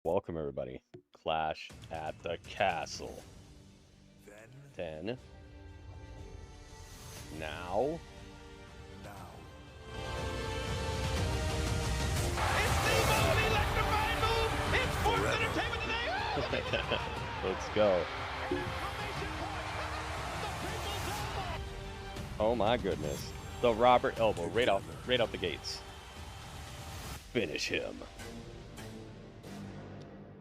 Welcome everybody. Clash at the Castle. 10. Now. It's the most electrifying move. It's sports entertainment today. Let's go. Oh my goodness. The Robert elbow right out the gates. Finish him.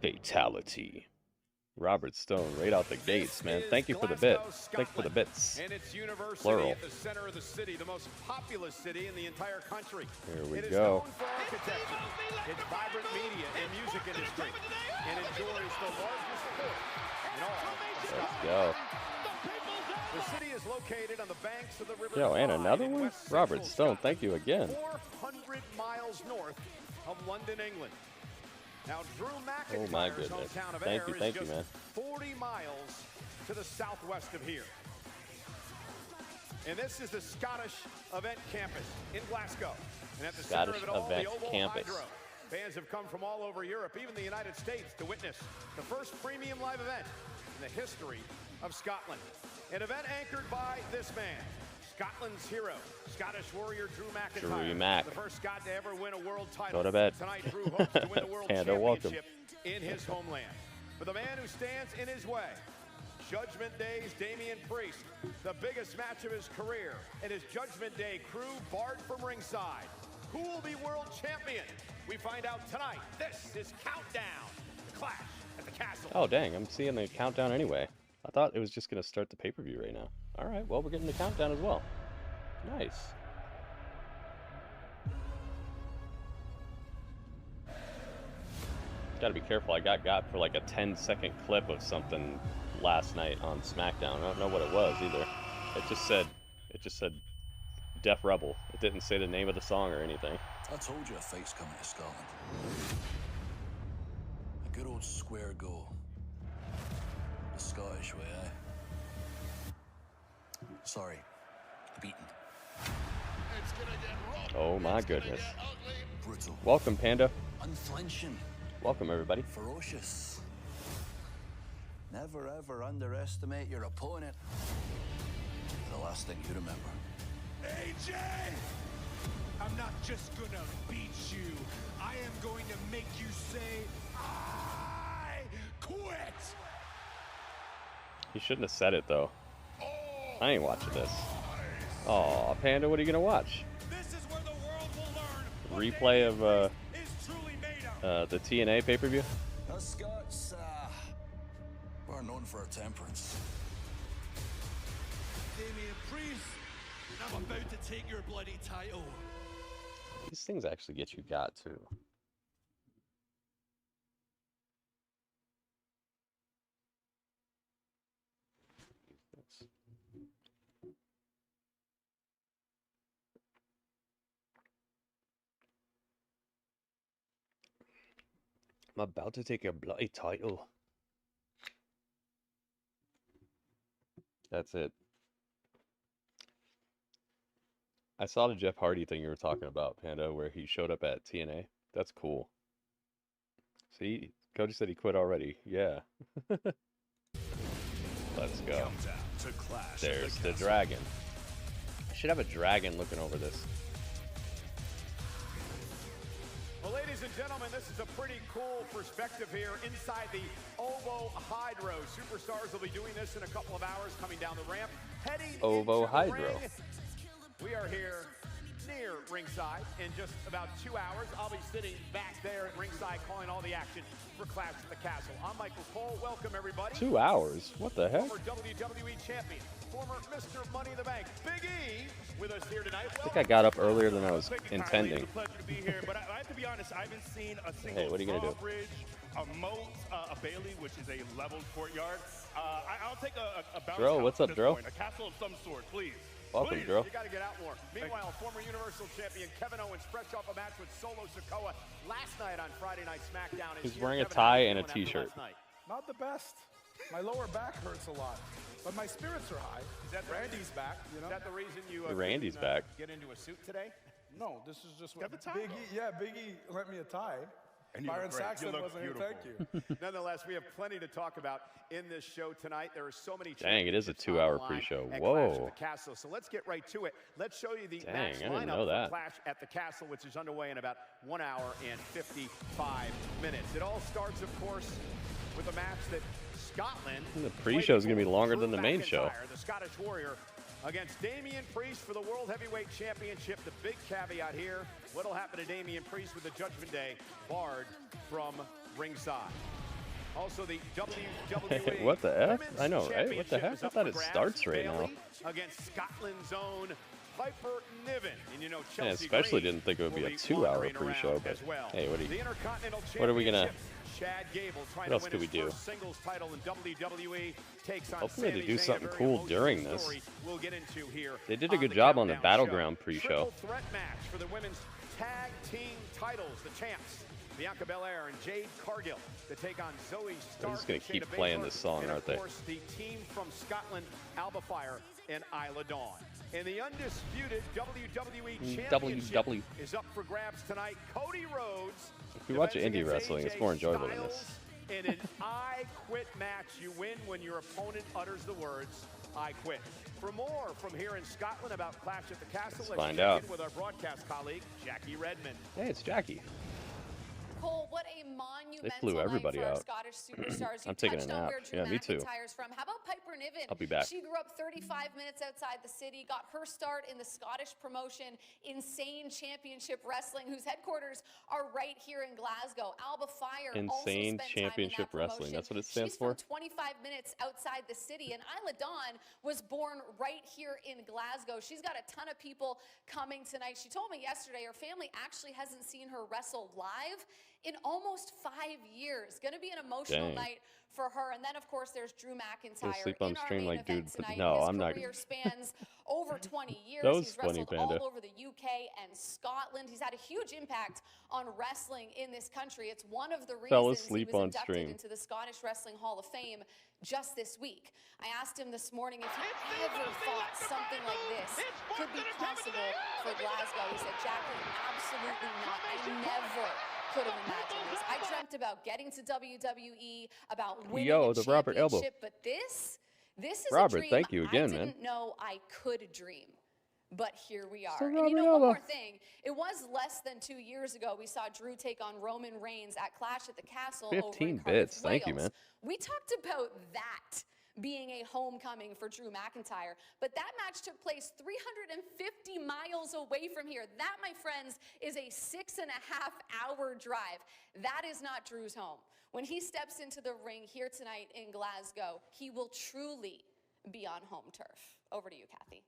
Fatality. Robert Stone right out the gates, man. Thank you for the bit. Thank you for the bits. And its university Plural. at the center of the city, the most populous city in the entire country. Here we It is go. known for architecture, its vibrant media and music industry, and enjoys the largest port in all of Let's Scotland. go. The city is located on the banks of the River Yo, and Clyde another in one? West Robert Central Stone, thank you again. 400 miles north of London, England. Now, Drew Oh my McIntryre's goodness. hometown of Thank Ayr you, is just man. 40 miles to the southwest of here. And this is the Scottish Event Campus in Glasgow. And at the Scottish center of it all, Event the Oval Campus. Hydro. Fans have come from all over Europe, even the United States, to witness the first premium live event in the history of Scotland. An event anchored by this man, Scotland's hero, Scottish warrior Drew McIntryre. Drew Mac. The first Scot to ever win a world title. Go to bed. Tonight, Drew hopes to win the world Panda, welcome. championship in his homeland. For the man who stands in his way, Judgment Day's Damian Priest, the biggest match of his career, and his Judgment Day crew barred from ringside. Who will be world champion? We find out tonight. This is Countdown, the Clash at the Castle. Oh dang, I'm seeing the countdown anyway. I thought it was just gonna start the pay-per-view right now. Alright, well we're getting the countdown as well. Nice. Gotta be careful. I got for like a 10-second clip of something last night on SmackDown. I don't know what it was either. It just said Def Rebel. It didn't say the name of the song or anything. I told you a fight's coming to Scotland. A good old square go. The Scottish way, eh? Sorry, beaten. Oh my goodness. Brutal. Welcome, Panda. Unflinching. Welcome, everybody. Ferocious. Never ever underestimate your opponent. The last thing you remember. AJ! I'm not just gonna beat you. I am going to make you say, I quit! He shouldn't have said it, though. I ain't watching this. Aw, Panda, what are you gonna watch? This is where the world will learn Replay of is truly made of. the TNA pay-per-view? Us Scots, we're known for our temperance. Damian Priest, I'm about to take your bloody title. These things actually get you got too. I'm about to take a bloody title. That's it. I saw the Jeff Hardy thing you were talking about, Panda, where he showed up at TNA. That's cool. See, Cody said he quit already. Yeah. Let's go. There's the dragon. I should have a dragon looking over this. Well, ladies and gentlemen, this is a pretty cool perspective here inside the Ovo Hydro. Superstars will be doing this in a couple of hours, coming down the ramp, heading Ovo into the Hydro. ring. We are here near ringside. In just about 2 hours, I'll be sitting back there at ringside calling all the action for Clash at the Castle. I'm Michael Cole. Welcome, everybody. 2 hours? What the heck? Former WWE champion, former Mr. Money in the Bank, Big E, with us here tonight. I think I got up earlier than I was intending. It's a pleasure to be here, but I have to be honest, I haven't seen a single Hey, what are you gonna do? drawbridge, a moat, a Bayley, which is a leveled courtyard. I'll take a bounce Dro, house what's at up, this Dro? point, a castle of some sort, please. Welcome, Please. Dro. You got to get out more. Meanwhile, former Universal Champion Kevin Owens, fresh off a match with Solo Sikoa last night on Friday Night SmackDown. He's wearing a tie and a t-shirt. Not the best. My lower back hurts a lot, but my spirits are high. Is that Randy's back, you know? Is that the reason you Randy's couldn't, back. Get into a suit today? No, this is just what Got the tie Big E. Yeah, Big E lent me a tie. And you Byron look great. Saxton You look wasn't here. beautiful. Thank you. Nonetheless, we have plenty to talk about in this show tonight. There are so many. Dang, it is a championships on 2-hour the line pre-show. at Whoa. Clash at the Castle. So let's get right to it. Let's show you the Dang, match I didn't lineup know that. for Clash at the Castle, which is underway in about 1 hour and 55 minutes. It all starts, of course, with a match that Scotland. The pre-show is going to be longer than the main show. The Scottish Warrior against Damian Priest for the World Heavyweight Championship. The big caveat here, what'll happen to Damian Priest with the Judgment Day barred from ringside. Also the WWE What the F? Women's I know, right? What the Championship heck? is I up thought for it grabs. starts right now. Bayley against Scotland's own Piper Niven. And you know, Chelsea I especially Green didn't think it would be will a 2-hour wandering pre-show, around but as well. hey, The Intercontinental what are we gonna- Championship, Chad Gable trying what else to could win we his do? first singles title in WWE. Takes on Hopefully they Sami do Zayn, a something very cool emotional during this. story we'll get into here They did a good the job on the Countdown Battleground Show. pre-show. Triple threat match for the women's tag team titles. The champs, Bianca Belair and Jade Cargill, to take on Zoe Stark. They're just gonna and keep Shayna playing Baszler, this song, and aren't they? Of course, the team from Scotland, Alba Fire and Isla Dawn. And the undisputed WWE Championship is up for grabs tonight. Cody Rhodes. If you watch defends indie against wrestling, it's AJ more enjoyable than Styles this. In an I quit match, you win when your opponent utters the words, I quit. For more from here in Scotland about Clash at the Castle, let's find check out. in with our broadcast colleague, Jackie Redmond. Hey, it's Jackie. Cole, what a monumental flew everybody night for our out. Scottish superstars. You I'm taking a touched on nap. where Drew Yeah, me too. McIntyre's from. How about Piper Niven? I'll be back. She grew up 35 minutes outside the city, got her start in the Scottish promotion, Insane Championship Wrestling, whose headquarters are right here in Glasgow. Alba Fire also Insane spent Championship time in that Wrestling. promotion. That's what it stands She's for? from 25 minutes outside the city, and Isla Dawn was born right here in Glasgow. She's got a ton of people coming tonight. She told me yesterday her family actually hasn't seen her wrestle live in almost 5 years. Going to be an emotional Dang. night for her. And then, of course, there's Drew McIntyre sleep on in our stream main like event dude, but tonight. no, His I'm not career spans over 20 years. That was He's funny, wrestled Panda. all over the UK and Scotland. He's had a huge impact on wrestling in this country. It's one of the Fell reasons he asleep was on inducted stream. into the Scottish Wrestling Hall of Fame just this week. I asked him this morning if he ever thought something like this could be possible for Glasgow. He said, Jackie, absolutely not. I never could have imagined this. I dreamt about getting to WWE, about winning Yo, a the Robert elbow. championship, but this is Robert, a dream thank you again, I man. didn't know I could dream. But here we are. So And you Robert know, one elbow. more thing. It was less than 2 years ago we saw Drew take on Roman Reigns at Clash at the Castle over 15 in Cardiff, bits. Thank you, Wales. man. We talked about that being a homecoming for Drew McIntyre. But that match took place 350 miles away from here. That, my friends, is a 6.5-hour drive. That is not Drew's home. When he steps into the ring here tonight in Glasgow, he will truly be on home turf. Over to you, Kathy.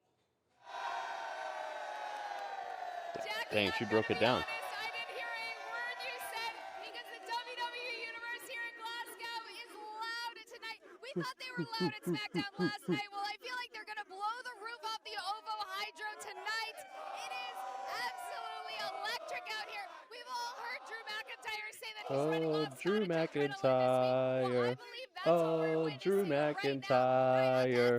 Dang, she broke it down. I didn't hear a word you said because the WWE Universe here in Glasgow is loud tonight. We thought they were loud at SmackDown last night. Well, I feel like they're going to blow the roof off the Ovo Hydro tonight. It is absolutely electric out here. We've all heard Drew McIntyre say that he's running Oh, off Drew Scottish adrenaline this week. McIntyre. Well, I believe that's what we're Oh, witnessing Drew right now. McIntyre.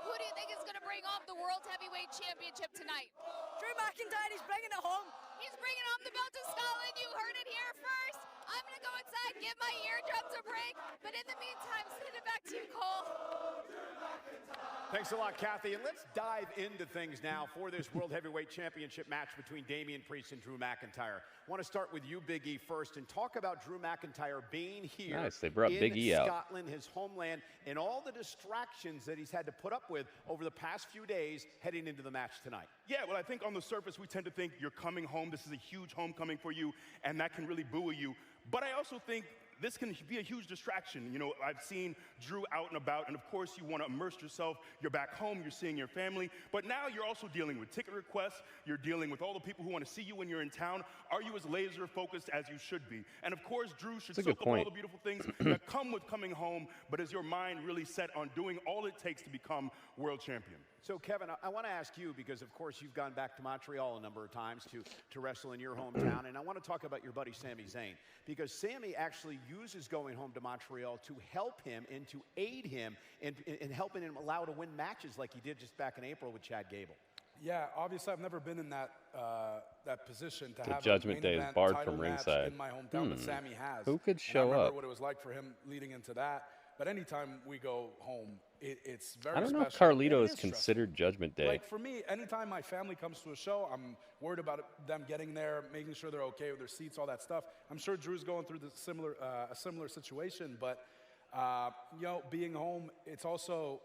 Who do you think is going to bring off the World Heavyweight Championship tonight? Drew McIntyre, he's bringing it home. He's bringing home the belt to Scotland. You heard it here first. I'm going to go inside, give my eardrums a break. But in the meantime, send it back to you, Cole. Thanks a lot, Kathy. And let's dive into things now for this World Heavyweight Championship match between Damian Priest and Drew McIntyre. I want to start with you, Big E, first, and talk about Drew McIntyre being here Nice, they brought in Big E out. Scotland, his homeland, and all the distractions that he's had to put up with over the past few days heading into the match tonight. Yeah, well, I think on the surface, we tend to think you're coming home. This is a huge homecoming for you, and that can really buoy you. But I also think this can be a huge distraction. You know, I've seen Drew out and about, and of course you want to immerse yourself. You're back home, you're seeing your family, but now you're also dealing with ticket requests. You're dealing with all the people who want to see you when you're in town. Are you as laser focused as you should be? And of course, Drew should That's a good soak up all point. the beautiful things that come with coming home, but is your mind really set on doing all it takes to become world champion? So, Kevin, I want to ask you, because, of course, you've gone back to Montreal a number of times to wrestle in your hometown, and I want to talk about your buddy Sami Zayn, because Sami actually uses going home to Montreal to help him and to aid him in helping him allow to win matches like he did just back in April with Chad Gable. Yeah, obviously I've never been in that that position to The have Judgment a Day main is event barred title from match ringside. in my hometown that Sammy has. Who could And I show remember up? what it was like for him leading into that. But anytime we go home, it's very I don't know if special. Carlito It is stressful. considered Judgment Day. Like for me, anytime my family comes to a show, I'm worried about them getting there, making sure they're okay with their seats, all that stuff. I'm sure Drew's going through a similar situation, but you know, being home, it's also,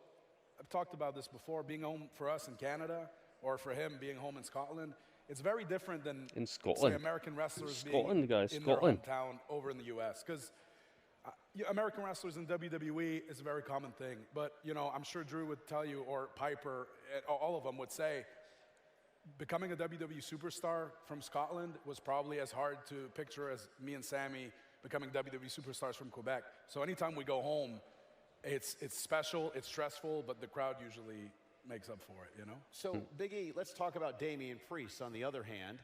I've talked about this before, being home for us in Canada, or for him being home in Scotland, it's very different than In say, Scotland. American wrestlers Scotland, being guys, in Scotland. their hometown over in the U.S. Because American wrestlers in WWE is a very common thing, but you know, I'm sure Drew would tell you, or Piper, all of them would say, becoming a WWE superstar from Scotland was probably as hard to picture as me and Sammy becoming WWE superstars from Quebec. So anytime we go home, it's special, it's stressful, but the crowd usually makes up for it, you know? So, Big E, let's talk about Damian Priest. On the other hand,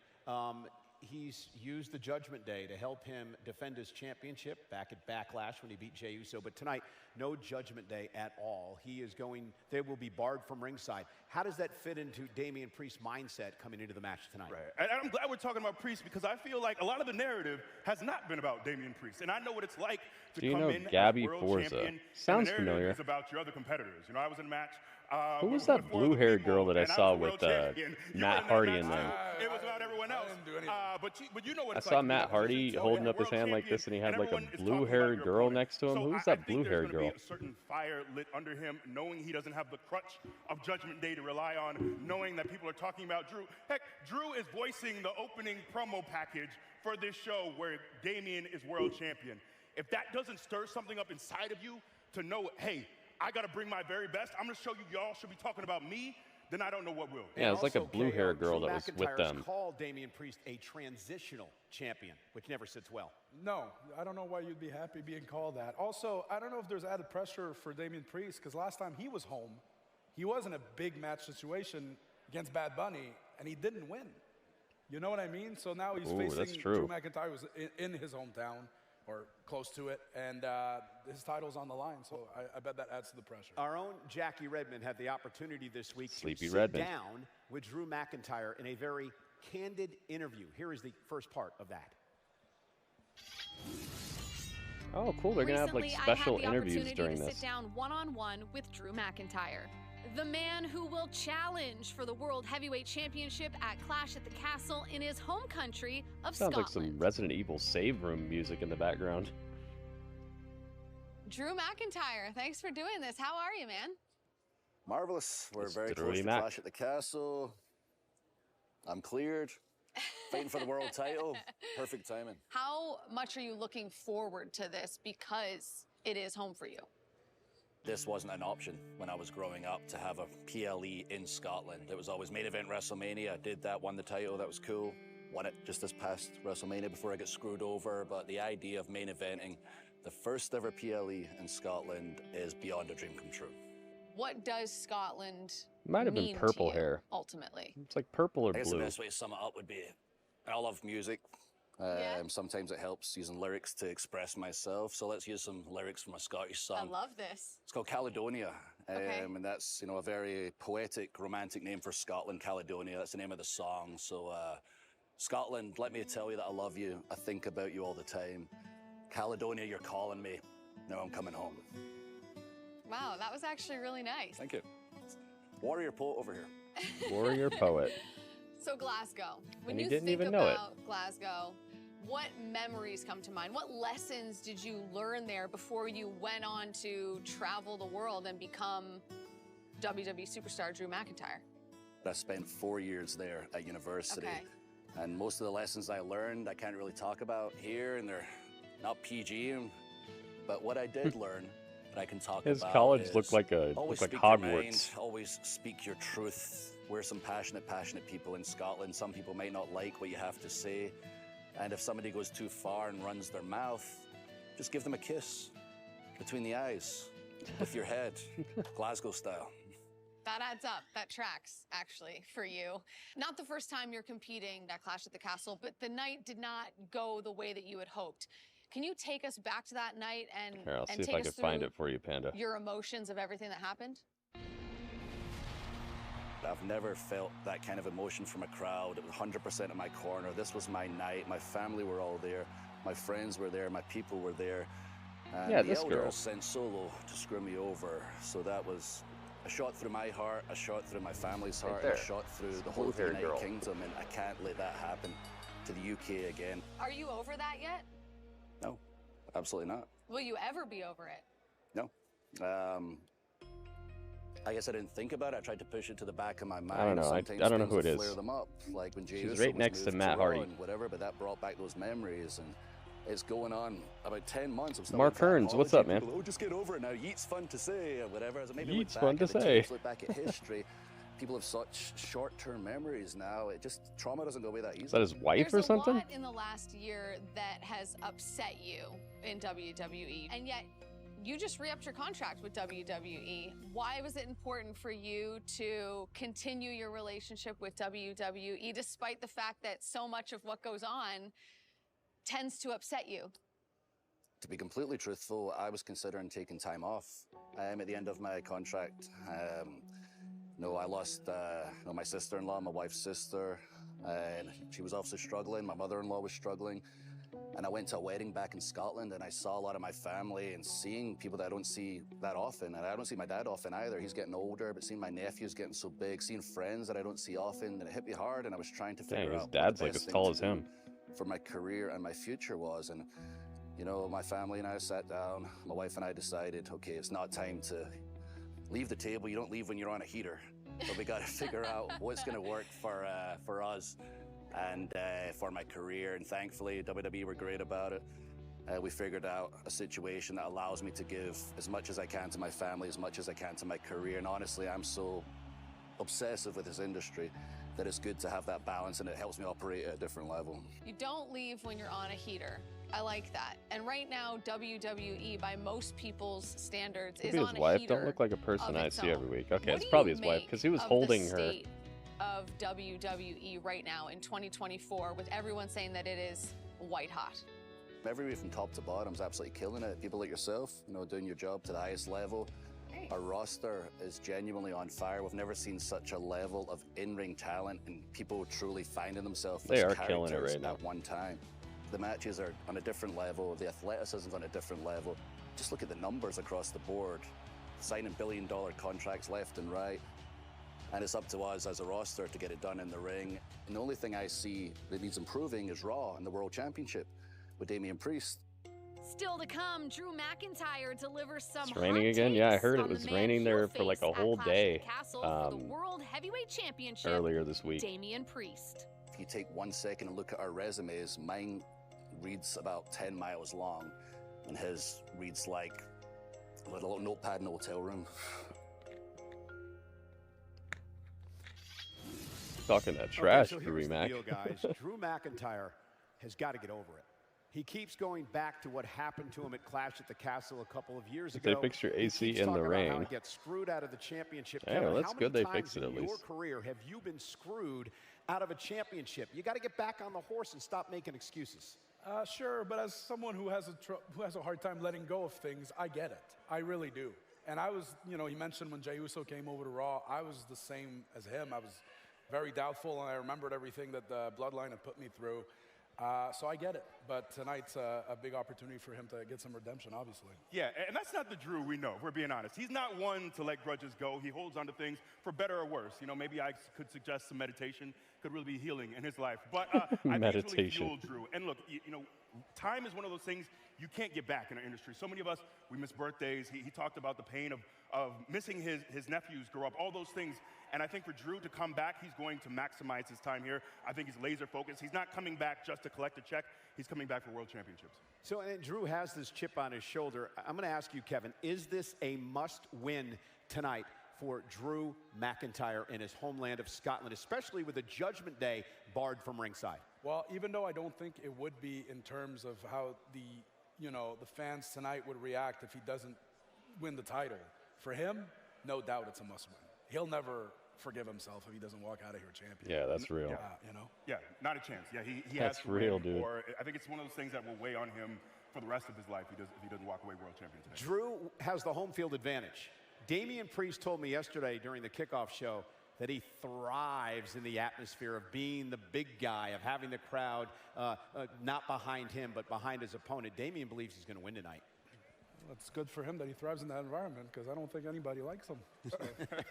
he's used the Judgment Day to help him defend his championship back at Backlash when he beat Jey Uso. But tonight, no Judgment Day at all. They will be barred from ringside. How does that fit into Damian Priest's mindset coming into the match tonight? Right. And I'm glad we're talking about Priest because I feel like a lot of the narrative has not been about Damian Priest. And I know what it's like to Do you come know in Gabby as world Forza? champion. Sounds and the narrative familiar. is about your other competitors. You know, I was in a match. Who was with that four other blue-haired people, girl that I and saw was the with world champion. You Matt were in that Hardy match and too. them? It was about everyone else. I didn't do anything. But you know what I it's saw like to be in Matt that position, Hardy too. holding You're up his world hand like champion, this, and he had and like a everyone is talking about blue-haired your girl opponent. next to him. So Who's I that think there's blue-haired gonna girl? be a certain fire lit under him, knowing he doesn't have the crutch of Judgment Day to rely on, knowing that people are talking about Drew. Heck, Drew is voicing the opening promo package for this show where Damian is world champion. If that doesn't stir something up inside of you to know, hey, I got to bring my very best, I'm going to show you y'all should be talking about me, then I don't know what will. Yeah, it was like a Also, blue-haired girl Drew that was with McIntyre's them. called Damian Priest a transitional champion, which never sits well. No, I don't know why you'd be happy being called that. Also, I don't know if there's added pressure for Damian Priest, because last time he was home, he was in a big match situation against Bad Bunny, and he didn't win. You know what I mean? So now he's Ooh, that's facing true. Drew McIntyre, who's in his hometown, or close to it, and his title's on the line, so I bet that adds to the pressure. Our own Jackie Redmond had the opportunity this week Sleepy to sit Redmond. down with Drew McIntyre in a very candid interview. Here is the first part of that. Oh, cool. They're going to have like Recently, special I had the interviews opportunity during to this. sit down one-on-one with Drew McIntyre, the man who will challenge for the World Heavyweight Championship at Clash at the Castle in his home country of Sounds Scotland. like some Resident Evil save room music in the background. Drew McIntyre, thanks for doing this. How are you, man? Marvelous. We're It's very Drewy close to Mac. Clash at the Castle. I'm cleared. Fighting for the world title. Perfect timing. How much are you looking forward to this because it is home for you? This wasn't an option when I was growing up to have a PLE in Scotland. It was always main event WrestleMania. I did that, won the title, that was cool. Won it just this past WrestleMania before I got screwed over. But the idea of main eventing the first ever PLE in Scotland is beyond a dream come true. What does Scotland Might have been mean to purple you, hair. ultimately? It's like purple or I guess blue. the best way to sum it up would be, I love music. Yeah. Sometimes it helps using lyrics to express myself. So let's use some lyrics from a Scottish I song. love this. It's called Caledonia, Okay. and that's a very poetic, romantic name for Scotland. Caledonia. That's the name of the song. So, Scotland, let me tell you that I love you. I think about you all the time. Caledonia, you're calling me. Now I'm coming home. Wow, that was actually really nice. Thank you. Warrior poet over here. Warrior poet. So Glasgow, when And he you didn't think even know it. about Glasgow, what memories come to mind? What lessons did you learn there before you went on to travel the world and become WWE superstar Drew McIntyre? I spent 4 years there at university. Okay. And most of the lessons I learned, I can't really talk about here, and they're not PG. But what I did learn that I can talk His about college is looked like always like speak your Hogwarts. mind, always speak your truth. We're some passionate people in Scotland. Some people might not like what you have to say. And if somebody goes too far and runs their mouth, just give them a kiss between the eyes with your head, Glasgow style. That adds up. That tracks, actually, for you. Not the first time you're competing at Clash at the Castle, but the night did not go the way that you had hoped. Can you take us back to that night and Here, I'll and see if take I us can find through it for you, Panda. your emotions of everything that happened? I've never felt that kind of emotion from a crowd. It was 100% in my corner. This was my night. My family were all there. My friends were there. My people were there. And Yeah, the this girl. elders sent Solo to screw me over. So that was a shot through my heart, a shot through my family's heart, and a shot through the whole of the United Kingdom. And I can't let that happen to the UK again. Are you over that yet? No, absolutely not. Will you ever be over it? No. I guess I didn't think about it. I tried to push it to the back of my mind. I don't know. Sometimes I don't know things who it would is. flare them up, like when Jey She's Uso right was next to moved Matt Raw Hardy. and whatever, but that brought back those memories, and it's going on about 10 months. I'm still Mark getting Hearns, what's apology. up, man? People, oh, just get over it now. Yeet's fun to say, or whatever. So maybe Yeet's look back fun at to the say. tapes, look back at history. People have such short-term memories now. It just, trauma doesn't go away that easily. Is that his wife There's or something? a lot in the last year that has upset you in WWE, and yet you just re-upped your contract with WWE. Why was it important for you to continue your relationship with WWE despite the fact that so much of what goes on tends to upset you? To be completely truthful, I was considering taking time off at the end of my contract. I lost my sister-in-law, my wife's sister, and she was obviously struggling. My mother-in-law was struggling. And I went to a wedding back in Scotland, and I saw a lot of my family, and seeing people that I don't see that often. And I don't see my dad often either. He's getting older, but seeing my nephews getting so big, seeing friends that I don't see often, and it hit me hard, and I was trying to figure Dang, out his dad's what the like best as thing tall to as do him. for my career and my future was. And, my family and I sat down, my wife and I decided, okay, it's not time to leave the table. You don't leave when you're on a heater. But we got to figure out what's going to work for us and for my career. And thankfully, WWE were great about it. We figured out a situation that allows me to give as much as I can to my family, as much as I can to my career. And honestly, I'm so obsessive with this industry that it's good to have that balance, and it helps me operate at a different level. You don't leave when you're on a heater. I like that. And right now, WWE, by most people's standards, Could is be his on a wife. heater Don't look like a person of I its see own. every week. Okay, What it's do probably you his wife make because he was of holding the her. state of WWE right now in 2024, with everyone saying that it is white hot? Everybody from top to bottom is absolutely killing it. People like yourself, doing your job to the highest level. Thanks. Our roster is genuinely on fire. We've never seen such a level of in-ring talent and people truly finding themselves They as are killing it characters right now. at one time. The matches are on a different level. The athleticism's on a different level. Just look at the numbers across the board. Signing billion-dollar contracts left and right. And it's up to us as a roster to get it done in the ring. And the only thing I see that needs improving is Raw and the World Championship with Damian Priest. Still to come, Drew McIntyre delivers some It's raining hot again? Yeah, I takes heard it on the was man raining he'll there for like face a whole at Clash day at the Castle for the World Heavyweight Championship earlier this week. Damian Priest. If you take 1 second and look at our resumes, mine reads about 10 miles long, and his reads like a little notepad in a hotel room. Talking that trash, so Drew here's the Mac. deal, guys. Drew McIntyre has got to get over it. He keeps going back to what happened to him at Clash at the Castle a couple of years ago. They fixed your He AC keeps in the talking about how rain. he gets screwed out of the championship. Yeah, Kevin, well, that's how good many they times fixed it in at your least. career have you been screwed out of a championship? You got to get back on the horse and stop making excuses. Sure, but as someone who has a hard time letting go of things, I get it. I really do. And I was, he mentioned when Jey Uso came over to Raw, I was the same as him. I was very doubtful, and I remembered everything that the Bloodline had put me through. So I get it. But tonight's a big opportunity for him to get some redemption, obviously. Yeah, and that's not the Drew we know, if we're being honest. He's not one to let grudges go. He holds on to things for better or worse. Maybe I could suggest some meditation could really be healing in his life. But I think it's really Meditation. fueled Drew. And look, time is one of those things you can't get back in our industry. So many of us, we miss birthdays. He talked about the pain of missing his nephews grow up, all those things. And I think for Drew to come back, he's going to maximize his time here. I think he's laser focused. He's not coming back just to collect a check. He's coming back for World Championships. So, and Drew has this chip on his shoulder. I'm going to ask you, Kevin, is this a must-win tonight for Drew McIntyre in his homeland of Scotland, especially with the Judgment Day barred from ringside? Well, even though I don't think it would be in terms of how the fans tonight would react if he doesn't win the title, for him, no doubt it's a must-win. He'll never forgive himself if he doesn't walk out of here champion. Yeah, that's real. Yeah, not a chance. Yeah, he That's has to real, win, dude. Or I think it's one of those things that will weigh on him for the rest of his life if he doesn't walk away world champion today. Drew has the home field advantage. Damian Priest told me yesterday during the kickoff show that he thrives in the atmosphere of being the big guy, of having the crowd not behind him, but behind his opponent. Damian believes he's going to win tonight. It's good for him that he thrives in that environment, because I don't think anybody likes him. So,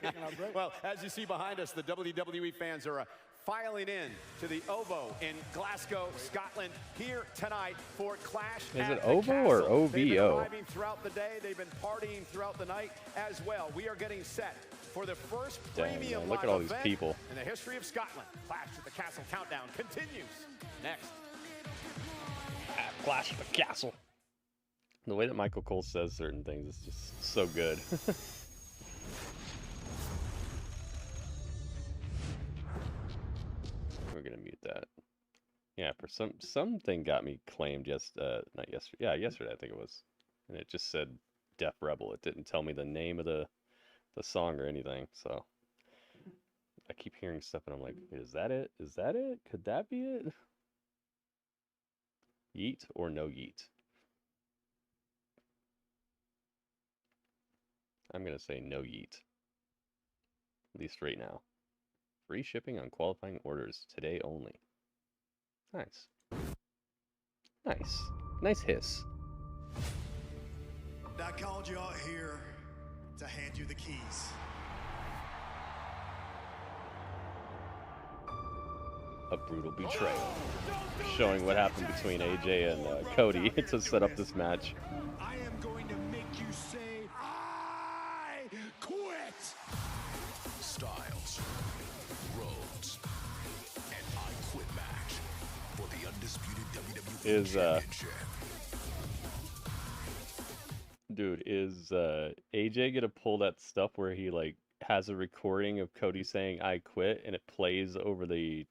working out great. Well, as you see behind us, the WWE fans are filing in to the OVO in Glasgow, Scotland, here tonight for Clash. Is it at the OVO or Castle. OVO? They've been arriving throughout the day. They've been partying throughout the night as well. We are getting set for the first premium man, look at live all these event people. in the history of Scotland. Clash at the Castle countdown continues next. At Clash at the Castle. The way that Michael Cole says certain things is just so good. We're gonna mute that. Yeah, for something got me claimed not yesterday. Yeah, yesterday I think it was, and it just said Def Rebel. It didn't tell me the name of the song or anything. So I keep hearing stuff, and I'm like, is that it? Is that it? Could that be it? Yeet or no yeet? I'm going to say no yeet. At least right now. Free shipping on qualifying orders today only. Nice. Nice. Nice hiss. I called you out here to hand you the keys. A brutal betrayal. Showing what happened between AJ and Cody to set up this match. I am going to make you say, I quit! Styles, Rhodes, and I Quit match for the Undisputed WWE Championship. Dude, is AJ gonna pull that stuff where he like has a recording of Cody saying I quit and it plays over the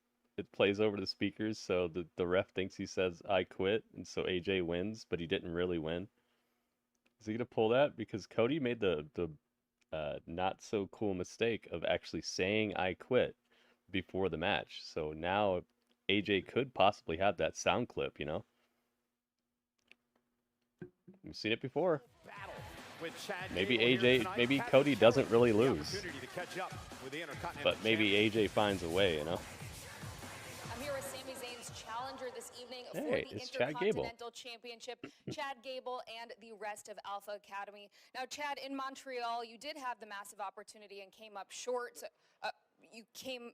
speakers, so the ref thinks he says I quit, and so AJ wins, but he didn't really win? Is he gonna pull that? Because Cody made the not so cool mistake of actually saying I quit before the match. So now AJ could possibly have that sound clip, you know? We've seen it before. Maybe Cody doesn't really lose. But maybe AJ finds a way, you know? I'm here with Sami Zayn's challenger this evening for Hey, the it's Chad Gable. Intercontinental Championship, Chad Gable and the rest of Alpha Academy. Now, Chad, in Montreal, you did have the massive opportunity and came up short. You came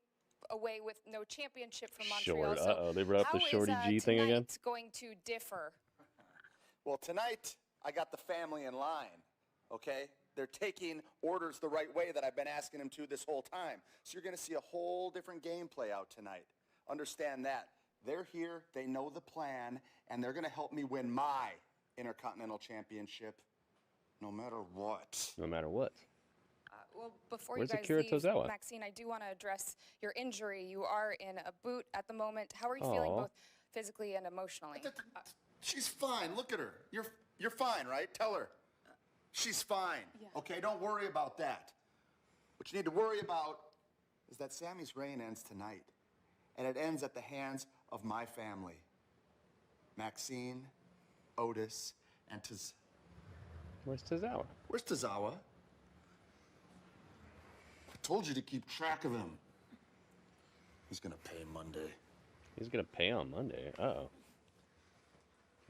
away with no championship from Montreal. Short. They brought up the Shorty G thing again. It's going to differ. Well, tonight I got the family in line, okay? They're taking orders the right way that I've been asking them to this whole time. So you're going to see a whole different game play out tonight. Understand that. They're here, they know the plan, and they're going to help me win my Intercontinental Championship no matter what. No matter what. Well, before Where's you guys Akira leave, Tozawa? Maxine, I do want to address your injury. You are in a boot at the moment. How are you feeling both physically and emotionally? She's fine. Look at her. You're fine, right? Tell her. She's fine. Yeah. Okay, don't worry about that. What you need to worry about is that Sami's reign ends tonight. And it ends at the hands of my family. Maxine, Otis, and Where's Tozawa? Where's Tozawa? I told you to keep track of him. He's gonna pay Monday. He's gonna pay on Monday. Uh-oh.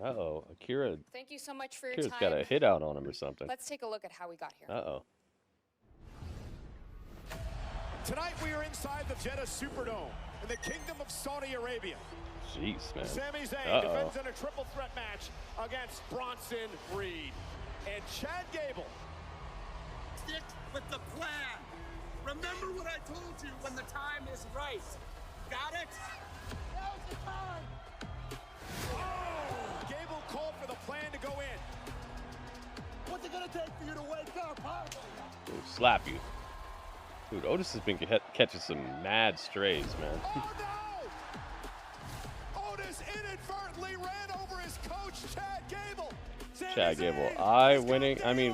Uh-oh. Akira. Thank you so much for your Akira's time. got a hit out on him or something. Let's take a look at how we got here. Uh-oh. Tonight we are inside the Jeddah Superdome in the Kingdom of Saudi Arabia. Jeez, man. Sami Zayn defends in a triple threat match against Bronson Reed. And Chad Gable. Stick with the plan. Remember what I told you when the time is right. Got it? Now's the time. Oh! Gable called for the plan to go in. What's it gonna take for you to wake up, huh? Dude, slap you. Dude, Otis has been catching some mad strays, man. Oh no! Otis inadvertently ran over his coach, Chad Gable. Chad Gable,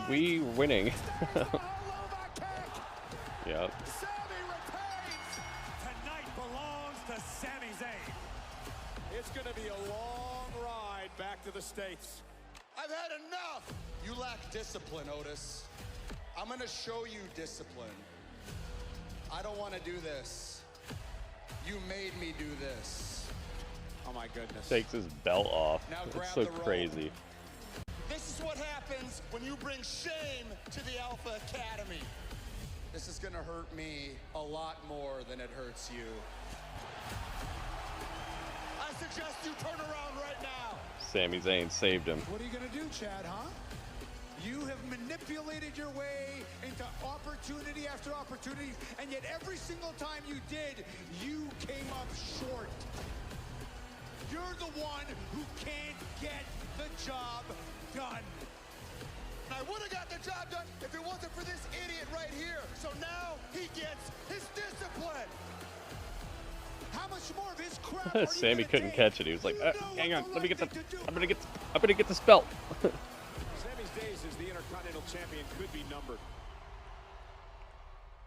we winning. Yep. Sami retains. Tonight belongs to Sami Zayn. It's going to be a long ride back to the States. I've had enough. You lack discipline, Otis. I'm going to show you discipline. I don't want to do this. You made me do this. Oh my goodness. Takes his belt off. Now It's grab so the rope. crazy. This is what happens when you bring shame to the Alpha Academy. This is gonna hurt me a lot more than it hurts you. I suggest you turn around right now. Sami Zayn saved him. What are you going to do, Chad, huh? You have manipulated your way into opportunity after opportunity, and yet every single time you did, you came up short. You're the one who can't get the job done. I would have got the job done if it wasn't for this idiot right here. So now he gets his discipline. How much more of his crap are you Sammy gonna couldn't take? catch it. He was like, You know "Hang what on, the let me right get the. thing to do. I'm gonna get this belt." Sami Zayn as the Intercontinental Champion could be numbered.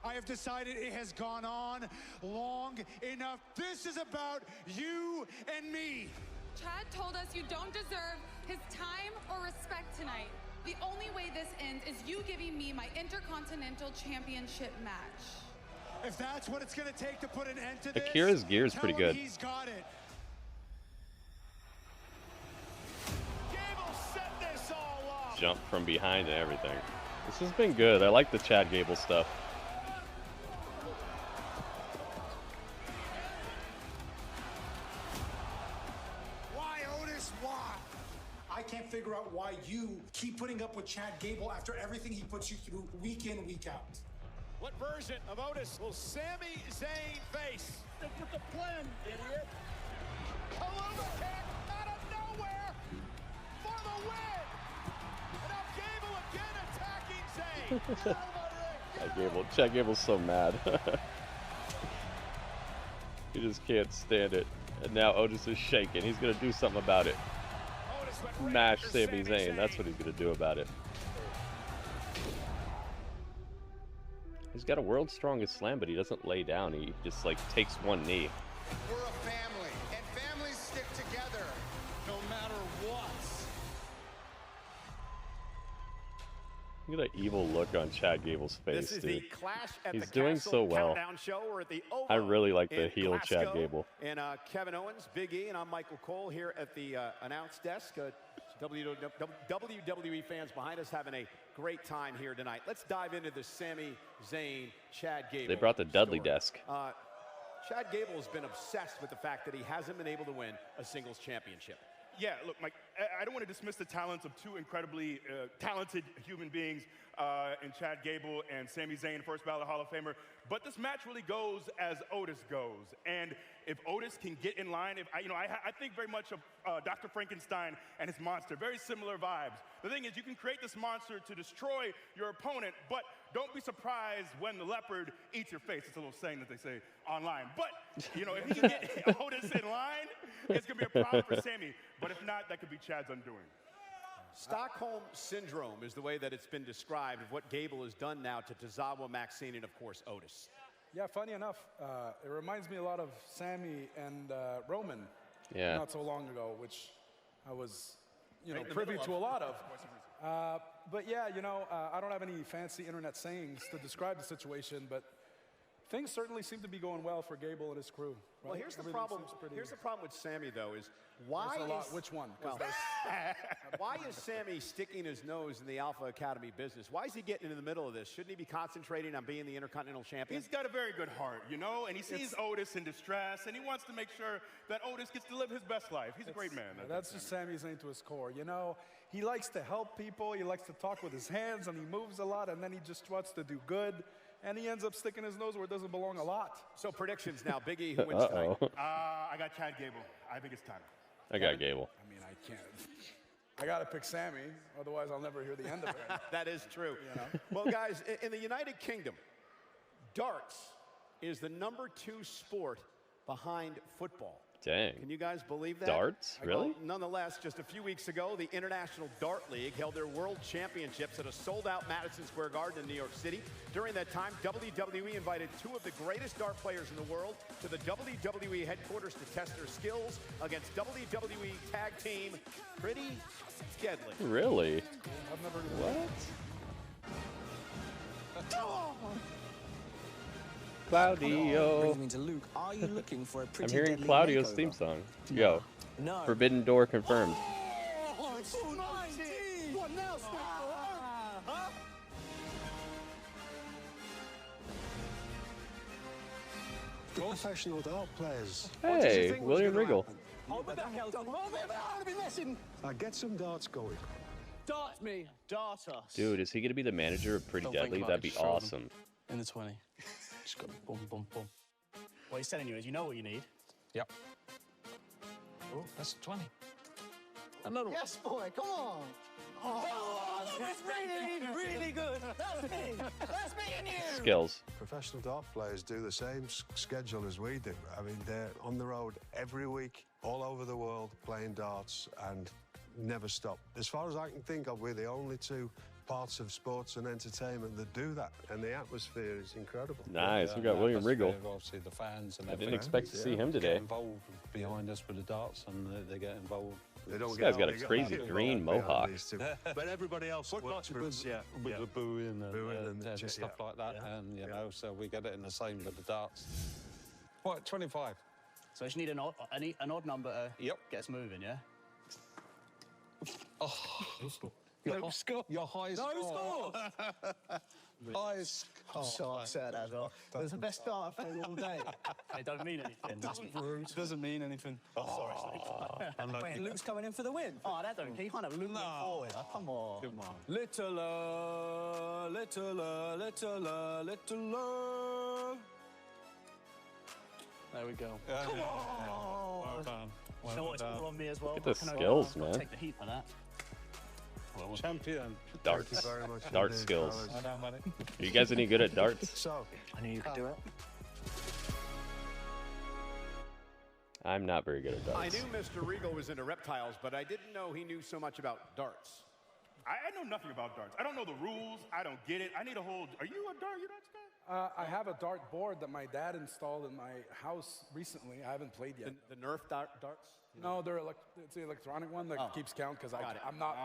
I have decided it has gone on long enough. This is about you and me. Chad told us you don't deserve his time or respect tonight. The only way this ends is you giving me my Intercontinental Championship match. If that's what it's going to take to put an end to this, Akira's gear is pretty tell him good. He's got it. Gable set this all up. Jump from behind and everything. This has been good. I like the Chad Gable stuff. Why, Otis? Why? I can't figure out why you keep putting up with Chad Gable after everything he puts you through week in, week out. What version of Otis will Sami Zayn face? Stick with the plan, idiot. Kaluma kick out of nowhere for the win. And now Gable again attacking Zayn. Chad Gable's so mad. He just can't stand it. And now Otis is shaking. He's gonna do something about it. Otis went right Mash after Sami Zayn. That's what he's gonna do about it. He's got a world's strongest slam, but he doesn't lay down. He just like takes one knee. We're a family, and families stick together no matter what. Look at that evil look on Chad Gable's face, This is dude. the Clash at He's the doing Castle so well. Countdown show. We're at the Oval I really like the in heel Chad Glasgow. Gable. And Kevin Owens, Big E, and I'm Michael Cole here at the announce desk. WWE fans behind us having a great time here tonight. Let's dive into the Sami Zayn, Chad Gable. They brought the Dudley story. desk. Chad Gable has been obsessed with the fact that he hasn't been able to win a singles championship. Yeah, look, Mike, I don't want to dismiss the talents of two incredibly talented human beings in Chad Gable and Sami Zayn, first ballot Hall of Famer. But this match really goes as Otis goes. And if Otis can get in line, I think very much of Dr. Frankenstein and his monster, very similar vibes. The thing is, you can create this monster to destroy your opponent, but don't be surprised when the leopard eats your face. It's a little saying that they say online. But, if he can get Otis in line, it's going to be a problem for Sami. But if not, that could be Chad's undoing. Stockholm Syndrome is the way that it's been described of what Gable has done now to Tozawa, Maxine, and of course Otis. Yeah, funny enough, it reminds me a lot of Sammy and Roman Yeah. not so long ago, which I was, Right in the privy middle to a of. lot of. But yeah, I don't have any fancy internet sayings to describe the situation, but things certainly seem to be going well for Gable and his crew. Right? Well, here's the Everything problem. seems pretty- Here's the problem with Sami, though, is why There's a lot. is Which one? 'Cause well, why is Sami sticking his nose in the Alpha Academy business? Why is he getting into the middle of this? Shouldn't he be concentrating on being the Intercontinental Champion? He's got a very good heart, and he sees Otis in distress, and he wants to make sure that Otis gets to live his best life. He's a great man. That's just Sami Zayn to his core. He likes to help people. He likes to talk with his hands, and he moves a lot, and then he just wants to do good. And he ends up sticking his nose where it doesn't belong a lot. So predictions now. Big E, who wins tonight? I got Chad Gable. I think it's time. I got Gable. I mean, I can't. I got to pick Sammy, otherwise I'll never hear the end of it. That is true. Well, guys, in the United Kingdom, darts is the #2 sport behind football. Dang. Can you guys believe that? Darts? Really? Well, nonetheless, just a few weeks ago, the International Dart League held their World Championships at a sold-out Madison Square Garden in New York City. During that time, WWE invited two of the greatest dart players in the world to the WWE headquarters to test their skills against WWE Tag Team Pretty Deadly. Really? I've never heard of What? Claudio. Brings me to Luke. Are you looking for a I'm pretty hearing deadly Claudio's makeover? theme song. Yo. No. Forbidden Door confirmed. Oh, it's 19! What now, huh? Professional dart players. Hey, William Regal. Oh, we're back, Elton. Well, I'm gonna be messing. Get some darts going. Dart me. Dart us. Dude, is he gonna be the manager of Pretty Don't think Deadly? about That'd it, be just throw them. awesome. In the 20. Just go boom, boom, boom. What he's telling you is, you know what you need. Yep. Oh, that's 20. Another one. Yes, boy, come on. Oh, that's really good. That's me. That's me and you. Skills. Professional dart players do the same schedule as we do. I mean, they're on the road every week, all over the world, playing darts and never stop. As far as I can think of, we're the only two parts of sports and entertainment that do that, and the atmosphere is incredible. Nice. We got William Regal. Obviously, the fans and I didn't expect to see him today. Get involved behind us with the darts, and they get involved. They don't This get guy's got a they crazy get green behind mohawk. these two. But everybody else works for us. Yeah, with the booing and, the stuff like that, and you know, so we get it in the same with the darts. What, 25? So I just need an odd number to get us moving, yeah? Your score. Your highest score. Highest. I'm so upset as well. It was the best start I've played all day. It don't mean anything. That's rude. It doesn't mean anything. Sorry. Wait, Luke's coming in for the win. Oh, that don't. He can't have Luke forward. Oh, come on. Come on. Littler, littler, littler, littler. There we go. Come on. Well done. You know what? It's all on me as well. Look at the Can I skills, man. take the heat for that. Well, champion. Darts. Thank you very much Dart indeed, skills. fellas. I know, money. Are you guys any good at darts? So, I knew you could do it. I'm not very good at darts. I knew Mr. Regal was into reptiles, but I didn't know he knew so much about darts. I know nothing about darts. I don't know the rules. I don't get it. I need a whole. Are you a darts guy? I have a dart board that my dad installed in my house recently. I haven't played yet. The Nerf darts? No, it's the electronic one that keeps count because I'm not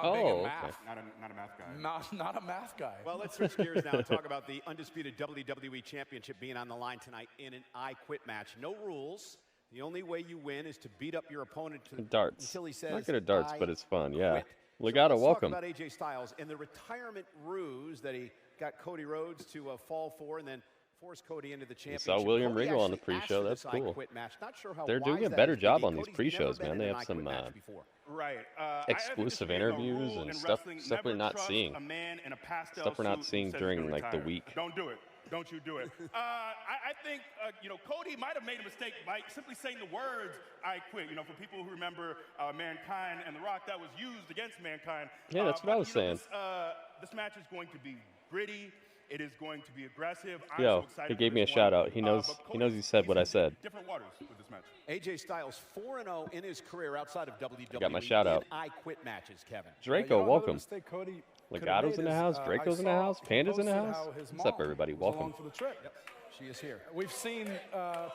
Oh, big in okay. math. Not a math guy. Not a math guy. Well, let's switch gears now and talk about the Undisputed WWE Championship being on the line tonight in an I Quit match. No rules. The only way you win is to beat up your opponent Darts. until he says, Not good at darts, "I but it's fun. Yeah. quit." Legato, let's welcome. talk about AJ Styles and the retirement ruse that he got Cody Rhodes to fall for and then force Cody into the You championship. saw William Cody Regal on the actually asked pre-show. for That's this I cool. Quit match. Not sure how They're doing wise a that better is to job be. on these Cody's pre-shows, never man. been They in have an I Quit some match before. Right. exclusive interviews and stuff we're not seeing. A man in a pastel Stuff we're not suit seeing who says during he's like the retired. week. Don't do it. Don't you do it. I think, Cody might have made a mistake by simply saying the words, "I quit." For people who remember Mankind and The Rock, that was used against Mankind. Yeah, that's what I was saying. This match is going to be gritty. It is going to be aggressive. I'm Yo, so excited he for gave me a this shout one. out. He knows. But He knows. He said what I said. Different waters with this match. AJ Styles 4-0 in his career outside of WWE. Got my shout out. in I Quit matches, Kevin. Draco, welcome. Mistake Cody Legato's in the house. Draco's in the house. Panda's in the house. His What's up, mom everybody? was along Welcome. for the trip. Yep, she is here. We've seen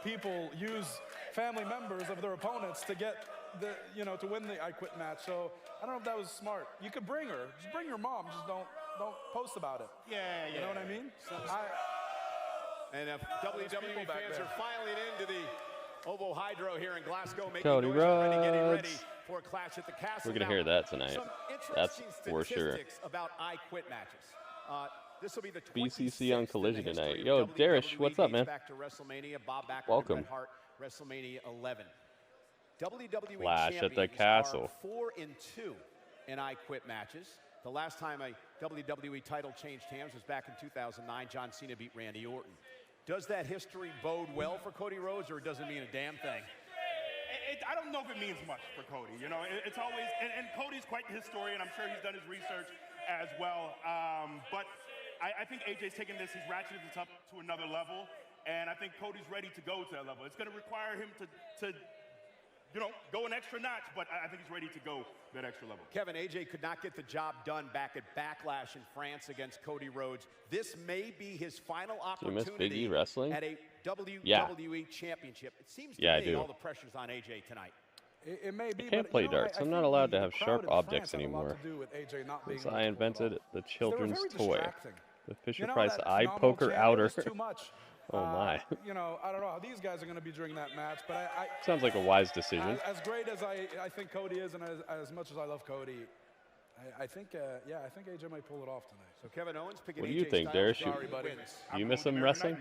people use family members of their opponents to get to win the I Quit match. So I don't know if that was smart. You could bring her. Just bring your mom. Just don't post about it. Yeah. You know what I mean? And if WWE fans are filing into the Ovo Hydro here in Glasgow, making Cody noise already, getting Rhodes. ready for a clash at the castle. We're gonna Now, hear that tonight. some That's interesting for sure. statistics about I Quit matches. This will be the BCC on 26th Collision in the tonight. history Yo, of Darish, WWE, what's up, dates man? Back to WrestleMania, Bob Backlund, Welcome. Bret Hart, WrestleMania 11. WWE Clash at the champions castle. are 4-2 in I Quit matches. The last time a WWE title changed hands was back in 2009. John Cena beat Randy Orton. Does that history bode well for Cody Rhodes, or does it mean a damn thing? I don't know if it means much for Cody. It's always, and Cody's quite the historian. I'm sure he's done his research as well. But I think AJ's taking this, he's ratcheted this up to another level, and I think Cody's ready to go to that level. It's going to require him to go an extra notch, but I think he's ready to go that extra level. Kevin, AJ could not get the job done back at Backlash in France against Cody Rhodes. This may be his final You miss opportunity Big E wrestling? at a WWE championship. It seems to I me do. all the pressure's on AJ tonight. It may be. I can't but, play you know, darts. I I'm not think allowed to the have crowd sharp in objects France had a lot anymore. to do with AJ not being Since able I to invented the they were children's very toy. distracting. The Fisher You know, Price that eye phenomenal poker chant, it outer. was too much. Oh my. You know, I don't know how these guys are going to be during that match, but I Sounds like a wise decision. as great as I think Cody is, and as much as I love Cody, I think I think AJ might pull it off tonight. So Kevin Owens picking What do you AJ think, Styles. Darius? Sorry, buddy. wins. Do you miss him wrestling?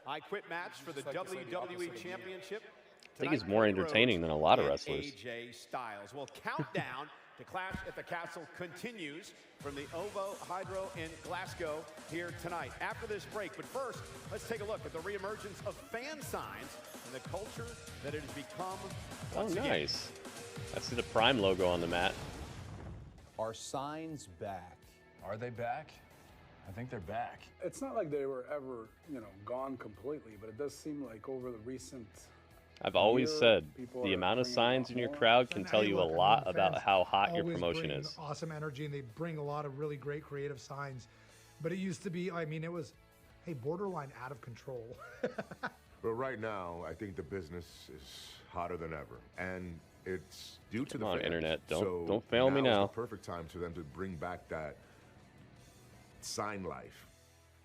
I quit match for the Just like to say the WWE opposite of Championship. I think he's Tonight, more Cody entertaining Rhodes than a lot of and wrestlers. AJ Styles. Well, countdown to Clash at the Castle continues from the OVO Hydro in Glasgow here tonight. After this break, but first, let's take a look at the reemergence of fan signs and the culture that it has become. Oh, once again. nice. I see the Prime logo on the mat. Are signs back? Are they back? I think they're back. It's not like they were ever, gone completely, but it does seem like over the recent I've always year, said people the are amount of bringing a signs lot in your more. crowd can tell Hey, you look, a I lot mean, about fans how hot your always promotion bring is. Awesome energy, and they bring a lot of really great creative signs. But it used to be, I mean, it was, hey, borderline out of control. But right now, I think the business is hotter than ever, and it's due to Come the on, fans. internet. So Don't fail me is now. the perfect time for them to bring back that sign life.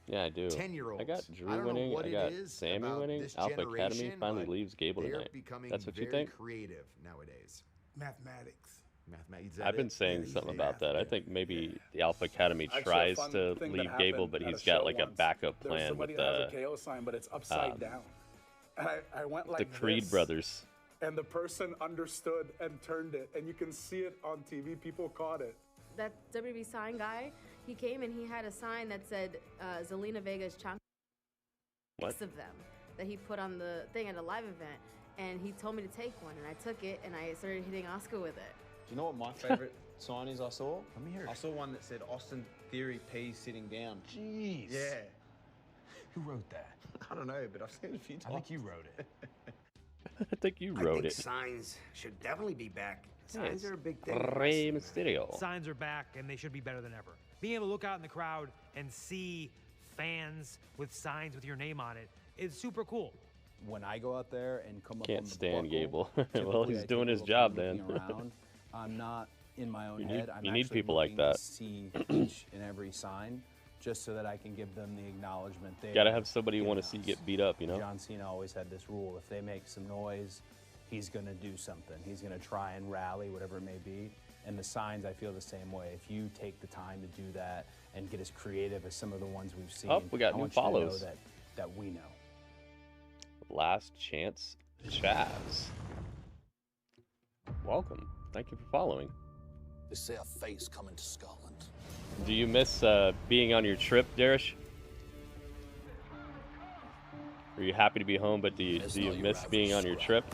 Yeah, I do. 10-year-olds. I got Drew I don't know winning. what I it got is Sammy about winning. this Alpha Academy generation, finally but leaves Gable they're tonight. becoming That's what you very think? creative nowadays. Mathematics. Mathematics. I've been saying something about that. I think maybe the Alpha Academy Actually, a tries fun to thing that leave Gable, happened but at he's a got show like a once. backup There was plan somebody with that has the a KO sign, but it's upside down. And I went like Creed this, brothers. and the person understood and turned it, and you can see it on TV. People caught it. That WWE sign guy, he came and he had a sign that said Zelina Vega's champion. What? 6 of them that he put on the thing at a live event, and he told me to take one, and I took it, and I started hitting Oscar with it. Do you know what my favorite sign is I saw? Let me hear it. I saw one that said Austin Theory P's sitting down. Jeez. Yeah. Who wrote that? I don't know, but I've seen it a few times. I think you wrote it. I think you I wrote think it. signs should definitely be back. Signs Yes. are a big thing. Rey Mysterio. Signs are back, and they should be better than ever. Being able to look out in the crowd and see fans with signs with your name on it is super cool. When I go out there and come up Can't on the stand buckle, Gable. Well, typically he's I take doing a his little job time then. looking around. I'm not in my own You head. need- I'm you need actually people like looking to that. see each and every sign, just so that I can give them the acknowledgement. They Gotta have somebody you want to see get beat up, you know? John Cena always had this rule: if they make some noise, he's going to do something. He's going to try and rally, whatever it may be. And the signs, I feel the same way. If you take the time to do that and get as creative as some of the ones we've seen, Oh, we got I new want you to follows. know that we know. Last Chance Chaz. Welcome. Thank you for following. They say a face coming to Scotland. Do you miss being on your trip, Darish? Are you happy to be home, but do you miss being on your trip?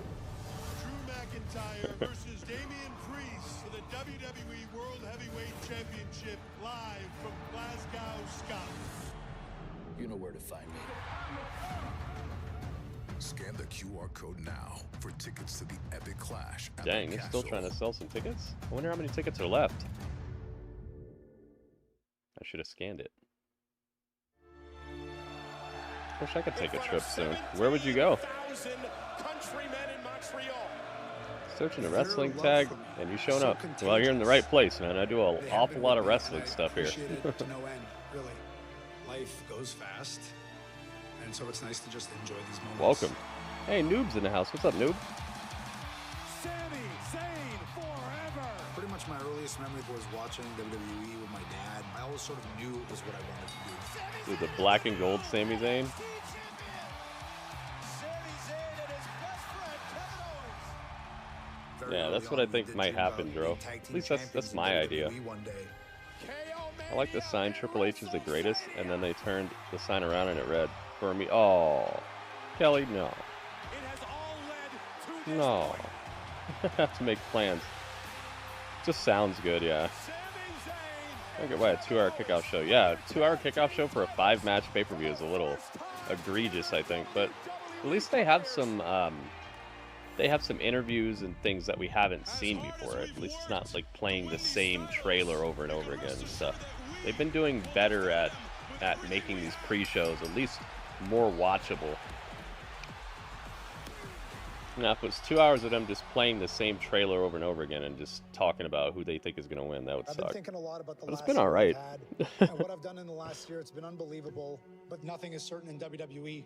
Drew McIntyre versus Damian Priest for the WWE World Heavyweight Championship live from Glasgow, Scotland. You know where to find me. Scan the QR code now for tickets to the epic clash at Dang, the they're still castle. trying to sell some tickets? I wonder how many tickets are left. I should have scanned it. Wish I could take a trip soon. Where would you go? Countrymen in Montreal. Searching a wrestling tag, and you showing up. Well, you're in the right place, man. I do an awful lot of wrestling stuff here. Appreciate it to no end, really. Life goes fast, and so it's nice to just enjoy these moments. Welcome. Hey, Noob's in the house. What's up, Noob? Sami Zayn forever. Pretty much my earliest memory was watching WWE with my dad. I always sort of knew it was what I wanted to do. With the black and gold Sami Zayn. Yeah, that's what I think might happen, Dro. At least that's my idea. I like the sign Triple H is the greatest, and then they turned the sign around and it read, for me. Oh, Kelly, no. No. Have to make plans. Just sounds good, yeah. I get why a 2-hour kickoff show. Yeah, a 2-hour kickoff show for a 5-match pay-per-view is a little egregious, I think. But at least they have some interviews and things that we haven't seen before. At least it's not like playing the same trailer over and over again and stuff. They've been doing better at making these pre-shows at least more watchable. Now, if it was 2 hours of them just playing the same trailer over and over again and just talking about who they think is going to win, that would I've suck. been thinking a lot about the But it's last been year all right. I've had, and what I've done in the last year. It's been unbelievable, but nothing is certain in WWE.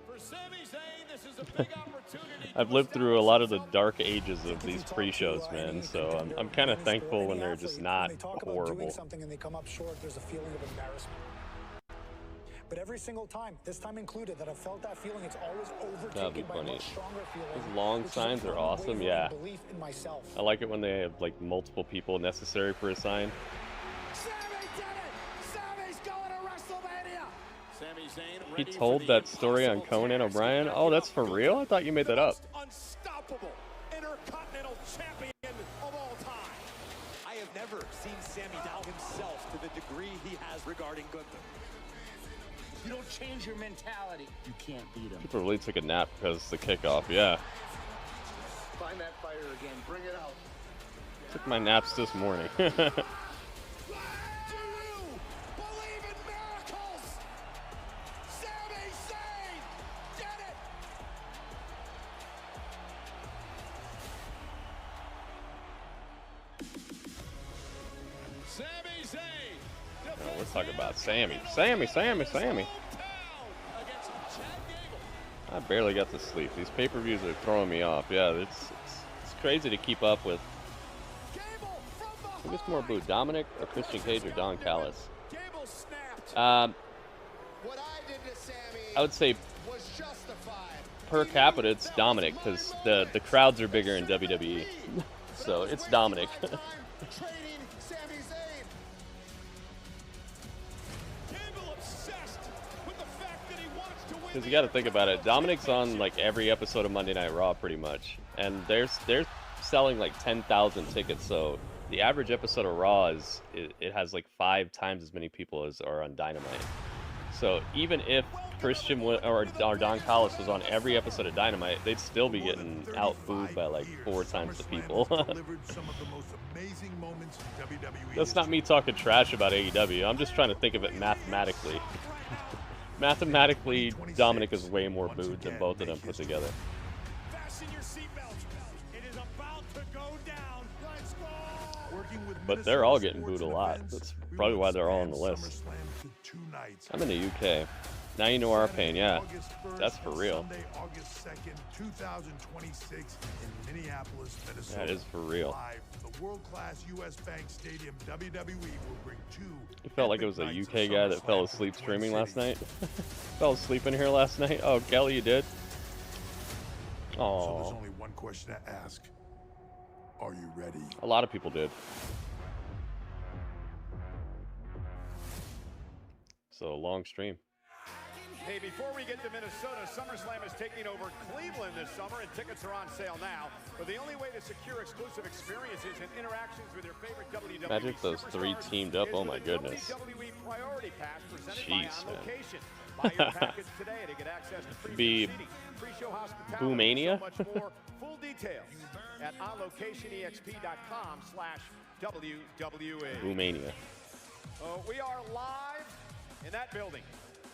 For Sami Zayn, this is a big opportunity. I've lived through a lot of the dark ages of these pre-shows, man, so I'm kind of thankful when they're just not When they talk about doing horrible. something and they come up short, there's a feeling of embarrassment. But every single time, this time included, that I've felt that feeling, it's always That'd be overtaken by a funny. much stronger feeling. These long which is signs are awesome, unwavering yeah. belief in myself. I like it when they have like multiple people necessary for a sign. Sami Zayn He ready told for the that story on Conan O'Brien. Oh, that's for real? I thought you made that up. unstoppable Intercontinental Champion of all time. I have never seen Sami doubt himself to the degree he has regarding Gunther. You don't change your mentality, you can't beat him. People really took a nap because it's the kickoff, yeah. Find that fire again, bring it out. Took my naps this morning. Oh, we're talking about Sammy. Sammy. I barely got to sleep. These pay-per-views are throwing me off. Yeah, it's crazy to keep up with. Who gets more booed, Dominic or Christian Cage or Don Callis? I would say per capita it's Dominic because the crowds are bigger in WWE. So it's Dominic. Because you got to think about it, Dominic's on like every episode of Monday Night Raw pretty much, and they're selling like 10,000 tickets. So the average episode of Raw it has like 5 times as many people as are on Dynamite. So even if Christian or Don Callis was on every episode of Dynamite, they'd still be getting out-booed by like 4 times the people. That's not me talking trash about AEW. I'm just trying to think of it mathematically. Mathematically, Dominic is way more booed than both of them put together. But they're all getting booed a lot. That's probably why they're all on the list. I'm in the UK. Now you know our pain, yeah. That's for real. August 2nd, 2026 in Minneapolis, Minnesota. That is for real. The world-class US Bank Stadium, WWE will bring 2. It felt like it was a UK guy that fell asleep streaming last night. Fell asleep in here last night. Oh, Kelly, you did? Oh. So there's only one question to ask. Are you ready? A lot of people did. So long stream. Hey, before we get to Minnesota, SummerSlam is taking over Cleveland this summer, and tickets are on sale now. But the only way to secure exclusive experiences and interactions with your favorite WWE Imagine if those 3 teamed up. Oh my goodness. WWE Priority Pass presented Jeez, by On man. Location. Buy your package today to get access to Be pre-show hospitality, Boomania? so much more. Full details at onlocationexp.com/WWE. Boomania. We are live in that building,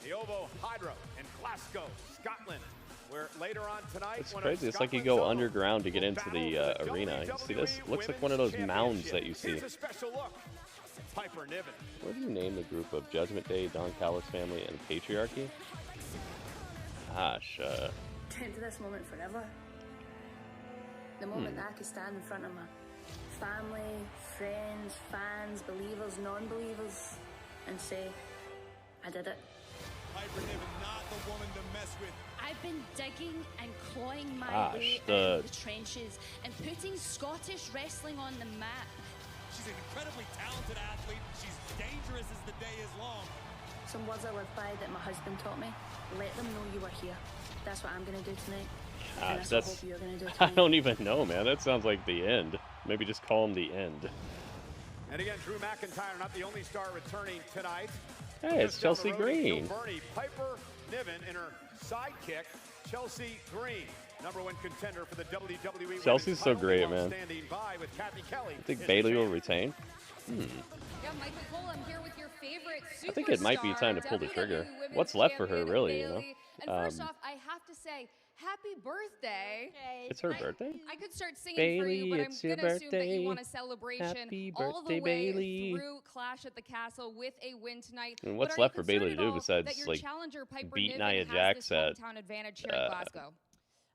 the Ovo Hydro in Glasgow, Scotland, where later on tonight, It's crazy. It's like you go underground to get into the arena. You see this? It looks like one of those mounds that you see. Here's a special look at Piper Niven. What do you name the group of Judgment Day, Don Callis family, and Patriarchy? Gosh, To this moment forever. The moment that I could stand in front of my family, friends, fans, believers, non-believers, and say, I did it. Piper Niven, not the woman to mess with. I've been digging and clawing my way the in the trenches and putting Scottish wrestling on the map. She's an incredibly talented athlete. She's dangerous as the day is long. Some words I live by that my husband taught me. Let them know you were here. That's what I'm going to do tonight. And gosh, that's what I hope you're going to do I tonight. don't even know, man. That sounds like the end. Maybe just call him the end. And again, Drew McIntyre, not the only star returning tonight. Hey, it's Just down Chelsea the road is Joe Green. Burney, Piper Niven, and her sidekick, Chelsea Green, #1 contender for the WWE. Chelsea's so great, man. Standing by with Kathy Kelly. I think Bayley will retain. Yeah, Michael Cole, I'm here with your favorite superstar, I think it might be time to pull the trigger. What's left for her, really, you know? And first off, I have to say, Happy birthday. It's her birthday? I could start singing Bailey, for you, but I'm it's your going to assume that you birthday. want a celebration Happy all the birthday, way Bailey. through Clash at the Castle with a win tonight. And what's But are left you for Bailey to concerned at do all besides, that your like, challenger, Piper beat Niven, Nia has Jax this at hometown advantage here in Glasgow?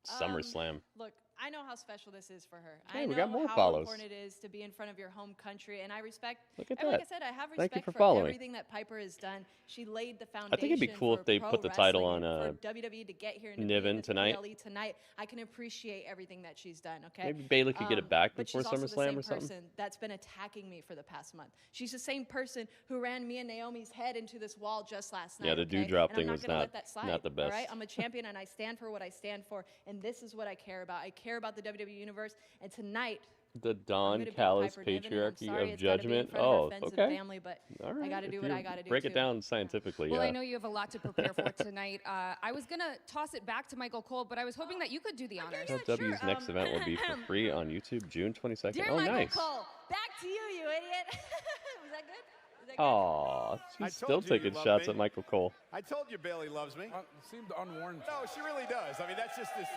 SummerSlam? Look, I know how special this is for her. Hey, I we know got more how follows. important it is to be in front of your home country, and I respect. Look at and like that. I said, I have Thank you respect for for following. everything that Piper has done. She laid the foundation. I think it'd be cool for if they pro put the title wrestling on and for WWE to get here and to be Niven in this tonight. PLE tonight. I can appreciate everything that she's done. Okay. Maybe Bayley could get it back but before she's also the SummerSlam same or something. person that's been attacking me for the past month. She's the same person who ran me and Naomi's head into this wall just last night. Yeah, the okay? dewdrop And thing I'm was gonna not- let that slide, not the All best. right, I'm a champion and I stand for what I stand for, and this is what I care about. I care about the WWE universe, and tonight. The I'm Don gonna beat Callis Piper Niven, and I'm patriarchy sorry of it's gotta be in judgment. front of her Oh, friends and okay. family, but All right. I gotta do if what you I gotta do break too. it down scientifically. Well, yeah. I know you have a lot to prepare for tonight. I was going to toss it back to Michael Cole, but I was hoping that you could do the honors. LW's next event will be for free on YouTube June 22nd. Dear Oh, Michael nice. Cole, back to you, you idiot. Was that good? Was that good? Aw, I she's still told you you taking love shots me. at Michael Cole. I told you Bailey loves me. Seemed unwarned. No, she really does. I mean, that's just this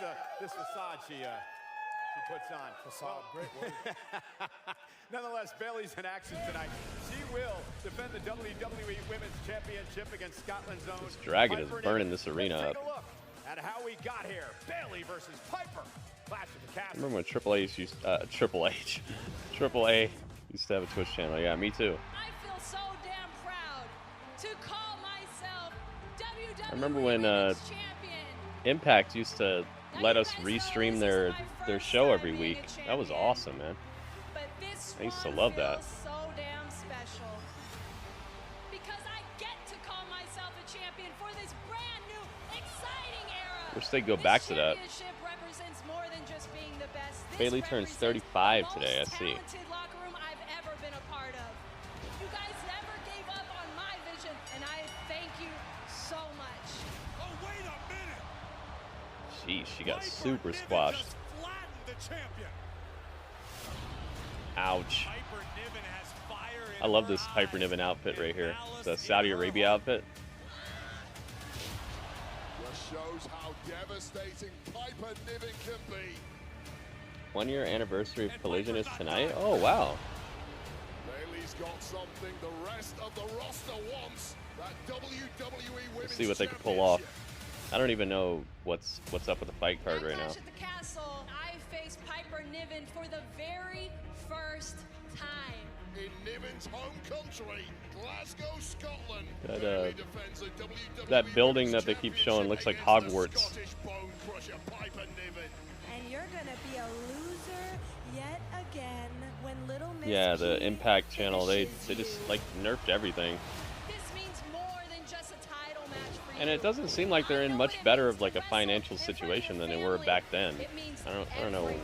facade she puts on. Facade, great word. Nonetheless, Bailey's in action tonight. She will defend the WWE Women's Championship against Scotland's own. This dragon is Piper burning Niven. this arena Let's take up. a look at how we got here. Bailey versus Piper. Clash at the Castle. Remember when Triple H used Triple A used to have a Twitch channel? Yeah, me too. I feel so damn proud to call myself WWE I remember when Women's Champion. Impact used to let us restream their show every week. That was awesome, man. But this I used to one love that. feels so damn special because I get to call myself a champion for this brand new, exciting era. Wish they'd go back to that. Championship represents more than just being the best. This Bailey turns represents 35 the today, I most see. talented locker room I've ever been a part of. You guys never gave up on my vision, and I thank you so much. Oh, wait a minute. Jeez, she got super squashed. Flattened the champion. Ouch. Piper Niven has fire in I love her this Piper eyes. Niven outfit right here. The Saudi Arabia outfit. Just shows how devastating Piper Niven can be. 1 year anniversary of Collision is tonight. Oh wow. Bailey's got something the rest of the roster wants. That WWE Women's Let's see what they can pull off. I don't even know what's up with the fight card right now. Clash at the Castle, I face Piper Niven for the very first time. In Niven's home country, Glasgow, Scotland. That, Bailey defends the WWE that building that they keep Women's showing looks like Championship Hogwarts. against the Scottish bone crusher, Piper Niven. And you're gonna be a loser yet again when Little Miss Yeah, the Key Impact channel, they finishes just you. like nerfed everything. This means more than just a title match for And you. it doesn't seem like they're in much better of like a financial situation than they were back then. It means I don't know. everything.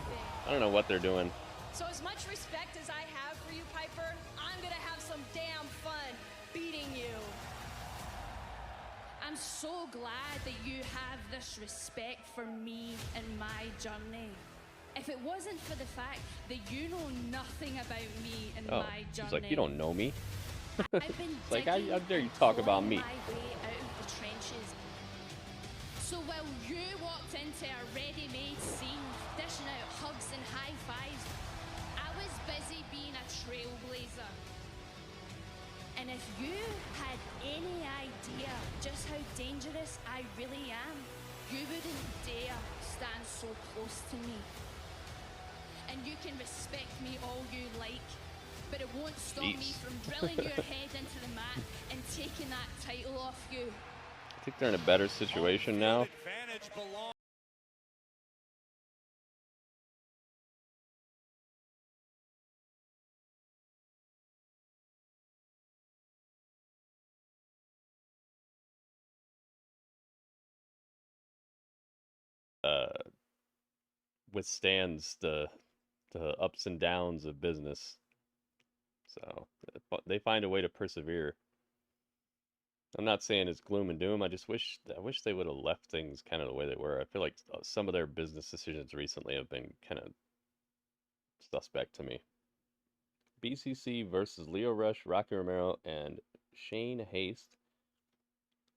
I don't know what they're doing. So as much respect as I have for you, Piper, I'm gonna have some damn fun beating you. I'm so glad that you have this respect for me and my journey. If it wasn't for the fact that you know nothing about me and Oh, my journey, she's like, you don't know me. I've been It's like, how digging dare you and talk about clawing me? my way out of the trenches. So while you walked into a ready-made scene, dishing out hugs and high fives, I was busy being a trailblazer. And if you had any idea just how dangerous I really am, you wouldn't dare stand so close to me. And you can respect me all you like, but it won't stop me Jeez. from drilling your head into the mat and taking that title off you. I think they're in a better situation now. Advantage belongs. Withstands the ups and downs of business. So they find a way to persevere. I'm not saying it's gloom and doom. I wish they would have left things kind of the way they were. I feel like some of their business decisions recently have been kind of suspect to me. BCC versus Leo Rush, Rocky Romero, and Shane Haste.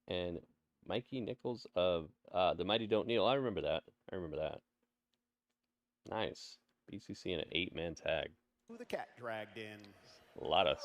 And Mikey Nichols of the Mighty Don't Kneel. I remember that. Nice. BCC in an 8-man tag. Who the cat dragged in.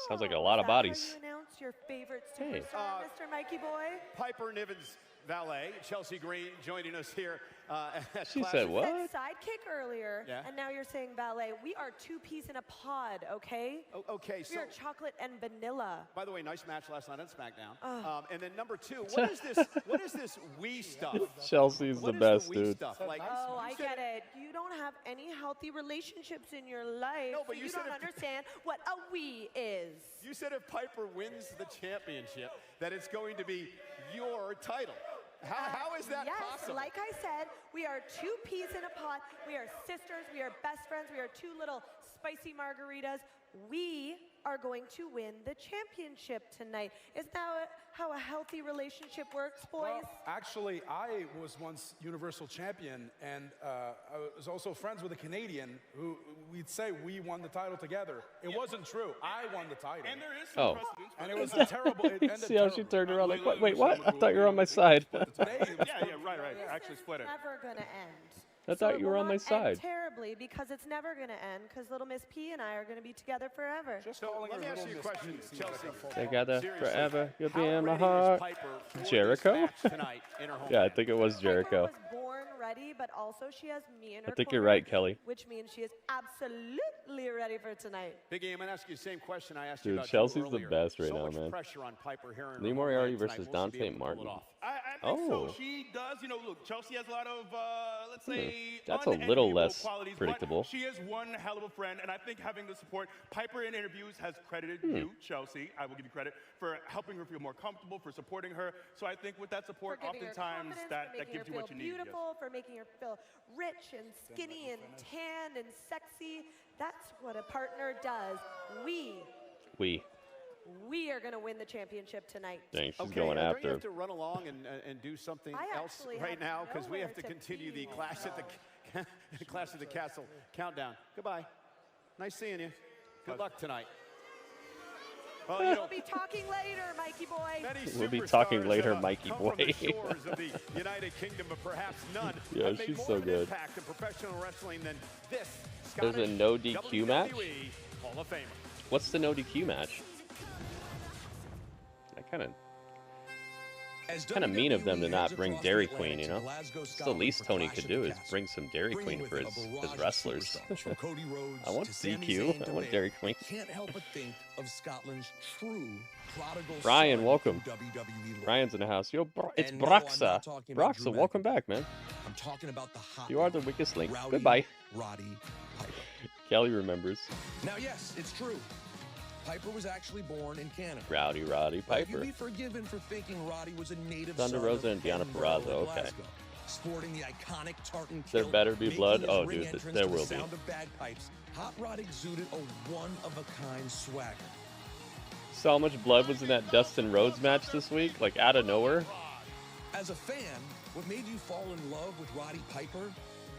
Sounds like a lot of bodies. You announce your favorite Hey. superstar, Mr. Mikey Boy? Piper Niven's valet, Chelsea Green, joining us here at She Clash said of- what? You said sidekick earlier, Yeah. and now you're saying valet. We are two peas in a pod, okay? Okay, We so are chocolate and vanilla. by the way, nice match last night on SmackDown. Ugh. And then number 2, what is this? What is this we stuff? Chelsea's What the is best, we dude. Stuff? Like, Oh, you I said get it. You don't have any healthy relationships in your life. No, but so you you said don't if- understand what a we is. You said if Piper wins the championship, that it's going to be your title. How is that yes, possible? like I said, we are two peas in a pod. We are sisters. We are best friends. We are two little spicy margaritas. We are going to win the championship tonight. Isn't that how a healthy relationship works, boys? Well, actually, I was once Universal Champion, and I was also friends with a Canadian who we'd say we won the title together. It wasn't true. I won the title. And there is Oh. some precedence. And it was a terrible. It ended See how she terribly. turned around like, wait, what? I thought you were on my side. Yeah, right. Actually split it. Never gonna end. I So thought it you will were on my not side. end terribly, because it's never gonna end, because little Miss P and I are gonna be together forever. So let me ask you a question, Chelsea. Together Seriously, forever, you'll be how in my ready is heart. Piper for this Jericho? match tonight in her home Yeah, I match? think it was Jericho. Piper was born ready, but also she has me in her I think you're corner, right, Kelly. which means she is absolutely ready for tonight. Biggie, I'm going to ask you the same question I asked you Dude, about Chelsea's Drew the earlier. best right so now, much man. pressure on Piper here in Lee her Moriarty home tonight. versus Will she be Dante able to pull it Martin. off? I think Oh. so. She does. Look, Chelsea has a lot of, let's say, That's a little unenviable less qualities, predictable. But she is one hell of a friend, and I think having the support, Piper in interviews has credited Hmm. you, Chelsea, I will give you credit, for helping her feel more comfortable, for supporting her. So I think with that For support, giving her oftentimes confidence, that for making gives her you what feel you need. yes. beautiful, for making her feel rich and skinny and tan and sexy. That's what a partner does. We are going to win the championship tonight. Dang, she's Okay, going don't after you him. have to run along and do something I else actually right have now? Because we nowhere have to to continue the be. Clash at the Clash at the Castle countdown. Goodbye. Nice seeing you. Good luck tonight. Well, We'll be talking later, Mikey boy. many We'll be talking superstars later, have Mikey come boy. From the shores of the United Kingdom, but perhaps none Yeah, have made she's more so of an good. impact in professional wrestling than this There's a Scottish no DQ match? WWE Hall of Famer. What's the no DQ match? I kind of mean of them to not bring Dairy Queen, you know? It's the least Tony could do is bring some Dairy Queen for his wrestlers. I want DQ. I want Dairy Queen. Can't help but think of Scotland's true prodigal Ryan, son welcome. from WWE. Ryan's in the house. Yo, it's And no, I'm not Broxa. talking about Broxa, Drew welcome back, man. I'm talking about the hot You are the rod, weakest link. Rowdy Goodbye. Roddy Piper. Kelly remembers. Now, yes, it's true. Piper was actually born in Canada. Rowdy Roddy But Piper. you'd be forgiven for thinking Roddy was a native Thunder son Rosa of and Deanna Edinburgh Purrazzo, or okay. Glasgow, sporting the iconic tartan There kilt, better be making blood? his Oh, ring dude, entrance there to the will be. sound of bagpipes. Hot Rod exuded a one-of-a-kind swagger. Saw how much blood was in that Dustin Rhodes match this week? Like, out of nowhere? As a fan, what made you fall in love with Roddy Piper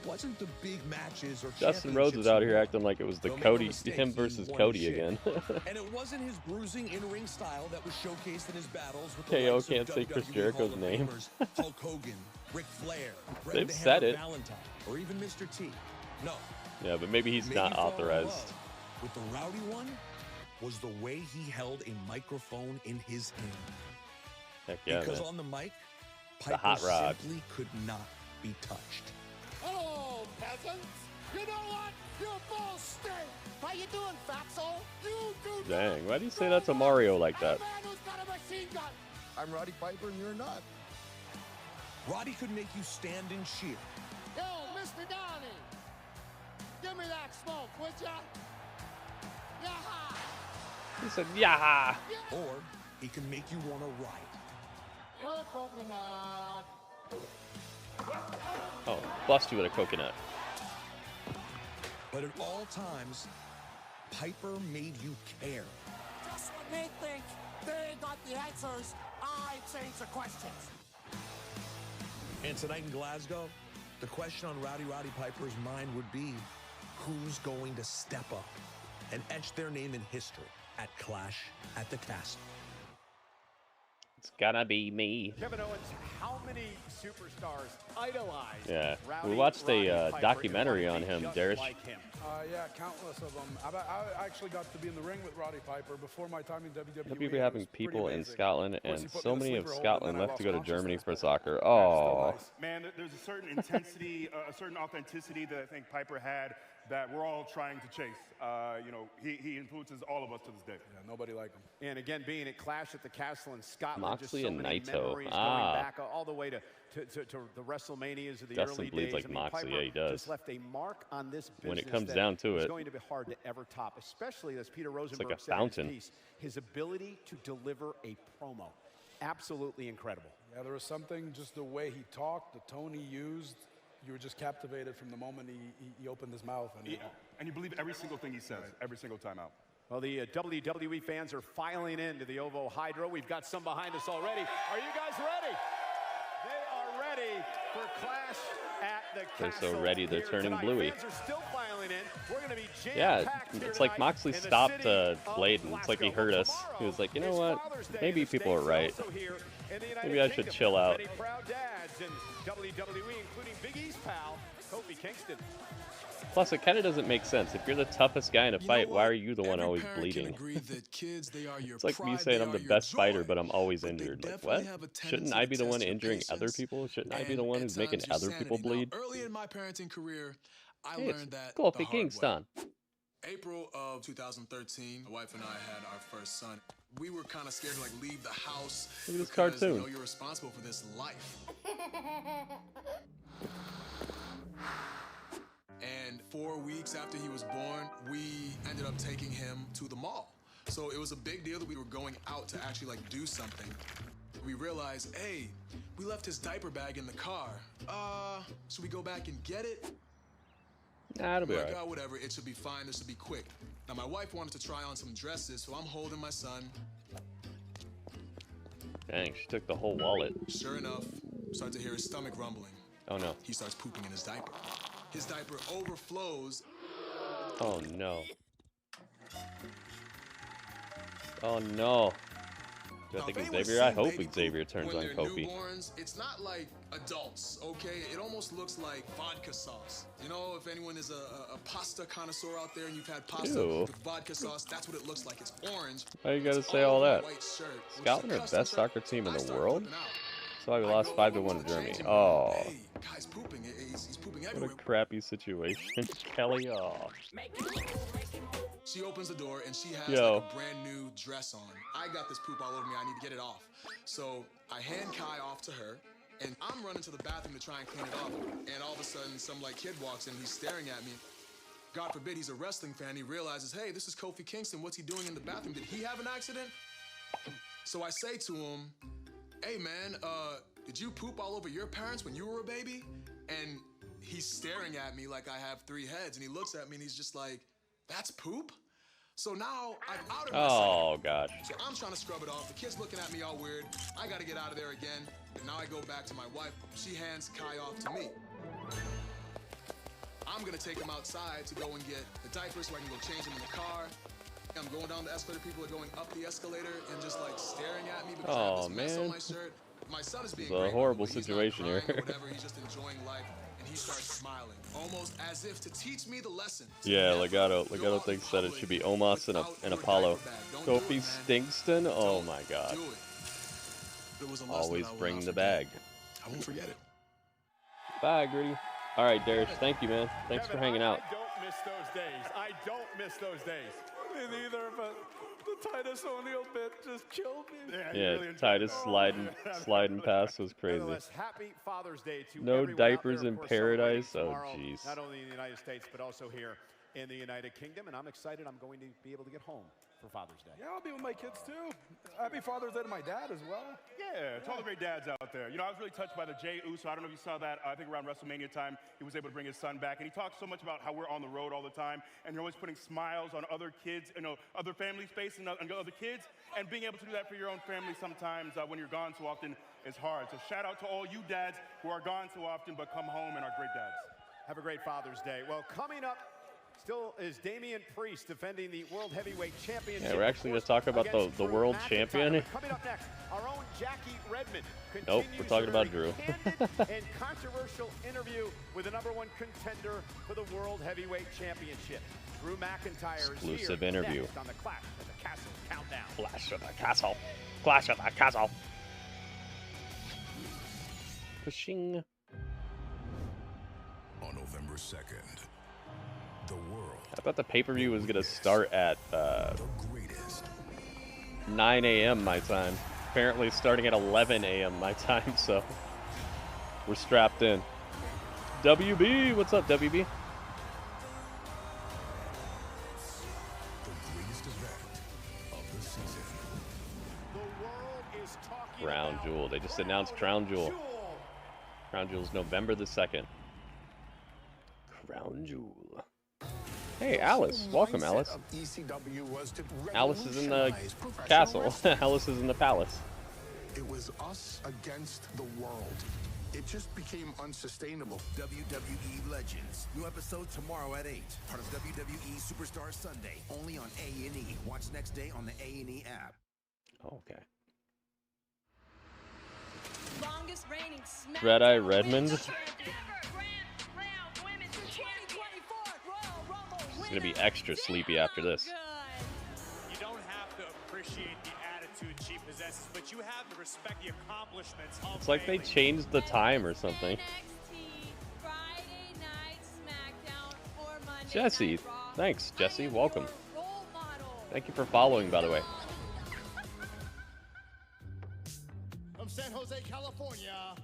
wasn't the big matches or Dustin Rhodes was out here championships acting like it was the Don't make no Cody, mistake, him he versus won Cody shit. again. And it wasn't his bruising in-ring style that was showcased in his battles with KO the likes can't of say Chris WWE Jericho's Hall of name. Famers, Hulk Hogan, Ric Flair, Bret They've the said Hammer it. Valentine, or even Mr. T. No. Yeah, but maybe he's Made not you fall in authorized. love with the rowdy one was the way he held a microphone in his hand. Heck yeah, Because man. on the mic, The Piper hot rod. simply could not be touched. Hello, peasants. You know what? You both stink. How you doing, fatso? You do. Dang, why do you say that to Mario like that? Man who's got a machine gun. I'm Roddy Piper and you're not. Roddy could make you stand and cheer. Yo, Mr. Downey. Give me that smoke, would ya? Yaha. He said, yeah. Or he can make you want to ride. You're coconut. Oh, bust you with a coconut. But at all times, Piper made you care. Just when they think they got the answers, I change the questions. And tonight in Glasgow, the question on Roddy Piper's mind would be, who's going to step up and etch their name in history at Clash at the Castle? It's gonna be me. Kevin Owens, how many superstars idolize? Yeah, Rowdy we watched Roddy a Piper documentary and on wanna be him, just Darish. like him. Yeah, countless of them. I actually got to be in the ring with Roddy Piper before my time in WWE. WB having people in Scotland, Of course, and he put so me in a many of sleeper hold, Scotland and then I left to lost go to Germany consciousness, for soccer. Oh, Man, there's a certain intensity, a certain authenticity that I think Piper had that we're all trying to chase. You know, he influences all of us to this day. Yeah, nobody like him. And again, being at Clash at the Castle in Scotland, Moxley just so and many Naito. memories going back all the way to the WrestleManias of the Dustin early bleeds days. like I mean, Moxley, Piper yeah, he does. just left a mark on this business When it comes that down to is it, going to be hard to ever top, especially as Peter Rosenberg like a said in fountain. his piece, his ability to deliver a promo. Absolutely incredible. Yeah, there was something, just the way he talked, the tone he used. You were just captivated from the moment he opened his mouth. And you believe every single thing he says, every single time out. Well, the WWE fans are filing into the Ovo Hydro. We've got some behind us already. Are you guys ready? They are ready for Clash at the They're Castle. so ready, they're here turning tonight. bluey. Fans are still filing in. We're going to be Yeah, jam-packed here it's like tonight Moxley in the stopped city of Bladen. It's like he heard us. He was like, you know what? Maybe people are right. Maybe I should chill out. Many proud dads in WWE, including Big E's pal, Kofi Kingston. Plus, it kind of doesn't make sense. If you're the toughest guy in a fight, why are you the one always bleeding? It's like me saying I'm the best fighter, but I'm always injured. Like, what? Shouldn't I be the one injuring other people? Shouldn't I be the one who's making other people bleed? Early in my parenting career, I Hey, it's learned that Kofi the hard Kingston. way. April of 2013, my wife and I had our first son. We were kind of scared to like leave the house. Look at this because, cartoon. You know, you're responsible for this life. And 4 weeks after he was born, we ended up taking him to the mall. So it was a big deal that we were going out to actually like do something. We realized, hey, we left his diaper bag in the car. Should we go back and get it? Nah, it'll be We're alright. like, oh, whatever, it should be fine, this should be quick. Now my wife wanted to try on some dresses, so I'm holding my son. Dang, she took the whole wallet. Sure enough, start to hear his stomach rumbling. Oh no. He starts pooping in his diaper. His diaper overflows. Oh no. Oh no. Do I Now, think if anyone's Xavier? I seen hope baby Xavier poop turns when on they're Kofi. newborns, it's not like adults, okay? It almost looks like vodka sauce. You know, if anyone is a pasta connoisseur out there and you've had pasta Ew. with vodka sauce, that's what it looks like. It's orange. Why you gotta It's say all over a that? white shirt, which is a Scotland are custom best shirt. soccer team in I the start world? flipping out. So we lost 5-1 to Germany. changing Oh, Hey, guy's pooping. He's pooping what a everywhere. crappy situation. Kelly, oh. She opens the door and she has Yo. like a brand new dress on. I got this poop all over me. I need to get it off. So I hand Kai off to her, and I'm running to the bathroom to try and clean it off. And all of a sudden, some like kid walks in. He's staring at me. God forbid he's a wrestling fan. He realizes, hey, this is Kofi Kingston. What's he doing in the bathroom? Did he have an accident? So I say to him, hey man, did you poop all over your parents when you were a baby? And he's staring at me like I have 3 heads, and he looks at me and he's just like, that's poop? So now I've outed myself. Oh, gosh. So I'm trying to scrub it off. The kid's looking at me all weird. I gotta get out of there again. And now I go back to my wife. She hands Kai off to me. I'm gonna take him outside to go and get the diapers so I can go change him in the car. I'm going down the escalator. People are going up the escalator and just like staring at me because I have Oh, this mess on man. my shirt. My son is being It's a great, horrible but he's not situation crying here. or whatever. He's just enjoying life, and he starts smiling, almost as if to teach me the lesson. Yeah, Legato thinks that it should be Omos and Apollo. Kofi Stinkston? Oh my god. It was a lesson Always I will bring not the forget. bag. I won't forget it. Bye, Gritty. All right, Darius, thank you, man. Thanks for hanging out. I don't miss those days. I don't miss those days. Me neither, but the Titus O'Neil bit just killed me. Yeah, Titus sliding past was crazy. Nonetheless, happy Father's Day to No everyone diapers out there, in of course, paradise? celebrating Oh, tomorrow, jeez. Not only in the United States, but also here in the United Kingdom. And I'm excited I'm going to be able to get home for Father's Day. Yeah, I'll be with my kids too. Happy Father's Day to my dad as well. Yeah, to all the great dads out there. You know, I was really touched by the Jey Uso. I don't know if you saw that. I think around WrestleMania time, he was able to bring his son back. And he talks so much about how we're on the road all the time. And you're always putting smiles on other kids, you know, other families' faces and other kids. And being able to do that for your own family sometimes when you're gone so often is hard. So shout out to all you dads who are gone so often but come home and are great dads. Have a great Father's Day. Well, coming up still is Damian Priest defending the World Heavyweight Championship. Yeah, we're actually going to talk about the world champion. Coming up next, our own Jackie Redmond. Nope, we're talking about Drew. And controversial interview with the #1 contender for the World Heavyweight Championship. Drew McIntyre Exclusive is here interview. next on the Clash at the Castle Countdown. Clash of the Castle. Clash of the Castle. Pushing. On November 2nd, the world. I thought the pay-per-view was going to start at 9 a.m. my time. Apparently starting at 11 a.m. my time, so we're strapped in. WB, what's up, WB? The greatest event of the season. The world is talking Crown about Jewel. They just announced Crown Jewel. Crown Jewel's November the 2nd. Crown Jewel. Hey, Alice. Welcome, Alice. Alice is in the castle. Alice is in the palace. It was us against the world. It just became unsustainable. WWE Legends. New episode tomorrow at 8. Part of WWE Superstar Sunday. Only on A&E. Watch next day on the A&E app. Okay. Longest reigning SmackDown Red Eye Redmond. Women's It's Championship. 2024 Royal Rumble gonna be extra sleepy after this. You don't have to appreciate the attitude she possesses, but you have to respect the accomplishments of It's like they Bayley. changed the time or something. Friday Night SmackDown or Monday Jesse, Night Raw. thanks, Jesse. Welcome. Role model. Thank you for following, by the way. From San Jose, California,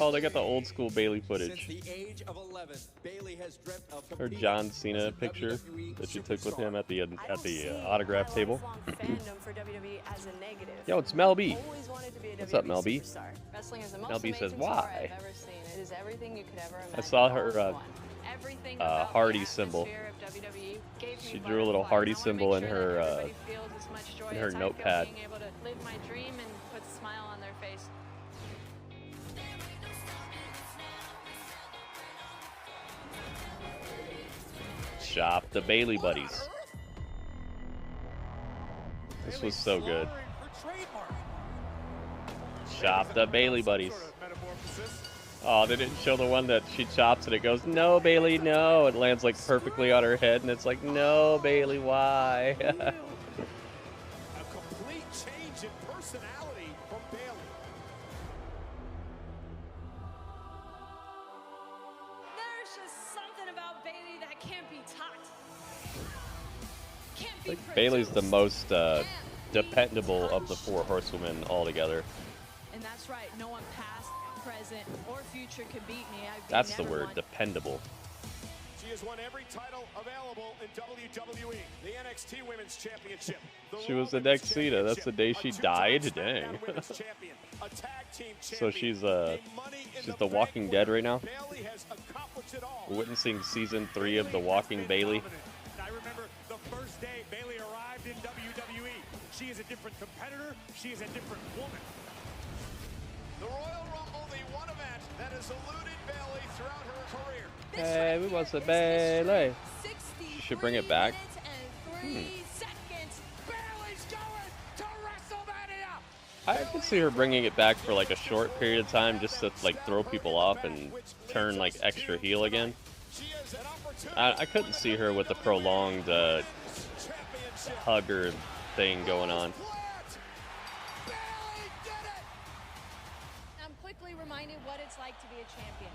Oh, they got the old school Bayley footage. Since the age of 11, Bayley has dreamt of Her competing John as Cena a picture WWE that she took with superstar. him at the autograph table. Fandom for WWE as a negative. Yo, it's Mel B. Always wanted to be a What's WWE up, Mel B? superstar. Wrestling is the most Mel B says, amazing sport "Why?" I've ever seen. It is everything you could ever imagine. I saw her all in one. Everything about Hardy the symbol. atmosphere of WWE gave me She drew a little Hardy butterflies. I symbol wanna in make sure that her everybody feels as much joy in her as I feel notepad. being able to live my dream and put a smile on their face. Shop the Bayley buddies. This was so good. Shop the Bayley buddies. Oh, they didn't show the one that she chops and it goes, "No, Bayley, no." It lands like perfectly on her head and it's like, "No, Bayley, why?" A complete change in personality from Bayley. There's just something about Bayley that can't be taught. Can't I be think Bayley's the most dependable of the 4 horsewomen altogether. And that's right. No one past, present, or future could beat me. That's the word, dependable. She has won every title available in WWE. The NXT Women's Championship. The She was Raw the Women's next Cena. That's the day she died. Dang. Women's Champion, a tag team So champion, she's a Money in she's the The Walking Dead right now. Bayley has accomplished it all. We're witnessing season 3 of The Walking Bayley. I remember the first day Bayley arrived in WWE. She is a different competitor. She is a different woman. The Royal Rumble, the one event that has eluded Bayley throughout her career. Hey, we want some Bayley. She should bring it back. I could see her bringing it back for like a short period of time just to like throw people off and turn like extra heel again. I couldn't see her with the prolonged hugger thing going on. I'm quickly reminded what it's like to be a champion.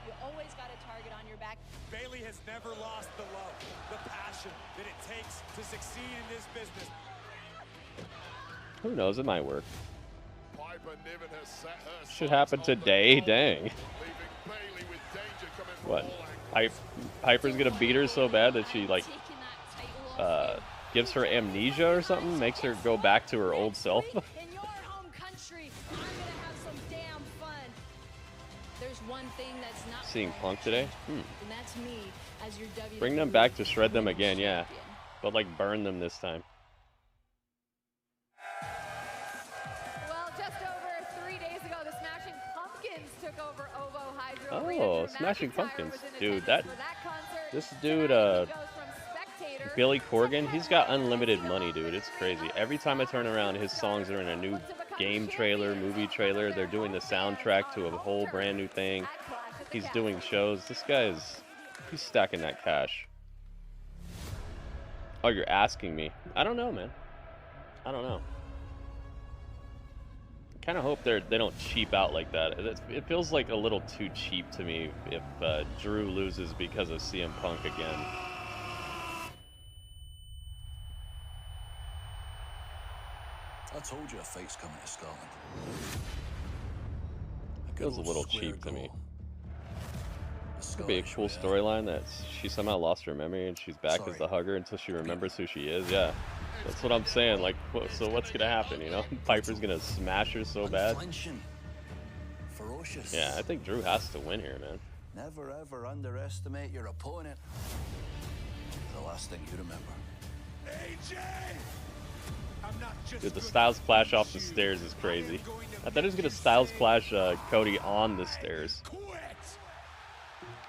You always got a target on your back. Bayley has never lost the love, the passion that it takes to succeed in this business. Who knows? It might work. Piper Niven has set her Should happen today. Dang. What? Piper's gonna beat her so bad that she like gives her amnesia or something, makes her go back to her old self. In your home country, I'm gonna have some damn fun. There's one thing that's not Seeing Punk today? and that's me as your WWE. Bring them back to shred them again, yeah. But like burn them this time. Well, just over 3 days ago, the Smashing Pumpkins took Oh, Smashing Pumpkins. Dude, this dude, Billy Corgan, he's got unlimited money, dude. It's crazy. Every time I turn around, his songs are in a new game trailer, movie trailer. They're doing the soundtrack to a whole brand new thing. He's doing shows. This guy's, he's stacking that cash. Oh, you're asking me? I don't know, man. I don't know. I kind of hope they don't cheap out like that. It feels like a little too cheap to me if Drew loses because of CM Punk again. I told you a fight's coming to Scotland. It feels a little cheap to me. Could be a cool storyline that she somehow lost her memory and she's back as the hugger until she remembers who she is. Yeah, that's what I'm saying. Like, so what's gonna happen? You know, Piper's gonna smash her so bad. Ferocious. Yeah, I think Drew has to win here, man. Never ever underestimate your opponent. The last thing you remember. AJ! I'm not just Dude, the Styles Clash off the stairs is crazy. I thought he was gonna Styles Clash Cody on the stairs.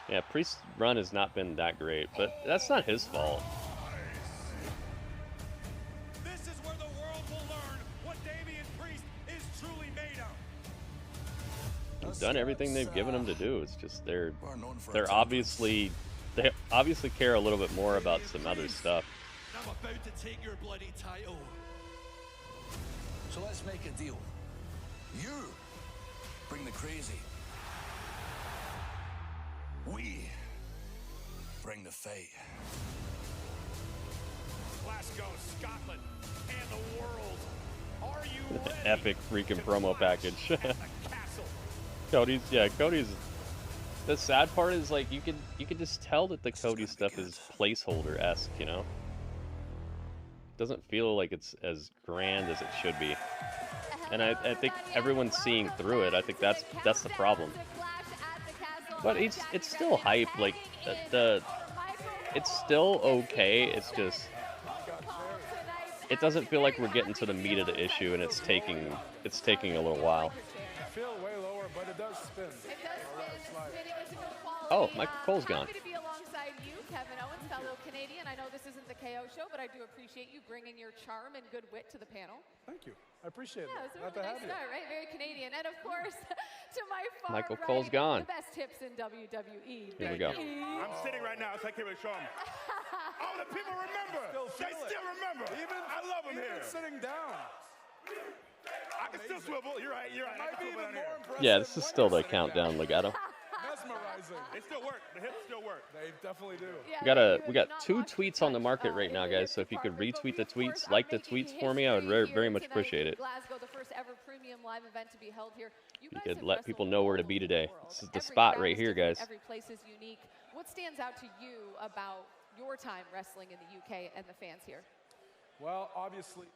Yeah, Priest's run has not been that great, but that's not his fault. This is where the world will learn what Damian Priest is truly made of. They've done everything they've given him to do. It's just they obviously care a little bit more about some other stuff. I'm about to take your bloody title. So let's make a deal. You bring the crazy. We bring the fight. Glasgow, Scotland, and the world. Are you ready? Epic freaking promo package. Cody's. The sad part is like you can just tell that the Cody stuff is placeholder-esque, you know. Doesn't feel like it's as grand as it should be, and I think everyone's seeing through it. I think that's the problem. But it's still hype. Like it's still okay. It's just it doesn't feel like we're getting to the meat of the issue, and it's taking a little while. I feel way lower, but it does spin. Oh, Michael Cole's gone. Happy to be alongside you, Kevin Owens, fellow Canadian. I know this isn't the KO show, but I do appreciate you bringing your charm and good wit to the panel. Thank you. I appreciate Yeah, it. it's a really nice start, right? Very Canadian. And of course, to my far Michael right, Cole's gone. the best hips in WWE. Here we go. I'm sitting right now, so I can't really show them. All the people remember. They still remember. I love them here. Sitting down. I can still swivel. You're right. You're right. I can swivel down here. Yeah, this is still the countdown, Legato. Mesmerizing. They still work. The hips still work. They definitely do. We got 2 tweets on the market right now, guys. So if you could retweet the tweets, like the tweets for me, I would very much appreciate it. Glasgow, the first ever premium live event to be held here. You could let people know where to be today. This is the spot right here, guys. Every place is unique. What stands out to you about your time wrestling in the UK and the fans here? Well, obviously,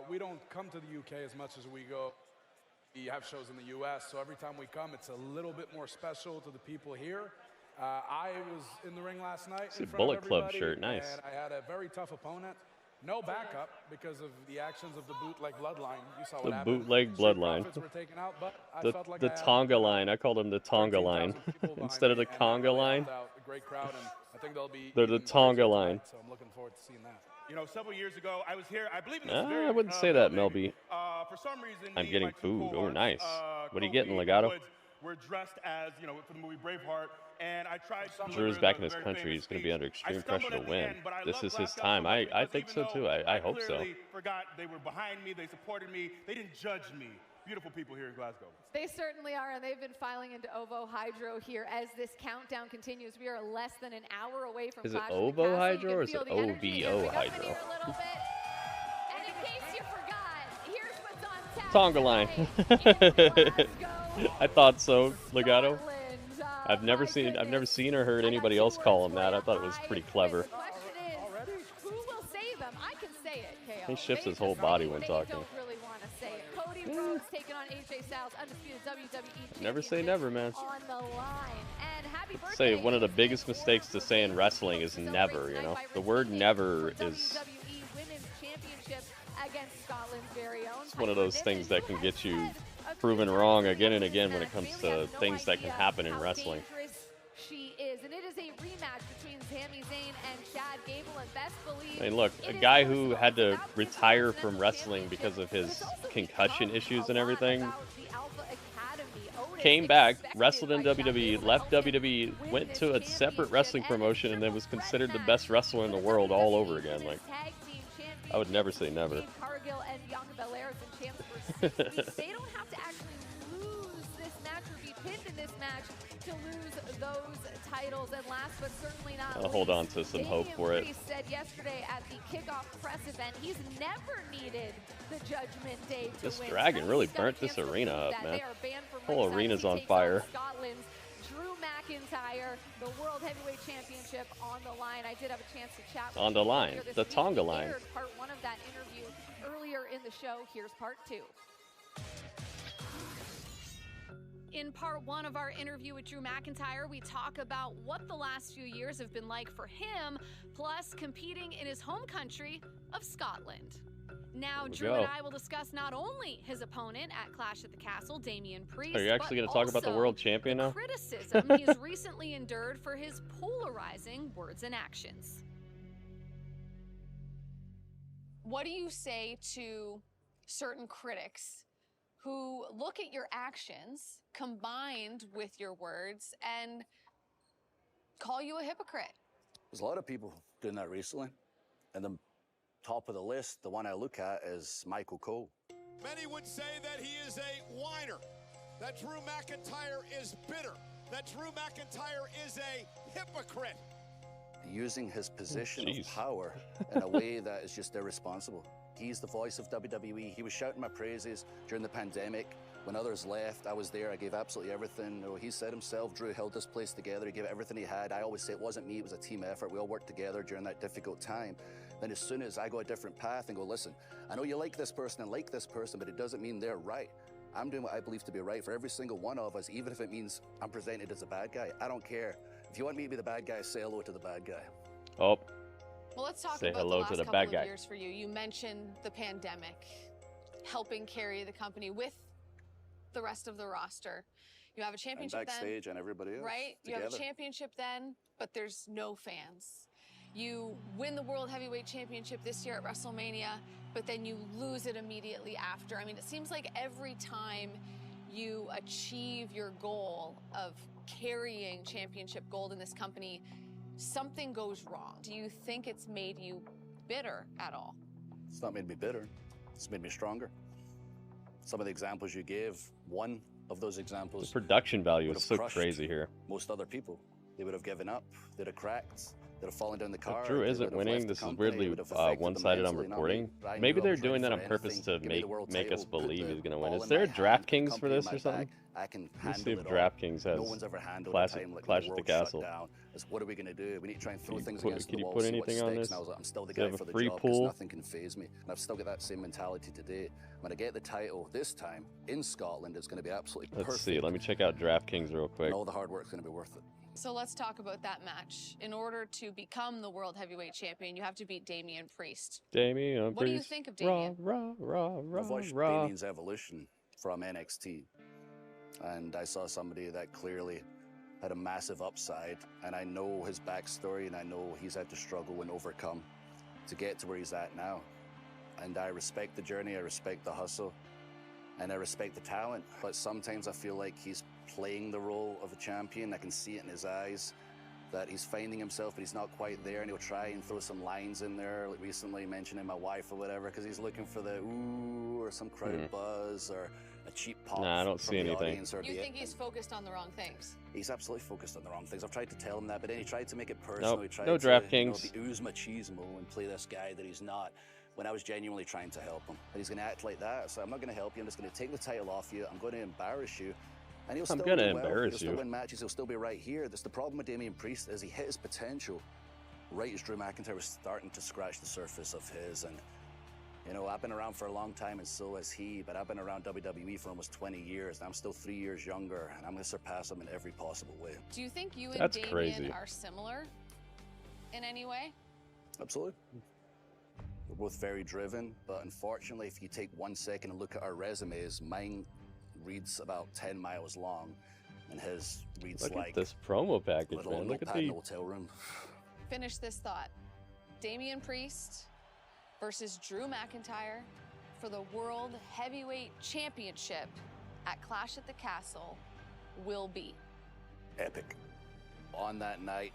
we don't come to the UK as much as we go. We have shows in the US, so every time we come, it's a little bit more special to the people here. I was in the ring last night. It's a Bullet Club shirt, nice. And I had a very tough opponent. No backup because of the actions of the bootleg bloodline. You saw what The happened. bootleg bloodline. Profits were taken out, but I The felt like the I had Tonga line. I called them the Tonga line instead of the Conga line. a great crowd, and I think they'll be. They're the Tonga line. So I'm looking forward to seeing that. You know, several years ago, I was here. I believe in this very, I wouldn't say that, building. Melby. For some reason, I'm me and getting my two food. Oh, cohorts, nice. What are you getting, Kobe and Legato? Woods, we're dressed as, you know, for the movie Braveheart, and I tried to Drew's deliver back the in his very country. famous He's going to speech. be under I extreme stumbled pressure to at the win. end, but I This love is his Glasgow time. so much I because think even so though too. I hope so. clearly forgot they were behind me. They supported me. They didn't judge me. Beautiful people here in Glasgow. They certainly are, and they've been filing into OVO Hydro here as this countdown continues. We are less than an hour away from Is it Clash of the OVO Castle. Hydro You or can is feel it the energy as OVO we go in Hydro? here a little bit. And in case you forgot, here's what's on tap Tonga line. I thought so, Legato. I've never seen or heard anybody else call him that. I thought it was pretty clever. The question is, who will save them? I can say it, KO. He shifts his whole body when talking. They don't really want to say it. Cody Rhodes taking on AJ Styles, undisputed WWE Never say never, man. on the line. And happy birthday. Say one of the biggest mistakes to say in wrestling is never, you know? The word never is WWE Women's Championship against Scotland's very own. it's one of those things that can get you proven wrong again and again when it comes to things that can happen in wrestling. She is, and it is a rematch between Sami Zayn and Chad Gable, and best believe. I mean, look, a guy who had to retire from wrestling because of his concussion issues and everything came back, wrestled in WWE, left WWE, went to a separate wrestling promotion, and then was considered the best wrestler in the world all over again. Like, I would never say never. Cargill and Bianca Belair have been champs for 6 weeks. They don't have to actually lose this match or be pinned in this match to lose those titles. And last but certainly not I'll hold on to some hope for it. He said yesterday at the kickoff press event he's never needed the Judgment Day to This win. dragon really burnt this arena up, man. Whole arena's on fire. Scotland's Drew McIntyre, the World Heavyweight Championship on the line. I did have a chance to chat with On the line, the Tonga We line. aired part 1 of that interview earlier in the show. Here's part 2. In part 1 of our interview with Drew McIntyre, we talk about what the last few years have been like for him, plus competing in his home country of Scotland. Now, Drew and I will discuss not only his opponent at Clash at the Castle, Damian Priest, Are you actually going to talk about the world champion now? criticism he's recently endured for his polarizing words and actions. What do you say to certain critics who look at your actions combined with your words and call you a hypocrite? There's a lot of people doing that recently. And the top of the list, the one I look at is Michael Cole. Many would say that he is a whiner, that Drew McIntyre is bitter, that Drew McIntyre is a hypocrite. Using his position of power in a way that is just irresponsible. He's the voice of WWE. He was shouting my praises during the pandemic. When others left, I was there. I gave absolutely everything. You know, he said himself, Drew held this place together. He gave everything he had. I always say it wasn't me, it was a team effort. We all worked together during that difficult time. Then as soon as I go a different path and go, listen, I know you like this person and like this person, but it doesn't mean they're right. I'm doing what I believe to be right for every single one of us, even if it means I'm presented as a bad guy. I don't care. If you want me to be the bad guy, say hello to the bad guy. Oh. Well, let's talk Say about hello the last to the couple bad of guy. years for you. You mentioned the pandemic, helping carry the company with the rest of the roster. You have a championship And backstage and everybody else. right? You have a championship then, but there's no fans. You win the World Heavyweight Championship this year at WrestleMania, but then you lose it immediately after. I mean, it seems like every time you achieve your goal of carrying championship gold in this company, something goes wrong. Do you think it's made you bitter at all? It's not made me bitter. It's made me stronger. Some of the examples you gave, one of those examples. The production value would is have so crushed crazy here. Most other people, they would have given up. They'd have cracked. They'd have fallen down the car. If Drew they isn't would have winning, left the this is company. It weirdly would have affected them one-sided on mentally, not reporting. me. I Maybe knew I they're was doing ready that for on purpose anything. to Give me the world make us title, put believe the he's going to win. ball Is in there my a hand, DraftKings the for company this in or my something? bag. I can Let's see handle if it all. DraftKings has No one's ever handled Clash, a time like Clash the at the world Castle. shut down. It's what are we going to do? We need to try and throw things put- against can the you wall, put see what anything on sticks. this? And I was like, I'm still the Do you guy have for a the free job because pool? nothing can phase me. And I've still got that same mentality today. When I get the title this time in Scotland, it's going to be absolutely perfect. Let's see. Let me check out DraftKings real quick. And all the hard work's going to be worth it. So let's talk about that match. In order to become the World Heavyweight Champion, you have to beat Damian Priest. Damian What do you Priest. think of Damian? I've watched rah. Damian's evolution from NXT, and I saw somebody that clearly had a massive upside, and I know his backstory, and I know he's had to struggle and overcome to get to where he's at now. And I respect the journey, I respect the hustle, and I respect the talent, but sometimes I feel like he's playing the role of a champion. I can see it in his eyes that he's finding himself, but he's not quite there, and he'll try and throw some lines in there, like recently mentioning my wife or whatever, because he's looking for the ooh, or some crowd buzz, or a cheap pop. Nah, I don't from see the anything. audience, or You the- think he's focused on the wrong things? He's absolutely focused on the wrong things. I've tried to tell him that, but then he tried to make it personal. Nope, He tried no to, DraftKings. be ooze machismo and play this guy that he's not, when I was genuinely trying to help him. But he's going to act like that, so I'm not going to help you. I'm just going to take the title off you. I'm going to embarrass you. And he'll I'm still gonna do well. embarrass He'll still you. win matches. He'll still be right here. That's the problem with Damian Priest, is he hit his potential right as Drew McIntyre was starting to scratch the surface of his. And you know, I've been around for a long time, and so has he, but I've been around WWE for almost 20 years, and I'm still 3 years younger, and I'm going to surpass him in every possible way. Do you think you and That's Damian crazy. are similar in any way? Absolutely. We're both very driven, but unfortunately, if you take 1 second and look at our resumes, mine reads about 10 miles long, and his reads Look like at this promo package, little man. Look at notepad in the the hotel room. Finish this thought. Damian Priest versus Drew McIntyre for the World Heavyweight Championship at Clash at the Castle will be Epic. On that night,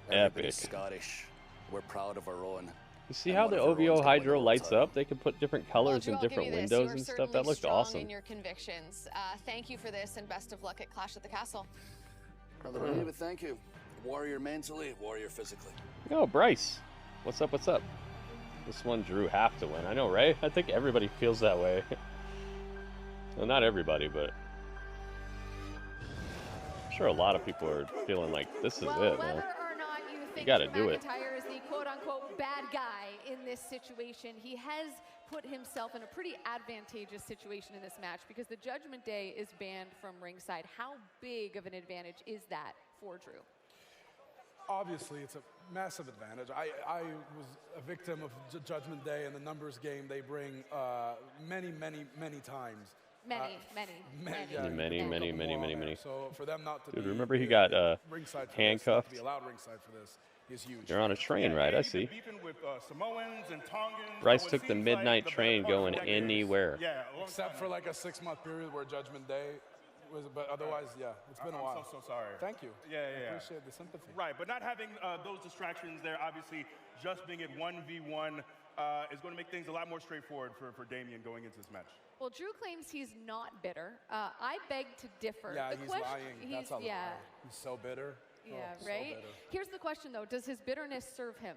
Epic. everybody's Scottish. We're proud of our own. You see how the OVO Hydro lights up? They can put different colors in Drew, I'll give different you this. windows You are and stuff. certainly That looked strong awesome. in your convictions. Thank you for this, and best of luck at Clash at the Castle. Brother David, thank you. Warrior mentally, warrior physically. Oh, Bryce. What's up? What's up? This one Drew have to win. I know, right? I think everybody feels that way. Well, not everybody, but I'm sure a lot of people are feeling like this is it, man. Or not you think gotta Drew do it. McIntyre is the quote-unquote bad guy in this situation, he has put himself in a pretty advantageous situation in this match because the Judgment Day is banned from ringside. How big of an advantage is that for Drew? Obviously, it's a massive advantage. I was a victim of Judgment Day and the numbers game they bring many times. Many. So for them not to Dude, be remember he got ringside for handcuffed? this, not to be allowed ringside for this is huge. They're on a train ride, I see. With, Samoans and Tongans, Bryce took the midnight train going anywhere. Yeah, except for like a 6-month period where Judgment Day was, but otherwise, yeah, it's been a while. I'm so sorry. Thank you. Yeah. I appreciate the sympathy. Right, but not having those distractions there, obviously, just being at 1v1 is going to make things a lot more straightforward for Damian going into this match. Well, Drew claims he's not bitter. I beg to differ. Yeah, The he's question- lying. That's a lie. He's so bitter. Yeah, so right? bitter. Here's the question, though. Does his bitterness serve him?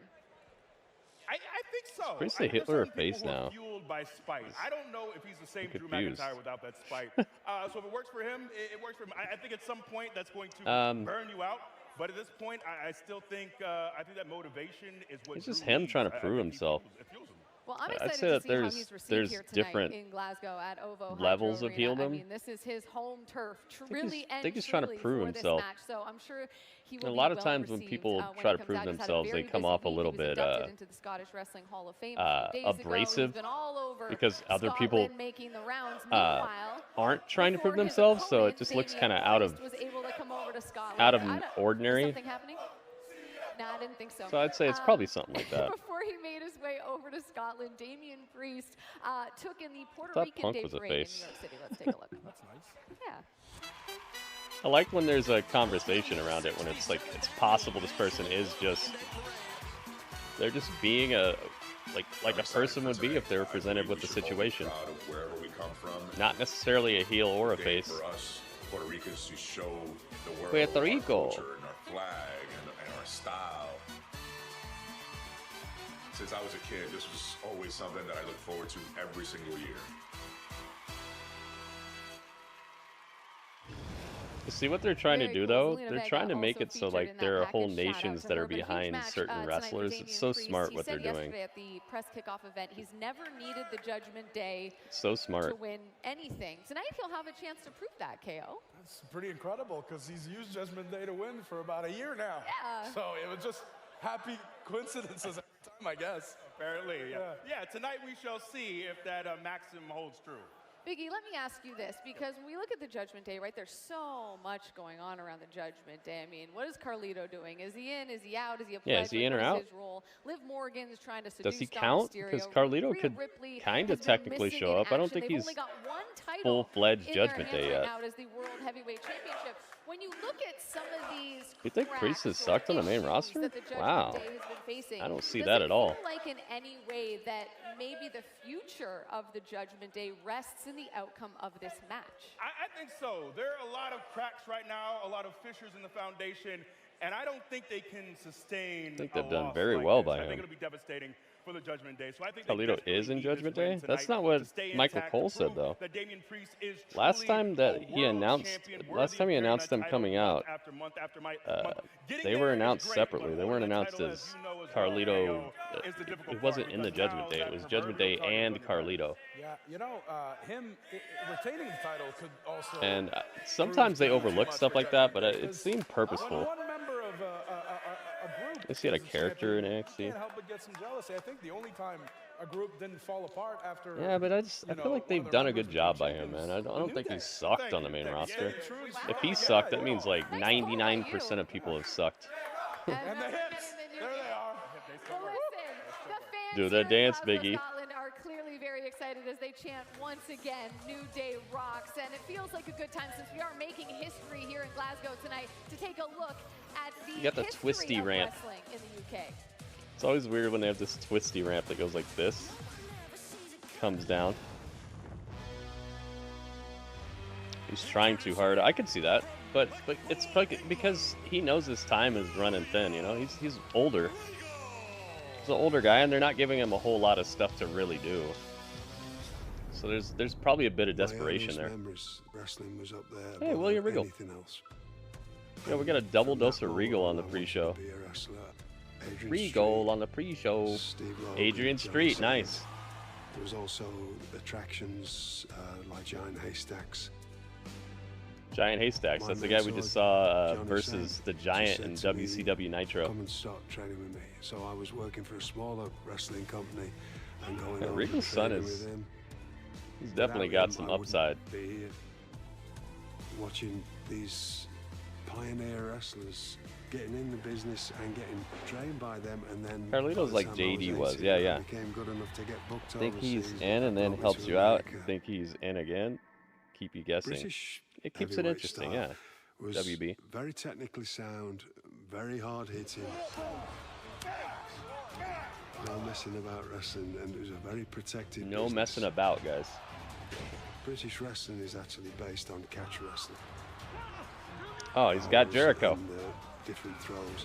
I think so. Pretty say I think Hitler there's or certain people face who are now. Fueled by spite. I don't know if he's the same Drew confused. McIntyre without that spite. So if it works for him, it works for him. I think at some point that's going to burn you out. But at this point, I still think that motivation is what. It's just Drew him needs. trying to I prove think himself. it fuels him. Well, I'm I'd excited say to that see how there's he's received there's here tonight different in Glasgow at OVO levels Hydro of Arena. heeldom. I mean, this is his home turf, really I think he's trying to prove for himself. This match, so I'm sure he will A be lot of well times when received, people when try it to comes prove out. He's had a themselves, they very come busy off a week. little He was bit inducted into the Scottish Wrestling Hall of Fame a few days ago. abrasive He's been all over because other Scotland people making the rounds. Meanwhile, aren't trying to prove themselves, so it just looks kind of out of was able to come over to Scotland. ordinary. Is something happening? No, I didn't think so. So I'd say it's probably something like that. Before he made his way over to Scotland, Damian Priest took in the Puerto Thought Rican Punk Day was a Parade in face. New York City. Let's take a look. That's nice. Yeah. I like when there's a conversation around it, when it's like it's possible this person is just they're just being a like a person would be if they were presented with the situation. Wherever we come from, not necessarily a heel or a face. For us Puerto Ricans to show the world Puerto Rico. our culture and our flag and our style. Since I was a kid, this was always something that I look forward to every single year. You see what they're trying to Very do, cool. though? Zelina They're Vega trying to make also it so featured like in that there are whole package. Shout out nations to that her. are But a huge behind match, certain tonight wrestlers. with It's so Damian smart Priest. what they're He said doing. yesterday at the press kickoff event, he's never needed the Judgment Day So smart. to win anything. Tonight he'll have a chance to prove that, KO. That's pretty incredible because he's used Judgment Day to win for about a year now. Yeah. So it was just happy coincidences every time, I guess. Apparently, yeah. Tonight we shall see if that maxim holds true. Biggie, let me ask you this, because when we look at the Judgment Day, right, there's so much going on around the Judgment Day. I mean, what is Carlito doing? Is he in? Is he out? Is he a Yeah, is he in or What is out? his role? Liv Morgan's trying to seduce Does he Dom count? Mysterio. Because Carlito Rhea could Ripley kind has of been technically missing show in up. I don't action. think They've he's only got one title full-fledged in their Judgment hands Day right yet. now as the World Heavyweight Championship. When you look at some of these You think Priest has sucked on the main roster? that the Judgment Wow. Day has been facing, I don't see does that it at all. feel like in any way that maybe the future of the Judgment Day rests in the outcome of this match? I think so. There are a lot of cracks right now, a lot of fissures in the foundation, and I don't think they can sustain. I think they've a done loss very like well this. by I think him. it'll be devastating for the Judgment Day. So I think they Carlito desperately is in need this Judgment win Day? That's tonight not what to stay Michael intact, Cole to said, prove though. that Damian Priest is Last truly time that a he world announced, champion, last worthy time he of carrying announced that them title coming month out, after month after month. Getting they were there is announced great, separately. but They holding weren't that announced title, as you know, Carlito. is the difficult It wasn't part in the because Judgment now Day. It that was Judgment Day proverbial and target on the Carlito. Yeah, you know, him retaining the title could also. And sometimes they overlook stuff like that, but it seemed When purposeful. one member of a group. At least he had a is character in champion, NXT. You can't help but get some jealousy. I think the only time a group didn't fall apart after. Yeah, but I feel like they've done a good job by him, man. I don't think he sucked on the main roster. If he sucked, that means like 99% of people have sucked. And the hips, there they are. Well, listen, the fans Do the here in dance, Glasgow, Biggie. Scotland are clearly very excited as they chant once again, New Day rocks. And it feels like a good time since we are making history here in Glasgow tonight to take a look at the You got the history twisty of ramp. wrestling in the UK. It's always weird when they have this twisty ramp that goes like this. Comes down. He's trying too hard. I can see that. But it's because he knows his time is running thin, you know? He's older. He's an older guy, and they're not giving him a whole lot of stuff to really do. So there's probably a bit of desperation there. Wrestling was up there. Hey, William Regal. Else. Yeah, we got a double dose of Regal on the pre-show. Regal on the pre-show. Adrian Street, nice. There was also attractions like Giant Haystacks. Giant Haystacks. That's the guy we just saw versus the Giant in WCW Nitro. Come and start training with me. So I was working for a smaller wrestling company and going over Regal's son training is. with him. He's definitely got some upside. Be here watching these pioneer wrestlers getting in the business and getting trained by them, and then Carlito's like JD was, yeah. Became good enough to get booked Think he's overseas, in and then over helps to you out. America. Think he's in again. Keep you guessing. British It keeps it heavyweight interesting, style yeah. was WB. very technically sound, very hard hitting. No messing about wrestling, and it was a very protected No business. messing about, guys. British wrestling is actually based on catch wrestling. Oh, he's got Jericho. And, different throws.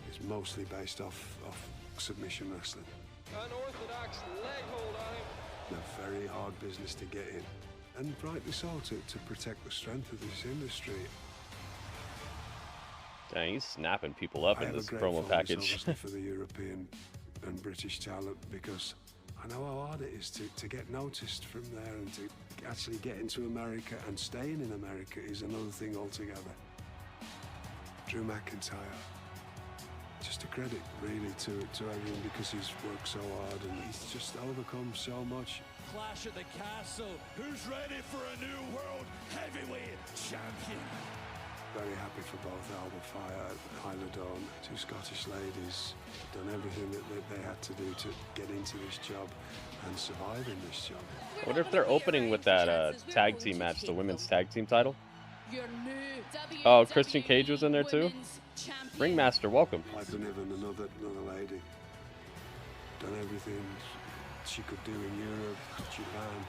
It's mostly based off submission wrestling. Unorthodox leg hold on him. A very hard business to get in, and rightly so, to protect the strength of this industry. Dang, he's snapping people up I in have a this great promo fondness, package. obviously, for the European and British talent, because I know how hard it is to get noticed from there, and to actually get into America, and staying in America is another thing altogether. Drew McIntyre, just a credit really to everyone, because he's worked so hard and he's just overcome so much. Clash at the Castle. Who's ready for a new world heavyweight champion? Very happy for both Alba Fire and Hyla Dawn, two Scottish ladies, done everything that they had to do to get into this job and survive in this job. I wonder if they're opening with that tag team match, the women's tag team title. Oh, Christian Cage was in there too? Ringmaster, welcome. Like Niven, another lady, done everything she could do in Europe, Japan,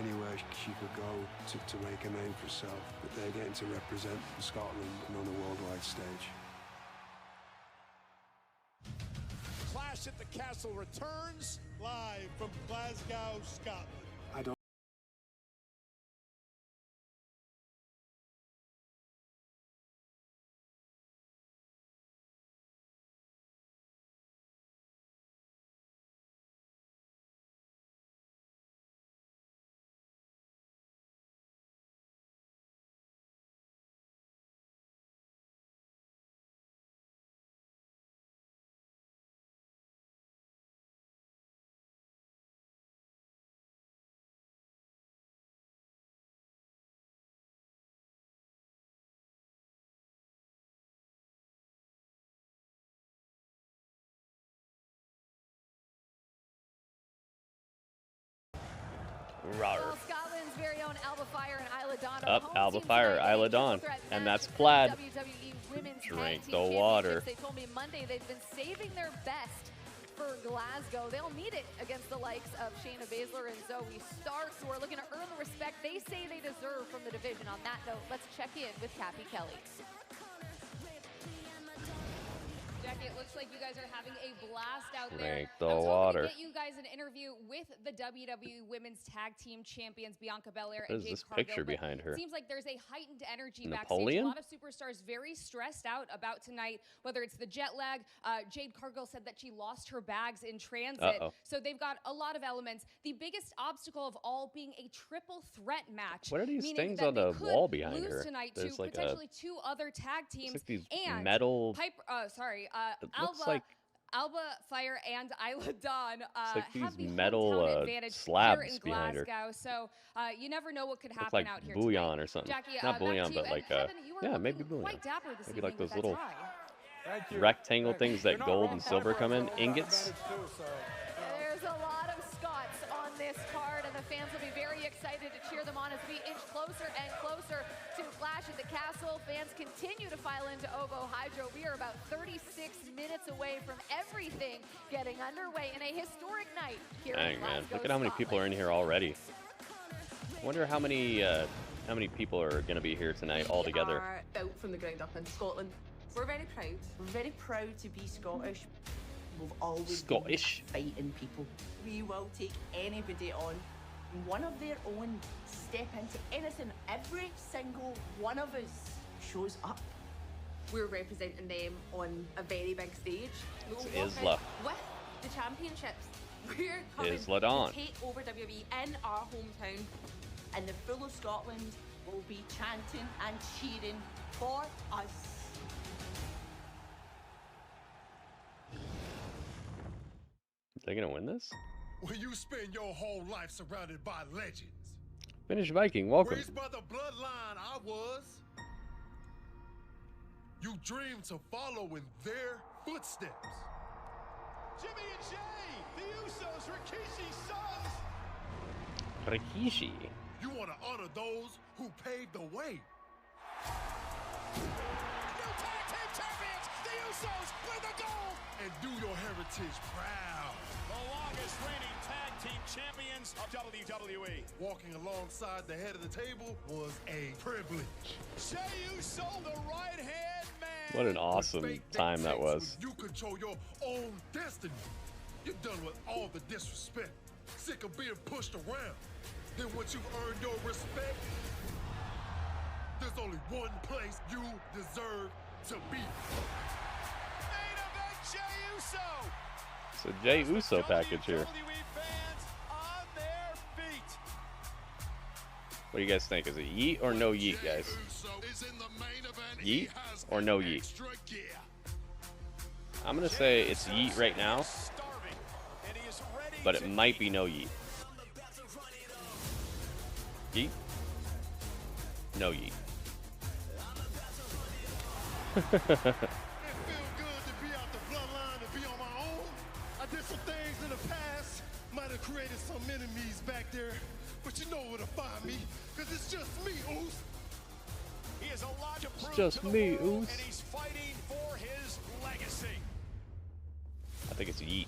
anywhere she could go to make a name for herself. But they're getting to represent Scotland and on a worldwide stage. Clash at the Castle returns live from Glasgow, Scotland. I don't. Well, Scotland's very own Alba Fire and Isla Dawn. Up, Alba Fire, Isla Dawn. And that's Plaid. WWE Women's Drink Tag the Team water. Championships. They told me Monday they've been saving their best for Glasgow. They'll need it against the likes of Shayna Baszler and Zoe Stark, who are looking to earn the respect they say they deserve from the division. On that note, let's check in with Kathy Kelly. Jackie, it looks like you guys are having a blast out there. Drink the I was hoping water. to get you guys an interview with the WWE Women's Tag Team Champions Bianca Belair What and is Jade this Cargill. picture but behind her? It seems like there's a heightened energy Napoleon? backstage. A lot of superstars very stressed out about tonight, whether it's the jet lag. Jade Cargill said that she lost her bags in transit. Uh-oh. So they've got a lot of elements. The biggest obstacle of all being a triple threat match. What are these meaning things that on they the could wall behind lose her? tonight There's to like potentially two other tag teams. like these and metal- Piper, It looks Alba, like Alba Fire and Isla Dawn It's like have these the metal hometown advantage slabs here in behind her. Glasgow, so you never know what could Looks happen like out here bouillon tonight. or something. Jackie, Not back bouillon, to you. but like And Heaven, you are yeah, maybe looking bouillon. quite dapper this Maybe evening like with those that little tie. rectangle things that gold and silver come in, ingots. There's a lot of Scots on this card, and the fans will be very excited to cheer them on as we inch closer and closer to Clash at the Castle. Fans continue to file into Ovo Hydro. We are about 36 minutes away from everything getting underway in a historic night here Dang, in man, Glasgow, look at how many people are in here already. I wonder how many people are going to be here tonight all together. We are built from the ground up in Scotland. We're very proud. We're very proud to be Scottish. We've always Scottish been fighting people. We will take anybody on, one of their own, step into anything. Every single one of us shows up. We're representing them on a very big stage. It's We'll walk Isla. out with the championships. We're coming Isla Dawn. to take over WWE in our hometown, and the full of Scotland will be chanting and cheering for us. They gonna win this? When you spend your whole life surrounded by legends. Finnish Viking, welcome. Raised by the bloodline I was. You dream to follow in their footsteps. Jimmy and Jay, the Usos, Rikishi's sons. Rikishi. You want to honor those who paved the way. New tag team champions, the Usos win the gold. And do your heritage proud. The longest reigning tag team champions of WWE. Walking alongside the head of the table was a privilege. Jey Uso, the right-hand man. What an awesome time that was. You control your own destiny. You're done with all the disrespect. Sick of being pushed around. Then once you've earned your respect, there's only one place you deserve to be. Main event, Jey Uso. So Jey Uso package here. WWE fans on their feet. What do you guys think? Is it yeet or no yeet, guys? Yeet or no yeet? I'm gonna say it's yeet right now, but it might be no yeet. Yeet? No yeet. It feel good to be out the bloodline, to be on my own. I did some things in the past, might have created some enemies back there, but you know where to find me, because it's just me, Oos. He is a lot to prove just to the me, world, Oos. and he's fighting for his legacy. I think it's yeet.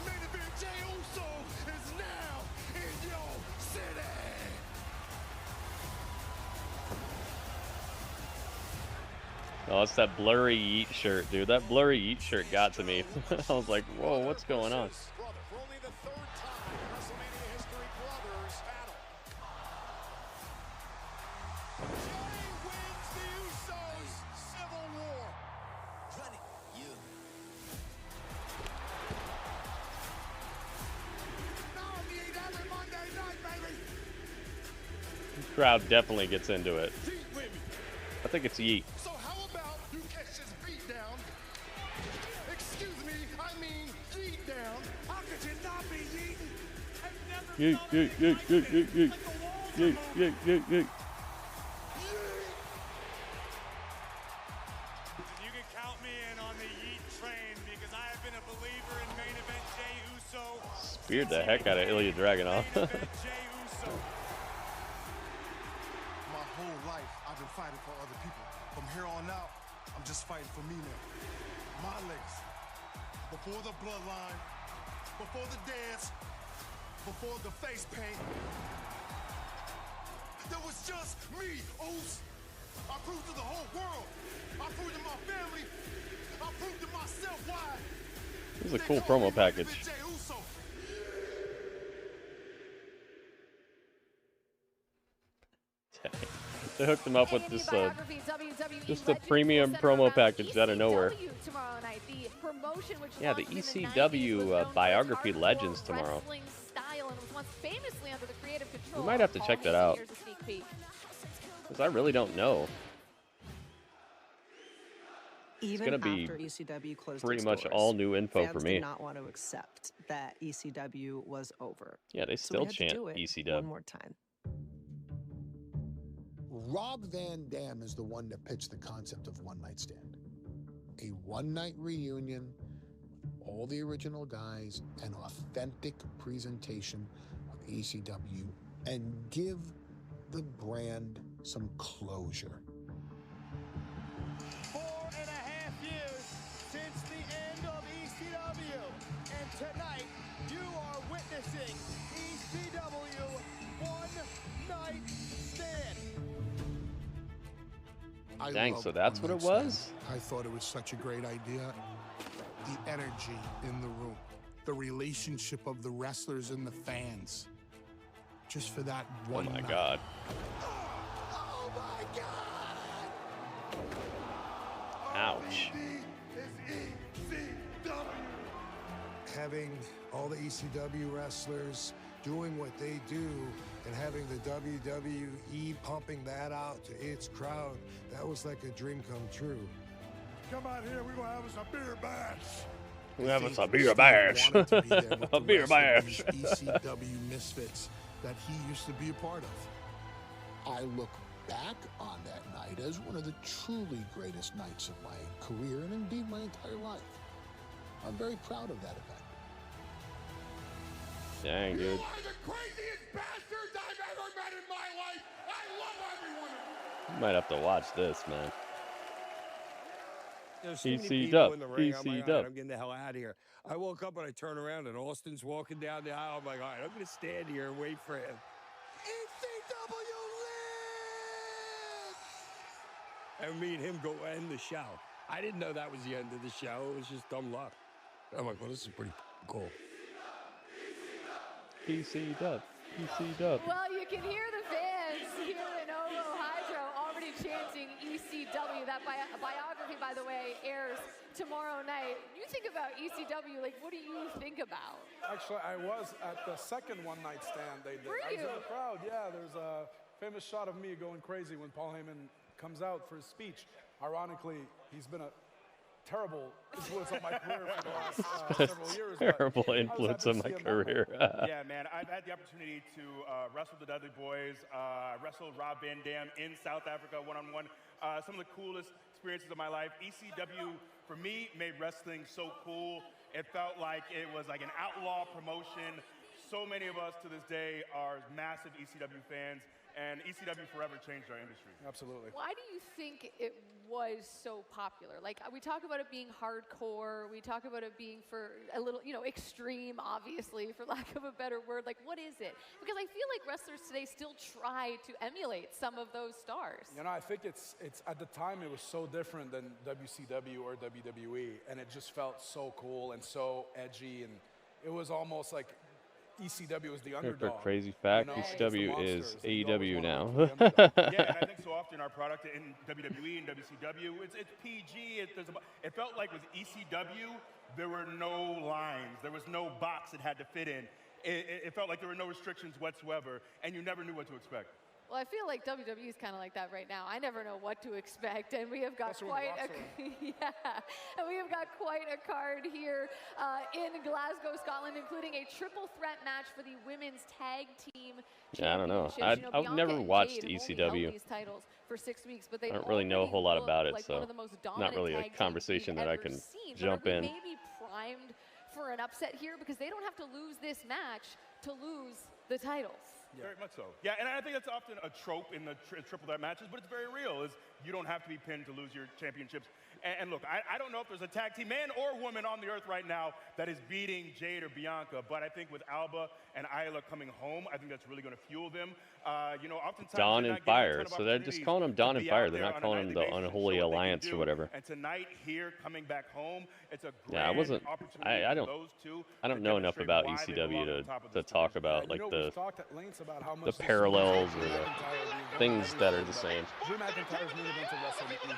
Main event, Jey Uso is now in your city. Oh, it's that blurry yeet shirt, dude. That blurry yeet shirt got to me. I was like, whoa, what's going on? Brother, for only the third time in WrestleMania history, brothers battle. Jey wins the Usos Civil War. Run it, you. Now me every Monday night, baby. The crowd definitely gets into it. I think it's yeet. So how about you catch this beat down? Excuse me, I mean yeet down. How could you not be yeeting? Yeet, yeet, yeet, yeet, yeet, yeet. Yeet, yeet, yeet, yeet. You can count me in on the yeet train because I have been a believer in main event Jey Uso. Speared the heck out of Ilya Dragunov. Jey Uso. My whole life, I've been fighting for other people. From here on out, I'm just fighting for me now. My legacy. Before the bloodline, before the dance, before the face paint, there was just me, Oos. I proved to the whole world. I proved to my family. I proved to myself why. This is a cool promo package. Jey Uso. They hooked him up with this, just a premium promo package out of nowhere. Tomorrow night, the promotion which Yeah, the launched in the 90s ECW was known for its biography hardcore legends tomorrow. wrestling style and was once famously under the creative control. We might have to check that out. Here's a sneak peek. Because I really don't know. Even it's going to after be ECW closed pretty its much doors, all new info fans for me. did not want to accept that ECW was over. Yeah, they So still we had to chant do it ECW. one more time. Rob Van Dam is the one that pitched the concept of One Night Stand. A one-night reunion with all the original guys, an authentic presentation of ECW, and give the brand some closure. 4.5 years since the end of ECW, and tonight you are witnessing ECW One Night Stand. I Dang, loved so that's One what Night it Stand. was? I thought it was such a great idea. The energy in the room, the relationship of the wrestlers and the fans. Just for that one Oh my night. God. Oh my God! Ouch. Having all the ECW wrestlers doing what they do and having the WWE pumping that out to its crowd, that was like a dream come true. Come out here, we're gonna have us a beer bash. We have us a Steve beer bash. wanted to be there with A the beer rest of bash. these ECW misfits that he used to be a part of. I look back on that night as one of the truly greatest nights of my career and indeed my entire life. I'm very proud of that event. Dang, dude. You are the craziest bastards I've ever met in my life. I love every one of you. You might have to watch this, man. There's so many EC people dub. in the ring. I'm like, EC all dub. right, I'm getting the hell out of here. I woke up and I turn around and Austin's walking down the aisle. I'm like, all right, I'm going to stand here and wait for him. ECW lives! And me and him go end the show. I didn't know that was the end of the show. It was just dumb luck. I'm like, well, this is pretty cool. EC dub. EC dub. Well, you can hear the fans here in Ovo Hydro already chanting ECW. That biography, by the way, airs tomorrow night. You think about ECW, like, what do you think about? Actually, I was at the second One Night Stand they did. Were I was you? in the crowd. Yeah, there's a famous shot of me going crazy when Paul Heyman comes out for his speech. Ironically, he's been a terrible influence on my career for the last several years. but Terrible I was influence happy on to my see him that way. career. Yeah, man, I've had the opportunity to wrestle the Dudley Boys, wrestle Rob Van Dam in South Africa one-on-one. Some of the coolest experiences of my life. ECW, for me, made wrestling so cool. It felt like it was like an outlaw promotion. So many of us to this day are massive ECW fans, and ECW forever changed our industry. Absolutely. Why do you think it was so popular? Like, we talk about it being hardcore, we talk about it being for a little, extreme, obviously, for lack of a better word. Like, what is it? Because I feel like wrestlers today still try to emulate some of those stars. I think it's at the time it was so different than WCW or WWE, and it just felt so cool and so edgy, and it was almost like ECW was the For underdog. crazy fact, against ECW the is monsters, and you always AEW wanted now. to be the underdog. Yeah, and I think so often our product in WWE and WCW, it's PG. It felt like with ECW, there were no lines. There was no box it had to fit in. It felt like there were no restrictions whatsoever, and you never knew what to expect. Well, I feel like WWE is kind of like that right now. I never know what to expect, and we have got quite and we have got quite a card here in Glasgow, Scotland, including a triple threat match for the women's tag team. Yeah, I don't know. championships. I've Bianca never and watched Jade have only held ECW. these titles for 6 weeks, but they I don't really know a whole lot about it, like so one of the most not dominant really a tag teams conversation we've that I ever can seen. jump But are in. we maybe primed for an upset here because they don't have to lose this match to lose the titles. Very much so. Yeah, and I think that's often a trope in the triple threat matches, but it's very real. Is you don't have to be pinned to lose your championships. And look, I don't know if there's a tag team, man or woman, on the earth right now that is beating Jade or Bianca. But I think with Alba and Isla coming home, I think that's really going to fuel them. Oftentimes Dawn they're and not given a Fire. ton of So they're just opportunities calling them Dawn to and be Fire. out They're there not on a calling them nightly the basis and show Unholy what they can Alliance or do. whatever. And tonight here, coming back home, it's a Yeah, I grand wasn't. opportunity I for don't. those two I don't to know enough demonstrate about why they belong ECW on top of to this talk division. about like we've talked at length about how the much this parallels or Drew the McIntyre being things very that are similar, the but same. Drew McIntyre's main event of WrestleMania.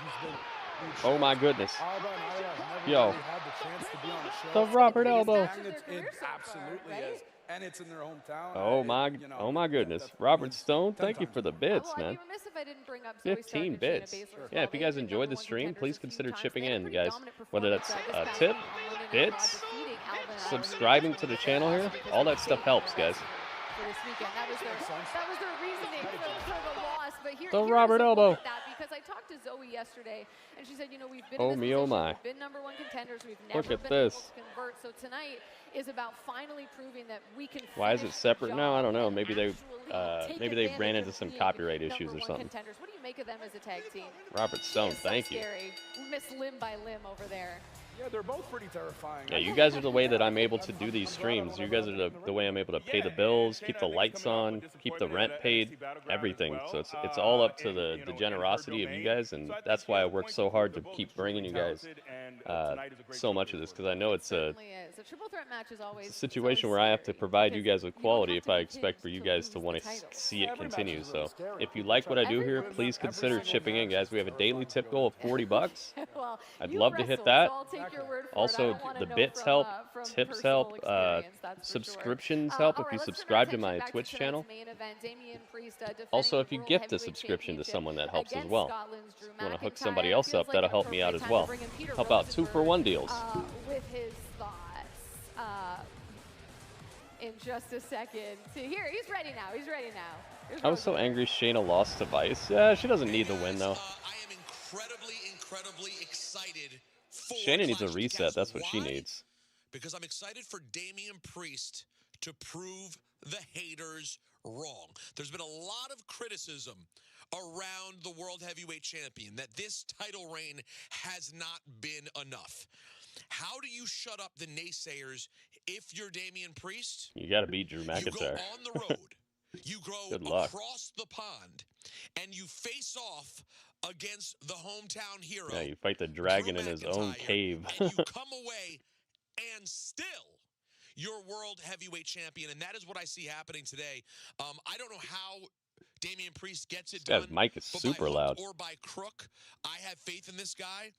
Oh my goodness. Alba and Isla have never Yo. really had the chance to be on the show. The Robert It's elbow. magnitude- It absolutely is. and it's in their hometown. Oh my goodness. Robert Stone, thank you for the bits, Well, I'd man. be remiss if I didn't bring up Zoe 15 Stark and Shayna bits. Baszler as Yeah, well. if you They've guys been enjoyed number the one stream, contenders please a few consider times. chipping They had a in, pretty guys. dominant Whether that's performance, a this tip, past week on Monday Night Raw, bits, defeating Alvin and subscribing to the channel here, all that stuff helps, guys. for this weekend. That was their reasoning for the loss. But here, The here's Robert a look elbow. at that, because I talked to Zoe yesterday, and she said, you know, we've been Oh in this me, oh position, my. we've been number one contenders, we've Look never at been this. able to convert. So tonight is about finally proving that we can. Why is it finish the separate now? I job don't know. and Maybe they take maybe they ran advantage into of some being copyright number issues or one something. contenders. What do you make of them as a tag team? Robert Stone, So thank you. scary. Miss limb by limb over there. Yeah, they're both pretty terrifying. Yeah, you guys are the way that I'm able to do these streams. You guys are the way I'm able to pay the bills, keep the lights on, keep the rent paid, everything. So it's all up to the generosity of you guys, and that's why I work so hard to keep bringing you guys so much of this, because I know it's a triple threat match is always situation where I have to provide you guys with quality if I expect for you guys to want to see it continue. So if you like what I do here, please consider chipping in, guys. We have a daily tip goal of 40 bucks. Well, I'd you love to hit wrestled, that. so I'll take your word for it. I Also, don't wanna the know bits from, help, from tips personal help, experience, that's for subscriptions sure. help All if right, you let's turn our subscribe to attention my back Twitch tonight's channel. main event. Damian Priest, Also, defending if you World gift a Heavyweight subscription to Championship someone, that helps as against well. Scotland's Drew If you want to hook McIntyre. somebody It else feels up, like that'll an help me out appropriate as time to well. bring in Peter Help out Rosenberg, 2-for-1 deals. With his thoughts in just a second. See, here, he's ready now. He's ready now. Here's I was so angry Shayna lost to Vice. Yeah, she doesn't need the win, though. Incredibly excited for Shayna needs a Clash of the reset. Castle. That's what she Why? needs. Because I'm excited for Damian Priest to prove the haters wrong. There's been a lot of criticism around the World Heavyweight Champion that this title reign has not been enough. How do you shut up the naysayers if you're Damian Priest? You got to beat Drew You go McIntyre. on the road. You go Good luck. across the pond, and you face off against the hometown hero. Yeah, you fight the dragon in his own cave. And you come away and still you're world heavyweight champion, and that is what I see happening today. I don't know how Damian Priest gets it This done. guy's mic is but by super hook loud. or by crook, I have faith in this guy.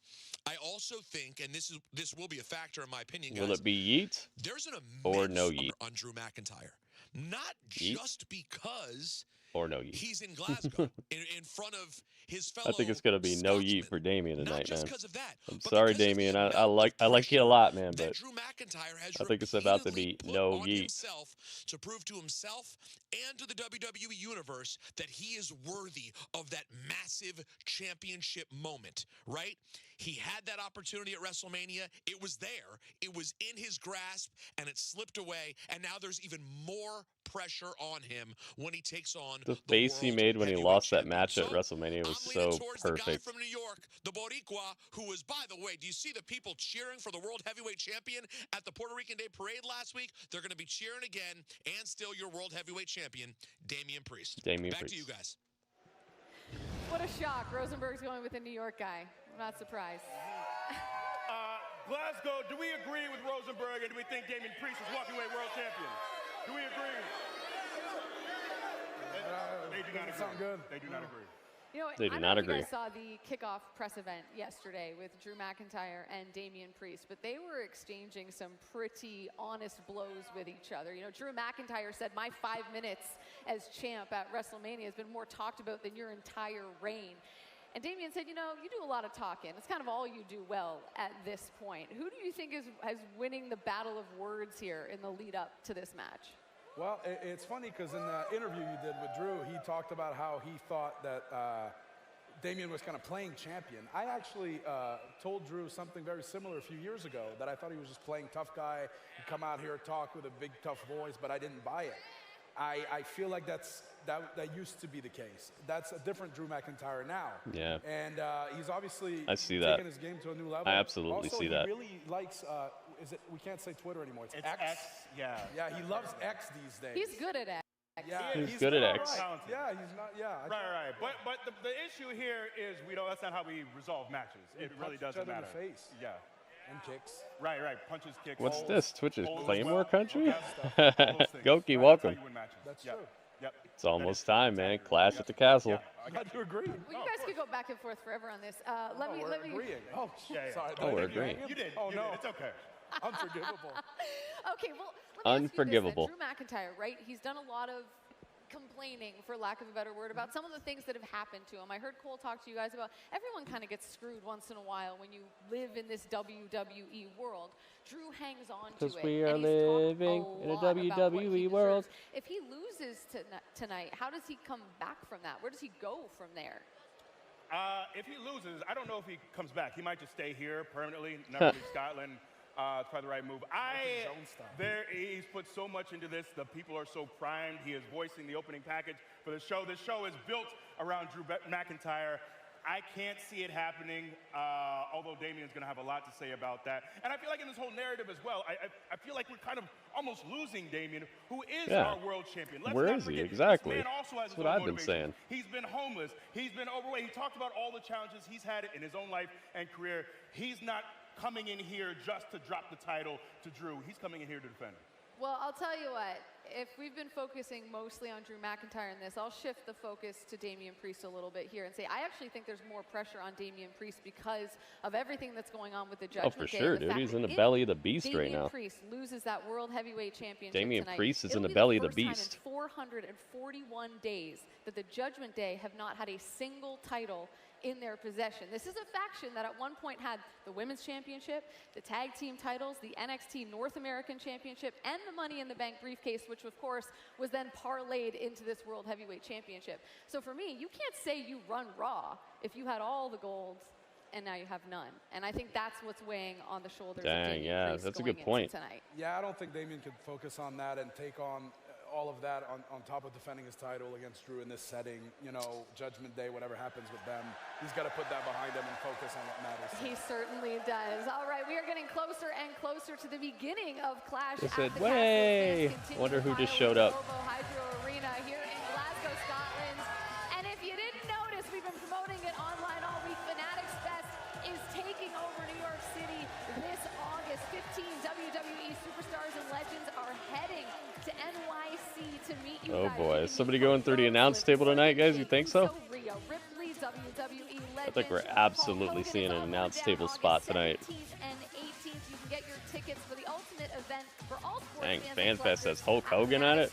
I also think, and this will be a factor in my opinion, guys. Will it be yeet There's an or immense no yeet? on Drew McIntyre. Not Yeet? just because Or no yeet? he's in Glasgow in front of his fellow I think it's gonna be no yeet for Damian Not tonight, just man. 'cause of that, I'm but sorry, because of the Damian. I amount like you a lot, man, that but Drew McIntyre has I think it's about to be repeatedly no put on yeet. himself to prove to himself and to the WWE Universe that he is worthy of that massive championship moment, right? He had that opportunity at WrestleMania. It was there. It was in his grasp, and it slipped away. And now there's even more pressure on him when he takes on the face he made when he lost that match at WrestleMania was so perfect. from New York, the Boricua, who was, by the way, do you see the people cheering for the World Heavyweight Champion at the Puerto Rican Day Parade last week? They're going to be cheering again, and still your World Heavyweight Champion, Damian Priest. Damian Back Priest. to you guys. What a shock. Rosenberg's going with a New York guy. I'm not surprised. Glasgow, do we agree with Rosenberg, and do we think Damian Priest is walking away world champion? Do we agree? They do not agree. Sound good. They do not agree. You know, They do I don't not know if you agree. guys saw the kickoff press event yesterday with Drew McIntyre and Damian Priest, but they were exchanging some pretty honest blows with each other. You know, Drew McIntyre said, "My 5 minutes as champ at WrestleMania has been more talked about than your entire reign." And Damian said, "You know, you do a lot of talking. It's kind of all you do well at this point." Who do you think is winning the battle of words here in the lead up to this match? Well, it's funny because in the interview you did with Drew, he talked about how he thought that Damian was kind of playing champion. I actually told Drew something very similar a few years ago, that I thought he was just playing tough guy, he'd come out here, talk with a big tough voice, but I didn't buy it. I feel like that used to be the case. That's a different Drew McIntyre now. Yeah. And he's obviously I see that. taking his game to a new level. I absolutely also, see he that. really likes, we can't say Twitter anymore, it's X? Yeah. Yeah, he loves X these days. He's good at X. Yeah, He's good at X. Talented. Yeah, he's not, yeah. Right. But the issue here is that's not how we resolve matches. It really doesn't matter. In the face. Yeah. And kicks. Right. Punches, kicks. What's holds, this? Twitch's holds as Claymore well. Country? All those things. Goki, Right, welcome. That's how you win matches. That's Yep. true. Yep. It's almost time, man. Clash at the Castle. I got to agree. Well, you guys could go back and forth forever on this. Let me. Agreeing. Oh, Yeah. sorry. Oh, we're agreeing. You did. Oh, You no. did. It's okay. Unforgivable. Okay, well, let me ask you Unforgivable. this, then. Drew McIntyre, right? He's done a lot of complaining, for lack of a better word, about some of the things that have happened to him. I heard Cole talk to you guys about everyone kind of gets screwed once in a while when you live in this WWE world. Drew hangs on to it. Because we are and he's talked living in a lot about what he WWE world. deserves. If he loses tonight, how does he come back from that? Where does he go from there? If he loses, I don't know if he comes back. He might just stay here permanently, never leave Scotland. It's probably the right move. He's put so much into this. The people are so primed. He is voicing the opening package for the show. This show is built around Drew McIntyre. I can't see it happening, although Damian's going to have a lot to say about that. And I feel like in this whole narrative as well, I feel like we're kind of almost losing Damian, who is our world champion. Where is he? Exactly. That's what I've been saying. He's been homeless. He's been overweight. He talked about all the challenges he's had in his own life and career. He's not coming in here just to drop the title to Drew. He's coming in here to defend it. Well, I'll tell you what, if we've been focusing mostly on Drew McIntyre in this, I'll shift the focus to Damian Priest a little bit here and say I actually think there's more pressure on Damian Priest because of everything that's going on with the Judgment Oh, for Day. sure, dude. He's in the belly of the beast right now. Damian Priest loses that World Heavyweight Championship Damian tonight. Priest is in It'll the be belly of the first time beast. in 441 days that the Judgment Day have not had a single title in their possession. This is a faction that at one point had the Women's Championship, the Tag Team titles, the NXT North American Championship, and the Money in the Bank briefcase, which of course was then parlayed into this World Heavyweight Championship. So for me, you can't say you run Raw if you had all the golds and now you have none. And I think that's what's weighing on the shoulders of Damian Priest that's a going good point. into tonight. Yeah, I don't think Damian could focus on that and take on all of that on top of defending his title against Drew in this setting. You know, Judgment Day, whatever happens with them, he's got to put that behind him and focus on what matters. He certainly does. All right, we are getting closer and closer to the beginning of Clash They at said, the "Way!" Castle. Wonder who just showed up. Hydro Arena here in Glasgow, Scotland. And if you didn't notice, we've been promoting it online all week. Fanatics Fest is taking over New York City this August. 15 WWE superstars and legends are heading to NYC to meet you guys. Oh boy, is somebody going through the announce table tonight, guys? You think so? I think we're absolutely seeing an announce table spot tonight. And 18th, you can get your tickets for the ultimate event for all sports Dang, fans FanFest has Hulk Hogan on it.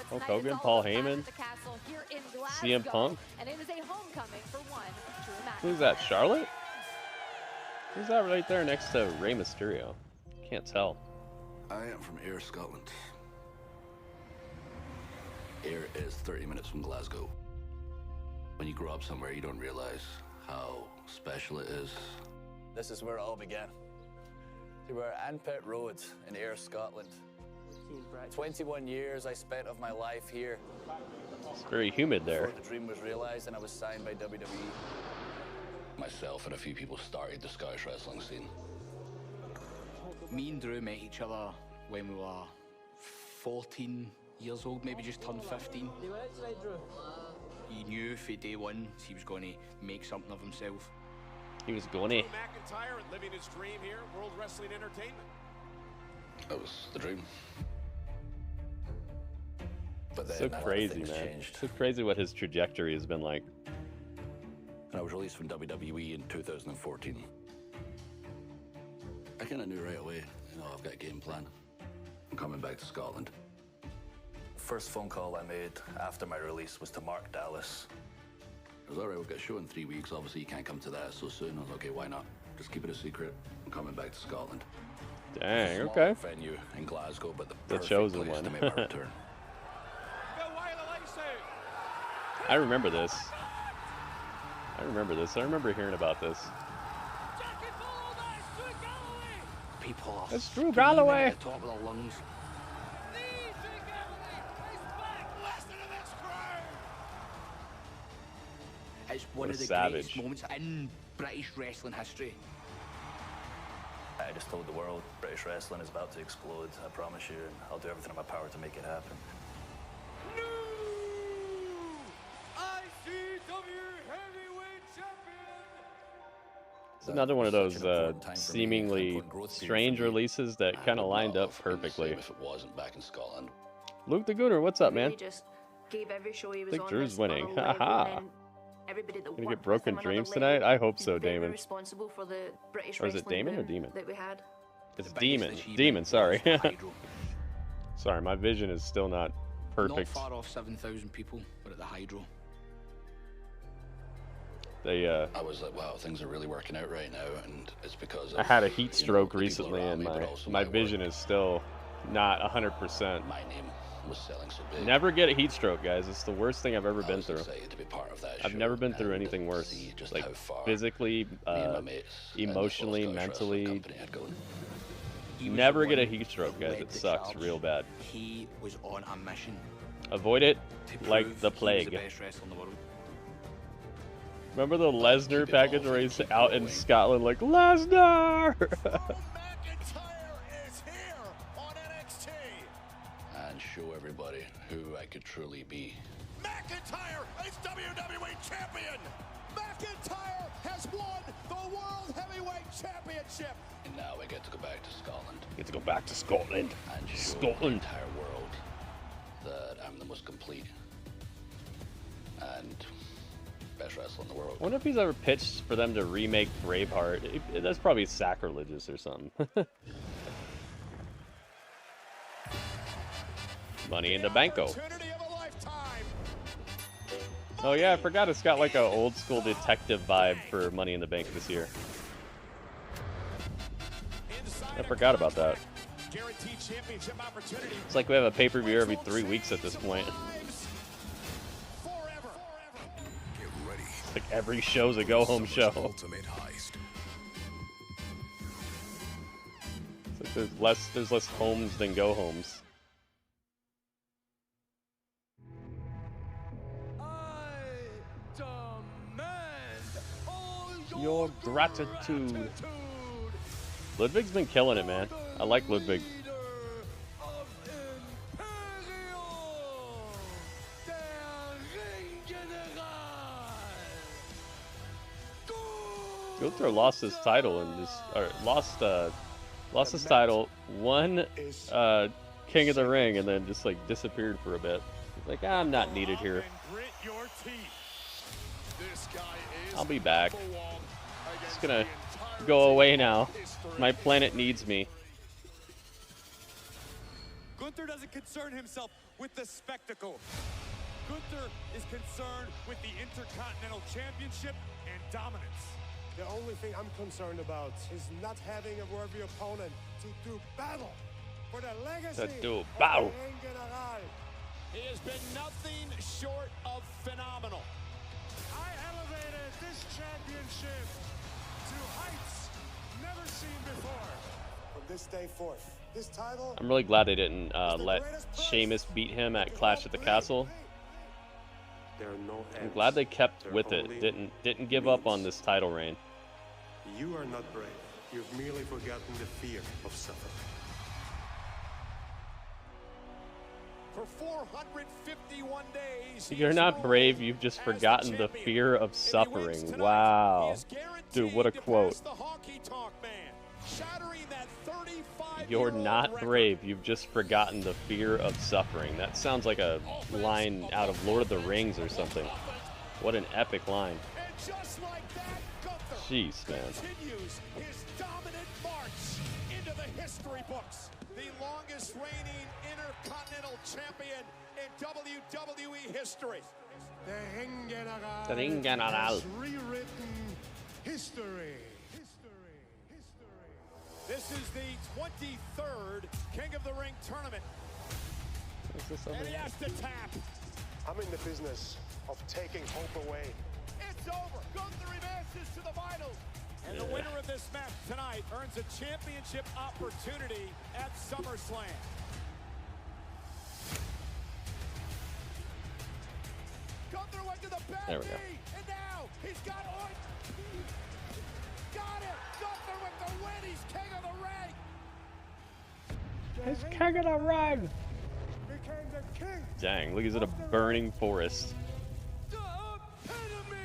Hulk Hogan, Paul Heyman, CM Punk. And it is a homecoming for one Drew McIntyre. Who's that, Charlotte? Who's that right there next to Rey Mysterio? Can't tell. I am from Ayr, Scotland. Ayr is 30 minutes from Glasgow. When you grow up somewhere, you don't realize how special it is. This is where it all began. We were at Anpit Road in Ayr, Scotland. 21 years I spent of my life here. It's very humid there. Before the dream was realized and I was signed by WWE. Myself and a few people started the Scottish wrestling scene. Me and Drew met each other when we were 14 years old, maybe just turned 15. He knew from day one he was going to make something of himself. He was going to. Drew McIntyre living his dream here, World Wrestling Entertainment. That was the dream. But then So crazy, things man. changed. So crazy what his trajectory has been like. And I was released from WWE in 2014. I kind of knew right away, you know, I've got a game plan. I'm coming back to Scotland. First phone call I made after my release was to Mark Dallas. It was all right, we've got a show in 3 weeks. Obviously, you can't come to that so soon. I was okay, why not? Just keep it a secret. I'm coming back to Scotland. Dang, Small okay. venue in Glasgow, but the The perfect chosen place one. to make my return. I remember this. I remember hearing about this. People are It's Drew screaming Galloway. at the top of their lungs. It's one What of a the savage. greatest moments in British wrestling history. I just told the world British wrestling is about to explode. I promise you, and I'll do everything in my power to make it happen. It's another one of those seemingly strange releases that kind of lined up perfectly. If it wasn't back in Scotland. Luke the Gooner, what's up, man? He just gave every show he was Think on Drew's this winning. on a level, Haha. and then everybody that Gonna worked get broken with him on dreams another level. tonight? I hope He's so, very Damon. responsible for the British Or is it wrestling Damon or boom Demon? that we had. It's Demon. Demon, sorry. Sorry, my vision is still not perfect. Not far off 7,000 people were at the Hydro. They I was like, wow, things are really working out right now, and it's because I had a heat stroke recently, and my vision is still not 100%. My name was selling so big. Never get a heat stroke, guys. It's the worst thing I've ever been through. To be part of that I've never been through anything worse. Like physically, emotionally, mentally. Never get a heat stroke, guys. It sucks real bad. He was on a mission. Avoid it like the plague. Remember the Lesnar package where he's out in Scotland like, Lesnar! And show everybody who I could truly be. McIntyre is WWE Champion! McIntyre has won the World Heavyweight Championship! And now I get to go back to Scotland. Get to go back to Scotland. And show Scotland. the entire world that I'm the most complete and best wrestler in the world. I wonder if he's ever pitched for them to remake Braveheart. That's probably sacrilegious or something. Money in the Banco. Oh yeah, I forgot it's got like a old school detective vibe for Money in the Bank this year. I forgot about that. It's like we have a pay-per-view every 3 weeks at this point. It's like every show's a go-home show. It's like there's less homes than go-homes. Your gratitude. Ludwig's been killing it, man. I like Ludwig. Gunther lost his title and just lost his title, won King of the Ring, and then just like disappeared for a bit. He's like, I'm not needed here. I'll be back. Just gonna go away now. My planet needs me. Gunther doesn't concern himself with the spectacle. Gunther is concerned with the Intercontinental Championship and dominance. The only thing I'm concerned about is not having a worthy opponent to do battle for the legacy of the Ring General. He has been nothing short of phenomenal. I elevated this championship to heights never seen before. From this day forth, this title... I'm really glad they didn't let Sheamus beat him at Clash at the Castle. I'm glad they kept with it. Didn't give up on this title reign. You are not brave. You've merely forgotten the fear of suffering. For 451 days, You're not brave, you've just forgotten the fear of suffering. Wow. Dude, what a quote. You're not brave, you've just forgotten the fear of suffering. That sounds like a line out of Lord of the Rings or something. What an epic line. Jeez, man. Continues his dominant march into the history books. The longest reigning Intercontinental Champion in WWE history. The Ring General. The Ring General. Has rewritten history. This is the 23rd King of the Ring tournament. And he has to tap. I'm in the business of taking hope away. It's over. Gunther advances to the finals. And the winner of this match tonight earns a championship opportunity at SummerSlam. Gunther went to the back. There we go. And now he's got on. Got it. Gunther with the win. He's King of the Ring. He's King of the Ring. Became the king. Dang, look, he's in a burning forest. The epitome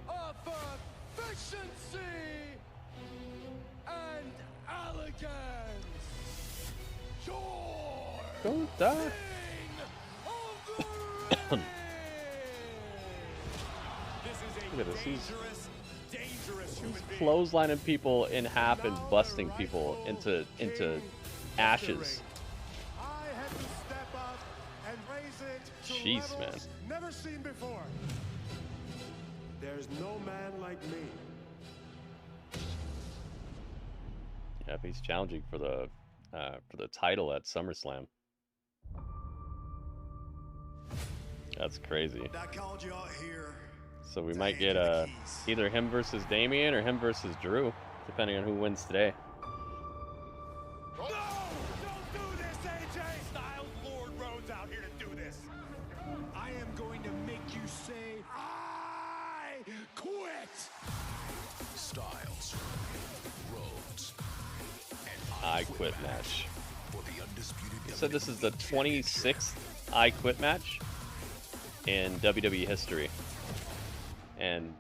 of efficiency and elegance. Don't die. This is a Look at this. dangerous, dangerous clotheslining people in half and busting people into ashes. Jeez, man. Never seen before. There's no man like me. Yep, he's challenging for the title at SummerSlam. That's crazy. I called you out here. So we might get either him versus Damian or him versus Drew, depending on who wins today. No! Don't do this, AJ! Styles Lord Rhodes out here to do this. I am going to make you say, I quit! Styles, Rhodes, and I Quit match. for the undisputed. So this is the 26th I Quit match in WWE history. And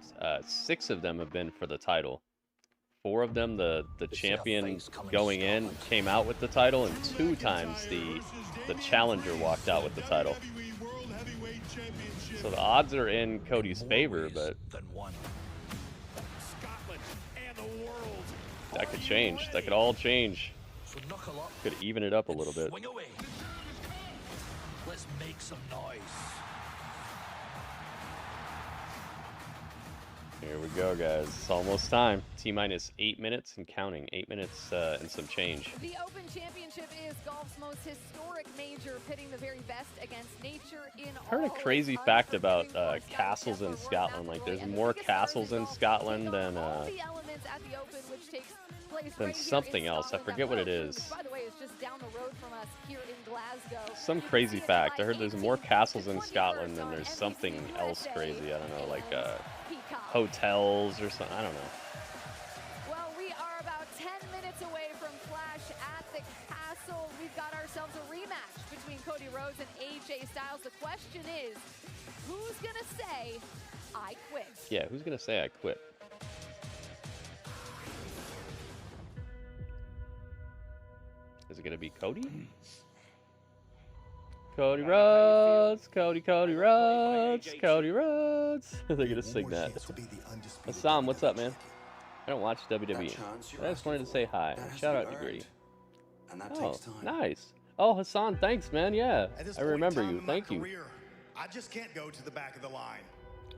6 of them have been for the title. 4 of them, the champion going in came out with the title, and 2 times the challenger walked out with the title. So the odds are in Cody's favor, but that could change. That could all change. Could even it up a little bit. Let's make some noise. Here we go, guys. It's almost time. T-minus 8 minutes and counting. 8 minutes and some change. The Open Championship is golf's most historic major, pitting the very best against nature in I heard a crazy fact about castles in Scotland. Like, there's more castles in Scotland than something else. I forget what it is. By the way, it's just down the road from us here in Glasgow. Some crazy fact. I heard there's more castles in Scotland than there's something else crazy. I don't know, like hotels or something. I don't know. Well, we are about 10 minutes away from Clash at the Castle. We've got ourselves a rematch between Cody Rhodes and AJ Styles. The question is, who's going to say, I quit? Yeah, who's going to say I quit? Is it going to be Cody? Cody Rhodes, Cody Rhodes, Cody Rhodes. They're going to sing that. Hassan, what's up, man? I don't watch WWE. I just wanted to say hi. Shout out to Gritty. Oh, nice. Oh, Hassan, thanks, man. Yeah, I remember you. Thank you. I just can't go to the back of the line.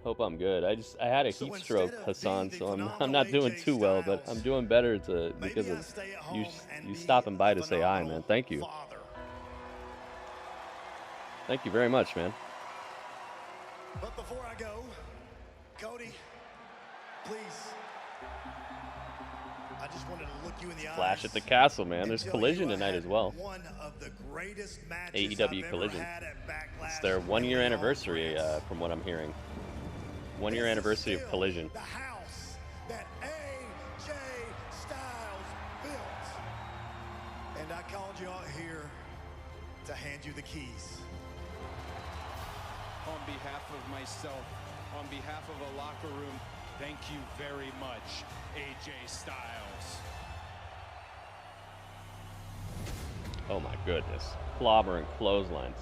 Hope I'm good. I had a heat stroke, Hassan, so I'm not doing too well, but I'm doing better because of you stopping by to say hi, man. Thank you. Thank you very much, man. But before I go, Cody, please, I just wanted to look you in the eyes. Clash at the Castle, man. There's Collision tonight as well. One of the greatest matches AEW Collision. It's their 1-year anniversary, from what I'm hearing. 1-year anniversary of Collision. The house that AJ Styles built. And I called you out here to hand you the keys. On behalf of myself, on behalf of a locker room, thank you very much, AJ Styles. Oh my goodness. Clobber and clotheslines.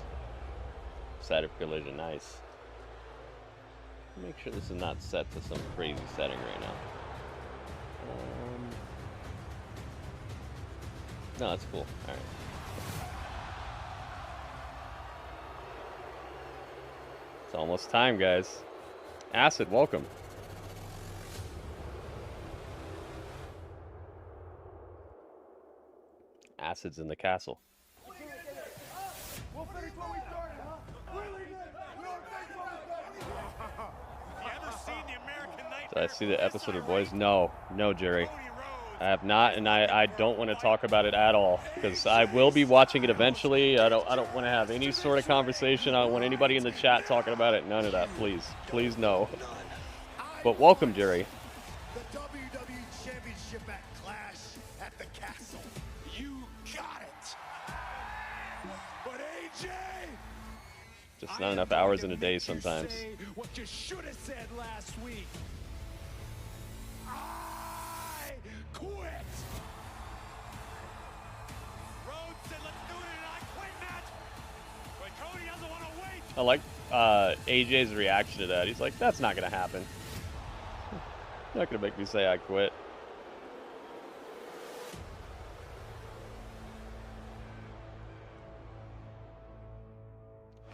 Side of Collision, nice. Make sure this is not set to some crazy setting right now. No, that's cool. Alright. It's almost time, guys. Acid, welcome. Acid's in the castle. We'll finish what we started, huh? Really good. You ever seen the American Night? Did I see the episode of Boys? No, Jerry. I have not, and I don't want to talk about it at all because I will be watching it eventually. I don't want to have any sort of conversation. I don't want anybody in the chat talking about it. None of that, please no. But welcome, Jerry. The WWE Championship at Clash at the Castle. You got it. But AJ, Just not enough hours in a day sometimes. What you should have said last week. I quit. Rhodes said, let's do it in an I quit match. But Cody doesn't want to wait. I like AJ's reaction to that. He's like, that's not going to happen. You're not gonna make me say I quit.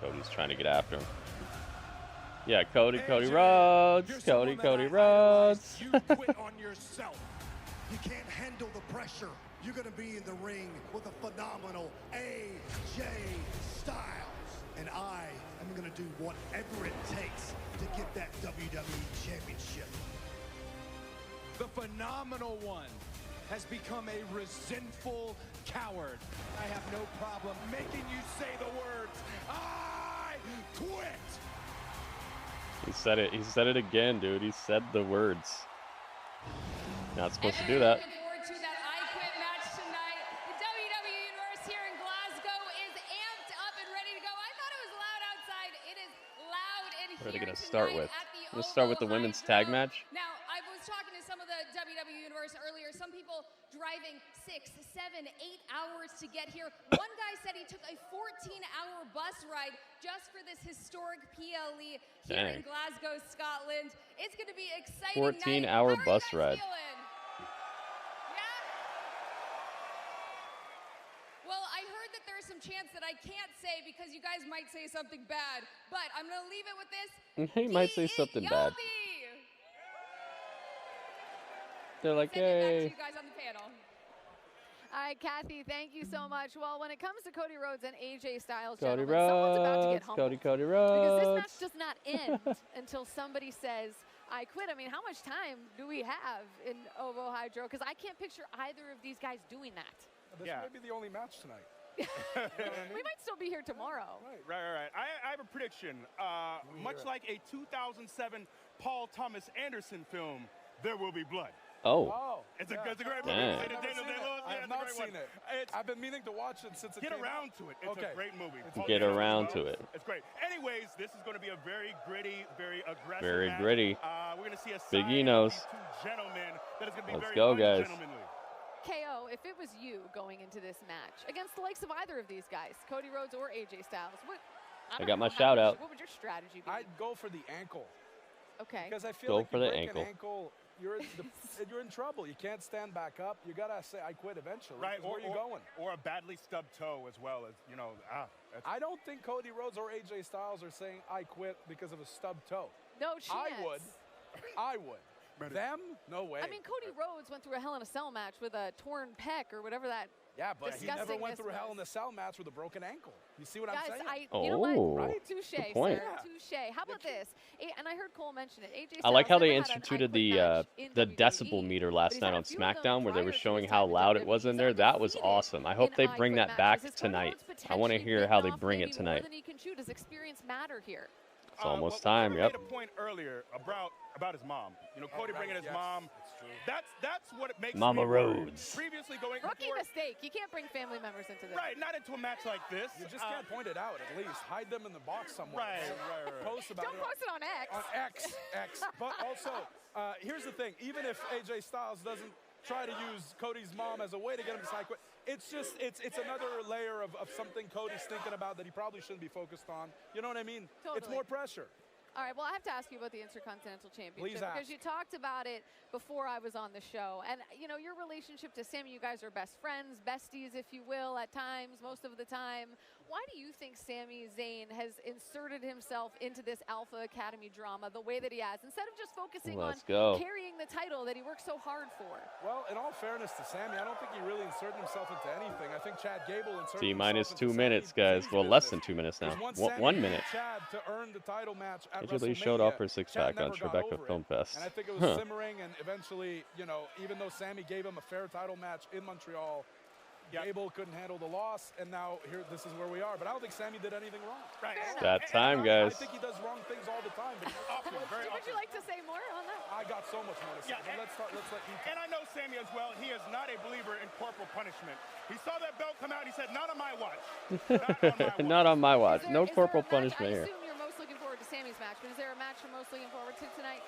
Cody's trying to get after him. Yeah, Cody Rhodes. Cody Rhodes. You quit on yourself. You can't handle the pressure. You're going to be in the ring with a phenomenal AJ Styles. And I am going to do whatever it takes to get that WWE Championship. The phenomenal one has become a resentful coward. I have no problem making you say the words, I quit. He said it. He said it again, dude. He said the words. Not supposed to do that. Looking forward to that I Quit match tonight. The WWE Universe here in Glasgow is amped up and ready to go. I thought it was loud outside. It is loud in here. What are they gonna start with? At the Let's start with the women's tag match. Now, I was talking to some of the WWE Universe earlier. Some people driving 6, 7, 8 hours to get here. One guy said he took a 14-hour bus ride just for this historic PLE here in Glasgow, Scotland. It's going to be exciting. 14-hour bus ride. Well, I heard that there's some chance that I can't say because you guys might say something bad, but I'm going to leave it with this. He might say something bad. They're like, hey. You guys on the panel. All right, Kathy, thank you so much. Well, when it comes to Cody Rhodes and AJ Styles, Cody someone's about to get humbled. Cody Because this Rhodes. match does not end until somebody says, I quit. I mean, how much time do we have in Ovo Hydro? Because I can't picture either of these guys doing that. This may be the only match tonight. We might still be here tomorrow. Right. I have a prediction. Much like a 2007 Paul Thomas Anderson film, There Will Be Blood. Oh. It's a great movie. Dang. I have not seen it. I've been meaning to watch it since it Get came around out. to it. It's a great movie. Get around to it. It's great. Anyways, this is going to be a very gritty, very aggressive Very match. gritty. We're going to see a Big side E knows. of these two gentlemen that is going to be Let's very go, guys. ungentlemanly. KO, if it was you going into this match against the likes of either of these guys, Cody Rhodes or AJ Styles, I got my shout out. What would your strategy be? I'd go for the ankle. Okay. Because I feel Go like for you the break ankle. an ankle, you're in trouble. You can't stand back up. You gotta say I quit eventually. Right, Where are you going? Or a badly stubbed toe as well as, you know, I don't think Cody Rhodes or AJ Styles are saying I quit because of a stubbed toe. No chance. I would. Them? No way. I mean, Cody Rhodes went through a Hell in a Cell match with a torn pec or whatever that. Yeah, but he never went through a disgustingness Hell in a Cell match with a broken ankle. You see what Guys, I'm saying? you know what? Right? Touche, Good point. sir. Touche. How about this? And I heard Cole mention it. AJ I like Styles how they never had an instituted I Quit match in the WWE, decibel meter last he's night had a on few of them SmackDown where they were prior to showing his how time with loud it WWE. was in He's there. That was undefeated awesome. I hope in they I bring Quit that back matches. Is Cody tonight. Rhodes I want to potentially hear bitten how they off bring it maybe tonight. More than he can chew. Does experience matter here? It's almost well, time. Cody Yep. made a point earlier about his mom. You know, Cody bringing his mom. That's what it makes Mama me worry. Rhodes. Previously going Rookie before, mistake. You can't bring family members into this. right, not into a match like this. You just can't point it out, at least. Hide them in the box somewhere. Right. Post about Don't post it on X. On X. But also, here's the thing. Even if AJ Styles doesn't try to use Cody's mom as a way to get him to side quit, it's just, it's another layer of something Cody's thinking about that he probably shouldn't be focused on. You know what I mean? It's Totally. more pressure. All right, well, I have to ask you about the Intercontinental Championship Please ask. because you talked about it before I was on the show. And, you know, your relationship to Sammy, you guys are best friends, besties, if you will, at times, most of the time. Why do you think Sami Zayn has inserted himself into this Alpha Academy drama the way that he has, instead of just focusing on carrying the title that he worked so hard for? Well, in all fairness to Sami, I don't think he really inserted himself into anything. I think Chad Gable inserted T-minus himself 2 into minutes, Sami's guys. Well, less than 2 minutes now. Once 1 Sami minute. beat Chad to earn the title match at Angela Lee WrestleMania, showed off her six-pack Chad on never got Tribeca over Film it. Fest. And I think it was simmering, and eventually, you know, even though Sami gave him a fair title match in Montreal, Gable couldn't handle the loss, and now this is where we are. But I don't think Sami did anything wrong. Right. It's that time, guys. I think he does wrong things all the time. But Would you like to say more on that? I got so much more to say. But let's let you And I know Sami as well. He is not a believer in corporal punishment. He saw that belt come out. He said, "Not on my watch." Not on my watch. Is No there corporal a match? punishment I here. assume you're most looking forward to Sami's match, but is there a match you're most looking forward to tonight?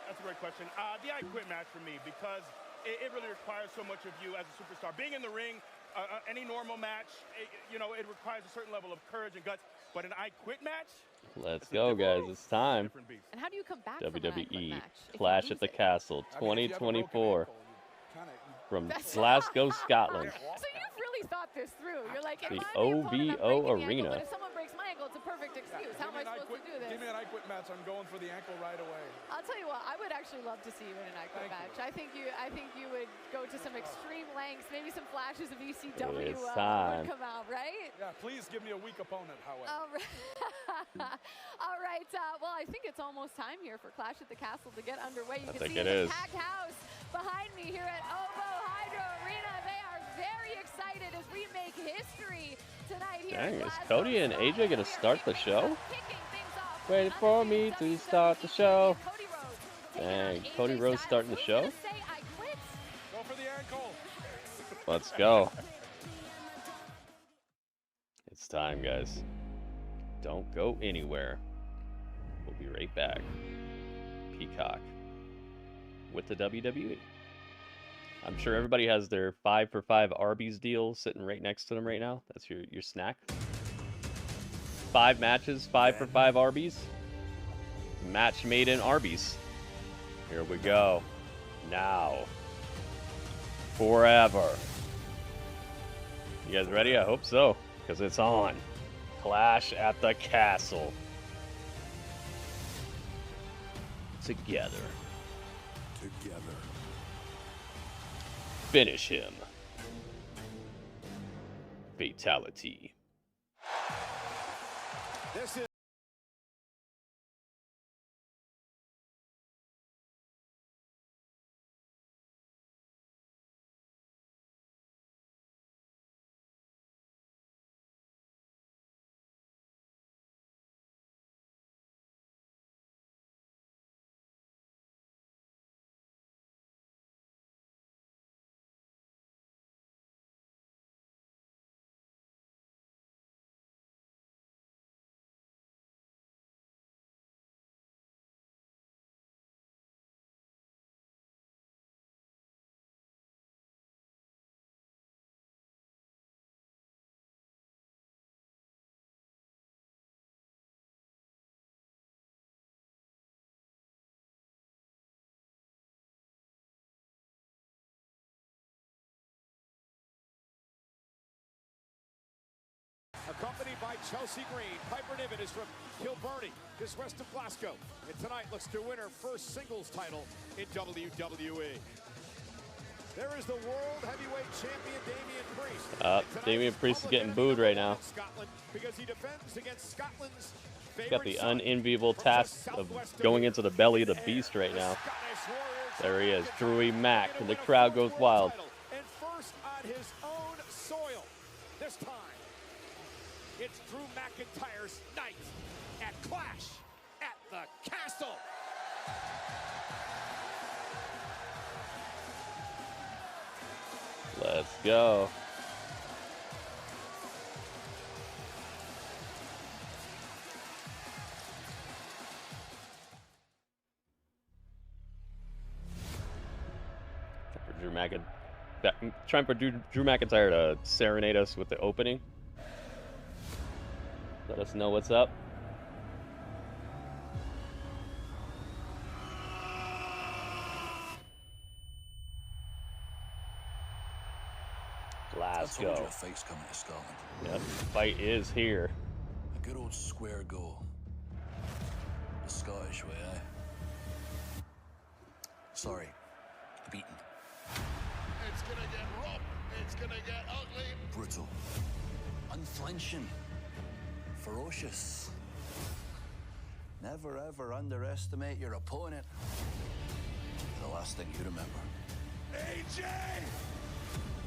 That's a great question. The I Quit match for me, because it really requires so much of you as a superstar. Being in the ring any normal match, you know, it requires a certain level of courage and guts. But an I Quit match? Let's go, guys. It's time. And how do you come back from an I Quit WWE match? If you Clash lose at the it? Castle I mean, if you have a broken 2024 ankle, you kinda- from That's- Glasgow, Scotland. So you've really thought this through. You're like, The if I'm the opponent, I'm breaking OVO the ankle, Arena. but if someone breaks my ankle, it's a perfect excuse. How am I supposed to do this? Give me an I Quit match. I'm going for the ankle right away. I'll tell you what, I would actually love to see you in an I Quit match. I think you would go to some extreme lengths. Maybe some flashes of ECW It's would time. come out, right? Yeah, please give me a weak opponent, however. All right. All right. Well, I think it's almost time here for Clash at the Castle to get underway. You I can think see it the is. packed house behind me here at OVO Hydro Arena. They are very excited as we make history tonight here. Dang, in is Glasgow. Cody and AJ going to start the show? Kicking things off. Wait for me to start the show. Cody Rhodes. Dang, Cody Rhodes starting the show? Say I quit. Go for the ankle. Let's go. It's time, guys. Don't go anywhere. We'll be right back. Peacock with the WWE. I'm sure everybody has their 5 for 5 Arby's deal sitting right next to them right now. That's your snack. 5 matches, 5 for 5 Arby's. Match made in Arby's. Here we go. Now. Forever. You guys ready? I hope so, because it's on. Clash at the Castle. Together. Together. Finish him. Fatality. This is accompanied by Chelsea Green. Piper Niven is from Kilburnie, just west of Glasgow. And tonight looks to win her first singles title in WWE. There is the World Heavyweight Champion Damian Priest. Damian Priest is getting booed right now. Scotland because he defends against Scotland's He's got the favorite son. unenviable task of going into the belly of the beast right now. There he is, Drewy Mack, and the crowd goes wild. And first on his own soil. This time, it's Drew McIntyre's night at Clash at the Castle. Let's go. Trying for Drew McIntyre to serenade us with the opening. Let us know what's up. I told you Glasgow. a fight's coming to Scotland. Yep, fight is here. A good old square go. The Scottish way, eh? Sorry, beaten. It's gonna get rough. It's gonna get ugly. Brutal. Unflinching. Ferocious. Never ever underestimate your opponent. The last thing you remember. AJ!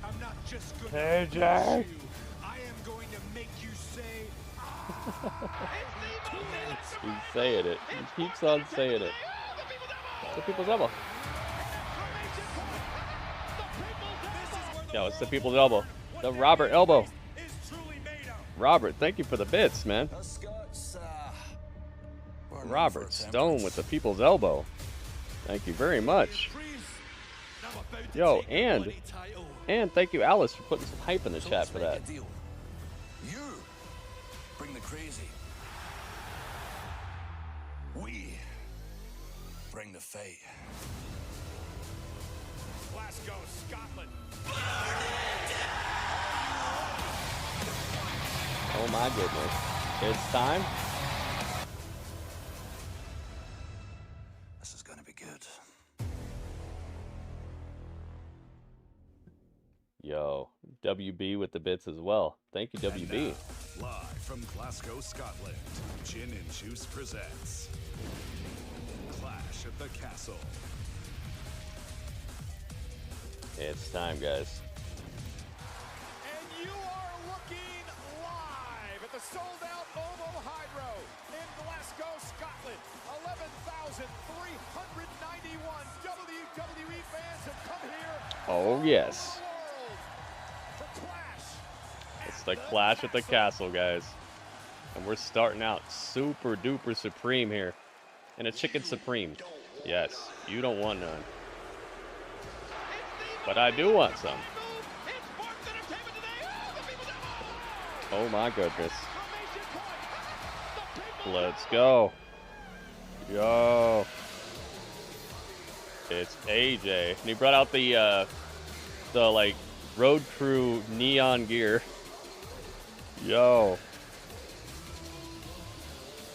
I'm not just going AJ. to beat you. I am going to make you say, He's saying it. He keeps on saying it. The people's elbow. No, it's the people's elbow. The Robert elbow. Robert, thank you for the bits, man. Robert Stone with the people's elbow. Thank you very much. Yo, and And thank you, Alice, for putting some hype in the So chat let's for make that. a deal. You bring the crazy. We bring the fate. Glasgow, Scotland. Oh my goodness. It's time. This is gonna be good. Yo, WB with the bits as well. Thank you, And WB. now, live from Glasgow, Scotland, Gin and Juice presents Clash at the Castle. It's time, guys. And you are looking live at the sold-out OVO Hydro in Glasgow, Scotland. 11,391 WWE fans have come here. Oh, yes. It's the Clash at the Castle, guys. And we're starting out super duper supreme here. And a chicken supreme. Yes, you don't want none. But I do want some. Oh my goodness. Let's go. Yo. It's AJ. And he brought out the like road crew neon gear. Yo.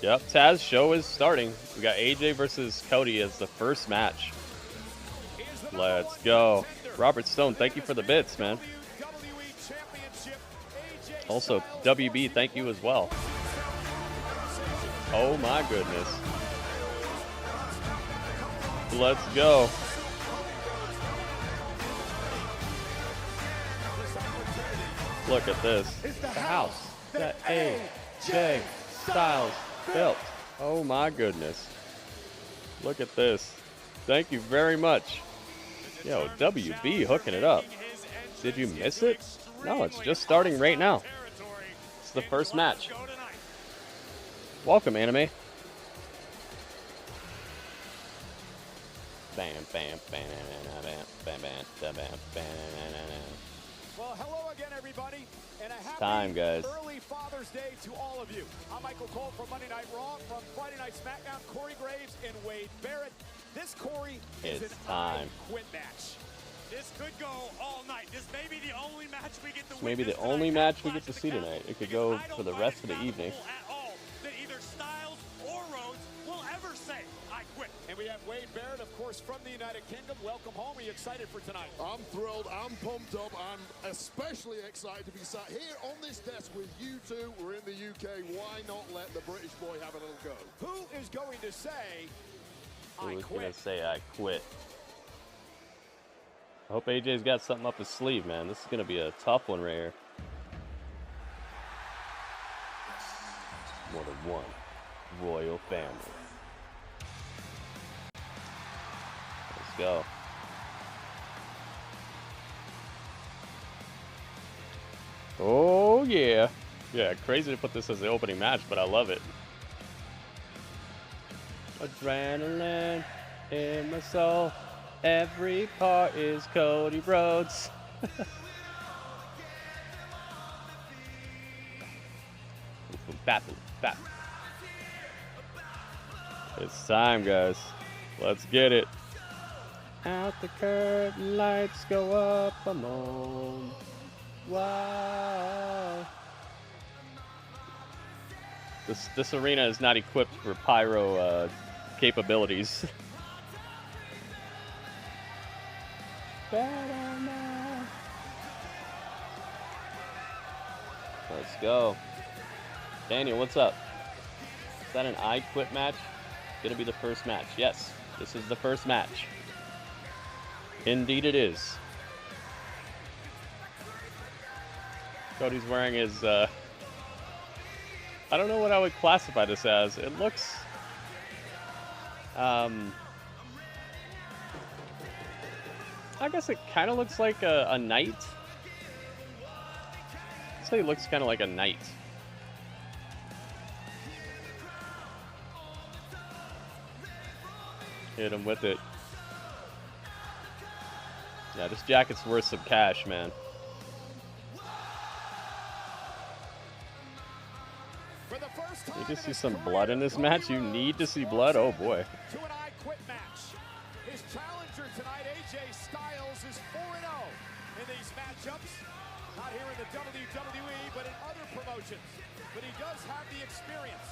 Yep, Taz show is starting. We got AJ versus Cody as the first match. Let's go. Robert Stone, thank you for the bits, man. Also, WB, thank you as well. Oh my goodness. Let's go. Look at this. The house that AJ Styles built. Oh my goodness. Look at this. Thank you very much. Yo, WB hooking it up. Did you miss it? No, it's just starting right now. It's the first match. Welcome, anime. Bam, bam, bam, bam, bam, bam, bam, bam, bam. Well, hello again, everybody, and a happy time, guys. early Father's Day to all of you. I'm Michael Cole from Monday Night Raw, from Friday Night SmackDown, Corey Graves and Wade Barrett. This, Corey, is It's an time. I Quit match. This could go all night. This may be the only match we get to Maybe the only match we get to see tonight. It could go for the rest of the evening. at all that either Styles or Rhodes will ever say, I quit. And we have Wade Barrett, of course, from the United Kingdom. Welcome home. Are you excited for tonight? I'm thrilled. I'm pumped up. I'm especially excited to be sat here on this desk with you two. We're in the UK. Why not let the British boy have a little go? Who is going to say, Who was gonna say I quit? I hope AJ's got something up his sleeve, man. This is gonna be a tough one right here. More than one royal family. Let's go. Oh yeah. Yeah, crazy to put this as the opening match, but I love it. Adrenaline in my soul. Every part is Cody Rhodes. Battle, battle. It's time, guys. Let's get it. Out the curtain, lights go up a moan. Wow. This arena is not equipped for pyro capabilities. Let's go. Daniel, what's up? Is that an I Quit match? Gonna be the first match. Yes, this is the first match. Indeed it is. Cody's wearing his, I don't know what I would classify this as. It looks, I guess it kind of looks like a knight. I'd say it looks kind of like a knight. Hit him with it. Yeah, this jacket's worth some cash, man. You just see some blood in this match. You need to see blood. Oh boy. To an I Quit match. His challenger tonight, AJ Styles, is 4-0 in these matchups. Not here in the WWE, but in other promotions. But he does have the experience.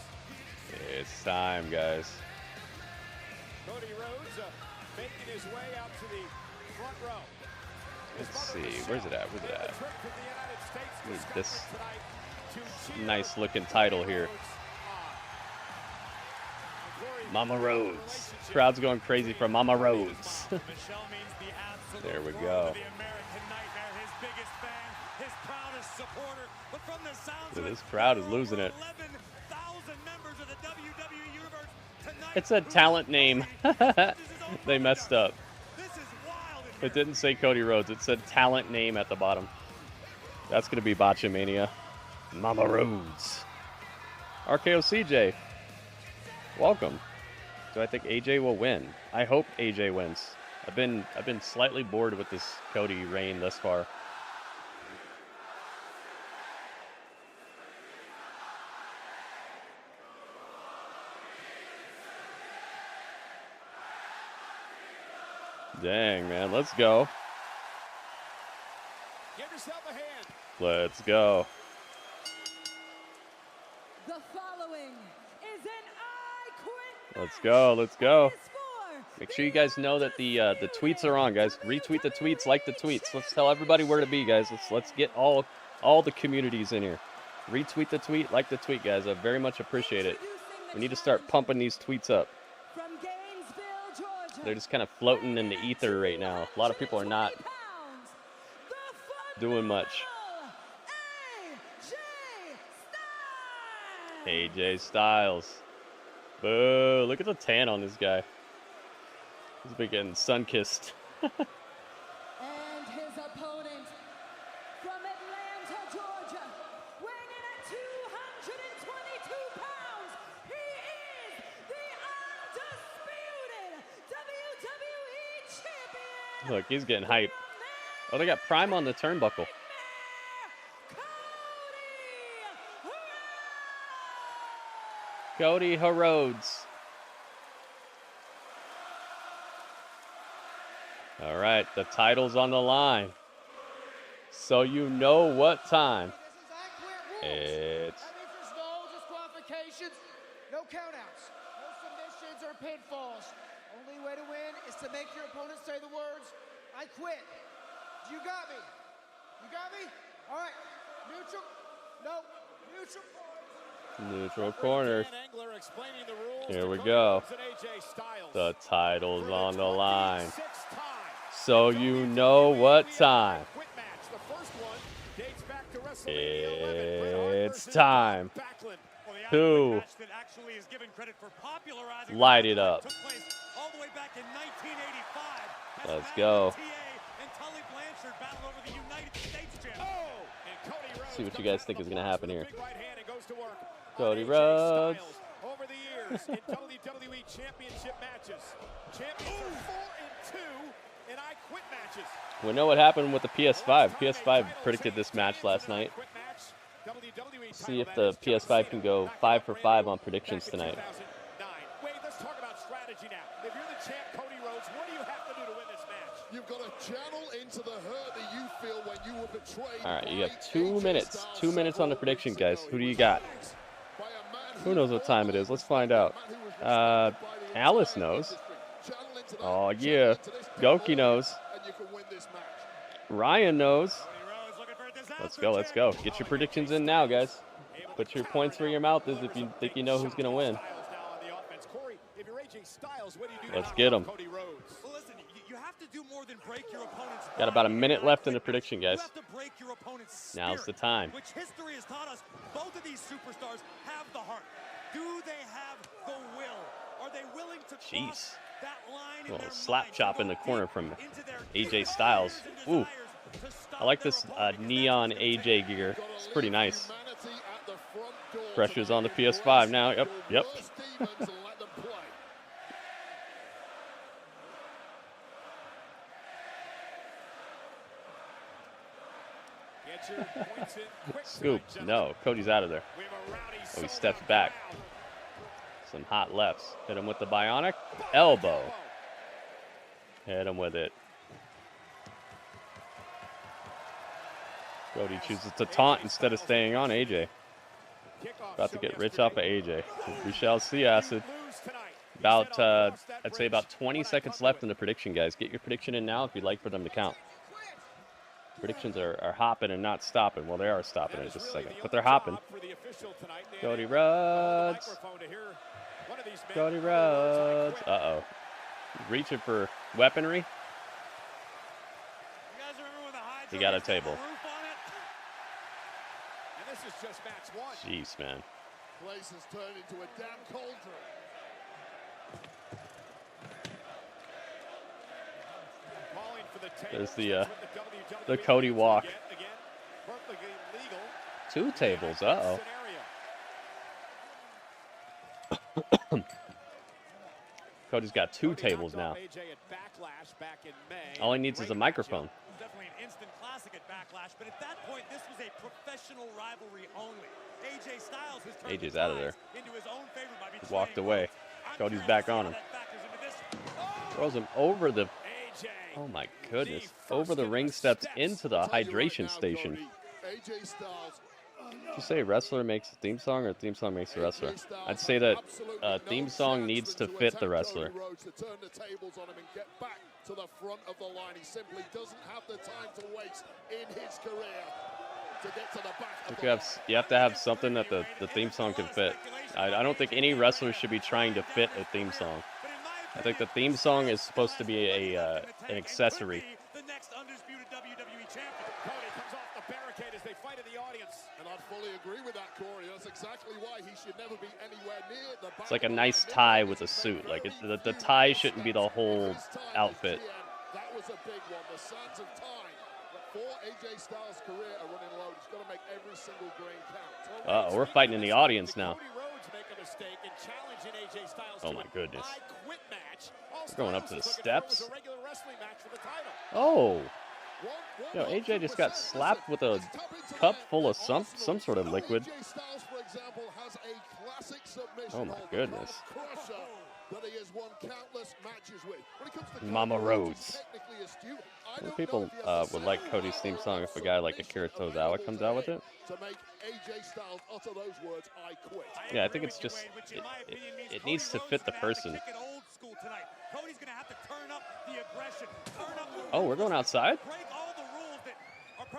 It's time, guys. Cody Rhodes making his way out to the front row. Let's see. Where's it at? Where's it at? Need this nice looking title here. Mama Rhodes. Crowd's going crazy for Mama Rhodes. There we go. This crowd is losing it. It said talent name. They messed up. It didn't say Cody Rhodes. It said talent name at the bottom. That's going to be Botchamania. Mama Rhodes. RKO CJ. Welcome. Do I think AJ will win? I hope AJ wins. I've been slightly bored with this Cody reign thus far. Dang, man. Let's go. Give yourself a hand. Let's go. The following is an I Quit. Let's go. Let's go. Make sure you guys know that the tweets are on, guys. Retweet the tweets, like the tweets. Let's tell everybody where to be, guys. Let's get all the communities in here. Retweet the tweet, like the tweet, guys. I very much appreciate it. We need to start pumping these tweets up. They're just kind of floating in the ether right now. A lot of people are not doing much. AJ Styles. Boo, look at the tan on this guy. He's been getting sun-kissed. And his opponent from Atlanta, Georgia, weighing in at 222 pounds, he is the undisputed WWE Champion. Look, he's getting hype. Oh, they got Prime on the turnbuckle. Cody Rhodes. All right, the title's on the line. So you know what time. It's That means there's no disqualifications, no countouts, no submissions or pinfalls. Only way to win is to make your opponent say the words, I quit. You got me. You got me? All right. Neutral. No. Neutral. neutral corner. Here we go. The title's on the line. So you know what time. It's time to light it up. Let's go. See what you guys think is going to happen here. Cody Rhodes. Over the years in WWE Championship matches. Champions are 4-2 in I Quit matches. We know what happened with the PS5. PS5 predicted this match last night. See if the PS5 can go 5 for 5 on predictions tonight. Wait, let's talk about strategy now. If you're the champ, Cody Rhodes, what do you have to do to win this match? You've got to channel into the hurt that you feel when you were betrayed. All right, you have 2 minutes. 2 minutes on the prediction, guys. Who do you got? Who knows what time it is? Let's find out. Alice knows. Oh, yeah. Goki knows. Ryan knows. Let's go, let's go. Get your predictions in now, guys. Put your points where your mouth is if you think you know who's going to win. Let's get them. Got about a minute left in the prediction, guys. Now's the time. Which history has taught us both of these superstars have the heart. Do they have the will? Are they willing to cross that line in Little their slap chop in the corner from AJ Styles. Ooh. I like this neon AJ gear. It's pretty nice. Pressure's on the PS5 now. Yep. Scoop. No, Cody's out of there. Oh, he steps back. Some hot lefts. Hit him with the bionic elbow. Hit him with it. Cody chooses to taunt instead of staying on AJ. About to get rich off of AJ. We shall see, Acid. About, I'd say about 20 seconds left in the prediction, guys. Get your prediction in now if you'd like for them to count. Predictions are hopping and not stopping. Well, they are stopping in just a second, but they're hopping. Cody Rhodes. Cody Rhodes. Uh-oh. Reaching for weaponry. He got a table. Jeez, man. Place has turned into a damn cauldron. There's the Cody walk. 2 tables. Uh-oh. Cody's got 2 tables now. All he needs is a microphone. Definitely an instant classic at Backlash, but at that point, this was a professional rivalry only. AJ Styles has turned AJ's out of there. into his own favor by He walked away. Cody's back on him. Throws him over the... Oh my goodness. Over the ring steps into the hydration station. Did you say wrestler makes a theme song or theme song makes a wrestler? I'd say that a theme song needs to fit the wrestler. To the front of the line. He simply doesn't have the time to waste in his career to get to the back. You have to have something that the theme song can fit. I don't think any wrestler should be trying to fit a theme song. I think the theme song is supposed to be an accessory. The next undisputed WWE champion. Cody comes off the barricade as they fight in the audience. And I'd fully agree with that, Corey. That's exactly why he should never be anywhere near the back. It's like a nice tie with a suit. Like the tie shouldn't be the whole outfit. That was a big one. The sands of time for AJ Styles' career are running low. He's got to make every single grain count. We're fighting in the audience now. Cody Rhodes make a mistake in challenging AJ Styles. Oh my goodness. We're going up to the steps. Oh. Yo, AJ just got slapped with a cup full of some sort of liquid. Oh my goodness. Mama Rhodes. People would like Cody's theme song if a guy like Akira Tozawa comes out with it. Yeah, I think it's just it needs to fit the person. Oh, we're going outside?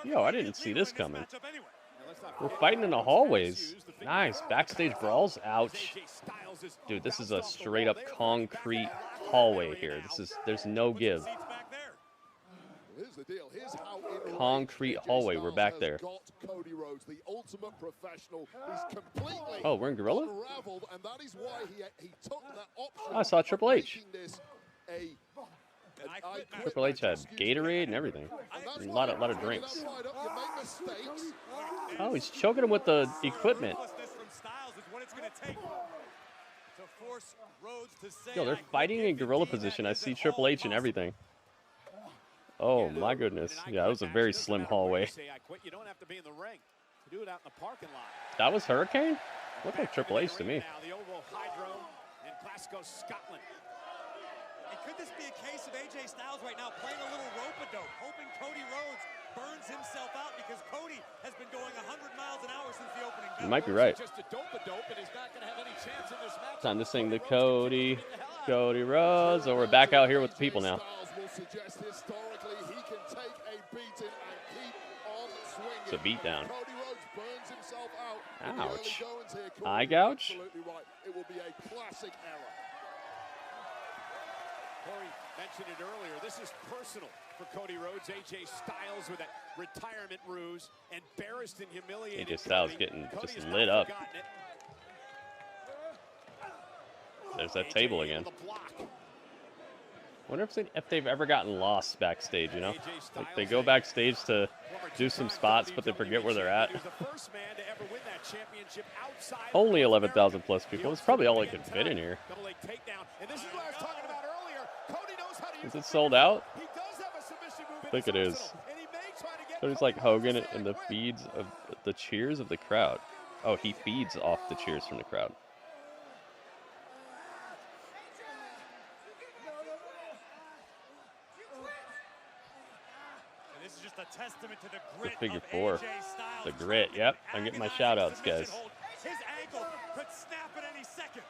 Yo, I didn't see this coming. We're fighting in the hallways. Nice. Backstage brawls. Ouch. Dude, this is a straight up concrete hallway here. There's no give. Concrete hallway. We're back there. Oh, we're in Gorilla? Oh, I saw Triple H. Triple H had Gatorade and everything. And a lot of drinks. Oh, he's choking him with the equipment. Yo, they're fighting in gorilla position. I see Triple H and everything. Oh my goodness. Yeah, it was a very slim hallway. That was Hurricane? Looked like Triple H to me. And could this be a case of AJ Styles right now playing a little rope-a-dope, hoping Cody Rhodes burns himself out because Cody has been going 100 miles an hour since the opening bell. You might be right. Time to sing the Cody Rhodes. Oh, we're back out here with the people now. It's a beatdown. Ouch. Eye gouge? It will be a classic error. Corey mentioned it earlier. This is personal for Cody Rhodes. AJ Styles with that retirement ruse, embarrassed and humiliated. AJ Styles getting just lit up. There's that table again. Wonder if they've ever gotten lost backstage, you know? Like they go backstage to do some spots, but they forget where they're at. Only 11,000 plus people. It's probably all they could fit in here. Is it sold out? I think it is. Cody's like Hogan in the feeds of the cheers of the crowd. Oh, he feeds off the cheers from the crowd. And this is just a testament to the grit Figure of four. AJ Styles. The grit. Yep, I'm getting my shout outs, guys. His ankle could snap at any second.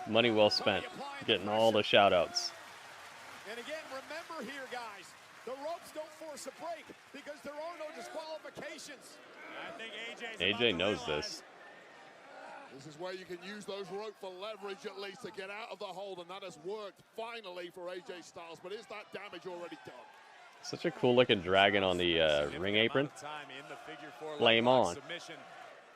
Money well spent. Getting all the shout outs. And again, remember here, guys, the ropes don't force a break because there are no disqualifications. I think AJ knows this. This is where you can use those ropes for leverage at least to get out of the hold, and that has worked finally for AJ Styles. But is that damage already done? Such a cool looking dragon on the ring apron. Flame on. Submission.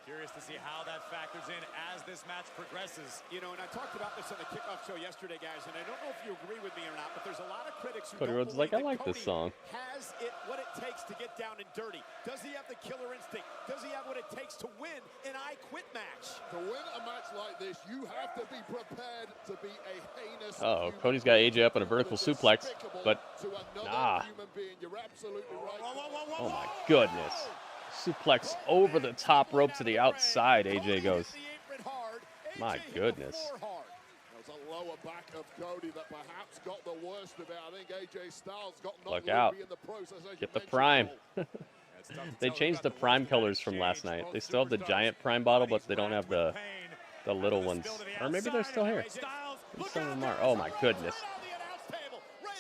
Curious to see how that factors in as this match progresses. You know, and I talked about this on the kickoff show yesterday, guys, and I don't know if you agree with me or not, but there's a lot of critics who Cody don't Rhodes is like, I believe like that this Cody song. has it, what it takes to get down and dirty. Does he have the killer instinct? Does he have what it takes to win an I Quit match? To win a match like this, you have to be prepared to be a heinous. Uh oh, Cody's got AJ up in a vertical suplex, but nah. You're absolutely right. Oh my goodness. Suplex over the top rope to the outside, AJ goes. My goodness. There's a lower back of Cody that perhaps got the worst of it. I think AJ Styles got Look out. in the process. Get the prime. They changed the prime colors from last night. They still have the giant prime bottle, but they don't have the little ones. Or maybe they're still here. Some of them are. Oh my goodness.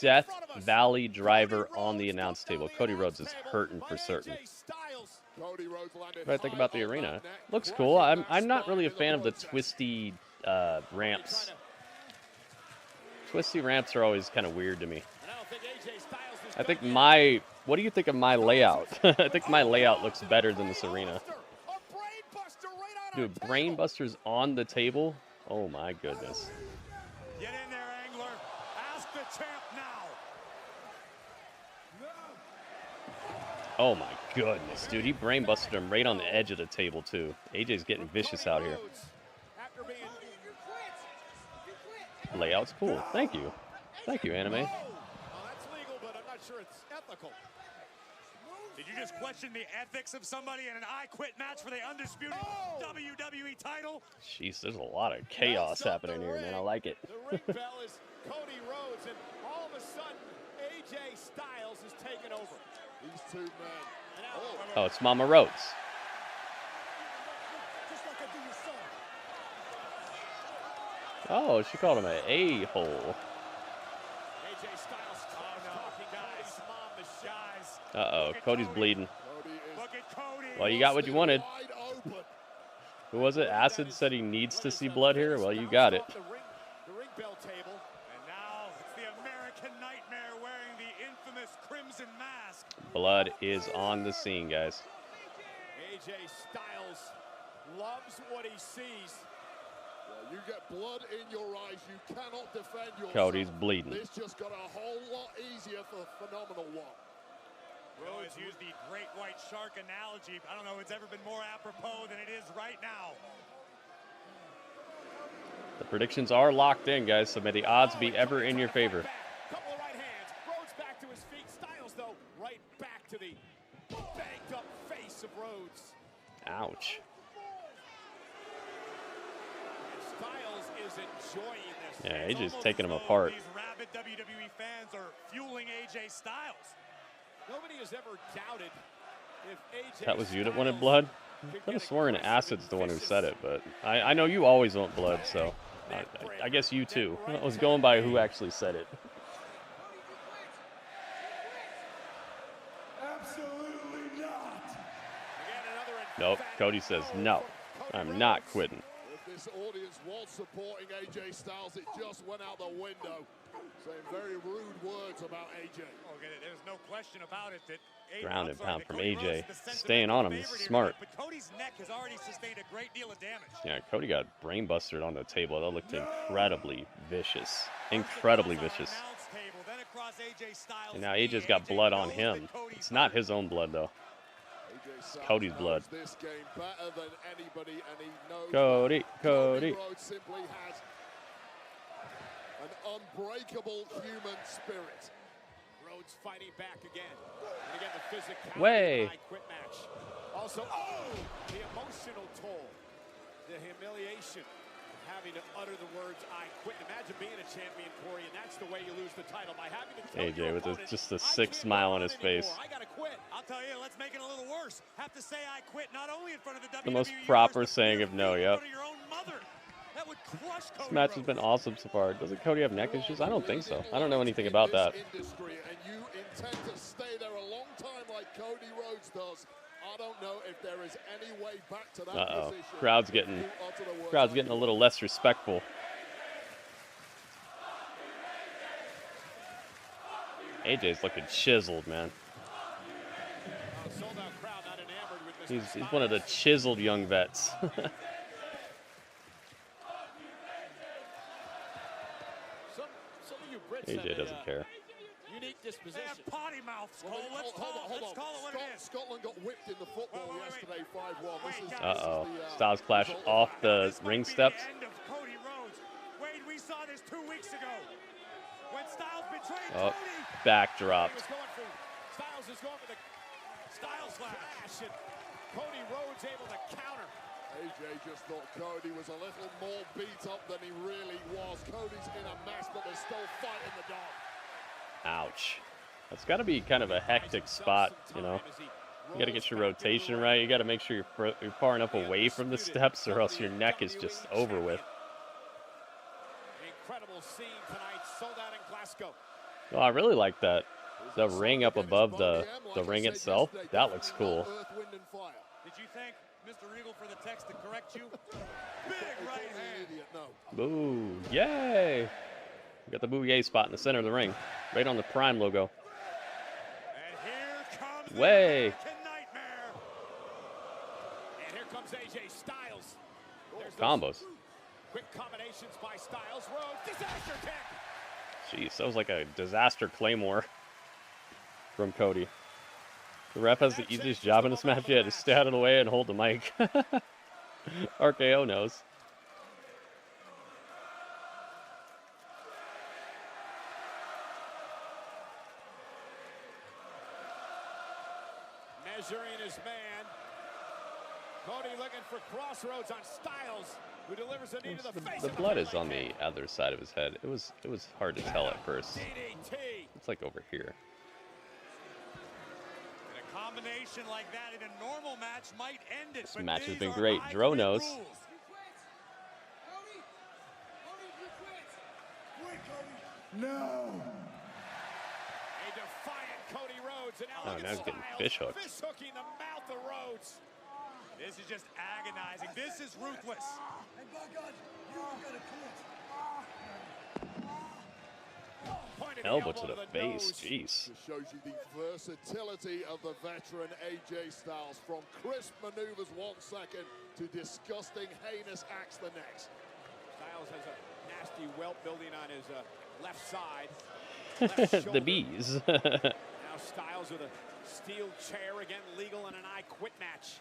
Death Valley Driver on the announce table. Cody Rhodes is hurting for certain. What do I think about the arena? Looks cool. I'm not really a fan of the twisty ramps. Twisty ramps are always kind of weird to me. I think what do you think of my layout? I think my layout looks better than this arena. Dude, Brainbusters on the table? Oh my goodness. Get in there, Angler. Ask the champ now. Oh my goodness, dude. He brainbusted him right on the edge of the table, too. AJ's getting vicious out here. Layout's cool. Thank you. Thank you, anime. That's legal, but I'm not sure it's ethical. Did you just question the ethics of somebody in an I Quit match for the undisputed WWE title? Jeez, there's a lot of chaos happening here, man. I like it. The ring bell is Cody Rhodes, and all of a sudden, AJ Styles is taking over. These two men. Oh, it's Mama Rhodes. Oh, she called him an a-hole. AJ Styles talking, guys. Mom, the guys. Uh-oh, Cody's bleeding. Look at Cody. Well, you got what you wanted. Who was it? Acid said he needs to see blood here? Well, you got it. The ring bell table. And now it's the American Nightmare wearing the infamous crimson mask. Blood is on the scene, guys. AJ Styles loves what he sees. You get blood in your eyes, you cannot defend yourself. Cody's bleeding. This just got a whole lot easier for Phenomenal One. Rhodes used the great white shark analogy. I don't know if it's ever been more apropos than it is right now. The predictions are locked in, guys, so may the odds be ever in your favor. Couple of right hands. Rhodes back to his feet. Styles, though, right back to the banged up face of Rhodes. Ouch. Styles is enjoying this. Yeah, AJ's taking him apart. These rabid WWE fans are fueling AJ Styles. Nobody has ever doubted if AJ That was you that wanted blood? I could have sworn Acid's the one who said it, but I know you always want blood, so I guess you too. I was going by who actually said it. Absolutely not. Nope, Cody says, no, I'm not quitting. If this audience was supporting AJ Styles, it just went out the window. Saying very rude words about AJ. Oh, there's no question about it that Ground and pound from AJ. Staying on him is smart. But Cody's neck has already sustained a great deal of damage. Yeah, Cody got brainbustered on the table. That looked incredibly vicious. Incredibly vicious. And now AJ's got blood on him. It's not his own blood, though. It's Cody's blood. This game better than anybody, and he knows Cody. Rhodes simply has an unbreakable human spirit. Rhodes fighting back again. And again, the physicality Way. of the I Quit match. Also, the emotional toll, the humiliation of having to utter the words "I quit." Imagine being a champion, Corey, and that's the way you lose the title, by having to tell AJ your with opponent, just a "I sick can't smile go on his anymore. face. I gotta quit." I'll tell you, let's make it a little worse. Have to say I quit not only in front of the The most WWE proper Universe, but saying of no, yep. your own mother. That would crush This Cody match has Rhodes. been awesome so far. Doesn't Cody have neck issues? I don't think so. I don't know anything about that. Industry, and you intend to stay there a long time like Cody Rhodes does. I don't know if there is any way back to that position. Crowd's getting a little less respectful. AJ's looking chiseled, man. He's one of the chiseled young vets. AJ doesn't care. Unique disposition. They have potty mouths, Cole. Let's call it what it is. Scotland got whipped in the football yesterday, 5-1. Uh-oh. Styles Clash off the ring steps. End of Cody Rhodes. Wade, we saw this 2 weeks ago. When Styles betrayed Oh, Cody. backdropped. Styles is going for the Styles Clash, and Cody Rhodes able to counter. AJ just thought Cody was a little more beat up than he really was. Cody's in a mess, but there's still fight in the dark. Ouch. That's got to be kind of a hectic spot, you know. You got to get your rotation right. You got to make sure you're far enough away from the steps, or else your neck is just over with. Incredible scene tonight, sold out in Glasgow. Well, I really like that. The ring up above the ring itself. That looks cool. Did you thank Mr. Regal for the text to correct you? Big right hand. Boo. Yay. We got the Boo Yay spot in the center of the ring. Right on the Prime logo. And here comes Way. the Nightmare. And here comes AJ Styles. There's Combos. quick combinations by Styles. Rhodes, disaster kick. Jeez, that was like a disaster claymore from Cody. The ref has the easiest job in this match yet. Just stay out of the way and hold the mic. RKO knows. Measuring his man. Cody looking for crossroads on Styles, who delivers a knee to the face. The blood is on the other side of his head. It was hard to tell at first. It's like over here. And a combination like that in a normal match might end it. This match has been great. Dro knows. No. A defiant Cody Rhodes, and Oh, now he's getting fish hooked. fish hooking the mouth of Rhodes. This is just agonizing. This is ruthless. Hey, Buckeye, you are gonna quit. Elbow to the face. Jeez. Just shows you the versatility of the veteran AJ Styles, from crisp maneuvers 1 second to disgusting, heinous acts the next. Styles has a nasty welt building on his left side. The bees. Now Styles with a steel chair, again legal in an I Quit match.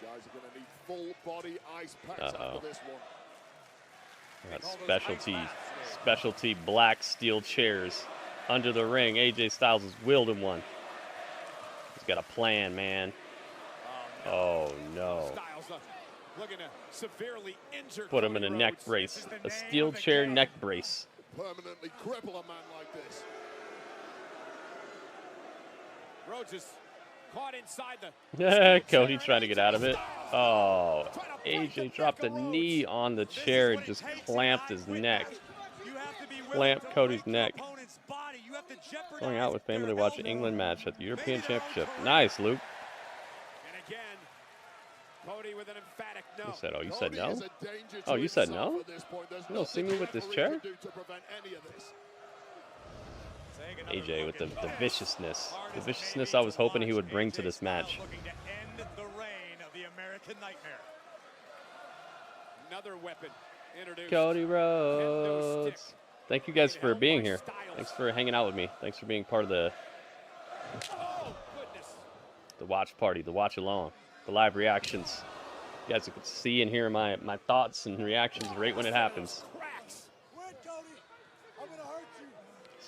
Guys are going to need full body ice packs after this one. Got specialty black steel chairs under the ring. AJ Styles is wielding one. He's got a plan, man. Oh no. Styles looking to severely injure Put him in a neck brace. A steel chair neck brace. Permanently cripple a man like this. Rhodes is caught inside the Cody trying to get out of it. Oh, AJ dropped a knee on the chair and just clamped his neck. Clamped Cody's neck. Going out with family to watch an England match at the European Championship. Nice, Luke. And again, Cody with an emphatic no. You said, oh, you said no? Oh, you said no? You don't see me with this chair? AJ with the viciousness. The viciousness I was hoping he would bring to this match. Looking to end the reign of the American Nightmare. Another weapon introduced. Cody Rhodes. Thank you guys for being here. Thanks for hanging out with me. Thanks for being part of the watch party, the watch along, the live reactions. You guys can see and hear my thoughts and reactions right when it happens.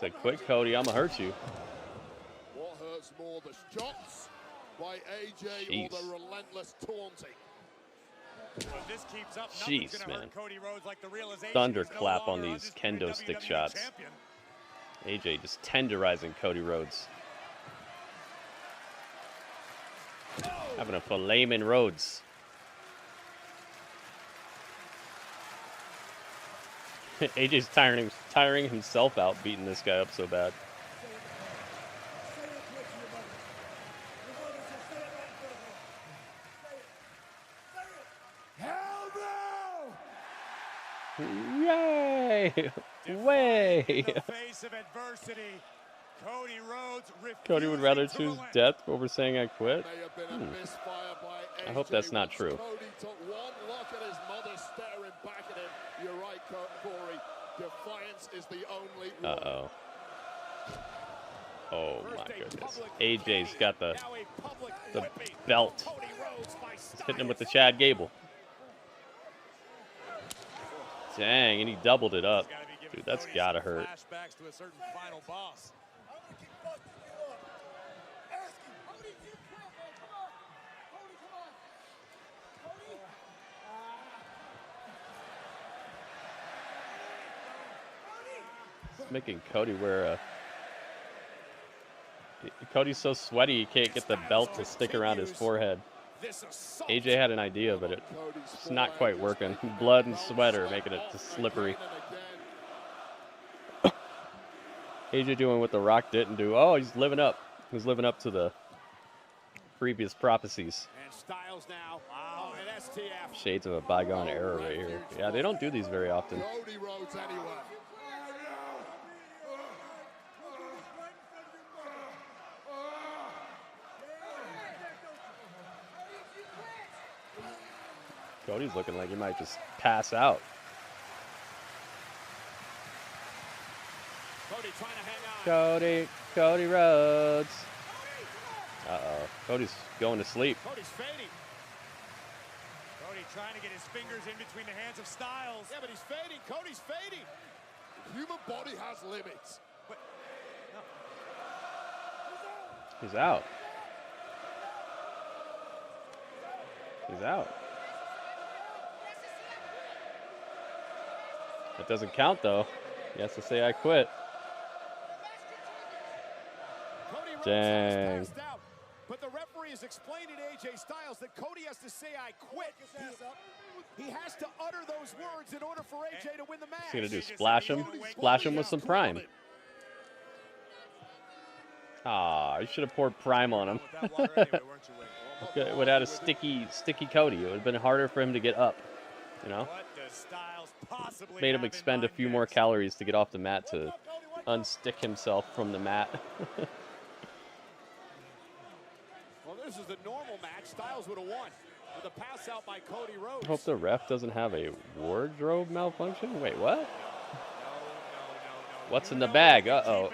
Said, "Quit, Cody. I'm gonna hurt you." What hurts more, the shots by AJ or the relentless taunting? Well, if this keeps up, Jeez, gonna man. hurt Cody Rhodes like the realization Thunderclap no on these kendo WWE stick shots. champion. AJ just tenderizing Cody Rhodes. Having a filet-man Rhodes. AJ's tiring himself out beating this guy up so bad. Yay! Way! In the face of adversity, Cody Rhodes Cody would rather choose death over saying I quit. I hope that's not true. Cody took one look at his mother staring back at him. You're right, Corey. Defiance is the only Uh-oh. Oh my goodness. AJ's got the belt. He's hitting him with the Chad Gable. Dang, and he doubled it up. Dude, that's gotta hurt. Flashbacks to a certain final boss. It's making Cody wear a... Cody's so sweaty he can't get the belt to stick around his forehead. AJ had an idea, but it's not quite working. Blood and sweat are making it just slippery. AJ doing what The Rock didn't do. Oh, he's living up. He's living up to the previous prophecies. And Styles now. Wow, an STF. Shades of a bygone era right here. Yeah, they don't do these very often. Cody Rhodes anyway. Cody's looking like he might just pass out. Cody Rhodes. Uh-oh. Cody's going to sleep. Cody's fading. Cody trying to get his fingers in between the hands of Styles. Yeah, but he's fading. Cody's fading. The human body has limits. But, no. He's out. He's out. That doesn't count, though. He has to say, I quit. Dang. Out, but the referee is explaining to AJ Styles that Cody has to say, I quit. He has to utter those words in order for AJ to win the match. What's he going to do? Splash him? Splash him with some Prime. Ah, you should have poured Prime on him. It would have had a sticky Cody. It would have been harder for him to get up. You know? Made him expend a few more calories to get off the mat to unstick himself from the mat. Well, this is the normal match. Styles would have won with a pass out by Cody Rhodes. I hope the ref doesn't have a wardrobe malfunction. Wait, what? No. What's in the bag? Uh-oh.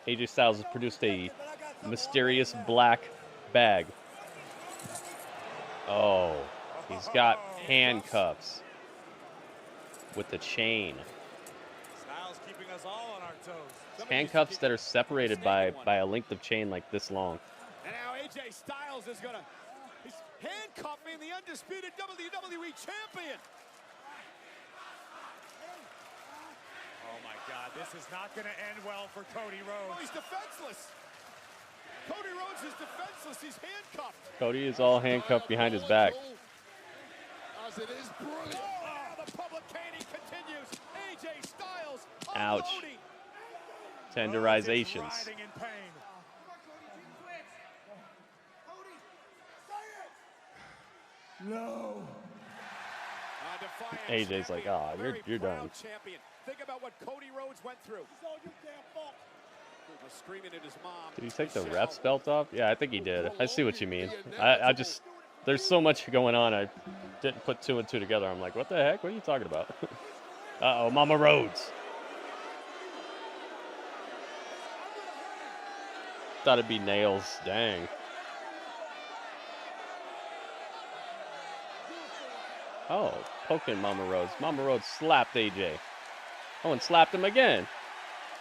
AJ Styles has produced a mysterious black bag. Oh, he's got handcuffs with the chain. Styles keeping us all on our toes. Handcuffs that are separated by a length of chain like this long. And now AJ Styles is he's handcuffing the undisputed WWE champion. Oh my God, this is not going to end well for Cody Rhodes. Oh, he's defenseless. Cody Rhodes is defenseless. He's handcuffed. Cody is all handcuffed behind his back. As it is brilliant. Oh, the public caning continues. AJ Styles. Ouch. Tenderizations. No. AJ's like, ah, oh, you're done. Champion. Think about what Cody Rhodes went through. Screaming at his mom. Did he take the ref's belt off? Yeah, I think he did. I see what you mean. I just, there's so much going on. I didn't put two and two together. I'm like, what the heck? What are you talking about? Uh-oh, Mama Rhodes. Thought it'd be nails. Dang. Oh, poking Mama Rhodes. Mama Rhodes slapped AJ. Oh, and slapped him again.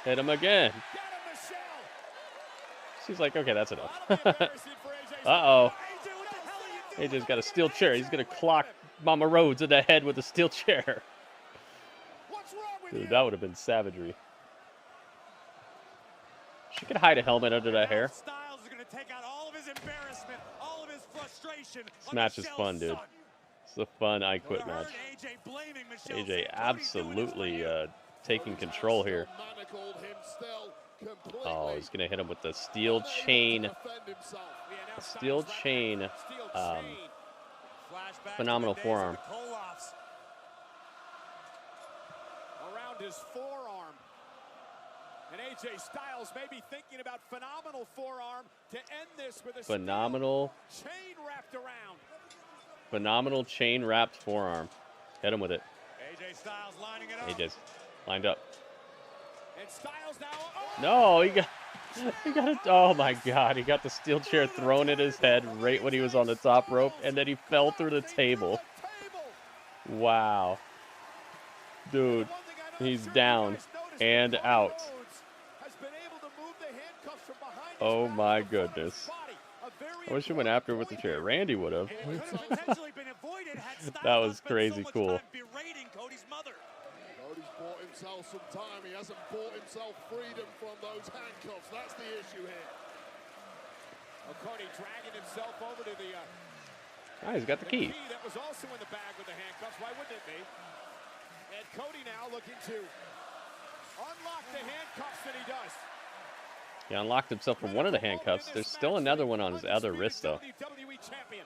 Hit him again. She's like, okay, that's enough. Uh-oh. AJ's got a steel chair. He's going to clock Mama Rhodes in the head with a steel chair. Dude, that would have been savagery. She could hide a helmet under that hair. Styles is going to take out all of his embarrassment, all of his frustration. This match is fun, dude. It's a fun I Quit match. AJ absolutely taking control here. Oh, he's going to hit him with the steel chain. Steel chain. Phenomenal forearm. Around his forearm. And AJ Styles may be thinking about phenomenal forearm to end this with a phenomenal chain wrapped around. Phenomenal chain wrapped forearm. Hit him with it. AJ Styles lining it up. AJ's lined up. And Styles now. No, he got it. Oh my God, he got the steel chair thrown at his head right when he was on the top rope, and then he fell through the table. Wow. Dude, he's down and out. Oh my goodness. I wish he went after with the chair. Randy would have. That was crazy cool. Cody's bought himself some time. He hasn't bought himself freedom from those handcuffs. That's the issue here. Cody dragging himself over to the he's got the key. That was also in the bag with the handcuffs. Why wouldn't it be? And Cody now looking to unlock the handcuffs, and he does. He unlocked himself from one of the handcuffs. There's still another one on his other wrist, though. WWE champion.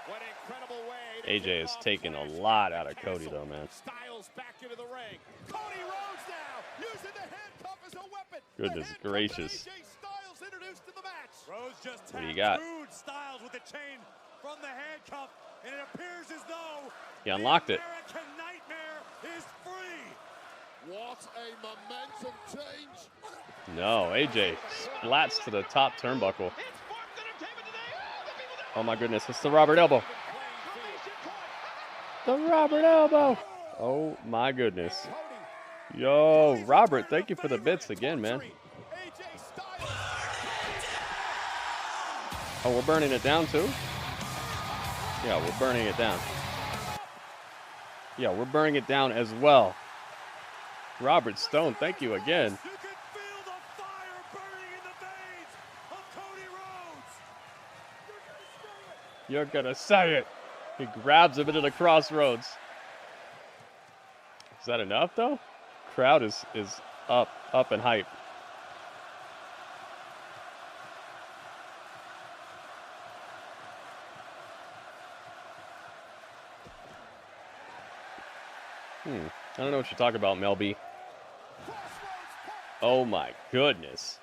What incredible way. AJ is taking a lot out of Cody, though, man. Styles back into the ring. Cody Rhodes now using the handcuff as a weapon. Goodness gracious. AJ Styles introduced to the match. Rhodes just What do you got? Styles with the chain from the handcuff, and it appears as though he unlocked it. American Nightmare is free. What a momentum change. No, AJ splats to the top turnbuckle. Oh my goodness, it's the Robert Elbow. The Robert Elbow. Oh my goodness. Yo, Robert, thank you for the bits again, man. Oh, we're burning it down too? Yeah, we're burning it down. Yeah, we're burning it down as well. Robert Stone, thank you again. You can feel the fire burning in the veins of Cody Rhodes. You're gonna say it. He grabs him into the crossroads. Is that enough though? Crowd is up and hype. I don't know what you're talking about, Mel B. Oh my goodness.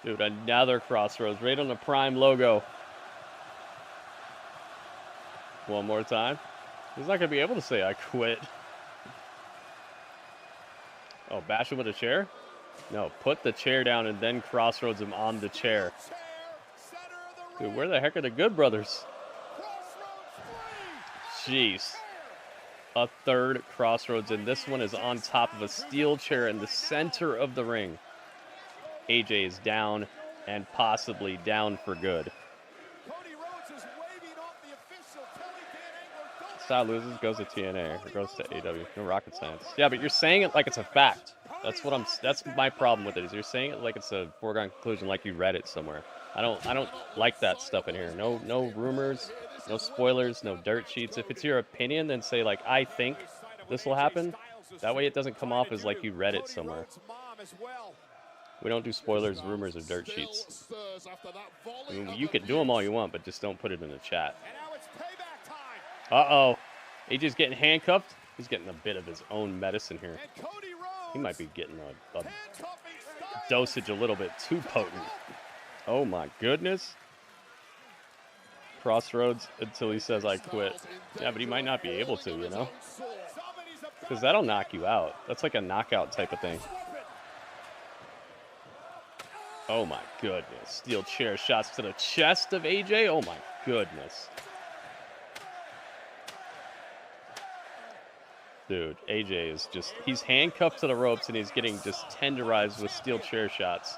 Dude, another crossroads right on the Prime logo. One more time. He's not going to be able to say, I quit. Oh, bash him with a chair? No, put the chair down and then crossroads him on the chair. Dude, where the heck are the Good Brothers? Jeez. A third crossroads, and this one is on top of a steel chair in the center of the ring. AJ is down and possibly down for good. Style loses, goes to TNA, or goes to AW. No rocket science. Yeah, but you're saying it like it's a fact. That's my problem with it. Is you're saying it like it's a foregone conclusion, like you read it somewhere. I don't like that stuff in here. No rumors, no spoilers, no dirt sheets. If it's your opinion, then say like I think this will happen. That way it doesn't come off as like you read it somewhere. We don't do spoilers, rumors, or dirt sheets. I mean, you can do them all you want, but just don't put it in the chat. Uh-oh. AJ's getting handcuffed. He's getting a bit of his own medicine here. He might be getting a dosage a little bit too potent. Oh my goodness. Crossroads until he says I quit. Yeah, but he might not be able to, you know? Because that'll knock you out. That's like a knockout type of thing. Oh my goodness. Steel chair shots to the chest of AJ. Oh my goodness. Dude, AJ is just, he's handcuffed to the ropes and he's getting just tenderized with steel chair shots.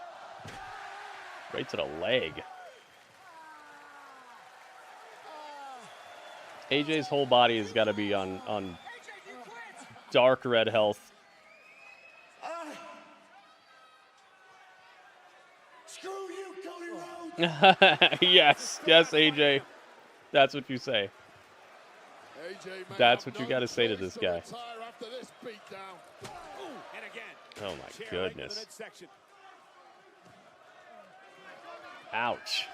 Right to the leg. AJ's whole body has got to be on dark red health. Screw you, Cody Rhodes! Yes, yes, AJ. That's what you say. That's what you got to say to this guy. Oh my goodness. Ouch.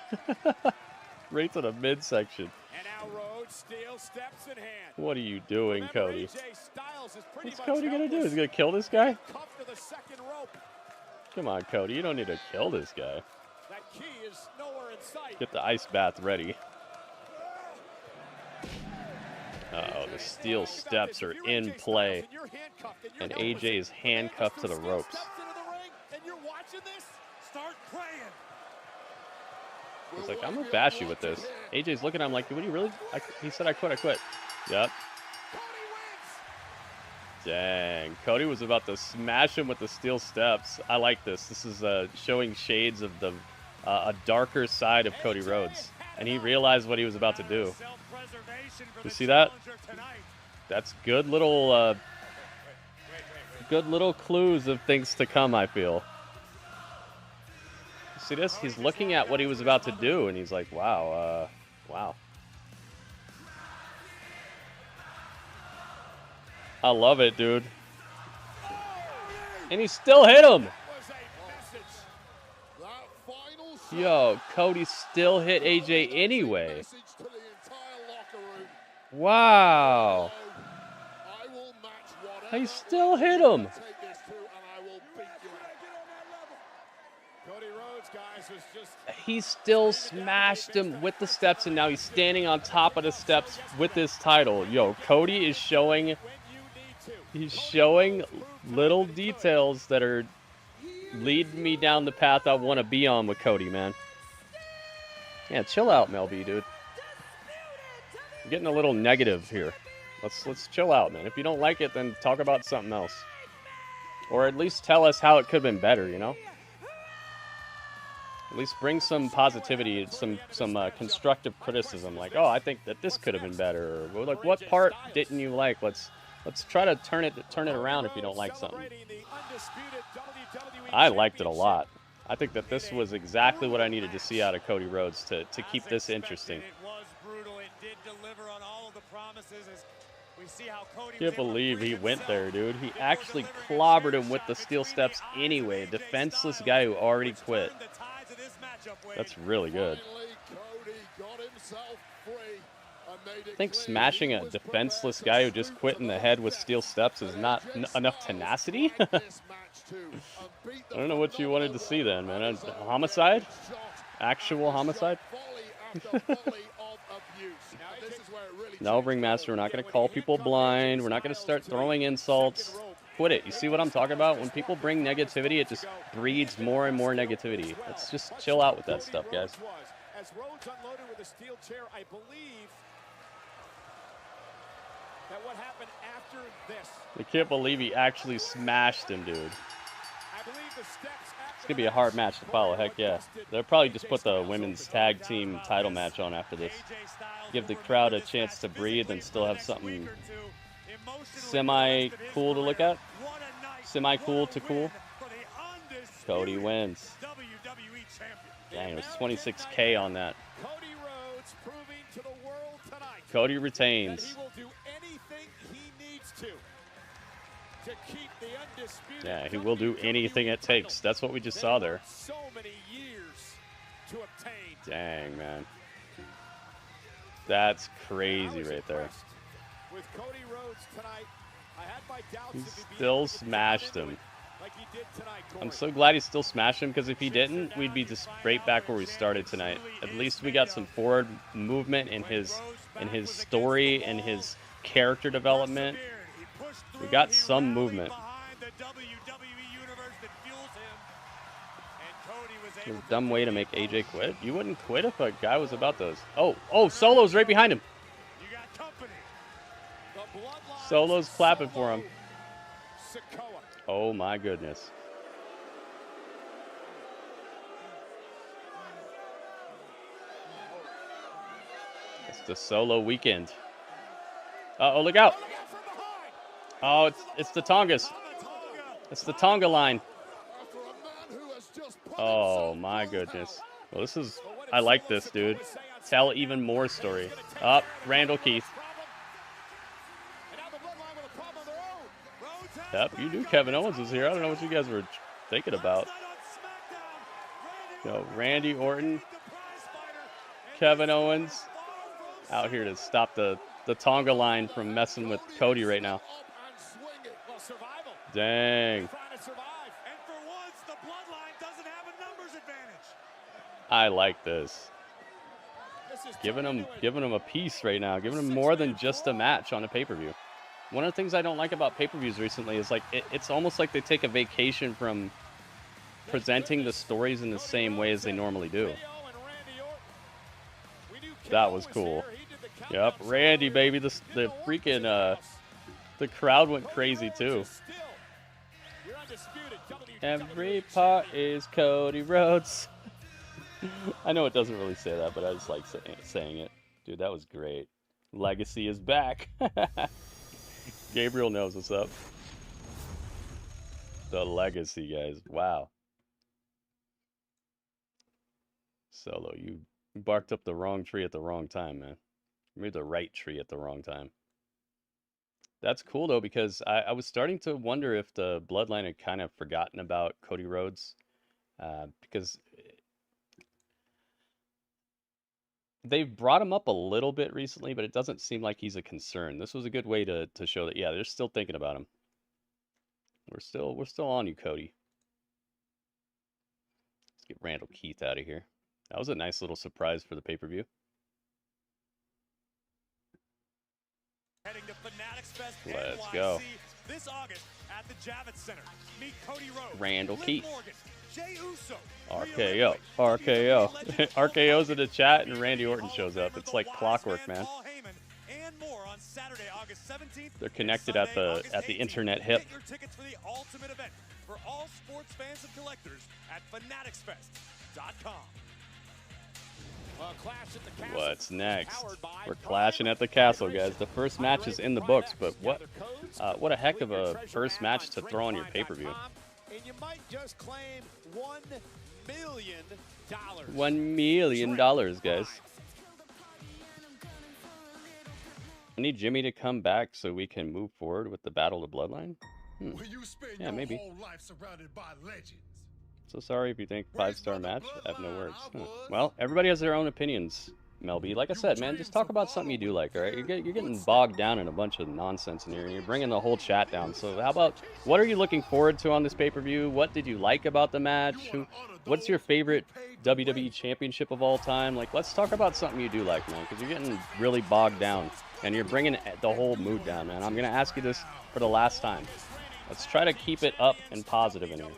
Right to the midsection. What are you doing, Cody? What's Cody going to do? Is he going to kill this guy? Come on, Cody. You don't need to kill this guy. Get the ice bath ready. Uh-oh, the steel steps are in play. And AJ is handcuffed to the ropes. He's like, I'm gonna bash you with this. AJ's looking at him like, what do you really? He said I quit. Yep. Dang. Cody was about to smash him with the steel steps. I like this. This is showing shades of the a darker side of Cody Rhodes. And he realized what he was about to do. You see that? That's good little clues of things to come, I feel. See this? He's looking at what he was about to do, and he's like, wow, wow. I love it, dude. And he still hit him. Yo, Cody still hit AJ anyway. Wow. He still hit him. He still smashed him with the steps, and now he's standing on top of the steps with this title. Yo, Cody is showing, he's showing little details that are leading me down the path I want to be on with Cody, man. Yeah, chill out, Mel B, dude. I'm getting a little negative here. Let's chill out, man. If you don't like it, then talk about something else. Or at least tell us how it could have been better, you know? At least bring some positivity, some constructive criticism, like, oh, I think that this could have been better, or like, what part didn't you like? Let's try to turn it around if you don't like something. I liked it a lot. I think that this was exactly what I needed to see out of Cody Rhodes to keep this interesting. Can't believe he went there, dude. He actually clobbered him with the steel steps anyway. Defenseless guy who already quit. That's really good. I think smashing a defenseless guy who just quit in the head with steel steps is not enough tenacity. I don't know what you wanted to see then, man. Homicide? Actual homicide? No, Ringmaster, we're not going to call people blind. We're not going to start throwing insults. Quit it. You see what I'm talking about? When people bring negativity, it just breeds more and more negativity. Let's just chill out with that stuff, guys. As Rhodes unloaded with a steel chair, I believe that what happened after this. I can't believe he actually smashed him, dude. I believe the steps it's going to be a hard match to follow. Heck yeah. They'll probably just put the women's tag team title match on after this. Give the crowd a chance to breathe and still have something semi-cool to look at. Semi-cool to cool. Cody wins. Dang, it was 26K on that. Cody Rhodes proving to the world tonight Cody retains. that he will do anything he needs to keep the undisputed. Yeah, he will do anything it takes. That's what we just saw there. So many years to obtain. Dang, man. That's crazy right there. With Cody Rhodes tonight, I had my doubts He if he'd be still able to smashed him. like he did tonight, I'm Corey. so glad he still smashed him, because if he didn't, we'd be just right back where we started tonight. At least we got some forward movement in his story and his character development. We got some movement. It was a dumb way to make AJ quit. You wouldn't quit if a guy was about those. Oh, Solo's right behind him. Solo's clapping for him. Oh my goodness. It's the Solo weekend. Uh-oh, look out. Oh, it's the Tongas. It's the Tonga line. Oh my goodness. Well, this is, I like this, dude. Tell even more story. Up, Randall Keith. Yep, you knew Kevin Owens was here. I don't know what you guys were thinking about. You know, Randy Orton, Kevin Owens, out here to stop the Tonga line from messing with Cody right now. Dang. I like this. Giving them a piece right now. Giving them more than just a match on a pay-per-view. One of the things I don't like about pay-per-views recently is like it's almost like they take a vacation from presenting the stories in the same way as they normally do. That was cool. Yep, Randy, baby. The freaking the crowd went crazy too. Every part is Cody Rhodes. I know it doesn't really say that, but I just like saying it. Dude, that was great. Legacy is back. Gabriel knows what's up. The Legacy, guys. Wow. Solo, you barked up the wrong tree at the wrong time, man. You made the right tree at the wrong time. That's cool, though, because I was starting to wonder if the Bloodline had kind of forgotten about Cody Rhodes. Because they've brought him up a little bit recently, but it doesn't seem like he's a concern. This was a good way to show that, yeah, they're still thinking about him. We're still on you, Cody. Let's get Randall Keith out of here. That was a nice little surprise for the pay-per-view. Heading to Fanatics Fest Let's NYC go. This August at the Javits Center. Meet Cody Rhodes, Randall Keith. Morgan, Jey Uso, RKO. RKO. RKO's in the chat and Randy Orton shows up. It's like clockwork, man. and more on Saturday, August 17th. They're connected at the internet hip. Get your tickets for the ultimate event for all sports fans and collectors at fanaticsfest.com. What's next? We're clashing at the castle, guys. The first match is in the books, but what a heck of a first match to throw on your pay-per-view. And you might just claim $1 million. $1 million, guys. I need Jimmy to come back so we can move forward with the Battle of Bloodline. Yeah, maybe. So sorry if you think 5-star match. I have no words. Well, everybody has their own opinions, Melby. Like I said, man, just talk about something you do like, all right? You're getting bogged down in a bunch of nonsense in here, and you're bringing the whole chat down. So how about, what are you looking forward to on this pay-per-view? What did you like about the match? What's your favorite WWE Championship of all time? Like, let's talk about something you do like, man, because you're getting really bogged down, and you're bringing the whole mood down, man. I'm going to ask you this for the last time. Let's try to keep it up and positive in here.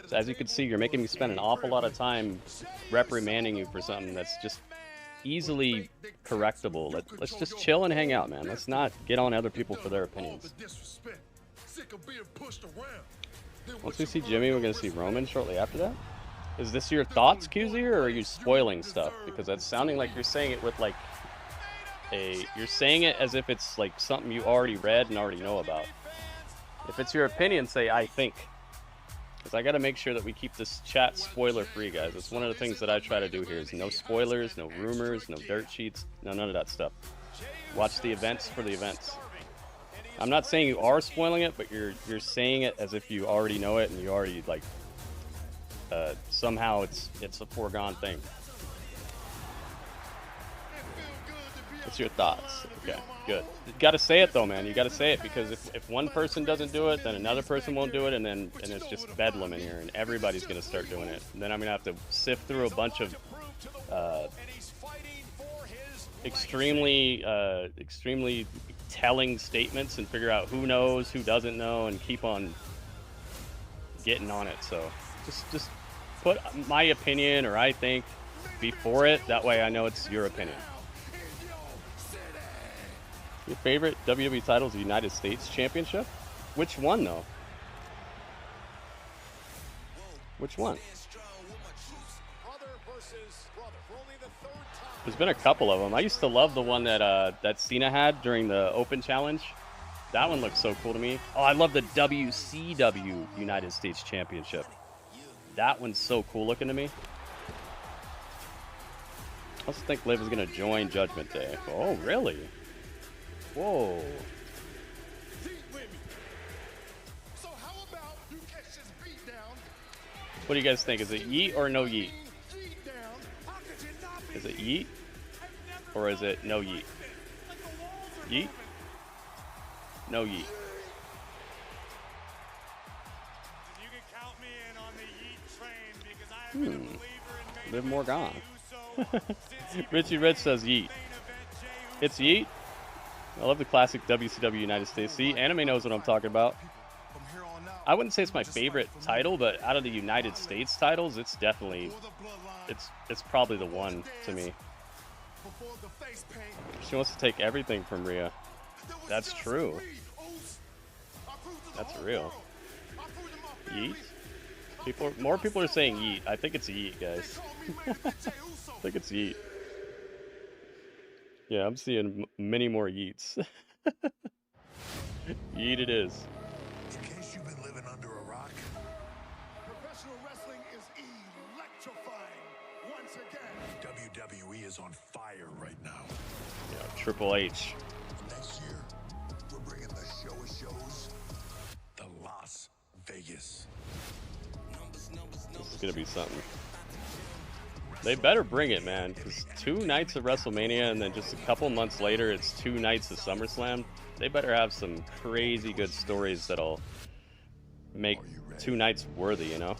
So as you can see, you're making me spend an awful lot of time reprimanding you for something that's just easily correctable. Let's just chill and hang out, man. Let's not get on other people for their opinions. Once we see Jimmy, we're going to see Roman shortly after that. Is this your thoughts, QZ, or are you spoiling stuff? Because that's sounding like you're saying it with like you're saying it as if it's like something you already read and already know about. If it's your opinion, say I think. Because I got to make sure that we keep this chat spoiler-free, guys. It's one of the things that I try to do here is no spoilers, no rumors, no dirt sheets, none of that stuff. Watch the events for the events. I'm not saying you are spoiling it, but you're saying it as if you already know it and you already, like, somehow it's a foregone thing. What's your thoughts? Okay, good. You got to say it though, man. You got to say it, because if one person doesn't do it, then another person won't do it, and it's just bedlam in here, and everybody's gonna start doing it. And then I'm gonna have to sift through a bunch of extremely telling statements and figure out who knows, who doesn't know, and keep on getting on it. So just put my opinion or I think before it. That way I know it's your opinion. Your favorite WWE title is the United States Championship? Which one, though? Which one? There's been a couple of them. I used to love the one that that Cena had during the Open Challenge. That one looks so cool to me. Oh, I love the WCW United States Championship. That one's so cool looking to me. I also think Liv is going to join Judgment Day. Oh, really? Whoa. What do you guys think? Is it yeet or no yeet? Is it yeet? Or is it no yeet? Yeet? No yeet. Liv Morgan. Richie Rich says yeet. It's yeet. I love the classic WCW United States. See, Anime knows what I'm talking about. I wouldn't say it's my favorite title, but out of the United States titles, it's definitely, it's probably the one to me. She wants to take everything from Rhea. That's true. That's real. Yeet? More people are saying yeet. I think it's yeet, guys. I think it's yeet. Yeah, I'm seeing many more yeets. Yeet it is. In case you've been living under a rock, professional wrestling is electrifying once again. WWE is on fire right now. Yeah, Triple H. Next year, we're bringing the show of shows, the Las Vegas. This is gonna be something. They better bring it, man, because 2 nights of WrestleMania and then just a couple months later it's 2 nights of SummerSlam. They better have some crazy good stories that'll make 2 nights worthy, you know?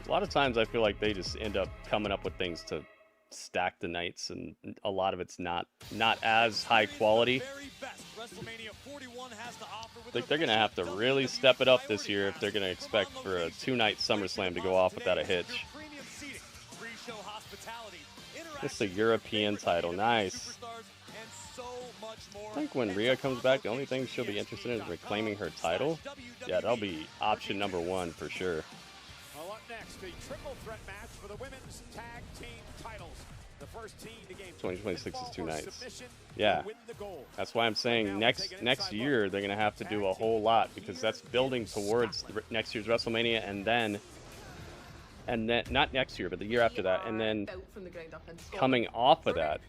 A lot of times I feel like they just end up coming up with things to stack the nights, and a lot of it's not as high quality. I think they're going to have to really step it up this year if they're going to expect for a 2-night SummerSlam to go off without a hitch. It's a European title. Nice. I think when Rhea comes back, the only thing she'll be interested in is reclaiming her title. Yeah, that'll be option number 1 for sure. Well, up next, a triple threat match for the women's tag team titles. The first team to gain 2026 is 2 nights. Yeah, that's why I'm saying next year they're gonna have to do a whole lot, because that's building towards next year's WrestleMania, and then not next year, but the year after that, and then coming off of that,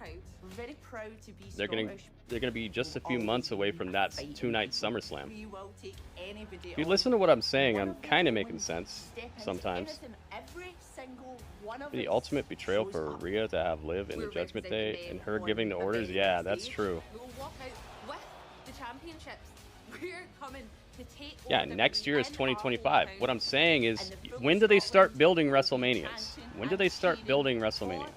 they're gonna be just a few months away from that 2-night SummerSlam. If you listen to what I'm saying, I'm kind of making sense sometimes. The ultimate betrayal for Rhea to have Liv in the Judgment Day and her giving the orders, yeah, that's true. Yeah, next year is 2025. What I'm saying is, when do they start building WrestleManias? When do they start building WrestleMania?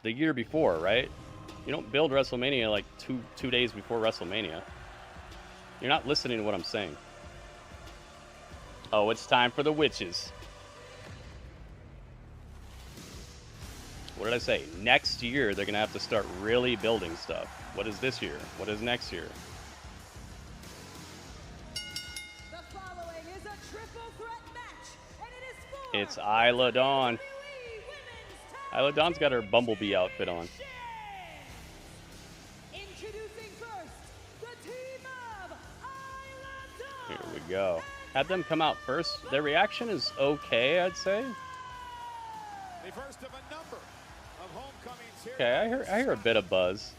The year before, right? You don't build WrestleMania like two days before WrestleMania. You're not listening to what I'm saying. Oh, it's time for the witches. What did I say? Next year, they're going to have to start really building stuff. What is this year? What is next year? The following is a triple threat match, and it is for It's Isla Dawn. Isla Dawn's got her Bumblebee outfit on. Introducing first, the team of Isla Dawn. Here we go. Had them come out first. Their reaction is okay, I'd say. The first of a number of homecomings here. Okay, I hear a bit of buzz.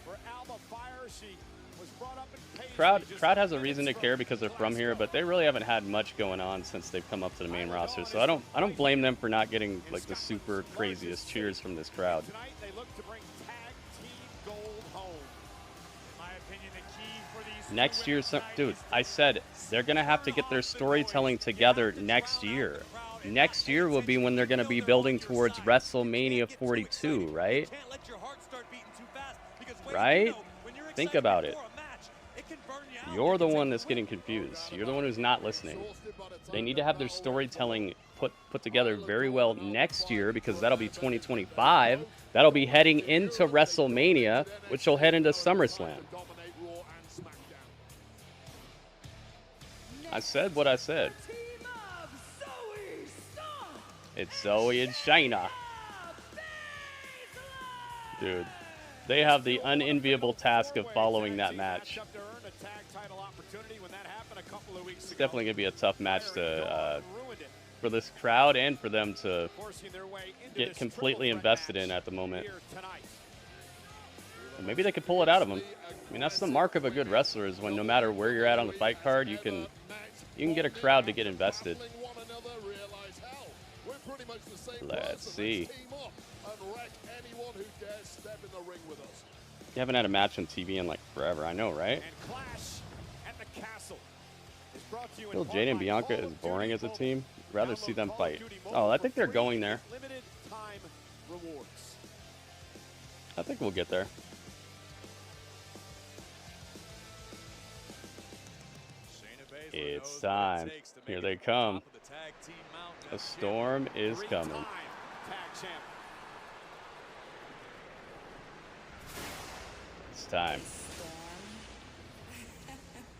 Crowd has a reason to care because they're from here, but they really haven't had much going on since they've come up to the main roster. So I don't blame them for not getting like the super craziest cheers from this crowd. Tonight they look to bring tag team gold home. In my opinion, the key for these Next year, dude, I said they're gonna have to get their storytelling together next year. Next year will be when they're gonna be building towards WrestleMania 42, right? Right? Think about it. You're the one that's getting confused. You're the one who's not listening. They need to have their storytelling put together very well next year, because that'll be 2025. That'll be heading into WrestleMania, which will head into SummerSlam. I said what I said. It's Zoe and Shayna. Dude, they have the unenviable task of following that match. It's definitely going to be a tough match to for this crowd and for them to get completely invested in at the moment. And maybe they could pull it out of them. I mean, that's the mark of a good wrestler, is when no matter where you're at on the fight card, you can get a crowd to get invested. Let's see. You haven't had a match on TV in like forever, I know, right? Still, Jade and Bianca is boring as a team. Rather see them fight. Oh, I think they're going there. I think we'll get there. It's time. Here they come. A storm is coming. It's time.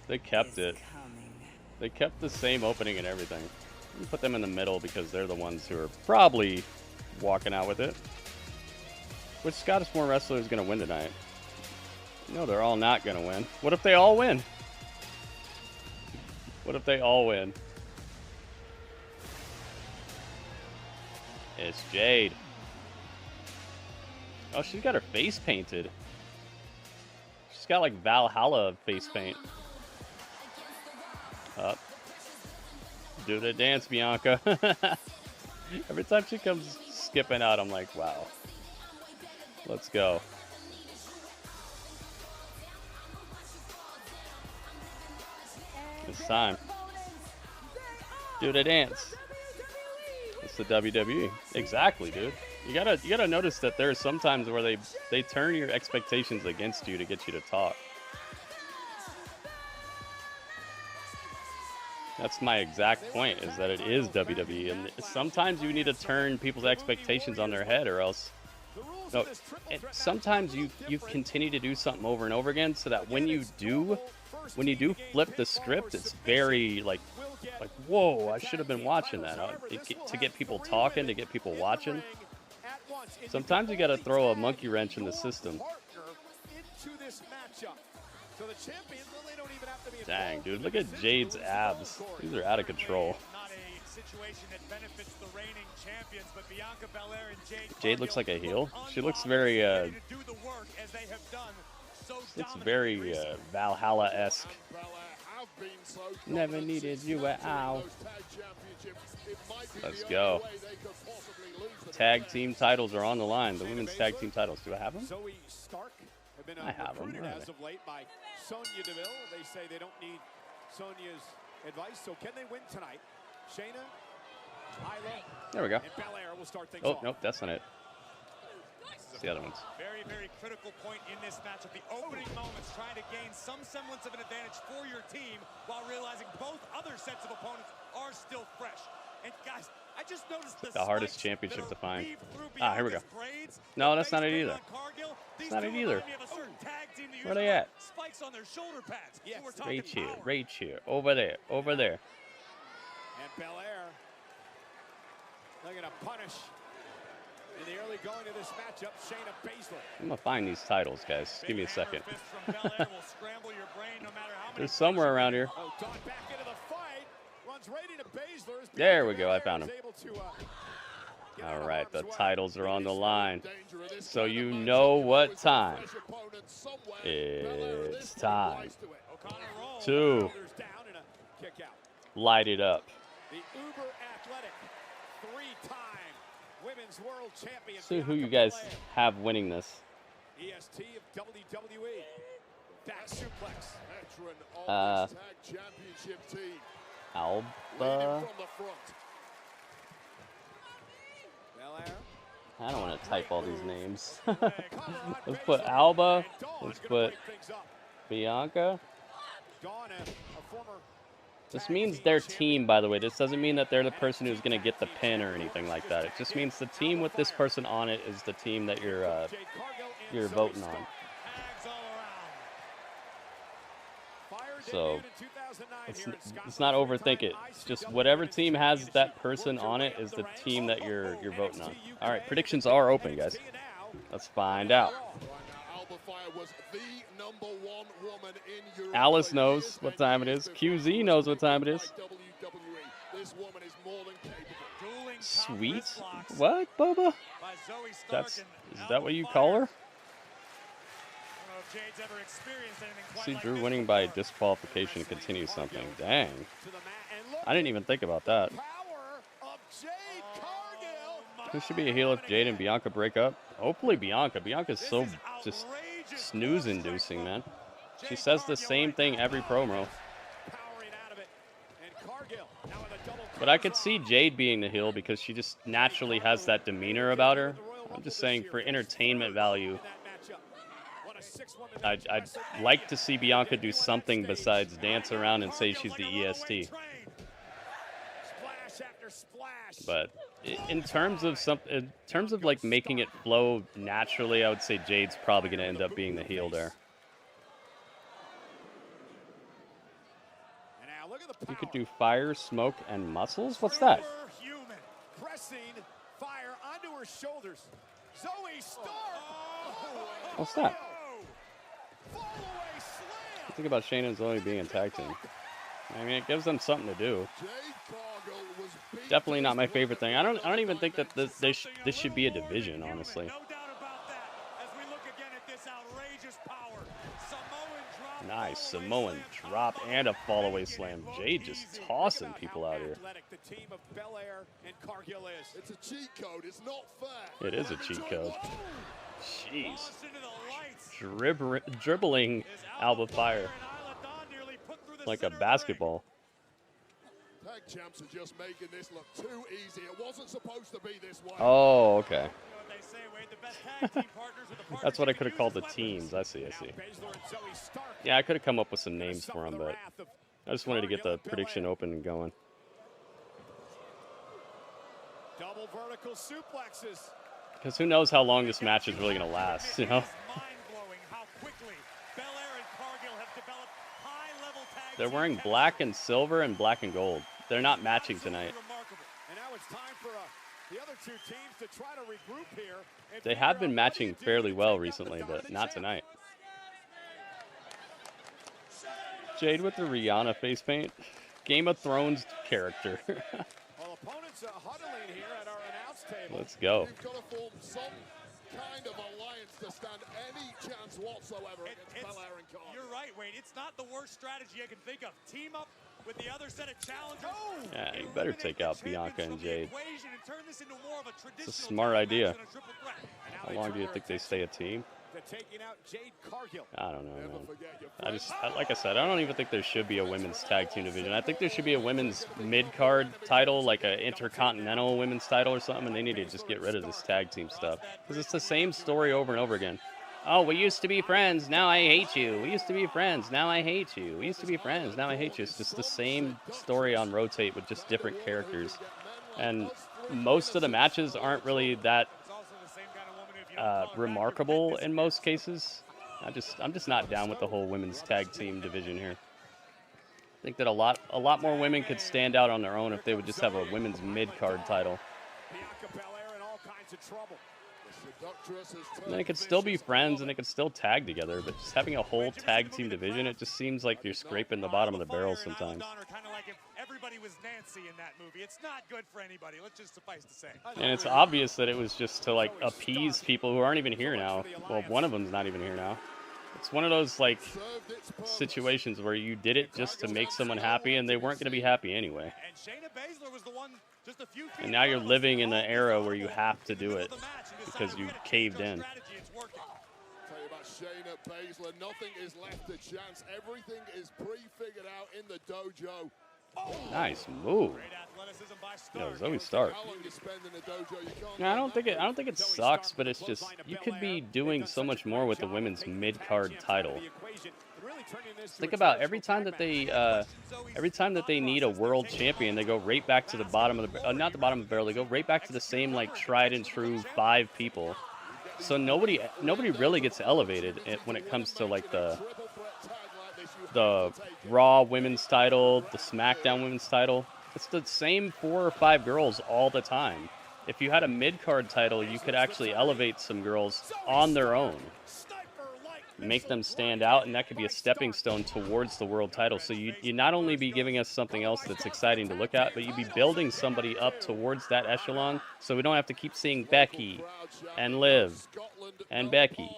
They kept it. They kept the same opening and everything. We put them in the middle because they're the ones who are probably walking out with it. Which Scottish-born wrestler is going to win tonight? No, they're all not going to win. What if they all win? What if they all win? It's Jade. Oh, she's got her face painted. She's got like Valhalla face paint. Up. Do the dance, Bianca. Every time she comes skipping out, I'm like, wow. Let's go. It's time. Do the dance. It's the WWE. Exactly, dude. You gotta notice that there's sometimes where they turn your expectations against you to get you to talk. That's my exact point, is that it is WWE, and sometimes you need to turn people's expectations on their head, or else. No, sometimes you continue to do something over and over again, so that when you do flip the script, it's very like whoa, I should have been watching that. To get people talking, to get people watching. Sometimes you got to throw a monkey wrench in the system. Dang, dude, look at Jade's abs. These are out of control. Jade looks like a heel. She looks very, Valhalla-esque. Never needed you at all. Let's go. Tag team titles are on the line. The women's tag team titles. Do I have them? I have them. As of late by Sonya Deville. They say they don't need Sonya's advice. So can they win tonight? Shayna, Isla, there we go. and Belair will start things oh, off. nope, that's not it. It's the other ones. Very, very critical point in this matchup. The opening moments, trying to gain some semblance of an advantage for your team while realizing both other sets of opponents are still fresh. And guys, I just noticed the hardest championship to find. Ah, here we go. No, that's not it either. That's not it either. Where are they at? Spikes on their shoulder pads. Yes. Right here, right here. Over there, over there. And Belair looking to punish in the early going of this matchup, Shayna Baszler. I'm gonna find these titles, guys. Give me a second. They're somewhere around here. There we go. I found them. All right, the titles are on the line. So you know what time. It's time to light it up. The uber athletic three-time women's world champion. See who you guys have winning this. EST of WWE. Back suplex. Alba. I don't want to type all these names. Let's put Alba. Let's put Bianca. This means their team, by the way. This doesn't mean that they're the person who's going to get the pin or anything like that. It just means the team with this person on it is the team that you're voting on. So it's not overthink it. It's just whatever team has that person on it is the team that you're voting on. All right, predictions are open, guys. Let's find out. Alice knows what time it is. QZ knows what time it is. Sweet? What, Bubba? Is that what you call her? See Drew winning by disqualification continues something. Dang. I didn't even think about that. Who should be a heel if Jade and Bianca break up? Hopefully Bianca. Bianca's so just snooze-inducing, man. She says the same thing every promo. But I could see Jade being the heel because she just naturally has that demeanor about her. I'm just saying for entertainment value, I'd like to see Bianca do something besides dance around and say she's the EST. But in terms of like making it flow naturally, I would say Jade's probably going to end up being the heel there. You could do fire, smoke, and muscles? What's that? What's that? Think about Shayna and Zoe being a tag team. I mean, it gives them something to do. Definitely not my favorite thing. I don't even think that this should be a division, honestly. Nice Samoan drop and a fallaway slam. Jade just tossing people out here. It's a cheat code. It's not fair. It is a cheat code. Jeez. Dribbling Alba Fire like a basketball. Tag champs are just making this look too easy. It wasn't supposed to be this way. Oh, okay. That's what I could have called the teams. I see. Yeah, I could have come up with some names for them, but I just wanted to get the prediction open and going. Double vertical suplexes. Because who knows how long this match is really going to last, you know? They're wearing black and silver and black and gold. They're not matching tonight. And now it's time for the other two teams to try to regroup here. They have been matching fairly well recently, but not tonight. Jade with the Rihanna face paint. Game of Thrones character. Well, opponents huddling here at our announce table. Let's go. You've got to form some kind of alliance to stand any chance whatsoever against Belair and Cargill. You're right, Wade. It's not the worst strategy I can think of. Team up with the other set of challengers. Yeah, you better take out Bianca and Jade. It's a smart idea. How long do you think they stay a team? I don't know, man. Like I said, I don't even think there should be a women's tag team division. I think there should be a women's mid-card title, like an intercontinental women's title or something, and they need to just get rid of this tag team stuff. Because it's the same story over and over again. Oh, we used to be friends, now I hate you. We used to be friends, now I hate you. We used to be friends, now I hate you. It's just the same story on Rotate with just different characters. And most of the matches aren't really that remarkable in most cases. I'm just not down with the whole women's tag team division here. I think that a lot more women could stand out on their own if they would just have a women's mid-card title. And they could still be friends and they could still tag together, but just having a whole tag team division, it just seems like you're scraping the bottom of the barrel sometimes. Everybody was Nancy in that movie. It's not good for anybody. Let's just suffice to say. And it's obvious that it was just to like appease people who aren't even here now. Well, one of them's not even here now. It's one of those like situations where you did it just to make someone happy and they weren't going to be happy anyway. And now you're living in an era where you have to do it because you caved in. Shayna Baszler, nothing is left to chance. Everything is pre-figured out in the dojo. Nice move. Yo, Zoe Stark. Yeah, I don't think it sucks, but it's just you could be doing so much more with the women's mid-card title. Think about every time that they need a world champion, they go right back to the bottom of the not the bottom of the barrel. They go right back to the same like tried and true 5 people. So nobody really gets elevated when it comes to like the Raw women's title, the SmackDown women's title. It's the same 4 or 5 girls all the time. If you had a mid-card title, you could actually elevate some girls on their own. Make them stand out, and that could be a stepping stone towards the world title. So you not only be giving us something else that's exciting to look at, but you'd be building somebody up towards that echelon, so we don't have to keep seeing Becky and Liv and Becky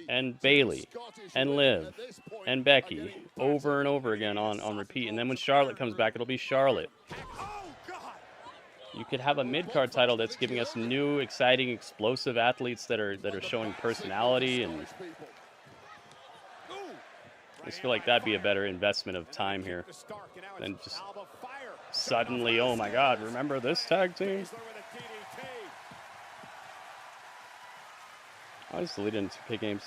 and Bayley and Liv and Becky over and over again on repeat. And then when Charlotte comes back, it'll be Charlotte. You could have a mid-card title that's giving us new, exciting, explosive athletes that are showing personality, and I just feel like that'd be a better investment of time here than just suddenly, oh my God, remember this tag team? I just deleted into Pig Games,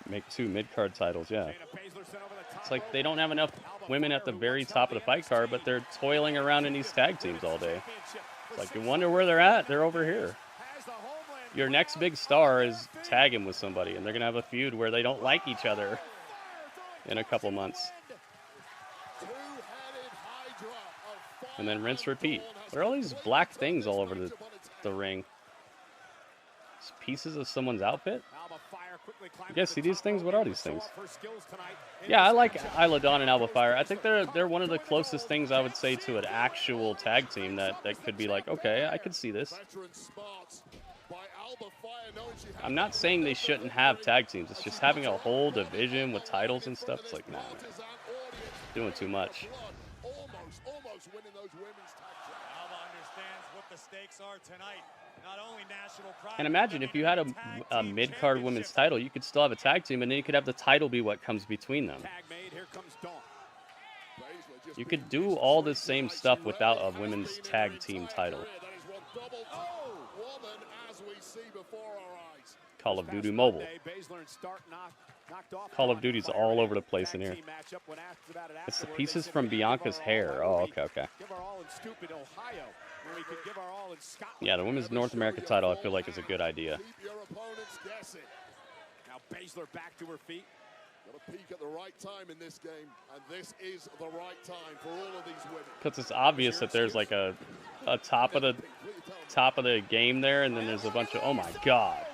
make 2 mid-card titles, yeah. It's like they don't have enough women at the very top of the fight card, but they're toiling around in these tag teams all day. It's like, you wonder where they're at? They're over here. Your next big star is tagging with somebody, and they're going to have a feud where they don't like each other in a couple months. And then rinse, repeat. What are all these black things all over the ring? Just pieces of someone's outfit? You guys see these things? What are these things? Yeah, I like Isla Dawn and Alba Fire. I think they're one of the closest things I would say to an actual tag team that could be like, okay, I could see this. I'm not saying they shouldn't have tag teams. It's just having a whole division with titles and stuff. It's like, nah, doing too much. Almost winning those women's tag teams. Alba understands what the stakes are tonight. Not only national pride. And imagine if you had a mid-card women's title, you could still have a tag team, and then you could have the title be what comes between them. You could do all this same stuff without a women's tag team title. Call of Duty Mobile. Call of Duty's all over the place in here. It's the pieces from Bianca's hair. Oh, okay. Yeah, the women's North America title I feel like is a good idea. Now Baszler back to her feet. Got a peak at the right time in this game, and this is the right time for all of these women. Because it's obvious that there's like a top of the game there, and then there's a bunch of, oh my God.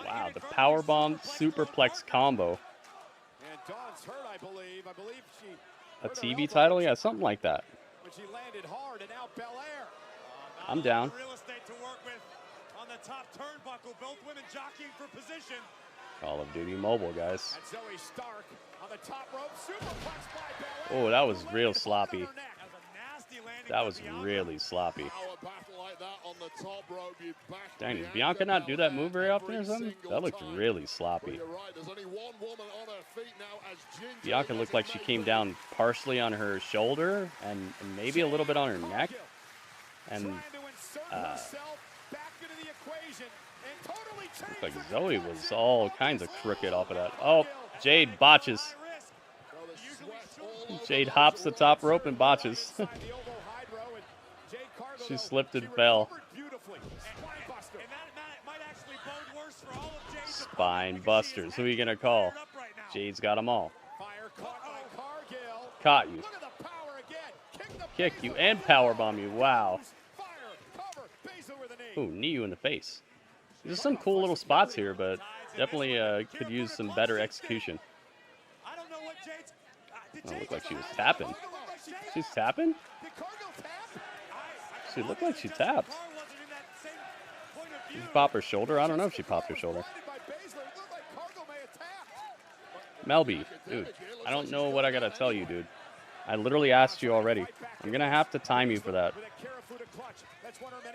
Wow, the powerbomb superplex combo. And Dawn's hurt, I believe she. A TV title? Yeah, something like that. When she landed hard, and now Belair. I'm down. Real estate to work with on the top turnbuckle. Both women jockeying for position. Call of Duty Mobile, guys. And Zoe Stark on the top rope, superplex by Belair. Oh, that was real sloppy. That was really sloppy. Dang, does Bianca not do that move very often or something? That looked really sloppy. Bianca looked like she came down partially on her shoulder and maybe a little bit on her neck. And looked like Zoe was all kinds of crooked off of that. Oh, Jade botches. Jade hops the top rope and botches. She slipped and fell. Spine busters. Who are you going to call? Jade's got them all. Caught you. Kick you and powerbomb you. Wow. Ooh, knee you in the face. There's some cool little spots here, but definitely could use some better execution. Oh, looked like she was tapping. She's tapping? She looked like she tapped. Did she pop her shoulder? I don't know if she popped her shoulder. Melby, dude, I don't know what I gotta tell you, dude. I literally asked you already. I'm gonna have to time you for that.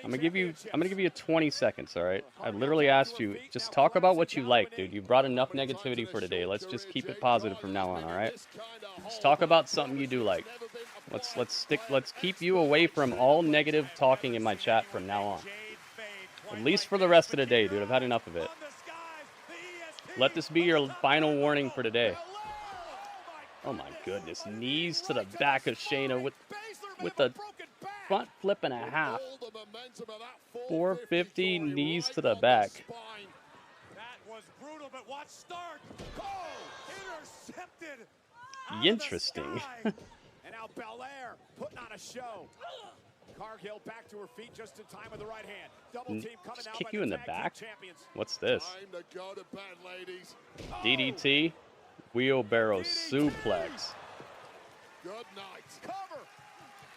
I'm gonna give you 20 seconds, all right? I literally asked you, just talk about what you like, dude. You brought enough negativity for today. Let's just keep it positive from now on, all right? Just talk about something you do like. Let's keep you away from all negative talking in my chat from now on. At least for the rest of the day, dude. I've had enough of it. Let this be your final warning for today. Oh my goodness. Knees to the back of Shayna with the front flip and a half. 450 knees to the back. That was brutal, but watch Stark. Oh, intercepted. Interesting. And now Belair putting on a show. Cargill back to her feet just in time with the right hand. Double team coming Just out kick by you the in the tag team back? champions. What's this? Time to go to bed, ladies. DDT. Wheelbarrow suplex. Good night. Cover.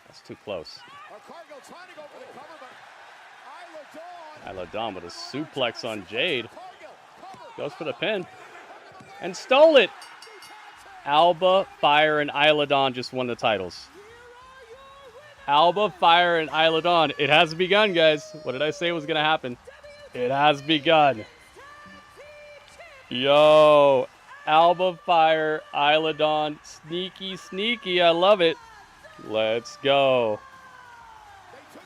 That's too close. Cargill trying to go for the cover, but Isla Dawn with a suplex on Jade. Goes for the pin. And stole it. Alba, Fire, and Isla Dawn just won the titles. Alba, Fire, and Isla Dawn. It has begun, guys. What did I say was going to happen? It has begun. Yo. Alba, Fire, Isla Dawn. Sneaky, sneaky. I love it. Let's go.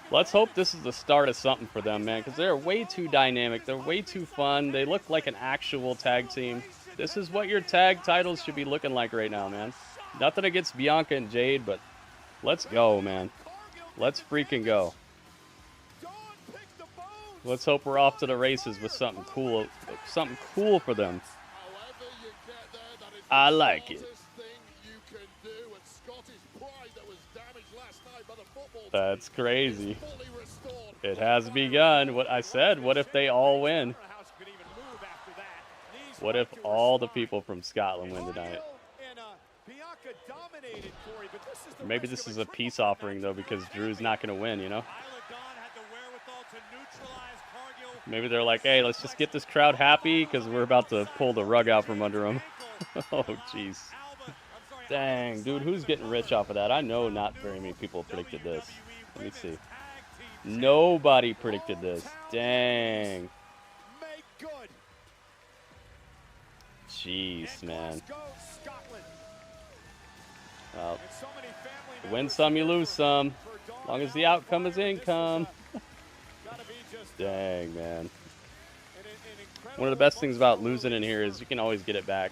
Let's hope this is the start of something for them, man, because they're way too dynamic. They're way too fun. They look like an actual tag team. This is what your tag titles should be looking like right now, man. Nothing against Bianca and Jade, but let's go, man. Let's freaking go. Let's hope we're off to the races with something cool for them. I like it. That's crazy. It has begun. What I said, what if they all win? What if all the people from Scotland win tonight? Or maybe this is a peace offering, though, because Drew's not going to win, you know? Maybe they're like, hey, let's just get this crowd happy because we're about to pull the rug out from under them. Oh, jeez. Dang, dude, who's getting rich off of that? I know not very many people predicted this. Let me see. Nobody predicted this. Dang. Jeez, man. Well, you win some, you lose some. As long as the outcome is income. Dang, man. One of the best things about losing in here is you can always get it back.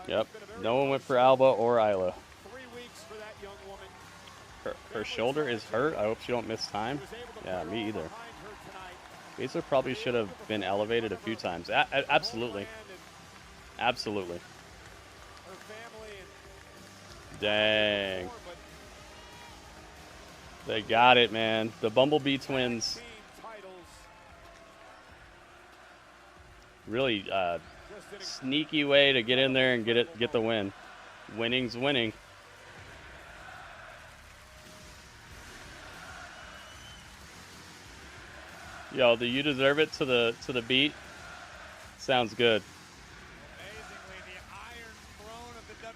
Yep. No one went for Alba or Isla. Her shoulder is hurt. I hope she don't miss time. Yeah, me either. Baszler probably should have been elevated a few times. Absolutely. Absolutely. Dang. They got it, man. The Bumblebee twins. Really sneaky way to get in there and get the win. Winning's winning. Yo, do you deserve it to the beat? Sounds good.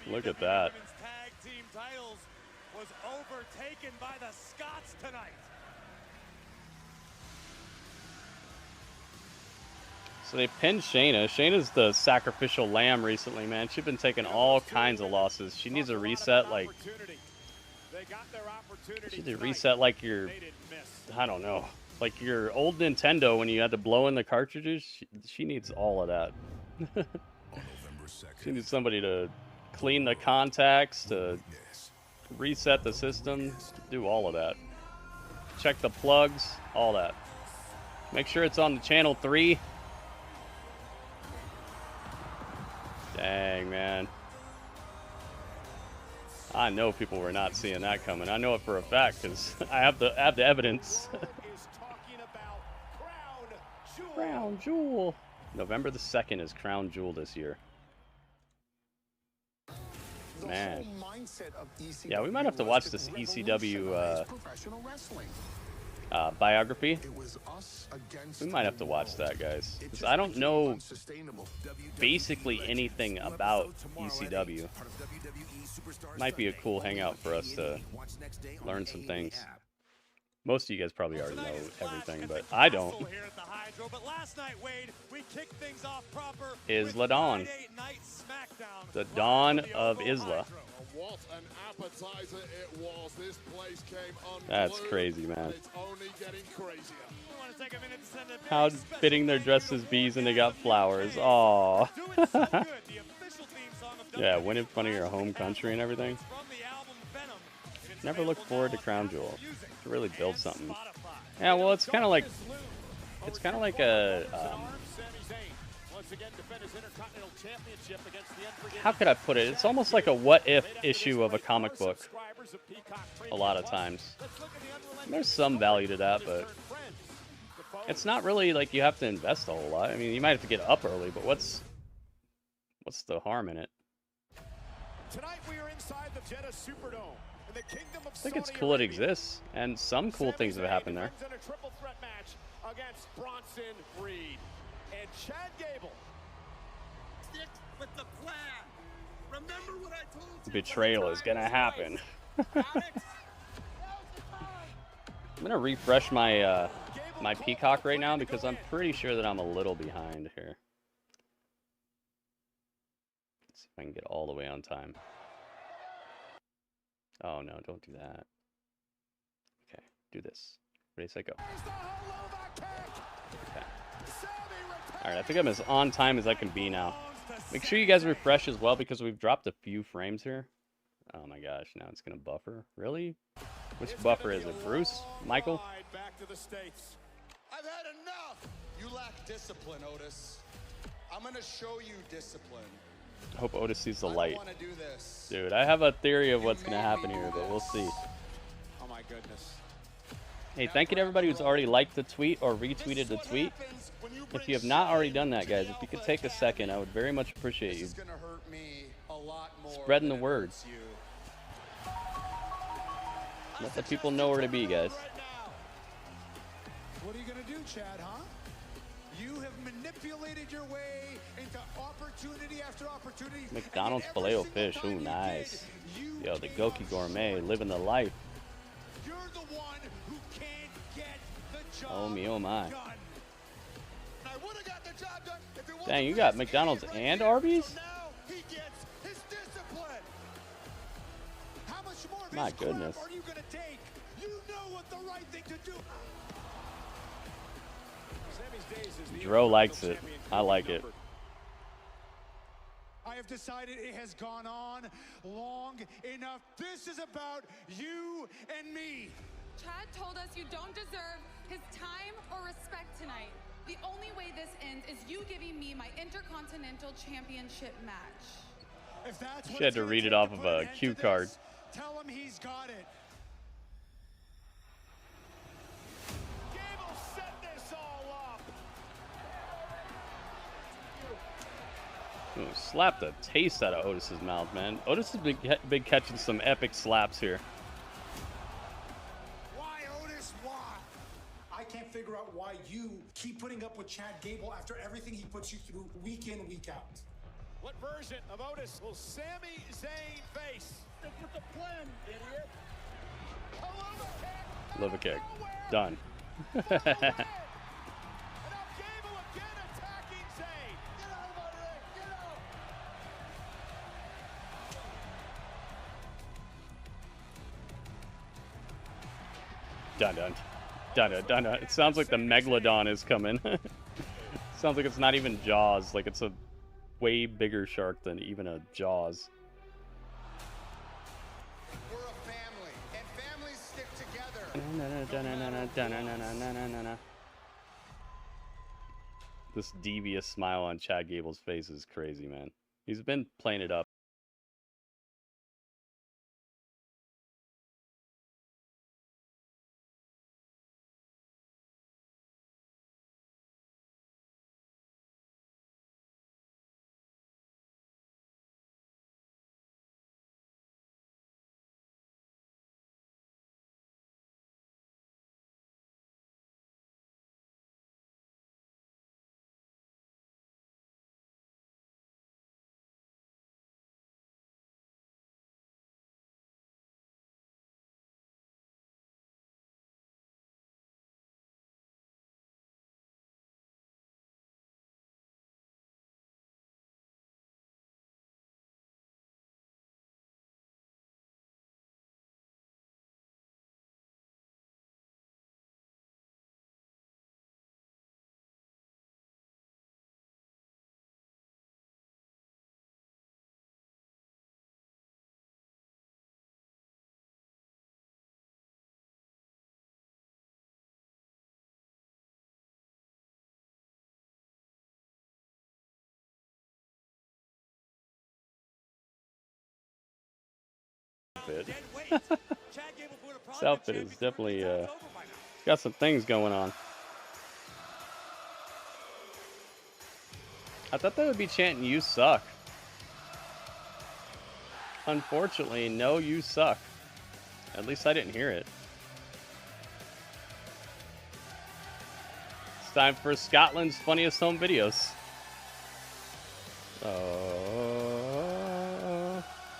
Look at that. Tag team titles was overtaken by the Scots tonight. So they pinned Shayna. Shayna's the sacrificial lamb recently, man. She's been taking all kinds of losses. She needs a reset like... She needs a reset like your... I don't know. Like your old Nintendo when you had to blow in the cartridges. She needs all of that. She needs somebody to clean the contacts, to reset the system, do all of that. Check the plugs, all that. Make sure it's on the channel 3. Dang, man. I know people were not seeing that coming. I know it for a fact because I have the evidence. Crown Jewel. November the 2nd is Crown Jewel this year. Man. Yeah, we might have to watch this ECW biography. We might have to watch that, guys, because I don't know basically anything about ECW. Might be a cool hangout for us to learn some things. Most of you guys probably already know everything, but I don't. Isla Dawn. The dawn of Isla. What an appetizer it was. This place came That's crazy, man. It's only getting crazier. How fitting their dresses bees and they got flowers. Aww. Yeah, win in front of your home country and everything. Never look forward to Crown Jewel. To really build something. Yeah, well, it's kind of like a how could I put it? It's almost like a what if issue of a comic book. A lot of times. There's some value to that, but it's not really like you have to invest a whole lot. I mean, you might have to get up early, but what's the harm in it? Tonight we are inside the Jeddah Superdome. I think it's cool it exists, and some cool things have happened there. In a triple threat match against Bronson Reed and Chad Gable. Stick with the plan. Remember what I told you. Betrayal is gonna happen. I'm gonna refresh my my Peacock right now because I'm pretty sure that I'm a little behind here. Let's see if I can get all the way on time. Oh no, don't do that. Okay, do this. Ready, set, go. Okay. Alright, I think I'm as on time as I can be now. Make sure you guys refresh as well because we've dropped a few frames here. Oh my gosh, now it's gonna buffer. Really? Which buffer is it? Bruce? Michael? Back to the States. I've had enough. You lack discipline, Otis. I'm gonna show you discipline. I hope Otis sees the light. I want to do this. Dude, I have a theory of what's gonna happen here, but we'll see. Oh my goodness. Hey, thank you to everybody who's already liked the tweet or retweeted the tweet. If you have not already done that, guys, if you could take a second, I would very much appreciate you spreading the word. Let the people know where to be, guys. What are you going to do, Chad, huh? You have manipulated your way into opportunity after opportunity. McDonald's Filet-O-Fish, ooh, nice. Yo, the Goki Gourmet, living the life. You're the one who can't get the job Oh me, oh my. done. I would have got the job done if it wasn't Dang, you for got this McDonald's idiot right and here. Arby's? So now he gets his discipline. How much more of My his crap goodness. are you going to take? You know what the right thing to do. Dro likes it. I like it. I have decided it has gone on long enough. This is about you and me. Chad told us you don't deserve his time or respect tonight. The only way this ends is you giving me my Intercontinental Championship match. If that's She had to read it off of a cue card. Tell him he's got it. Gable set this all up. Ooh, slapped the taste out of Otis's mouth, man. Otis has been catching some epic slaps here. Why, Otis? Why? I can't figure out why you keep putting up with Chad Gable after everything he puts you through week in, week out. What version of Otis will Sami Zayn face? Stick with the plan, idiot. Love a kick. Done. Dun dun. Dun dun dun dun. It sounds like the Megalodon is coming. Sounds like it's not even Jaws. Like it's a way bigger shark than even a Jaws. We're a family, and families stick together. This devious smile on Chad Gable's face is crazy, man. He's been playing it up. outfit. This outfit is definitely got some things going on. I thought they would be chanting, "You suck." Unfortunately, no, you suck. At least I didn't hear it. It's time for Scotland's funniest home videos.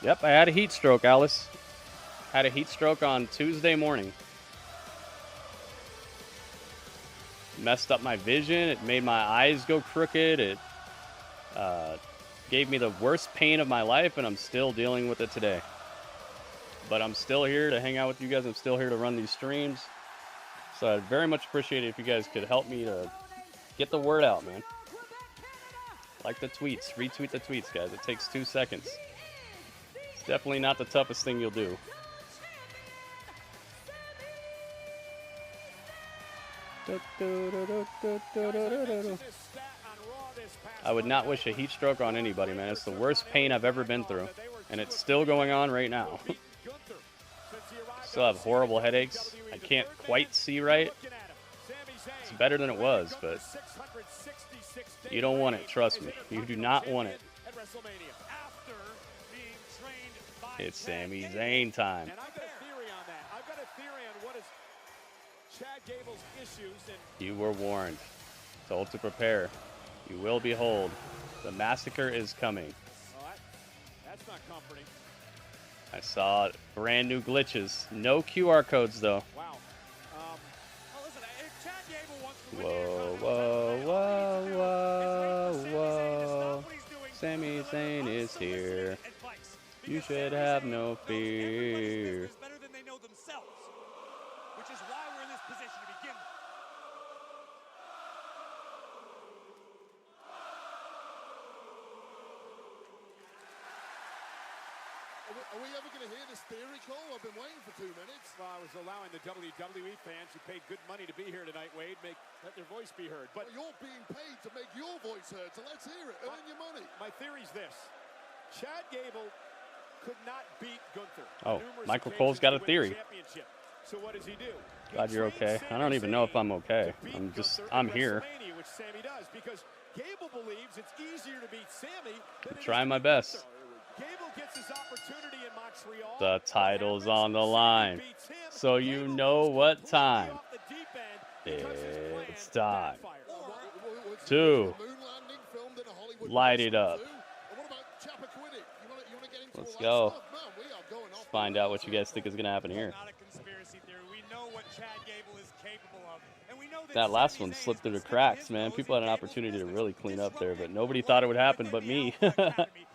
Yep, I had a heat stroke, Alice. Had a heat stroke on Tuesday morning. Messed up my vision. It made my eyes go crooked. It gave me the worst pain of my life, and I'm still dealing with it today. But I'm still here to hang out with you guys. I'm still here to run these streams. So I'd very much appreciate it if you guys could help me to get the word out, man. Like the tweets. Retweet the tweets, guys. It takes 2 seconds. It's definitely not the toughest thing you'll do. I would not wish a heat stroke on anybody, man. It's the worst pain I've ever been through. And it's still going on right now. Still have horrible headaches. I can't quite see right. It's better than it was, but you don't want it, trust me. You do not want it. It's Sami Zayn time. And I've got a theory on that. I've got a theory on what is Chad Gable's issues. And You were warned. Told to prepare. You will behold. The massacre is coming. that's not comforting. I saw brand new glitches. No QR codes, though. Wow. Whoa, whoa, whoa, whoa, whoa. Sami Zayn is here. You should have no fear. Better than they know themselves, which is why we're in this position to begin with. Are we ever going to hear this theory, Cole? I've been waiting for 2 minutes. Well, I was allowing the WWE fans who paid good money to be here tonight, Wade, let their voice be heard. But you're being paid to make your voice heard, so let's hear it. Earn your money. My theory's this. Chad Gable could not beat Gunther. Oh, Michael Cole's got a theory. So what does he do? Glad you're okay. I don't even know if I'm okay. I'm here. Which Sami does, because Gable believes it's easier to beat Sami than Trying my best. Gable gets his opportunity in Montreal. The title's on the line. So you know what time. It's time to light it up. Let's go. Let's find out what you guys think is going to happen here. That last one slipped through the cracks, man. People had an opportunity to really clean up there, but nobody thought it would happen but me.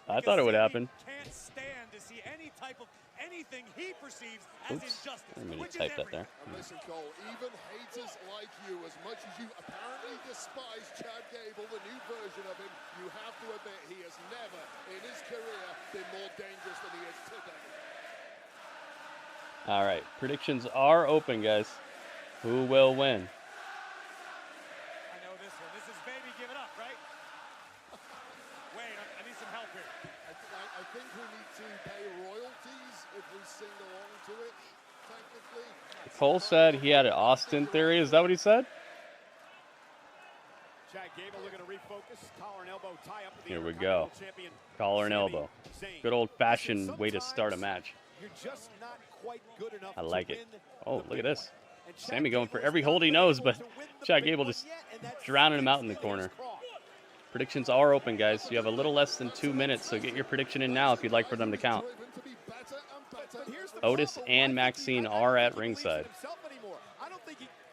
I thought it would happen. Can't stand to see any type of anything he perceives as injustice. I'm going to type that there. And listen, Cole, even haters like you, as much as you apparently despise Chad Gable, the new version of him, you have to admit he has never, in his career, been more dangerous than he is today. All right, predictions are open, guys. Who will win? I know this one. This is baby, give it up, right? Wait, I need some help here. I think we need to pay royalties if we sing along to it, technically. Cole said he had an Austin theory. Is that what he said? Chad Gable looking to refocus. Collar and elbow tie up. Here we go. Collar and elbow. Good old-fashioned way to start a match. You're just not quite good enough. I like it. Oh, look at this. Sami going for every hold he knows, but Chad Gable just drowning him out in the corner. Predictions are open, guys. You have a little less than 2 minutes, so get your prediction in now if you'd like for them to count. Otis and Maxine are at ringside.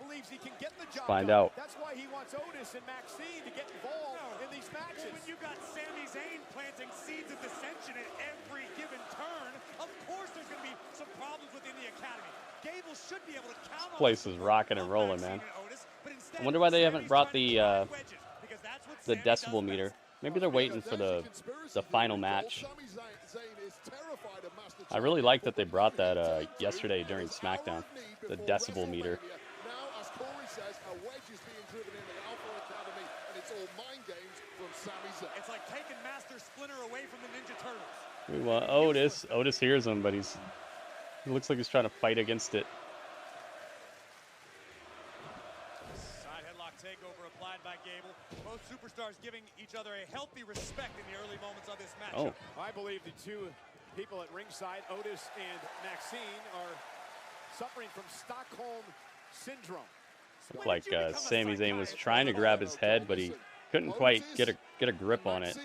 Let's find out. That's why he wants Otis and Maxine to get involved in these matches. When you got Sami Zayn planting seeds of dissension at every given turn, of course there's going to be some problems within the academy. Gable should be able to count on This place is rocking and rolling, man. I wonder why they haven't brought the decibel meter. Maybe they're waiting for the final match. I really like that they brought that yesterday during SmackDown, the decibel meter. Now, as Corey says, a wedge is being driven into the Alpha Academy, and it's all mind games from Sami Zayn. It's like taking Master Splinter away from the Ninja Turtles. We want Otis. Otis hears him, but he's He looks like he's trying to fight against it. Side headlock takeover applied by Gable. Both superstars giving each other a healthy respect in the early moments of this matchup. I believe the two people at ringside, Otis and Maxine, are suffering from Stockholm syndrome. Looked like Sami Zayn was trying to grab his head, but he couldn't quite get a grip on it.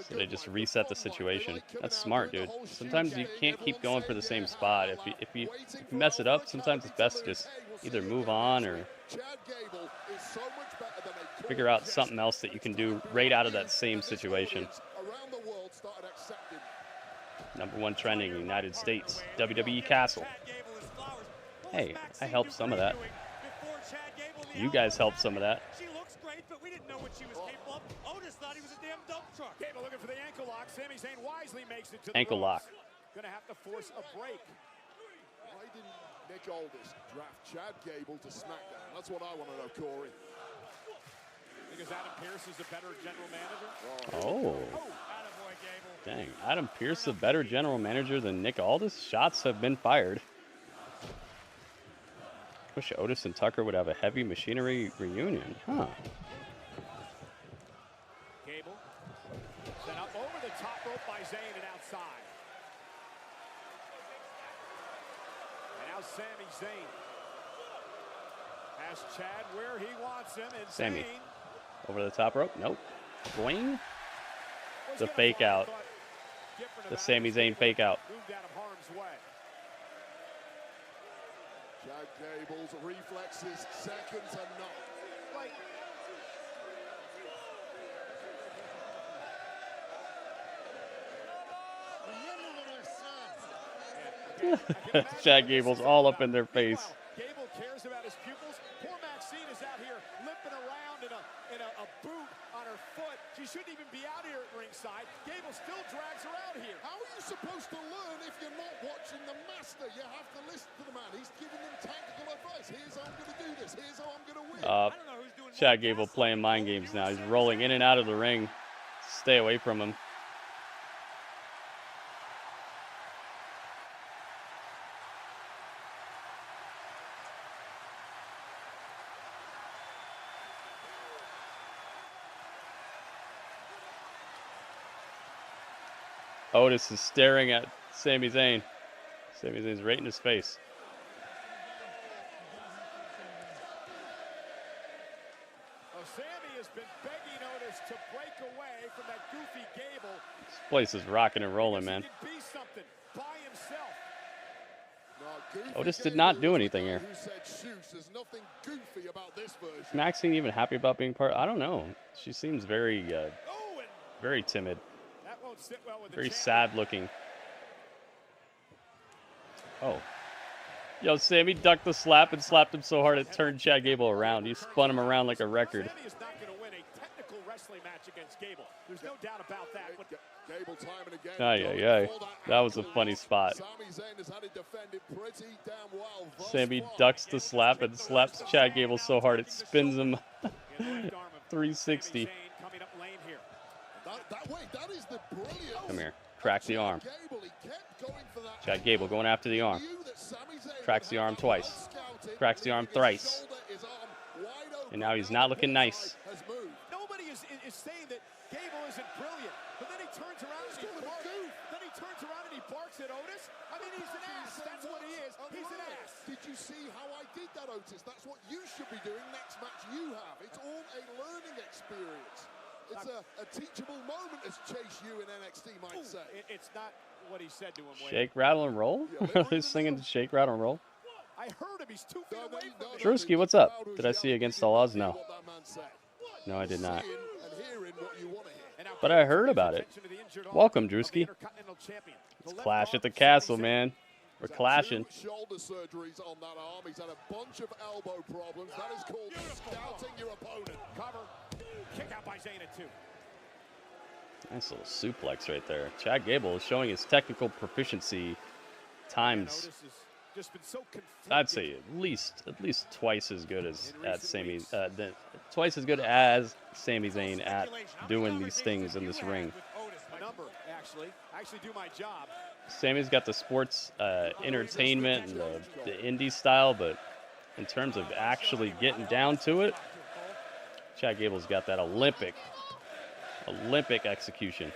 So they just reset the situation. That's smart, dude. Sometimes you can't keep going for the same spot. If you mess it up, sometimes it's best to just either move on or figure out something else that you can do right out of that same situation. #1 trending in the United States, WWE Castle. Hey, I helped some of that. You guys helped some of that. She looks great, but we didn't know what she was capable of. Otis thought he was a damn dump truck. Gable looking for the ankle lock. Sami Zayn wisely makes it to the Ankle lock. Gonna have to force a break. Why didn't Nick Aldis draft Chad Gable to SmackDown? That's what I want to know, Corey. Because Adam Pearce is a better general manager. Oh. Attaboy, Gable. Dang. Adam Pearce a better general manager than Nick Aldis? Shots have been fired. Wish Otis and Tucker would have a heavy machinery reunion. Huh. Gable set up over the top rope by Zayn and outside. And now Sami Zayn has Chad where he wants him. And Sami. Zayn Over the top rope? Nope. Boing. The fake out. The Sami Zayn fake out. moved out of harm's way. Chad Gable's reflexes, second to none. Like, Chad Gable's all up in their face. Gable cares about his pupils. Poor Maxine is out here limping around in a boot on her foot. She shouldn't even be out here at ringside. Gable still drags her out here. How are you supposed to learn if you're not watching the master? You have to listen to the man. He's giving them tactical advice. Here's how I'm going to do this. Here's how I'm going to win. Chad Gable playing mind games now. He's rolling in and out of the ring. Stay away from him. Otis is staring at Sami Zayn. Sami Zayn's right in his face. Well, Sami has been begging Otis to break away from that goofy Gable. This place is rocking and rolling, man. He can be something by himself. Otis did not do anything here. Who said shoot? There's nothing goofy about this version. Is Maxine even happy about being part? I don't know. She seems very, very timid. That won't sit well with the Very champion. sad looking. Oh. Yo, Sami ducked the slap and slapped him so hard it turned Chad Gable around. He spun him around like a record. Sami is not going to win a technical wrestling match against Gable. There's no doubt about that. But Gable time and again. Ay, ay, ay. That was a funny spot. Sami Zayn has had it defended pretty damn well. Sami ducks the slap and slaps Chad Gable so hard it spins him 360. coming up lane here. That is the brilliant. Come here. Crack the arm. Gable, he kept going for that. Chad Gable going after the arm. Cracks the arm twice. Cracks the arm thrice. And now he's not looking nice. Nobody is saying that Gable isn't brilliant, but then he turns around and he barks at Otis. I mean, he's an ass. That's what he is. He's an ass. Did you see how I did that, Otis? That's what you should be doing next match you have. It's all a learning experience. It's a teachable moment, as Chase U in NXT might say. It's not what he said to him. Shake, rattle, and roll? They're singing Shake, rattle, and roll? I heard him. He's 2 feet away from me. Drewski, what's up? Did I see Against All Odds? No. No, I did not. But I heard about it. Welcome, Drewski. It's Clash at the Castle, man. We're clashing. Shoulder surgeries on that arm. He's had a bunch of elbow problems. That is called scouting your opponent. Cover. Kick out by Zayn at 2. Nice little suplex right there. Chad Gable is showing his technical proficiency times. Just been so I'd say at least twice as good as Sami Zayn at doing these things in this ring. a number actually do my job. Sammy's got the sports entertainment and the indie style, but in terms of actually getting down to it, Chad Gable's got that Olympic execution.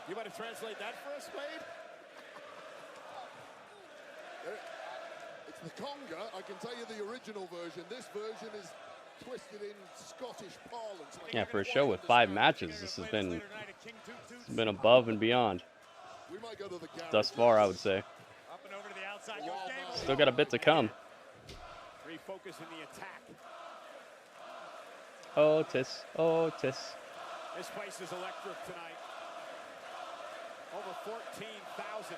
You want to translate that for us, Wade? It's the conga. I can tell you the original version. This version is twisted in Scottish parlance. Yeah, for a show with 5 matches, this has been above and beyond. Thus far, I would say. Still got a bit to come. Refocus in the attack. Otis. This place is electric tonight. Over 14,000.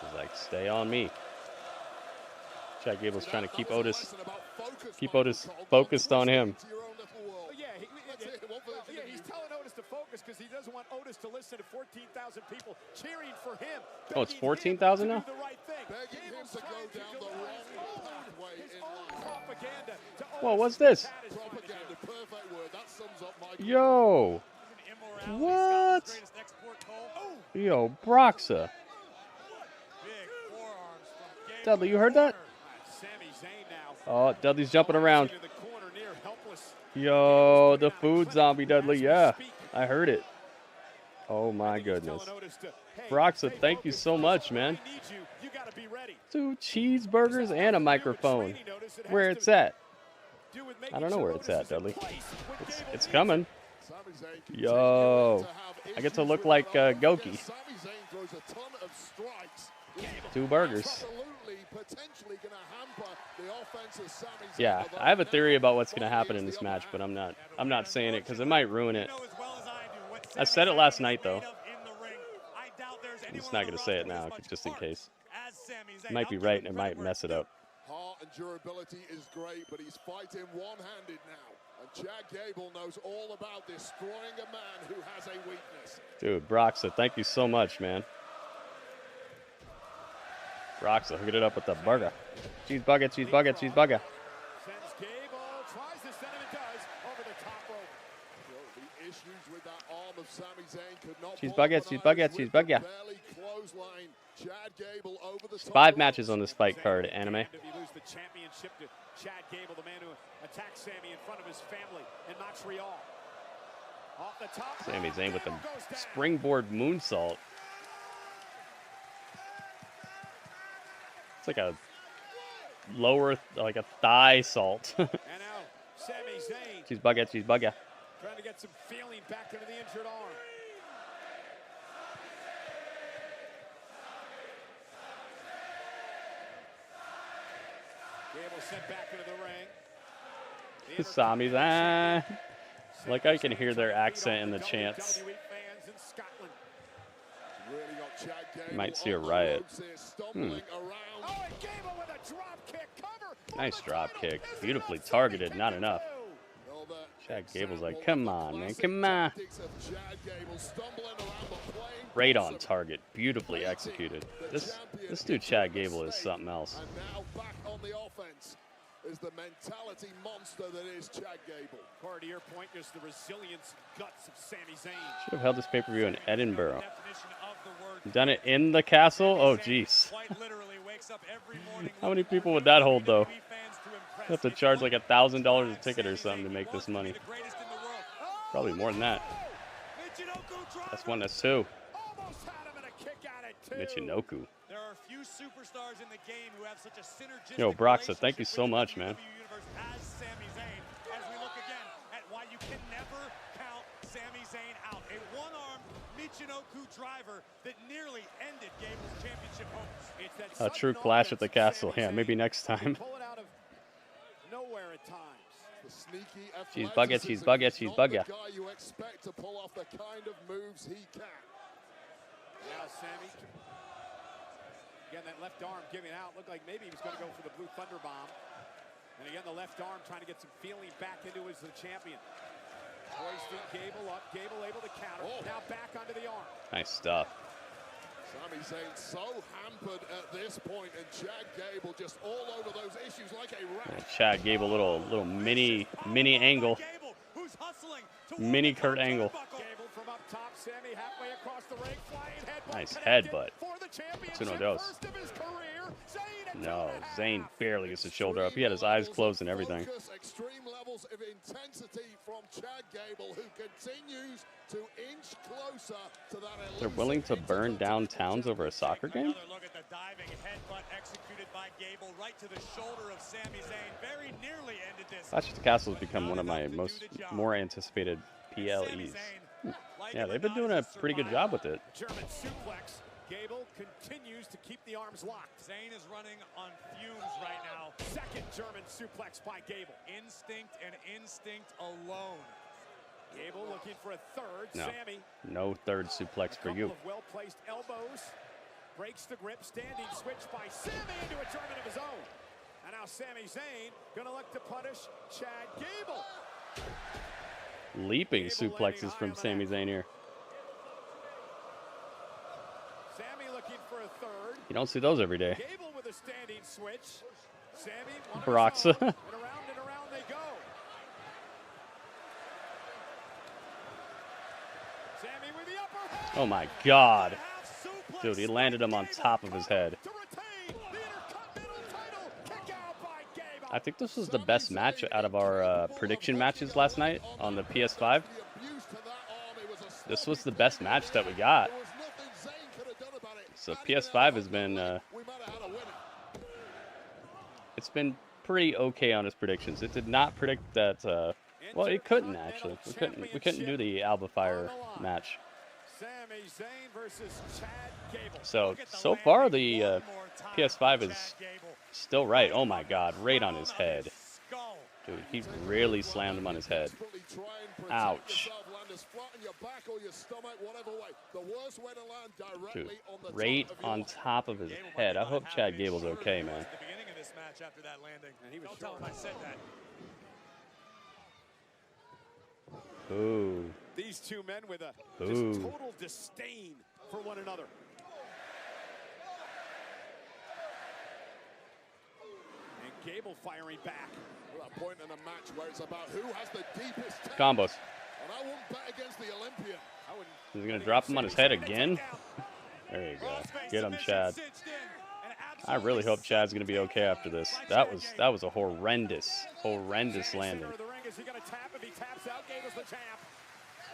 He's like, stay on me. Chad Gable's trying to keep Otis focused on him. He's telling Otis to focus because he doesn't want Otis to listen to 14,000 people cheering for him. Oh, it's 14,000 now? Whoa, what's this? Yo. What? Yo, Broxa. Dudley, you heard that? Oh, Dudley's jumping around. Yo, the food zombie, Dudley. Yeah, I heard it. Oh, my goodness. Broxa, thank you so much, man. 2 cheeseburgers and a microphone. Where it's at? I don't know where it's at, Dudley. It's coming. Yo, I get to look like Goki. 2 burgers. Yeah, I have a theory about what's going to happen in this match, but I'm not saying it because it might ruin it. I said it last night, though. I'm just not going to say it now, just in case. I might be right and it might mess it up. Heart and durability is great, but he's fighting one-handed now. And Chad Gable knows all about destroying a man who has a weakness. Dude, Broxa, thank you so much, man. Broxa, hook it up with the burger. Cheese bucket. Sends Gable, tries to send him and does over the top rope. The issues with that arm of Sami Zayn could not Cheese bucket. Chad Gable over the There's 5 matches on this fight card, Anime. Lose the championship to Chad Gable, the man who attacked Sami in front of his family in Montreal. Off the top. Sami Zayn with the springboard moonsault. It's like a lower, like a thigh salt. And now Sami Zayn. Cheese bucket. Trying to get some feeling back into the injured arm. Gable sent back into the ring. Sami Zayn. Like I can hear their accent in the chants. You might see a riot. Nice drop kick. Beautifully targeted, not enough. Chad Gable's like, come on, man, come on. Right on target. Beautifully executed. This dude, Chad Gable, is something else. And now back on the offense is the mentality monster that is Chad Gable. Corey, to your point, just the resilience, guts of Sami Zayn. Should have held this pay-per-view in Edinburgh. Done it in the castle? Oh, jeez. How many people would that hold, though? You have to charge like $1,000 a ticket or something to make this money. Probably more than that. That's 1, that's 2. Michinoku. There are few superstars in the game who have such a synergistic Yo, Broxa, thank you so much, man. as Sami Zayn, as we look again at why you can never count Sami Zayn out. A one-armed Michinoku driver that nearly ended Gable's championship hopes. A true clash at the castle. Yeah, maybe next time. Nowhere at times. The sneaky Cheese bucket. The guy you expect to pull off the kind of moves he can. Now Sami. Again, that left arm giving out. Looked like maybe he was going to go for the Blue Thunder Bomb. And again, the left arm trying to get some feeling back into as the champion. Hoisting Gable up. Gable able to counter. Now back onto the arm. Nice stuff. Sami Zayn so hampered at this point, and Chad Gable just all over those issues like a rat. Yeah, Chad Gable, little mini angle. Mini Kurt Angle. Gable from up top, Sammy halfway across the ring, flying headbutt. Nice connected headbutt. for the championship. That's uno dos. First of his career. Zayn No, Zayn barely gets his shoulder up. He had his eyes closed and everything. Extreme levels of intensity from Chad Gable, who continues to inch closer to that. They're willing to burn down towns over a soccer game? Another look at the diving headbutt executed by Gable right to the shoulder of Sami Zayn. Very nearly ended this. Clash at the Castle has become one of my more anticipated PLEs. Yeah, they've been doing a pretty good job with it. German suplex. Gable continues to keep the arms locked. Zayn is running on fumes right now. Second German suplex by Gable. Instinct and instinct alone. Gable looking for a third. No, Sammy. no third suplex for you. Well-placed elbows. Breaks the grip. Standing switch by Sammy into a German of his own. And now Sami Zayn gonna look to punish Chad Gable. Leaping suplexes from Sami Zayn here. Sammy looking for a third. You don't see those every day. Gable with a standing switch. Sammy Broxa. and around they go. Sammy with the upper hand. Oh my God. Dude, he landed him on top of his head. I think this was the best match out of our prediction matches last night on the PS5. This was the best match that we got. So PS5 has been it's been pretty okay on its predictions. It did not predict that well, it couldn't actually. We couldn't do the Alba Fire match. Sami Zayn versus Chad Gable. So far the PS5 is still right. Oh my God, right on his head. Dude, he really slammed him on his head. Ouch. Dude, right on top of his head. I hope Chad Gable's okay, man. The beginning of this match after that landing. Don't tell him I said that. Ooh. These two men with a Ooh. just total disdain for one another. And Gable firing back. We're at a point in a match where it's about who has the deepest Combos. And I wouldn't bet against the Olympian. He's gonna drop him on his head again. There you go. Get him, Chad. I really hope Chad's gonna be okay after this. That was a horrendous landing. The ring, is he gonna tap? If he taps out, Gable's the champ.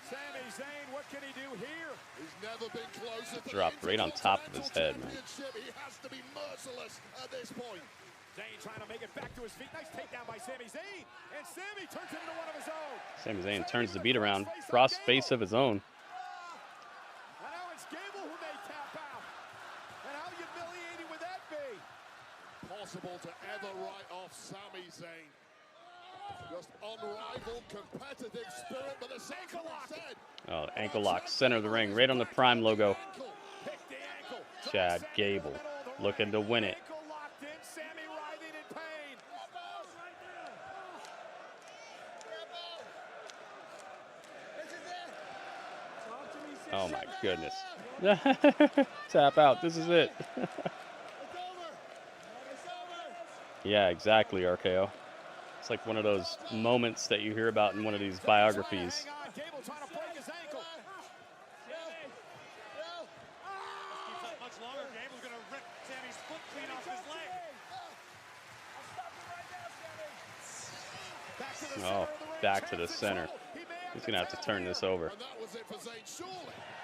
Sami Zayn, what can he do here? He's never been closer to Dropped right on top of his head, man. He has to be merciless at this point. Zayn trying to make it back to his feet. Nice takedown by Sami Zayn. And Sami turns it into one of his own. Sami Zayn turns the beat around. Cross face of his own. And now it's Gable who may tap out. And how humiliating would that be? Possible to ever write off Sami Zayn. Just unrivaled competitive spirit, but the ankle lock. Oh, ankle lock, center of the ring, right on the Prime logo. Chad Gable looking to win it. Oh my goodness. Tap out, this is it. Yeah, exactly, RKO. It's like one of those moments that you hear about in one of these biographies. Gable trying to break his ankle. Much longer. Gable's going to rip Sami's foot clean off his leg. Oh, back to the center. He's going to have to turn this over.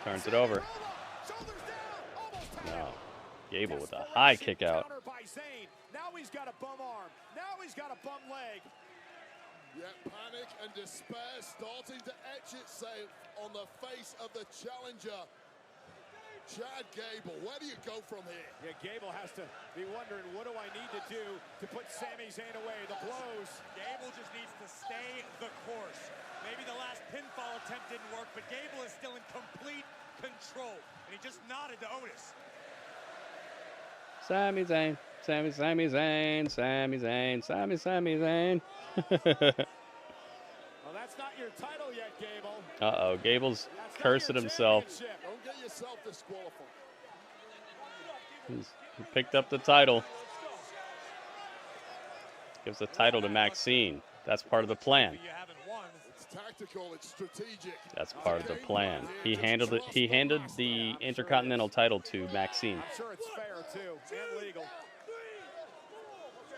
Turns it over. No. Gable with a high kick out. Now he's got a bum arm. Now he's got a bum leg. Yet panic and despair starting to etch itself on the face of the challenger. Chad Gable, where do you go from here? Yeah, Gable has to be wondering, what do I need to do to put Sami Zayn away? The blows. Gable just needs to stay the course. Maybe the last pinfall attempt didn't work, but Gable is still in complete control. And he just nodded to Otis. Sami Zayn, Sami Zayn, Sami Zayn, Sami Zayn. Well, that's not your title yet, Gable. Uh-oh, Gable's cursing himself. Don't get yourself disqualified. He picked up the title. Gives the title to Maxine. That's part of the plan. You haven't won. It's tactical, it's strategic. That's part of the plan. He handled it. He handed the Intercontinental title to Maxine. I'm sure it's fair, too, and legal.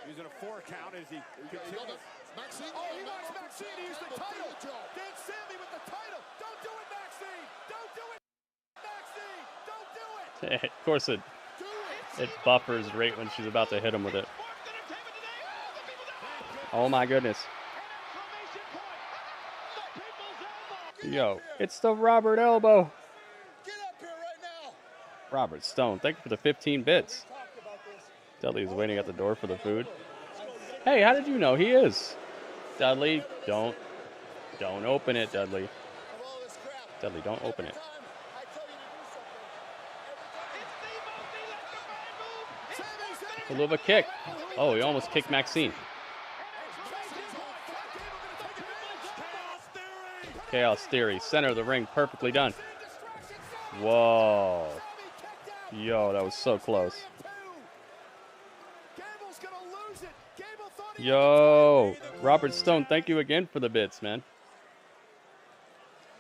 Using a 4 count as he continues. Maxine. Oh, he wants Maxine to use the title. Dan Sammy with the title. Don't do it, Maxine. Don't do it, Maxine. Don't do it. Of course, it buffers right when she's about to hit him with it. Oh my goodness. Yo, it's the Robert elbow. Get up here right now. Robert Stone, thank you for the 15 bits. Dudley's waiting at the door for the food. Hey, how did you know he is? Dudley, don't open it, Dudley. Dudley, don't open it. Haluva kick. Oh, he almost kicked Maxine. Chaos Theory, center of the ring, perfectly done. Whoa. Yo, that was so close. Yo, Robert Stone, thank you again for the bits, man.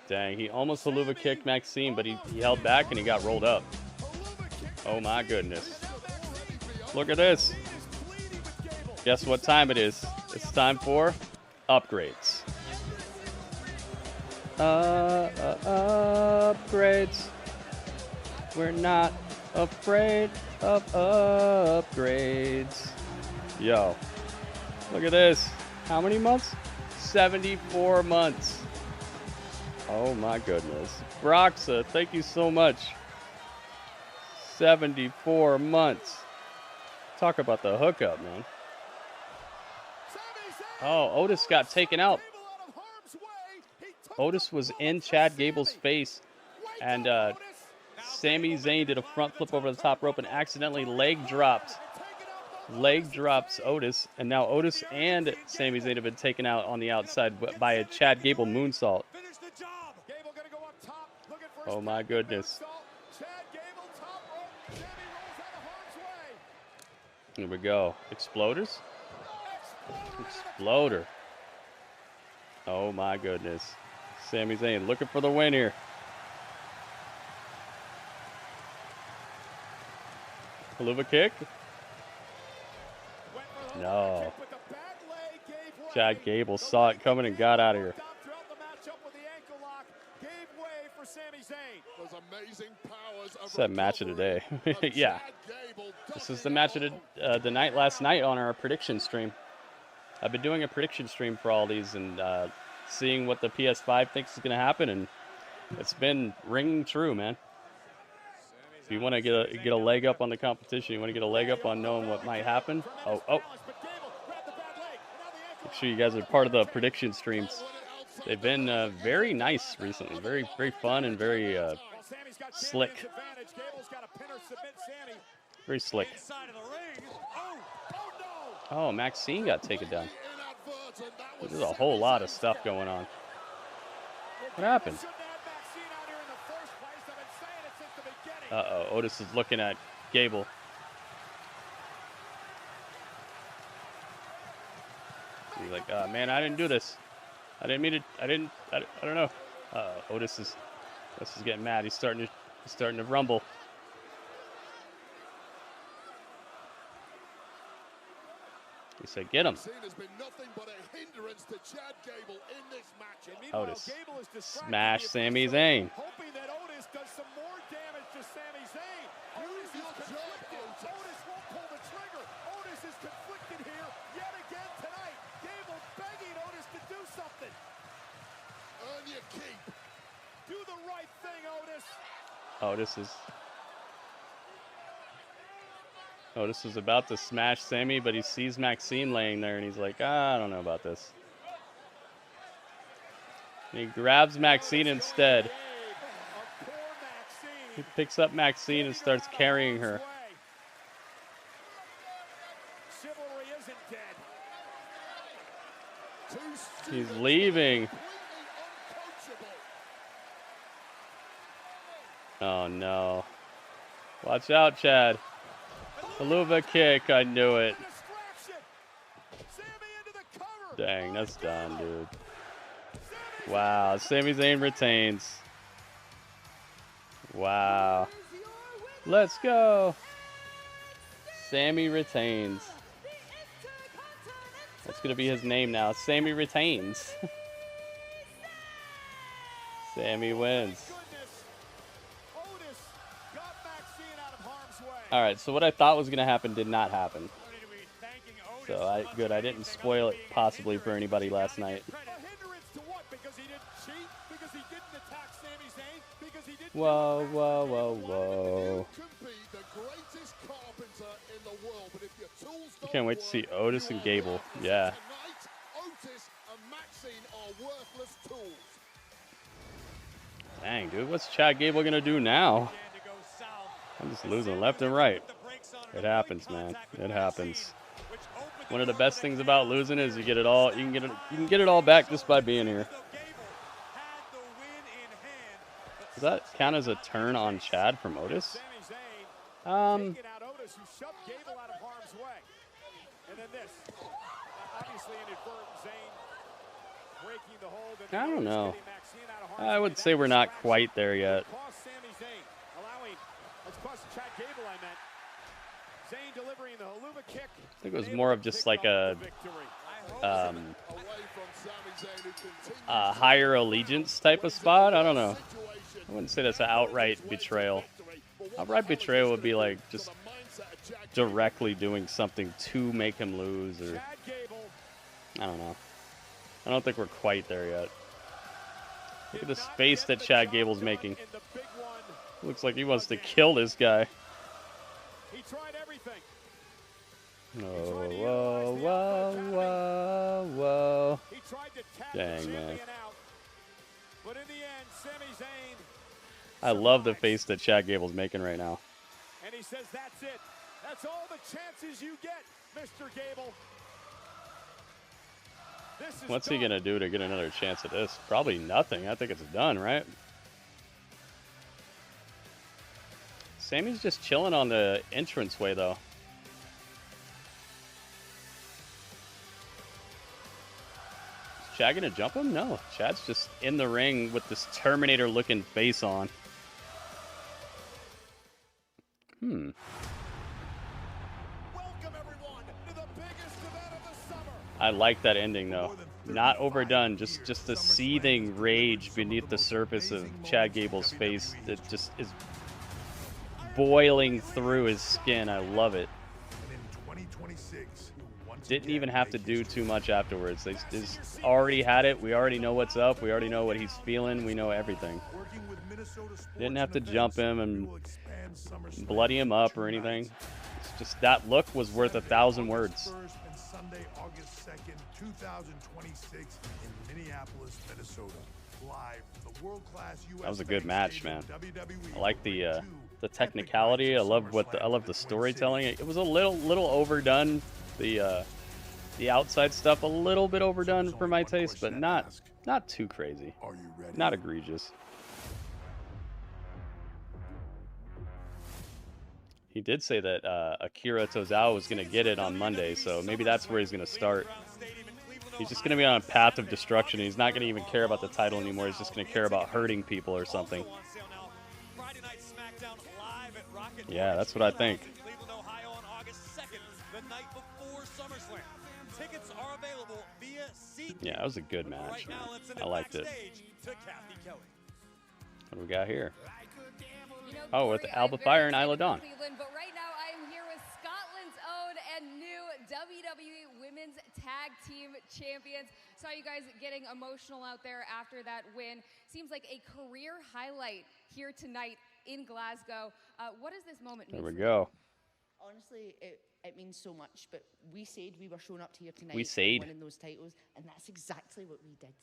Dang, he almost Haluva kicked Maxine, but he held back and he got rolled up. Oh my goodness. Look at this. Guess what time it is? It's time for upgrades. Upgrades. We're not afraid of upgrades. Yo, look at this. How many months? 74 months. Oh my goodness. Broxa, thank you so much. 74 months. Talk about the hookup, man. Oh, Otis got taken out. Otis was in Chad Gable's face, and Sami Zayn did a front flip over the top rope and accidentally leg drops Otis, and now Otis and Sami Zayn have been taken out on the outside by a Chad Gable moonsault. Oh my goodness. Here we go. Exploders? Exploder. Oh my goodness. Sami Zayn looking for the win here. Haluva kick? No. Chad Gable saw it coming and got out of here. It's that match of the day. Yeah. This is the match of the night last night on our prediction stream. I've been doing a prediction stream for all these and seeing what the PS5 thinks is going to happen, and it's been ringing true, man. If you want to get a leg up on the competition, you want to get a leg up on knowing what might happen. Oh. Make sure you guys are part of the prediction streams. They've been very nice recently, very fun and very slick. Very slick. Oh, Maxine got taken down. There's a whole lot of stuff going on. What happened? Uh-oh, Otis is looking at Gable. He's like, man, I didn't do this. I didn't mean to, I don't know. Otis is getting mad. He's starting to rumble. He said, get him. Otis. Smash Sami Zayn. Hoping that Otis does some more damage to Sami Zayn. Otis is conflicted. Otis won't pull the trigger. Otis is conflicted here yet again tonight. Gable begging Otis to do something. Earn your keep. Do the right thing, Otis. Otis is about to smash Sami, but he sees Maxine laying there, and he's like, I don't know about this. And he grabs Maxine instead. He picks up Maxine and starts carrying her. He's leaving. Oh, no. Watch out, Chad. Haluva kick, I knew it. Dang, that's done, dude. Wow, Sami Zayn retains. Wow. Let's go. Sami retains. That's going to be his name now. Sami retains. Sami wins. All right, so what I thought was going to happen did not happen. So I didn't spoil it possibly for anybody last night. Whoa, whoa, whoa, whoa. I can't wait to see Otis and Gable. Yeah. Dang, dude, what's Chad Gable going to do now? I'm just losing left and right. It happens, man. It happens. One of the best things about losing is you get it all. You can get it all back just by being here. Does that count as a turn on Chad from Otis? I don't know. I would say we're not quite there yet. I think it was more of just like a higher allegiance type of spot. I don't know. I wouldn't say that's an outright betrayal. Outright betrayal would be like just directly doing something to make him lose, or I don't know. I don't think we're quite there yet. Look at this face that Chad Gable's making. Looks like he wants to kill this guy. Whoa, whoa, whoa, whoa, whoa. Dang, man. I love the face that Chad Gable's making right now. And he says that's it. That's all the chances you get, Mr. Gable. What's he gonna do to get another chance at this? Probably nothing. I think it's done, right? Sami's just chilling on the entranceway, though. Is Chad gonna jump him? No. Chad's just in the ring with this Terminator-looking face on. I like that ending, though. Not overdone, just the seething rage beneath the surface of Chad Gable's face that just is boiling through his skin. I love it. Didn't even have to do too much afterwards. They just already had it. We already know what's up. We already know what he's feeling. We know everything. Didn't have to jump him and bloody him up or anything. It's just that look was worth 1,000 words. Sunday, August 2nd, 2026 in Minneapolis, Minnesota. Live from the world-class US. That was a good match, man. I like the technicality. I love the storytelling. It was a little overdone. The outside stuff a little bit overdone for my taste, but not too crazy. Not egregious. He did say that Akira Tozawa was going to get it on Monday, so maybe that's where he's going to start. He's just going to be on a path of destruction. He's not going to even care about the title anymore. He's just going to care about hurting people or something. Yeah, that's what I think. Yeah, that was a good match, man. I liked it. What do we got here? Oh, with Alba Fire and Isla Dawn. But right now, I am here with Scotland's own and new WWE Women's Tag Team Champions. Saw you guys getting emotional out there after that win. Seems like a career highlight here tonight in Glasgow. What does this moment mean? There we go. Honestly, it means so much, but we said we were showing up here tonight We said. winning those titles, and that's exactly what we did.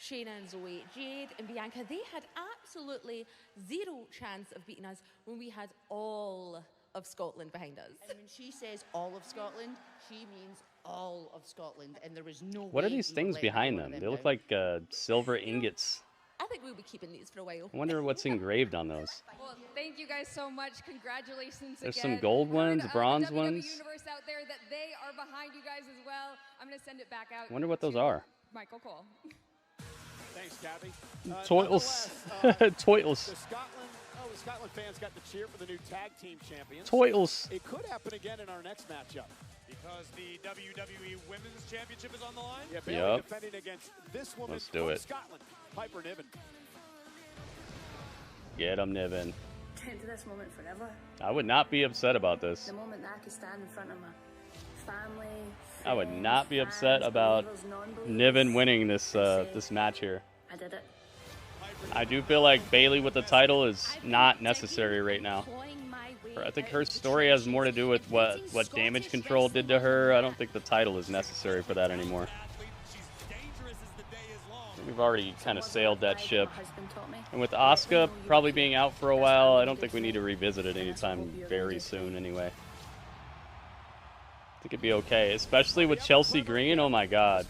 Shayna and Zoe, Jade and Bianca, they had absolutely zero chance of beating us when we had all of Scotland behind us. And when she says all of Scotland, she means all of Scotland, and there was no What are way these we things would let behind one of them? They look down. like silver ingots. I think we'll be keeping these for a while. I wonder what's engraved on those. Well, thank you guys so much. Congratulations There's again. some gold ones, Heard, bronze the WWE ones. Universe out there that they are behind you guys as well. I'm going to send it back out. Wonder what those to are. Michael Cole. Thanks, Kathy. Toils. Toils. The Scotland fans got to cheer for the new tag team champions. Toils. It could happen again in our next matchup. Because the WWE Women's Championship is on the line? Yeah, Bayley defending against this woman Let's do from it. Scotland, Piper Niven. Get him, Niven. To this moment forever. I would not be upset about this. The moment that I could stand in front of my family. I would not be upset about Niven winning this this match here. I did it. I do feel like Bayley with the title is not necessary right now. I think her story has more to do with what Damage Control did to her. I don't think the title is necessary for that anymore. We've already kind of sailed that ship. And with Asuka probably being out for a while, I don't think we need to revisit it anytime very soon anyway. I think it'd be okay, especially with Chelsea Green. Oh my god.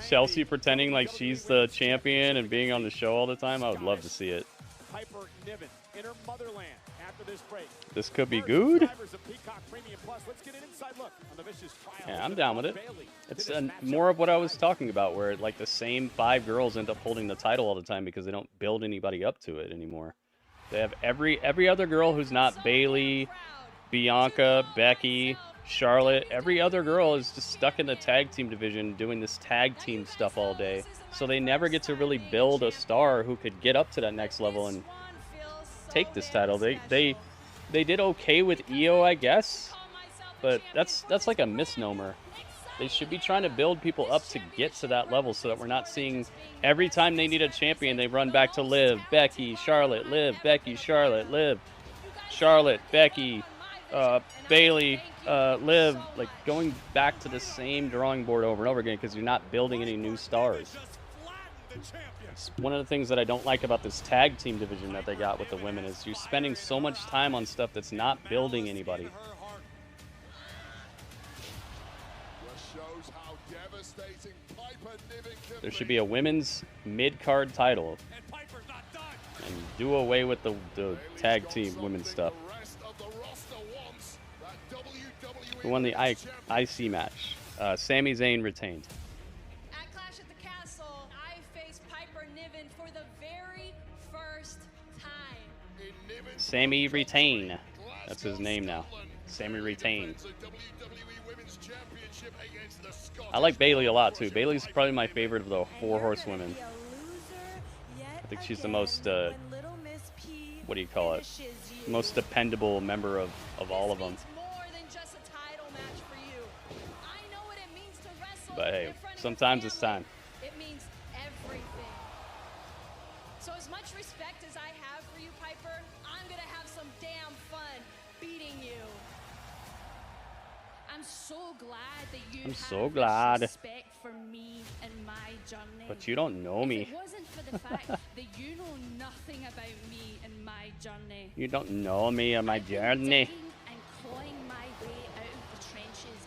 Chelsea pretending like she's the champion and being on the show all the time. I would love to see it. Piper Niven in her motherland after this break. This could be good. Let's get an inside look on the vicious trial. Yeah, I'm down with it. It's more of what I was talking about, where like the same 5 girls end up holding the title all the time because they don't build anybody up to it anymore. They have every other girl who's not Bayley, Bianca, Becky, Charlotte. Every other girl is just stuck in the tag team division doing this tag team stuff all day. So they never get to really build a star who could get up to that next level and take this title. They did okay with Io, I guess, but that's like a misnomer. They should be trying to build people up to get to that level so that we're not seeing every time they need a champion, they run back to Liv, Becky, Charlotte, Liv, Becky, Charlotte, Liv, Charlotte, Becky, Bayley, Liv, like going back to the same drawing board over and over again because you're not building any new stars. It's one of the things that I don't like about this tag team division that they got with the women is you're spending so much time on stuff that's not building anybody. There should be a women's mid-card title and do away with the tag team women's stuff. Who won the IC match? Sami Zayn retained. At Clash at the Castle, I faced Piper Niven for the very first time. Sami Retain. That's his name now. Sami Retain. I like Bayley a lot too. Bayley's probably my favorite of the 4 horsewomen. I think she's the most, what do you call it? Most dependable member of all of them. But hey, sometimes it's time. It means everything. So as much respect as I have for you, Piper, I'm gonna have some damn fun beating you. I'm so glad that you have respect for me and my journey. But you don't know me. If it wasn't for the fact that you know nothing about me and my journey. You don't know me or my journey. And clawing my way out of the trenches.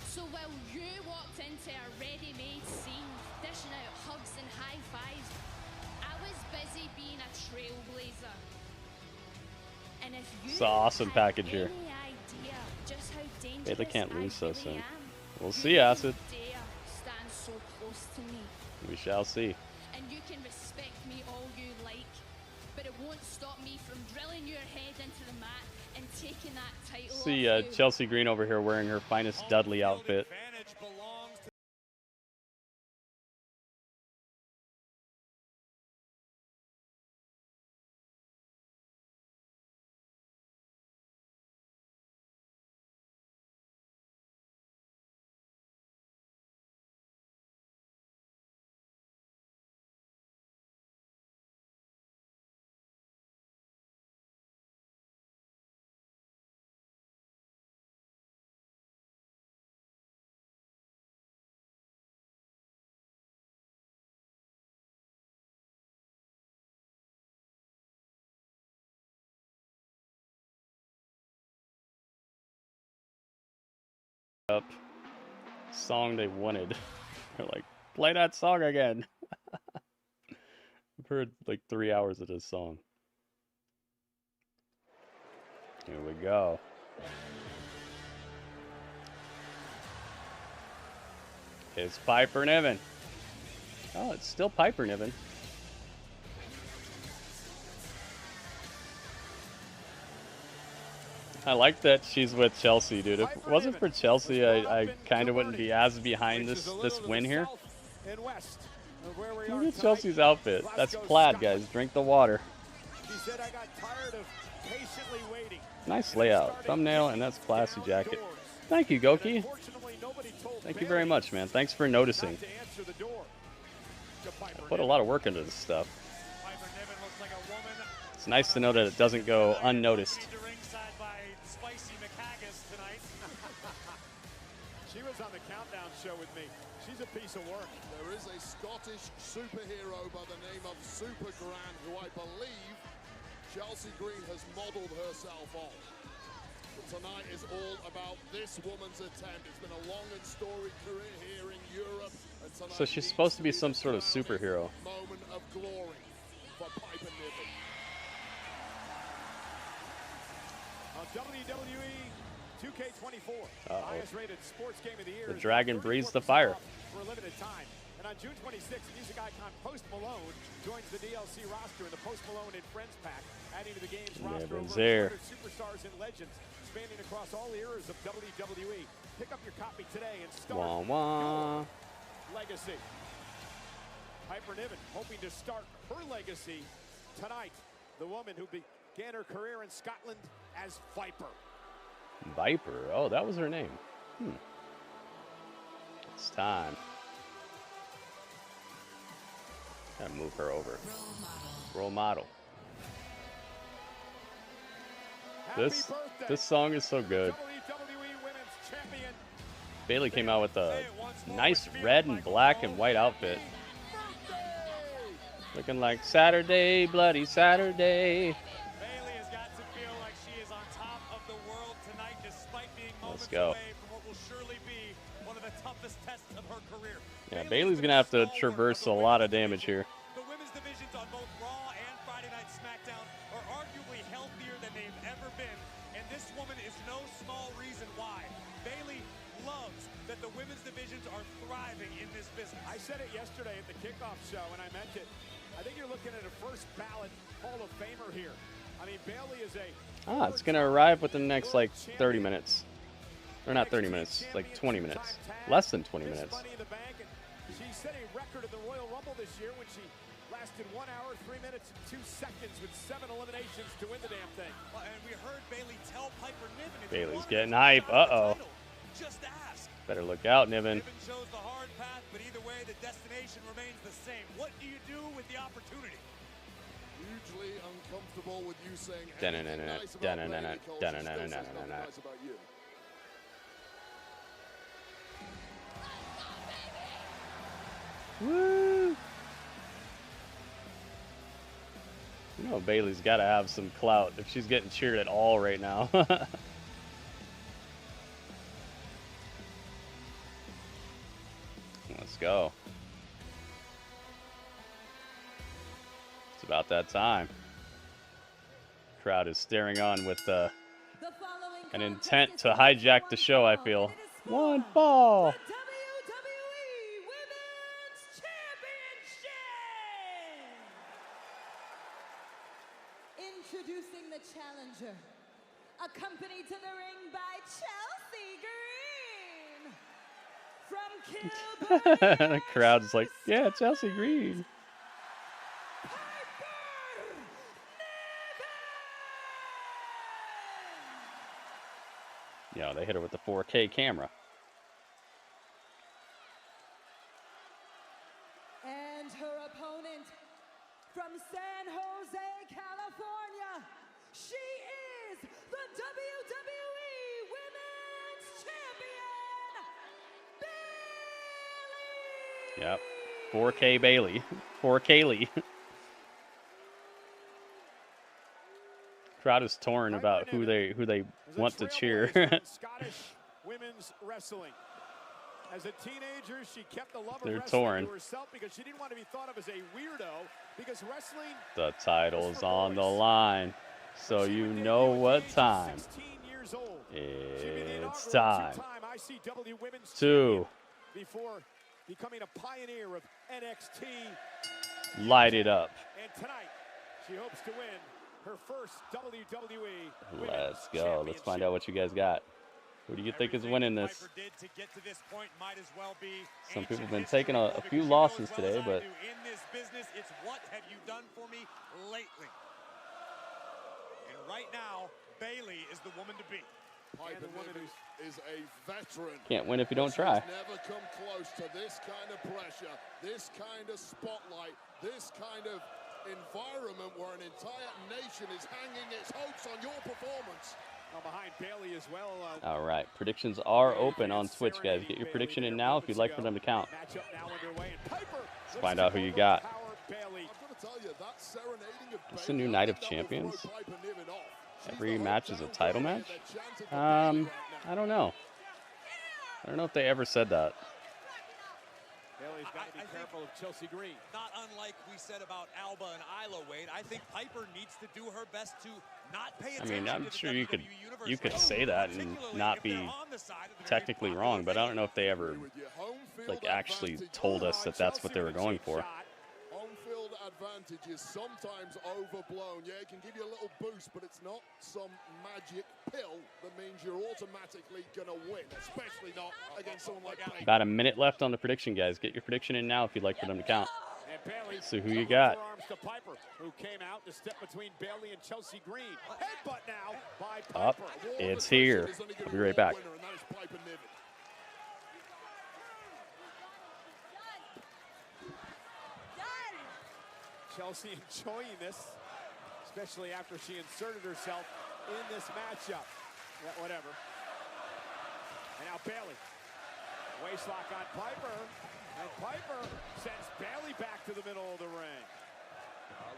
So while you walked into a ready-made scene, dishing out hugs and high fives, I was busy being a trailblazer. And if you It's an awesome package here. any idea just how dangerous Bayley can't lose so I really soon. am, We'll see, Acid. dare stand so close to me. We shall see. And you can respect me all you like, but it won't stop me from drilling your head into the mat and taking that title See off you. Chelsea Green over here wearing her finest Dudley outfit. Up song they wanted. They're like, play that song again. I've heard like 3 hours of this song. Here we go. It's Piper Niven. Oh, it's still Piper Niven. I like that she's with Chelsea, dude. If it wasn't for Chelsea, I kind of wouldn't be as behind this win here. Look at Chelsea's outfit. That's plaid, guys. Drink the water. Nice layout. Thumbnail, and that's classy jacket. Thank you, Goki. Thank you very much, man. Thanks for noticing. I put a lot of work into this stuff. It's nice to know that it doesn't go unnoticed. She was on the countdown show with me. She's a piece of work. There is a Scottish superhero by the name of Super Grand, who I believe Chelsea Green has modeled herself on. But tonight is all about this woman's attempt. It's been a long and storied career here in Europe. And tonight So she's supposed to be some sort of superhero. moment of glory for Piper Niven. On WWE 2K24, the highest rated sports game of the year. The dragon breathes the fire. For a limited time. And on June 26th, music icon Post Malone joins the DLC roster in the Post Malone and Friends pack, adding to the game's roster over 100 superstars and legends, spanning across all eras of WWE. Pick up your copy today and start your legacy. Piper Niven hoping to start her legacy tonight. The woman who began her career in Scotland as Viper. Viper. Oh, that was her name. It's time. Gotta move her over. Role model. This song is so good. Bayley came out with a nice red and black and white outfit. Looking like Saturday, bloody Saturday. Bayley has got to feel like she is on top of the world tonight, despite being moments Let's go. away from what will surely be one of the toughest tests of her career. Yeah, Bayley's gonna have to traverse a lot of damage here. The women's divisions on both Raw and Friday Night SmackDown are arguably healthier than they've ever been, and this woman is no small reason why. Bayley loves that the women's divisions are thriving in this business. I said it yesterday at the kickoff show, and I meant it. I think you're looking at a first ballot Hall of Famer here. I mean, Bayley is a It's gonna arrive within the next like 30 minutes. Or not 30 minutes, like 20 minutes. Less than 20 minutes. Money in the bank, and she set a record at the Royal Rumble this year when she lasted 1 hour, 3 minutes, and 2 seconds with 7 eliminations to win the damn thing. Well, and we heard Bayley tell Piper Niven, if Bayley's getting hype. Uh-oh. just ask. Better look out, Niven. Niven chose the hard path, but either way, the destination remains the same. What do you do with the opportunity? Hugely uncomfortable with you saying Da-na-na-na, anything nice about da-na-na-na, Bayley, Cole. She still says da-na-na-na-na-na. nothing nice about you. Woo! You know Bayley's got to have some clout if she's getting cheered at all right now. Let's go. It's about that time. Crowd is staring on with an intent to hijack the show, I feel. One fall. Introducing the challenger, accompanied to the ring by Chelsea Green. From Kilburn, The crowd's like, yeah, Chelsea Green. Yeah, they hit her with the 4K camera. and her opponent from San Jose, California. She is the WWE Women's Champion, Yep. 4K Bayley. 4K Lee. Crowd is torn about who they want to cheer. Scottish women's wrestling. As a teenager, she kept the love of They're wrestling torn. to herself because she didn't want to be thought of as a weirdo, because wrestling The title's on the line, so you know what time. It's time ICW women's to before becoming a pioneer of NXT. Light it up. And tonight, she hopes to win her first WWE Let's go. Let's find out what you guys got. Who do you think is winning this? Some people have been taking a few losses today, but in this business, it's what have you done for me lately? And right now, Bayley is the woman to beat. Piper Niven is a veteran. can't win if you don't try. She's never come close to this kind of pressure, this kind of spotlight, this kind of environment where an entire nation is hanging its hopes on your performance. Now behind Bayley as well. All right, predictions are open on Twitch, guys. Get your prediction in now if you'd like for them to count. Let's find out who you got. It's a new Night of Champions. Every match is a title match? I don't know. I don't know if they ever said that. Bayley's got to be careful of Chelsea Green. Not unlike we said about Alba and Isla, Wade. I think Piper needs to do her best to not pay I attention mean, I'm to the sure WWE you could say that and not be technically wrong, but I don't know if they ever like actually told us that that's what they were going for. Home field advantage is sometimes overblown. Yeah, it can give you a little boost, but it's not some magic pill that means you're automatically gonna win, especially not against someone like Bayley. About a minute left on the prediction, guys. Get your prediction in now if you'd like for them to count. So who you got? To Piper, who came out to step between Bayley and Chelsea Green. Headbutt now by Up. It's here. I'll be right back. Chelsea enjoying this, especially after she inserted herself in this matchup. Yeah, whatever. And now Bayley. Waistlock on Piper. And Piper sends Bayley back to the middle of the ring.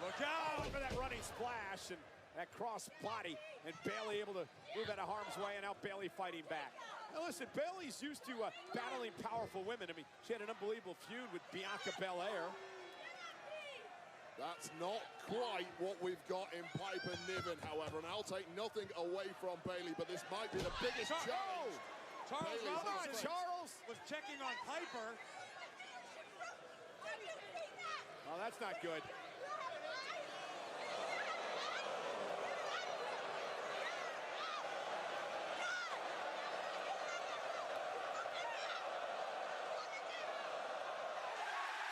Look out for that running splash and that cross body. And Bayley able to move out of harm's way, and now Bayley fighting back. Now listen, Bayley's used to battling powerful women. I mean, she had an unbelievable feud with Bianca Belair. That's not quite what we've got in Piper Niven, however, and I'll take nothing away from Bayley, but this might be the biggest challenge. Charles was checking on Piper. Oh, that's not good.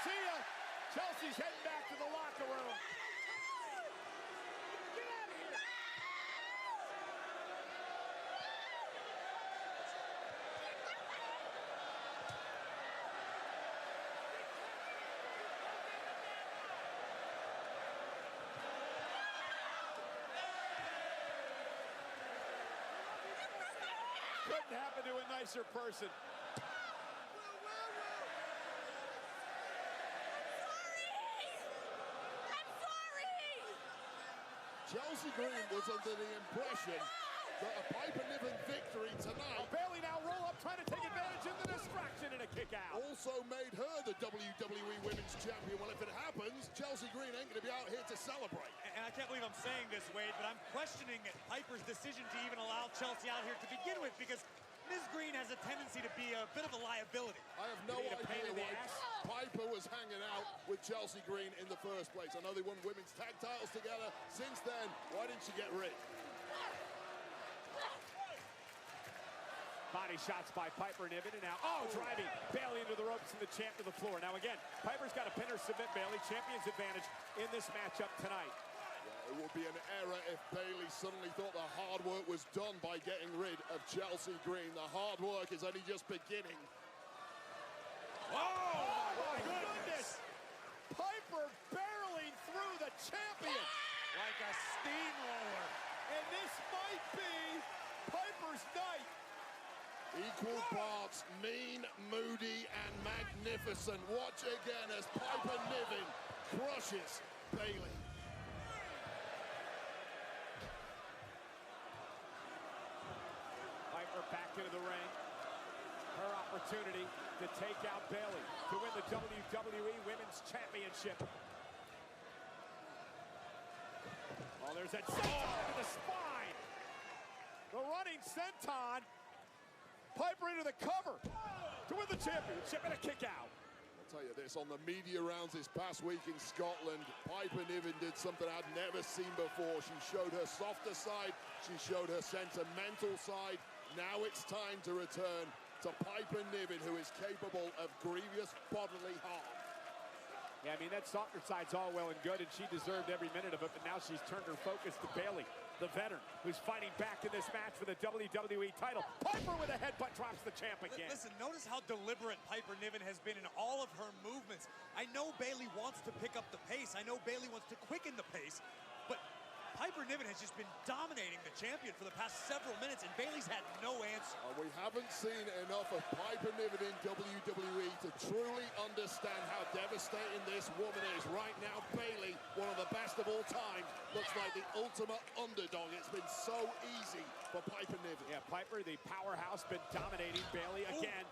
See ya. Chelsea's heading back to the locker room. Get out of here. Couldn't happen to a nicer person. Chelsea Green was under the impression that a Piper Niven victory tonight. Bayley now roll up, trying to take advantage of the distraction and a kick out. Also made her the WWE Women's Champion. Well, if it happens, Chelsea Green ain't going to be out here to celebrate. And I can't believe I'm saying this, Wade, but I'm questioning Piper's decision to even allow Chelsea out here to begin with, because Ms. Green has a tendency to be a bit of a liability. I have no idea why Piper was hanging out with Chelsea Green in the first place. I know they won women's tag titles together. Since then, why didn't she get rid? Body shots by Piper Niven, and now, driving Bayley into the ropes and the champ to the floor. Now again, Piper's got to pin or submit Bayley. Champion's advantage in this matchup tonight. It would be an error if Bayley suddenly thought the hard work was done by getting rid of Chelsea Green. The hard work is only just beginning. Oh, my goodness! Piper barreling through the champion. Like a steamroller. And this might be Piper's night. Equal parts mean, moody, and magnificent. Watch again as Piper Niven crushes Bayley. Piper back into the ring. Her opportunity to take out Bayley to win the WWE Women's Championship. Oh, there's that senton to the spine. The running senton. Piper into the cover to win the championship and a kick out. Tell you this, on the media rounds this past week in Scotland, Piper Niven did something I'd never seen before. She showed her softer side, she showed her sentimental side. Now it's time to return to Piper Niven, who is capable of grievous bodily harm. Yeah, I mean, that softer side's all well and good, and she deserved every minute of it, but now she's turned her focus to Bayley, the veteran, who's fighting back in this match for the WWE title. Piper with a headbutt drops the champ again. Listen, notice how deliberate Piper Niven has been in all of her movements. I know Bayley wants to pick up the pace. I know Bayley wants to quicken the pace, but Piper Niven has just been dominating the champion for the past several minutes, and Bayley's had no answer. We haven't seen enough of Piper Niven in WWE to truly understand how devastating this woman is. Right now, Bayley, one of the best of all time, looks like the ultimate underdog. It's been so easy for Piper Niven. Yeah, Piper, the powerhouse, been dominating Bayley again.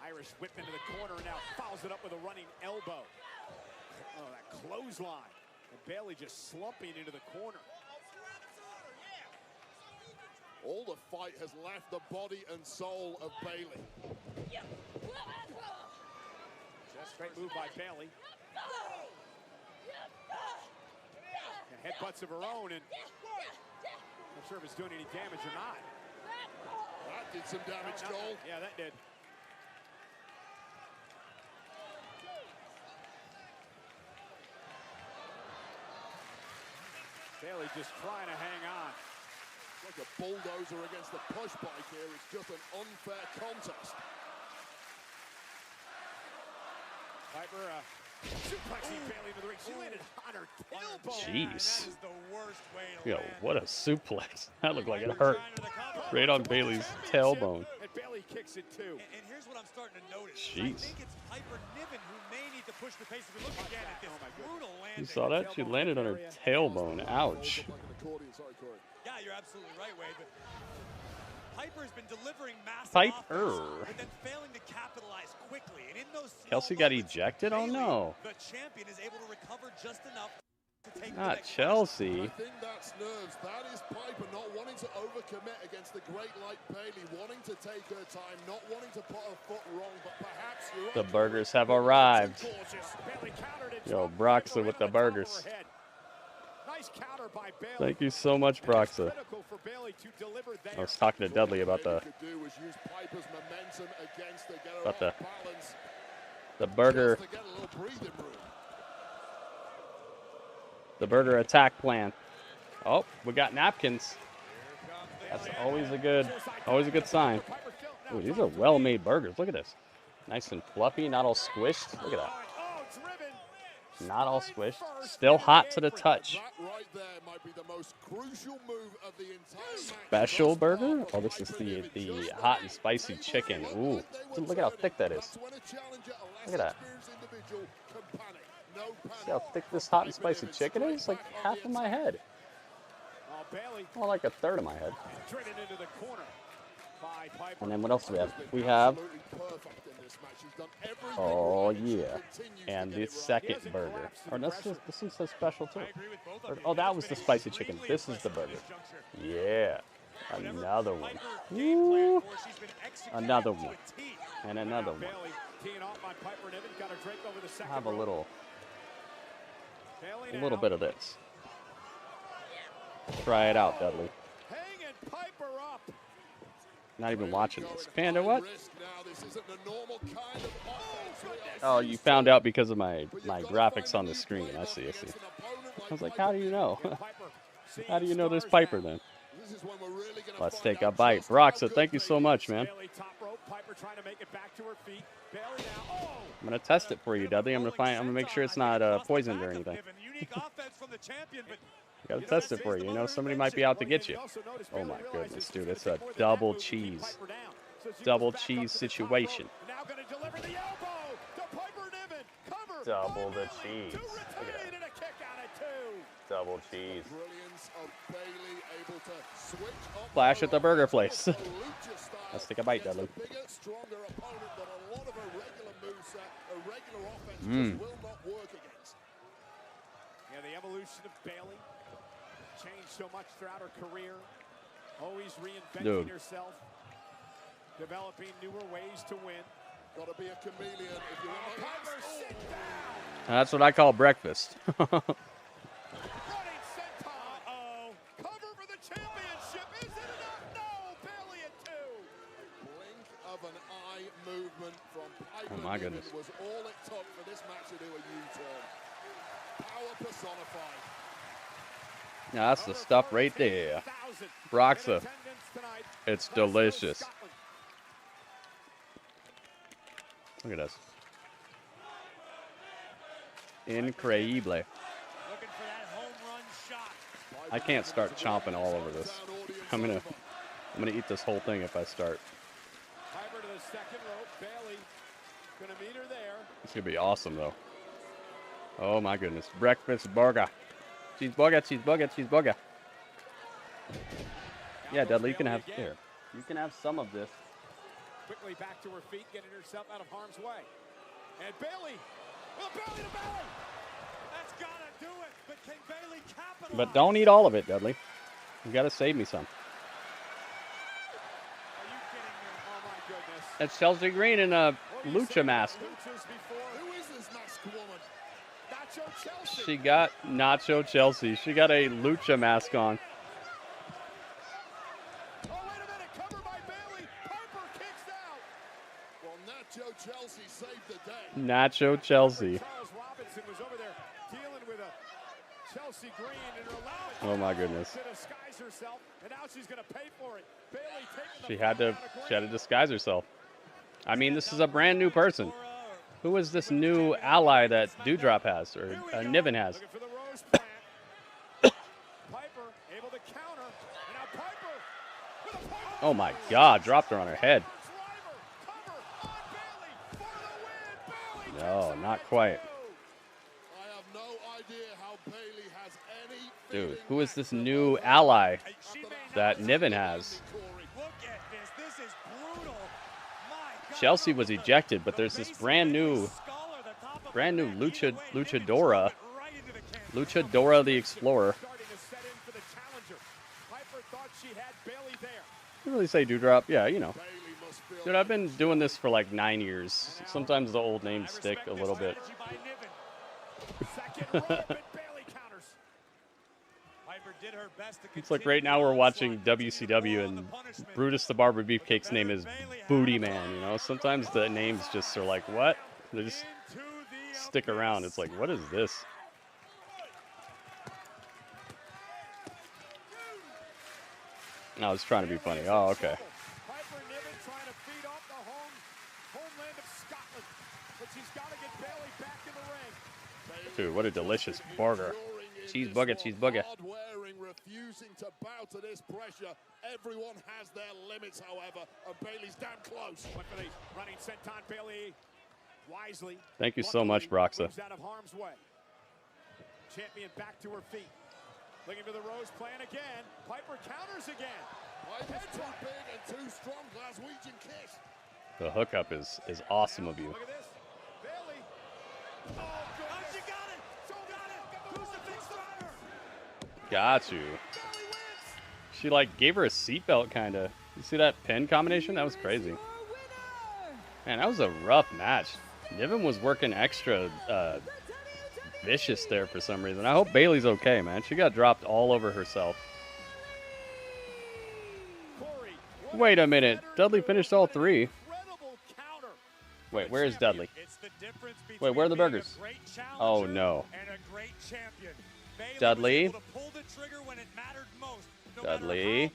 Irish whip into the corner, and now fouls it up with a running elbow. Oh, that clothesline. And Bayley just slumping into the corner. All the fight has left the body and soul of Bayley. Just great move by Bayley. And headbutts of her own, and not sure if it's doing any damage or not. That did some damage, Cole. Yeah, that did. Bayley just trying to hang on. Like a bulldozer against the push bike here. It's just an unfair contest. Piper suplexing Bayley into the ring. She landed on her tailbone. Jeez. That is the worst way to Yo, land. what a suplex. That looked like it hurt. Right on Bayley's tailbone. And Bayley kicks it too. And here's what I'm starting to notice. Jeez. I think it's Piper Niven who may need to push the pace. If we look again at this brutal landing. You saw that? She landed on her tailbone. Ouch. Yeah, you're absolutely right, Wade. But Piper's been delivering massive Piper. offense, but then failing to capitalize quickly. And in those Kelsey got ejected? Oh no. the champion is able to recover just enough to take Not Chelsea. I think that's nerves. That is Piper not wanting to overcommit against the great like Bayley, wanting to take her time, not wanting to put her foot wrong, but perhaps you're The burgers have arrived. Yo, Broxa with the burgers. Nice counter by Bayley. Thank you so much, Broxa. I was talking to Dudley about the burger. The burger attack plan. Oh, we got napkins. That's always a good sign. Ooh, these are well-made burgers. Look at this. Nice and fluffy, not all squished. Look at that. Not all squished. Still hot to the touch. That right there might be the most crucial move of the entire Special burger? Oh, this is the hot and spicy chicken. Ooh, look at how thick that is. Look at that. See how thick this hot and spicy chicken is? Like half of my head. More like a third of my head. And then what else do we have? We have, oh yeah, and the second burger. Or this is the special too. Oh, that was the spicy chicken. This is the burger. Yeah, another one. Woo. Another one. And another one. I'll have a little bit of this. Try it out, Dudley. Not even watching this. Panda, what? Oh, you found out because of my graphics on the screen. I see. I was like, how do you know? How do you know there's Piper then? Let's take a bite. Broxa, thank you so much, man. I'm gonna test it for you, Dudley. I'm gonna make sure it's not poisoned or anything. Gotta test it for you. You know, somebody might be out to get you. Oh my goodness, dude. It's a double cheese situation. Double the cheese. Look at that. Double cheese. Flash at the burger place. Let's take a bite, Dudley. Yeah, the evolution of Bayley changed so much throughout her career. Always reinventing herself, developing newer ways to win. Gotta be a chameleon if you want to Piper, sit down. That's what I call breakfast. Running senton. Cover for the championship. Is it enough? No. Bayley at 2. Blink of an eye movement from Piper. Oh my goodness. Was all it took for this match to do a U-turn. Power personified. Yeah, that's the stuff right there. Broxa. It's delicious. Look at this. Increíble. I can't start chomping all over this. I'm gonna eat this whole thing if I start. Piper to the second rope. Bayley gonna meet her there. It's gonna be awesome though. Oh my goodness. Breakfast burger. Cheeseburger, cheeseburger, cheeseburger. Yeah, Dudley, you can have here. You can have some of this. Quickly back to her feet, getting herself out of harm's way. And Bayley, well, belly to belly. That's gotta do it. But can Bayley capitalize? But don't eat all of it, Dudley. You gotta save me some. Are you kidding me? Oh my goodness. That's Chelsea Green in a lucha mask. Who is this masked woman? Nacho Chelsea. She got Nacho Chelsea. She got a lucha mask on. Chelsea saved the day. Nacho Chelsea. Charles Robinson was over there dealing with a Chelsea Green in her lap. Oh my goodness. To disguise herself, and now she's going to pay for it. Bayley taking the She had to disguise herself. I mean, this is a brand new person. Who is this new ally that Doudrop has or Niven has? Looking for the rose plant. Piper able to counter, and now Piper with a Piper. Oh my God! Dropped her on her head. No, not quite. I have no idea how Bayley has any. Dude, who is this new ally that Niven has? Look at this. This is brutal. My God. Chelsea was ejected, but there's this brand new luchadora the Explorer. You really say Doudrop? Yeah, you know. Dude, I've been doing this for like 9 years. Sometimes the old names stick a little bit. It's like right now we're watching WCW and Brutus the Barber Beefcake's name is Booty Man, you know? Sometimes the names just are like, what? They just stick around. It's like, what is this? I was trying to be funny. Oh, okay. Piper Niven trying to feed off the homeland of Scotland, but she's got to get Bayley back in the ring. Dude, what a delicious burger. Cheeseburger, cheeseburger. Refusing to bow to this pressure. Everyone has their limits, however, and Bayley's damn close. Running senton, Bayley wisely. Thank you so much, Broxa. Moves out of harm's way. Champion back to her feet. Looking for the Rose plan again. Piper counters again. Piper's too big and too strong. Glaswegian kiss. The hookup is awesome of you. Look at this. Bayley. Oh, goodness. She got it. Got it. Who's the big driver? Got you. She like gave her a seatbelt kind of. You see that pin combination? That was crazy. Man, that was a rough match. Niven was working extra vicious there for some reason. I hope Bayley's okay, man. She got dropped all over herself. Wait a minute. Dudley finished all 3. Wait, where is Dudley? Wait, where are the burgers? Oh, no. Dudley? Dudley?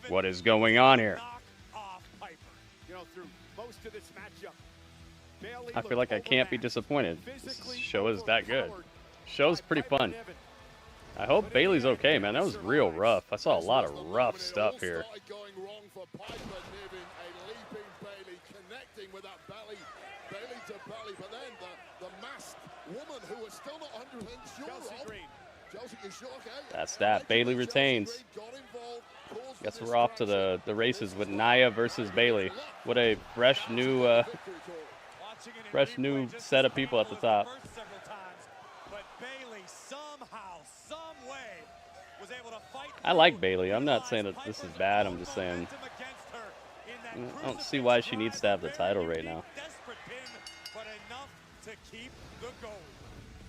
What is going on here? You know, through most of this matchup, Bayley I feel like I can't be disappointed. This show is that good. Show's pretty fun. I hope Bayley's okay, man. That was real rough. I saw a lot of rough stuff here. Going wrong for Piper Niven, a leaping Bayley connecting with that belly to belly, but then the masked woman who was still not 100% sure of. Chelsea, you sure? Okay. That's that. Bayley retains. Guess we're off to the races with Nia versus Bayley. What a fresh new set of people at the top. But Bayley somehow, some way, was I like Bayley. I'm not saying that this is bad. I'm just saying I don't see why she needs to have the title right now. But enough to keep the gold.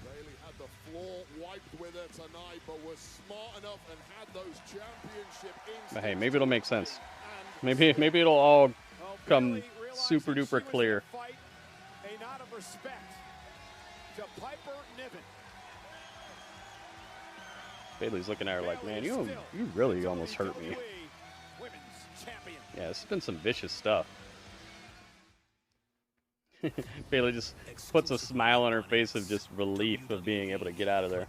Bayley had the floor wiped with her tonight, but was smart enough and had those championship instincts. But hey, maybe it'll make sense. Maybe it'll all come super duper clear. A nod of respect to Piper Niven. Bayley's looking at her like, man, you really almost hurt me. Yeah, this has been some vicious stuff. Bayley just puts a smile on her face of just relief of being able to get out of there.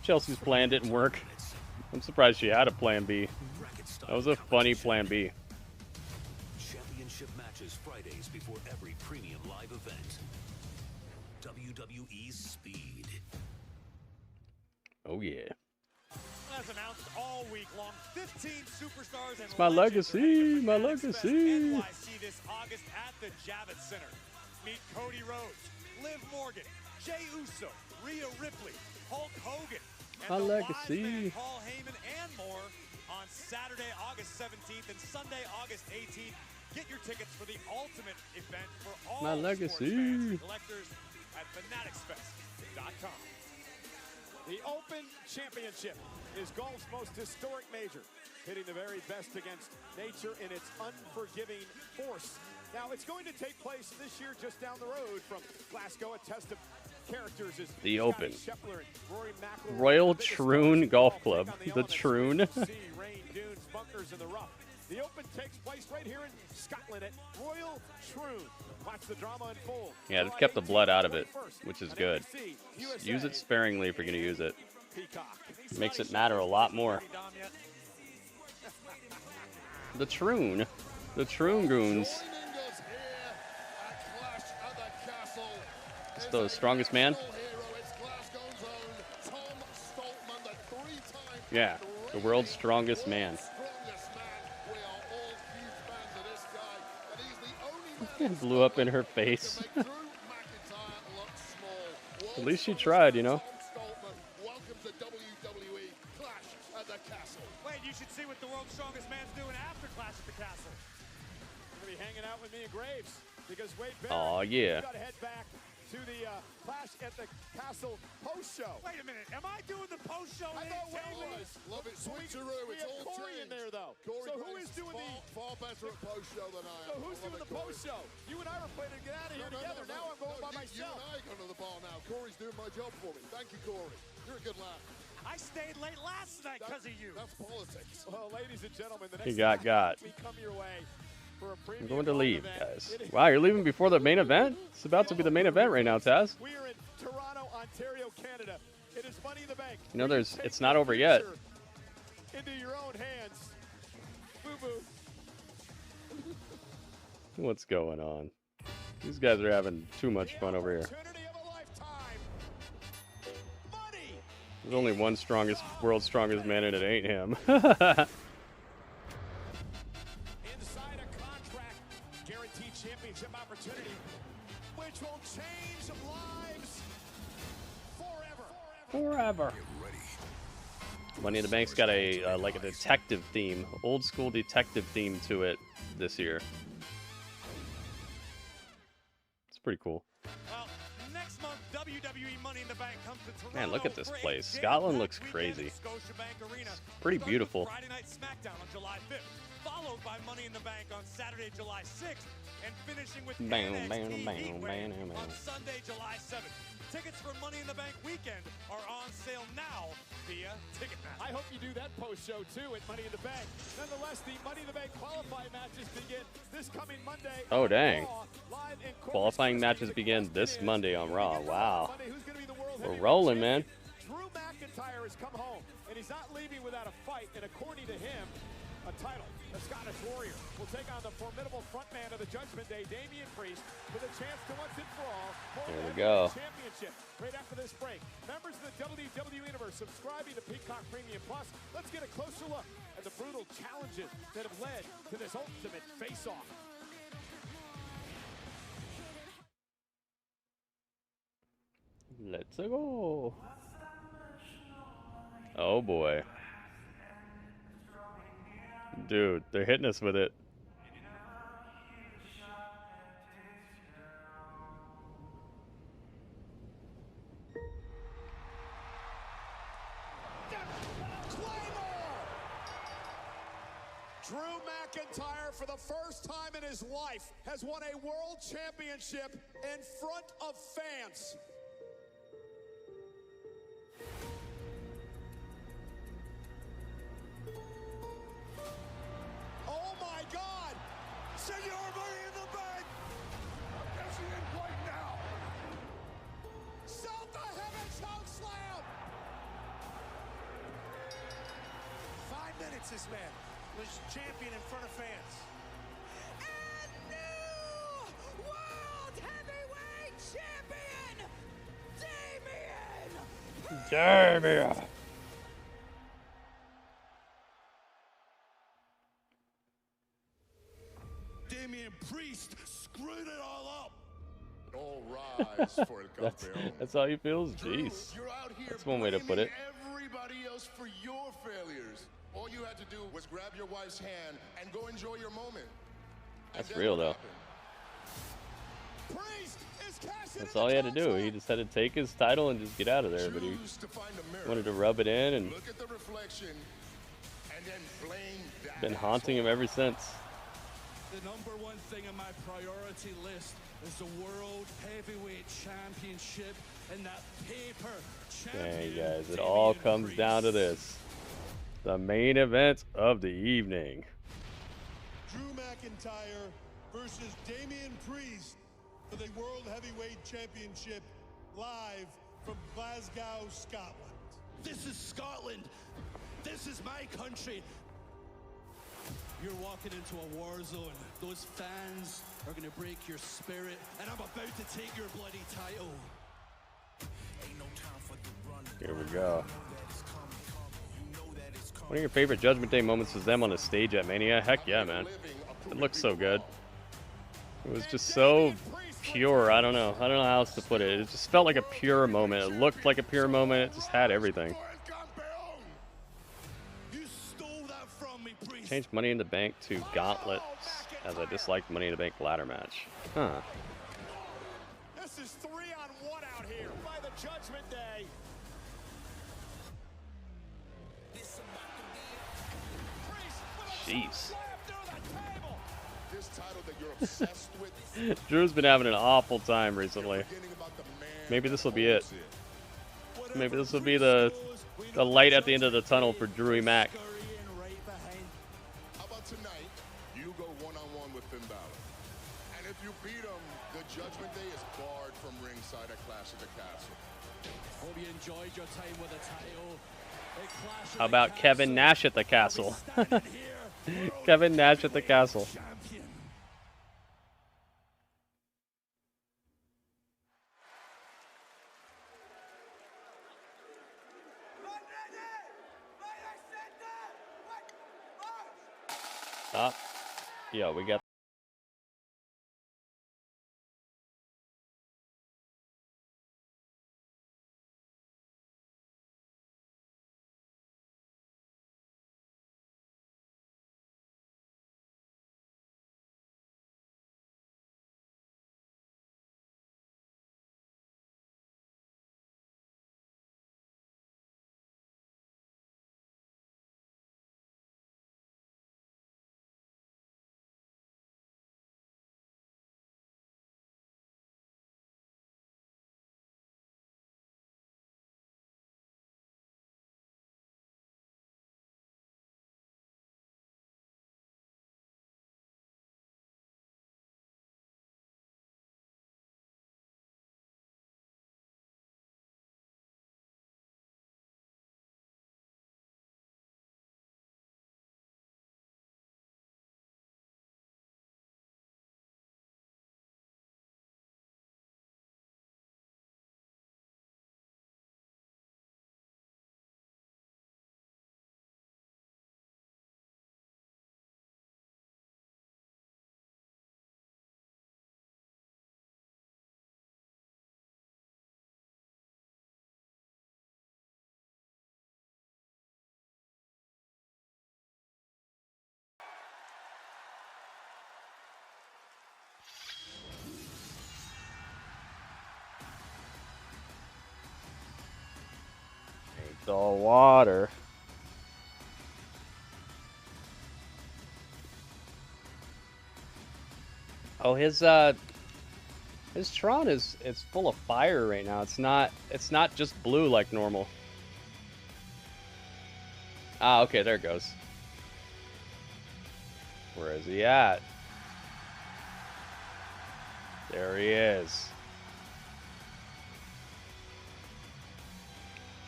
Chelsea's plan didn't work. I'm surprised she had a plan B. That was a funny plan B. Championship matches Fridays before every premium live event. WWE Speed. Oh yeah. As announced all week long, 15 superstars and It's my legacy, my legacy. NYC this August at the Javits Center. Meet Cody Rhodes, Liv Morgan, Jey Uso, Rhea Ripley, Hulk Hogan, and My the legacy. Wise Man, Paul Heyman, and more on Saturday, August 17th and Sunday, August 18th. Get your tickets for the ultimate event for all My legacy. sports fans and collectors at fanaticsfest.com. The Open Championship is golf's most historic major, hitting the very best against nature in its unforgiving force. Now, it's going to take place this year just down the road from Glasgow. A test of characters is The Open. Scheffler and Rory McIlroy. Royal Troon Golf Club. The Troon. Sea, rain, dunes, bunkers in the rough. The Open takes place right here in Scotland at Royal Troon. Watch the drama unfold. Yeah, they've kept the blood out of it, which is good. Just use it sparingly if you're going to use it. Makes it matter a lot more. The Troon. The Troon Goons. It's the strongest man? Yeah, the world's strongest man. Blew up in her face. At least she tried, you know. Welcome to WWE Clash at the Castle. Wait, you should see what the world's strongest man's doing after Clash at the Castle. You're going to be hanging out with me and Graves because Wade Barrett, Aw, yeah. you got to head back to the Clash at the Castle post show. Wait a minute, am I doing the post show? I thought Wade was. Love it, switcheroo. We It's have all Corey in changed. there, though. Corey so who Graves is doing far better at post show than I am. So who's I love doing it, the post show? You and I were planning to get out of here together. Now I'm going by You myself. and I go to the bar now. Corey's doing my job for me. Thank you, Corey. You're a good lad. I stayed late last night because of you. That's politics. Well, ladies and gentlemen, the He next got. we come your way for a I'm premium going to live leave, event. guys. It is- Wow, you're leaving before the main event? It's about to be the main event right now, Taz. We are in Toronto, Ontario, Canada. It is Money in the Bank. You know, Where it's take not the over yet. future into your own hands. Boo-boo. What's going on? These guys are having too much fun over here. There's only one world's strongest man, and it ain't him. Inside a contract, guaranteed championship opportunity, which will change lives Forever. Money in the Bank's got a like a detective theme, old school detective theme to it this year. It's pretty cool. Well, next month, WWE Money in the Bank comes to Toronto. Man, look at this for a place. big Scotland packed looks weekend crazy. at Scotiabank Arena. Pretty Starting beautiful. with Friday Night SmackDown on July 5th, followed by Money in the Bank on Saturday, July 6th, and finishing with Bam, NXT bam, bam, Heatwave bam, bam. on Sunday, July 7th. Tickets for Money in the Bank weekend are on sale now via Ticketmaster. I hope you do that post show too at Money in the Bank. Nonetheless, the Money in the Bank qualifying matches begin this coming Monday. Oh, on dang. Raw, live in Corpus Qualifying Christi. matches begin this Monday on Raw. Wow. Monday, who's gonna be the world We're heavyweight rolling, champion? man. Drew McIntyre has come home, and he's not leaving without a fight. And according to him, a title. The Scottish Warrior will take on the formidable frontman of the Judgment Day, Damian Priest, with a chance to once and for all hold There we the go. championship. Right after this break, members of the WWE Universe subscribing to Peacock Premium Plus. Let's get a closer look at the brutal challenges that have led to this ultimate face-off. Let's go. Oh boy. Dude, they're hitting us with it. Drew McIntyre, for the first time in his life, has won a world championship in front of fans. Oh my God! Senor Money in the Bank! I'm guessing in right now. South to heaven choke slam! 5 minutes this man was champion in front of fans. And new World Heavyweight Champion, Damian! Damian! Damian Priest screwed it all up. All rise for El Campeón. That's how he feels? Jeez. You're out here That's one way to put it. blaming everybody else for your failures. All you had to do was grab your wife's hand and go enjoy your moment. That's real, though. That's all he had to do. He just had to take his title and just get out of there. But he wanted to rub it in, and look at the reflection and then blame that. Been haunting him ever since. The number one thing on my priority list is the World Heavyweight Championship and that paper Dang, champion. guys, it all comes down to this. The main event of the evening. Drew McIntyre versus Damian Priest for the World Heavyweight Championship, live from Glasgow, Scotland. This is Scotland. This is my country. You're walking into a war zone. Those fans are going to break your spirit, and I'm about to take your bloody title. Ain't no time for the run. Here we go. One of your favorite Judgment Day moments was them on the stage at Mania? Heck yeah, man. It looked so good. It was just so pure. I don't know how else to put it. It just felt like a pure moment. It looked like a pure moment. It just had everything. Changed Money in the Bank to Gauntlets, as I disliked Money in the Bank ladder match. Huh. This is 3-on-1 out here by the Judgment Day. Jeez. This title that you're obsessed with. Drew's been having an awful time recently. Maybe this will be it. Maybe this will be the light at the end of the tunnel for Drewy Mac. How about tonight? You go one-on-one with Finn Balor. And if you beat him, the Judgment Day is barred from ringside at Clash at the Castle. Hope you enjoyed your time with the title. How about Kevin Nash at the castle? Kevin Nash at the castle. Stop. Yeah, we got Crystal water. Oh, his Tron is full of fire right now. It's not just blue like normal. Ah, okay, there it goes. Where is he at? There he is.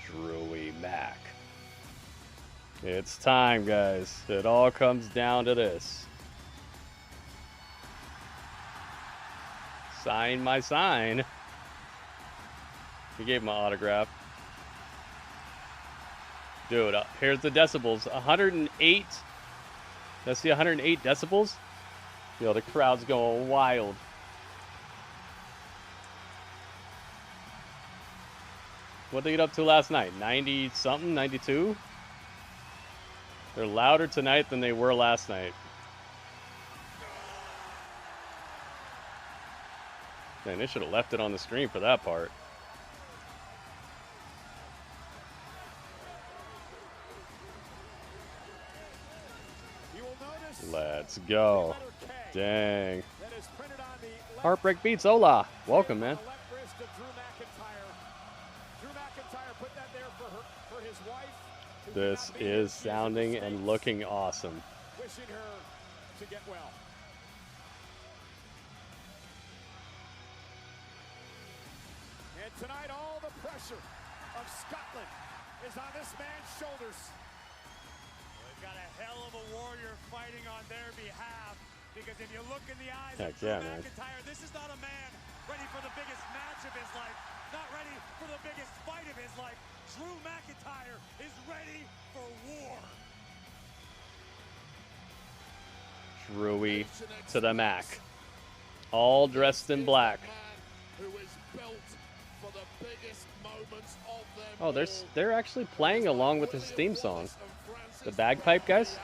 Drewy Mac. It's time, guys. It all comes down to this. Sign my sign. He gave him an autograph. Dude, here's the decibels. 108. Let's see, 108 decibels. You know, the crowd's going wild. What'd they get up to last night? 90 something? 92? They're louder tonight than they were last night. Man, they should have left it on the screen for that part. Let's go. Dang. Heartbreak Beats, hola. Welcome, man. This is sounding and looking awesome. Wishing her to get well. And tonight, all the pressure of Scotland is on this man's shoulders. They've got a hell of a warrior fighting on their behalf, because if you look in the eyes Heck of Drew yeah, man. McIntyre, this is not a man ready for the biggest match of his life, not ready for the biggest fight of his life. Drew McIntyre is ready for war. Drewy to the Mac. All dressed in black. Oh, they're actually playing along with his theme song. The bagpipe guys?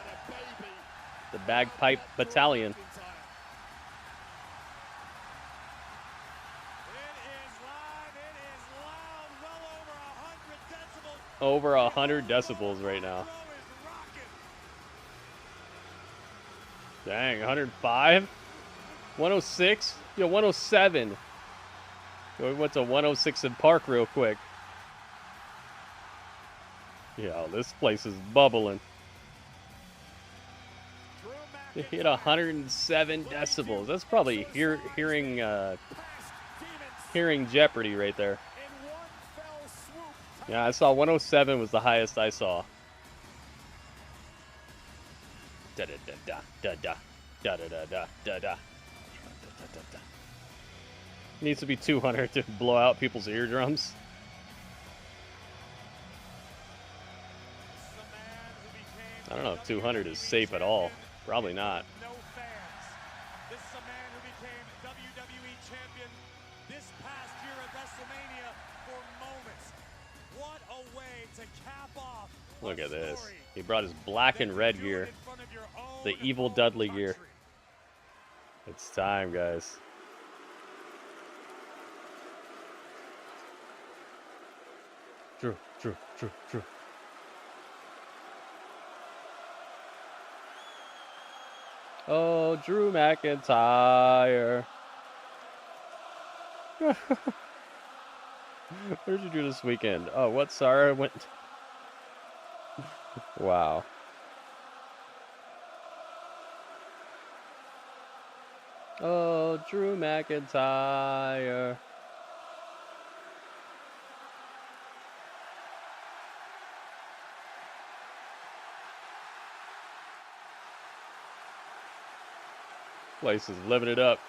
The bagpipe battalion. Over 100 decibels right now. Dang, 105? 106? Yo, 107. We went to 106 in Park real quick. Yo, this place is bubbling. They hit 107 decibels. That's probably hearing Jeopardy right there. Yeah, I saw 107 was the highest I saw. Da da da da da da da da da da da. Needs to be 200 to blow out people's eardrums. I don't know if 200 is safe at all. Probably not. No fans. This is a man who became WWE champion this past year at WrestleMania for moments. What a way to cap off. Look at this. He brought his black and red gear. The Evil Dudley gear. It's time, guys. Drew. Oh, Drew McIntyre. What did you do this weekend? Oh, what? Sorry, I went. Wow. Oh, Drew McIntyre. Place is living it up,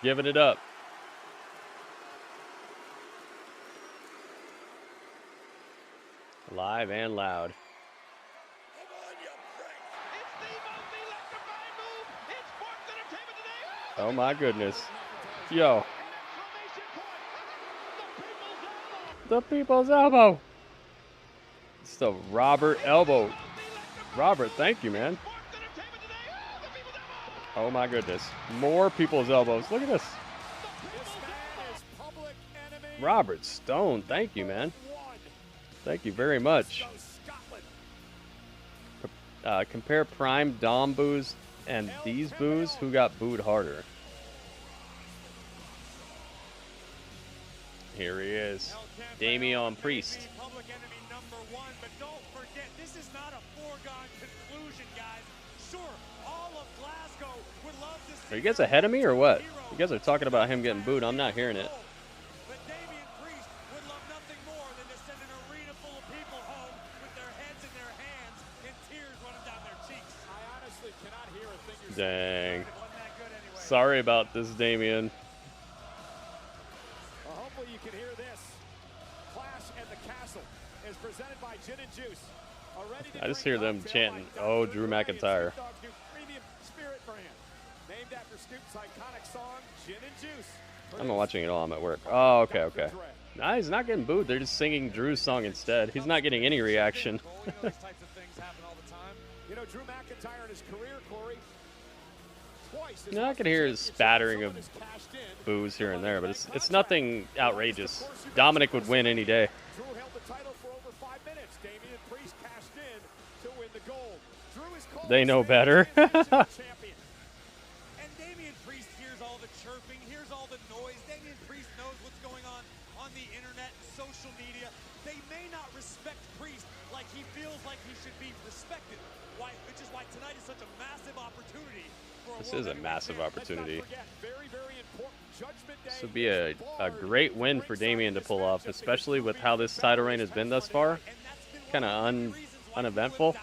giving it up. Live and loud. Oh my goodness. Yo. The people's elbow. It's the Robert elbow. Robert, thank you, man. Oh my goodness. More people's elbows. Look at this. Robert Stone, thank you, man. Thank you very much. Compare Prime Dom boos and these boos. Who got booed harder? Here he is. Damian Priest. Public enemy #1, but don't forget, this is not a foregone conclusion, guys. Sure, all of Glasgow would love to see. Are you guys ahead of me or what? You guys are talking about him getting booed. I'm not hearing it. But Damian Priest would love nothing more than to send an arena full of people home with their heads in their hands and tears running down their cheeks. I honestly cannot hear a thing you're Dang. saying. Sorry about this, Damian. Well, hopefully you can hear this. Clash at the Castle is presented by Gin and Juice. I just hear them chanting, "Oh, Drew McIntyre." Premium spirit brand. Named after Snoop's iconic song, Gin and Juice. I'm not watching it all. I'm at work. Oh, okay, okay. Nah, he's not getting booed. They're just singing Drew's song instead. He's not getting any reaction. You know, Drew McIntyre in his career, Corey, twice. No, I can hear his spattering of boos here and there, but it's nothing outrageous. Dominic would win any day. Drew held the title for over 5 minutes. Damian Priest cashed in to win the gold. Drew is called They know better. champion. And Damian Priest hears all the chirping, hears all the noise. Damian Priest knows what's going on the internet, social media. They may not respect Priest like he feels like he should be respected. Which is why tonight is such a massive opportunity. This is a massive opportunity. Very, very important Judgment Day. This would be a great win for Damian to pull off, especially with how this title reign has been thus far. Kind of uneventful.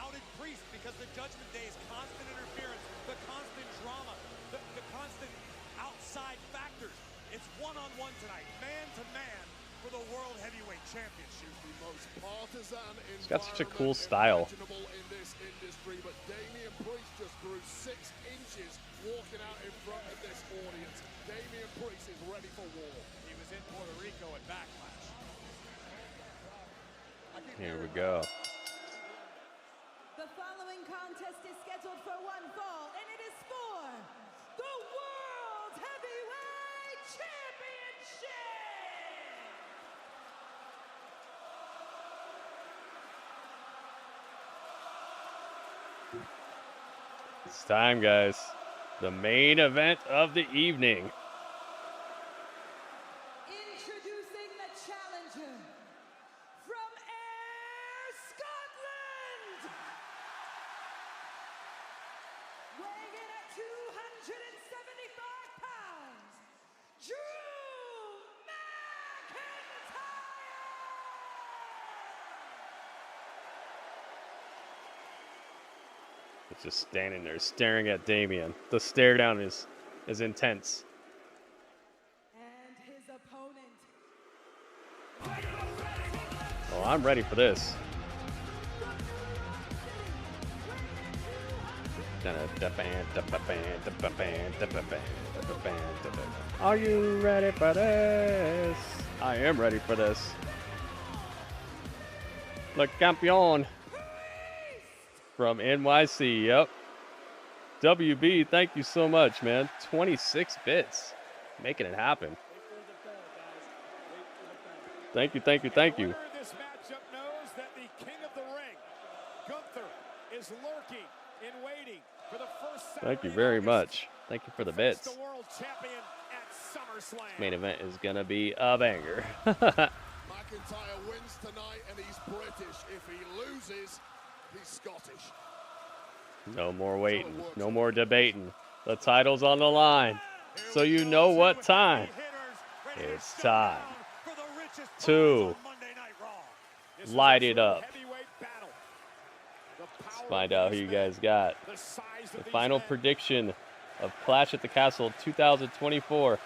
Because the Judgment Day is constant interference, the constant drama, the constant outside factors. It's one-on-one tonight, man-to-man for the World Heavyweight Championship. The most partisan He's got such a cool style. in this industry, but Damian Priest just grew 6 inches walking out in front of this audience. Damian Priest is ready for war. He was in Puerto Rico at Backlash. Here we go. The following contest is scheduled for one fall, and it is for the World Heavyweight Championship! It's time, guys. The main event of the evening. Introducing the challenger from Ayr, Scotland! Weighing in at 275 pounds, Drew McIntyre! It's just standing there staring at Damian. The stare down is intense. And his opponent. Oh, I'm ready for this. Are you ready for this? I am ready for this. Le Campeon from NYC. Yep. WB, thank you so much, man. 26 bits. Making it happen. Thank you, thank you, thank you. This matchup knows that the king of the ring, Gunther, is lurking in waiting for the first Thank you very much. Thank you for the bits. the world champion at SummerSlam. Main event is gonna be a banger. McIntyre wins tonight and he's British. If he loses, he's Scottish. No more waiting. No more debating. The title's on the line. So you know what time. It's time to light it up. Let's find out who you guys got. The final prediction of Clash at the Castle 2024.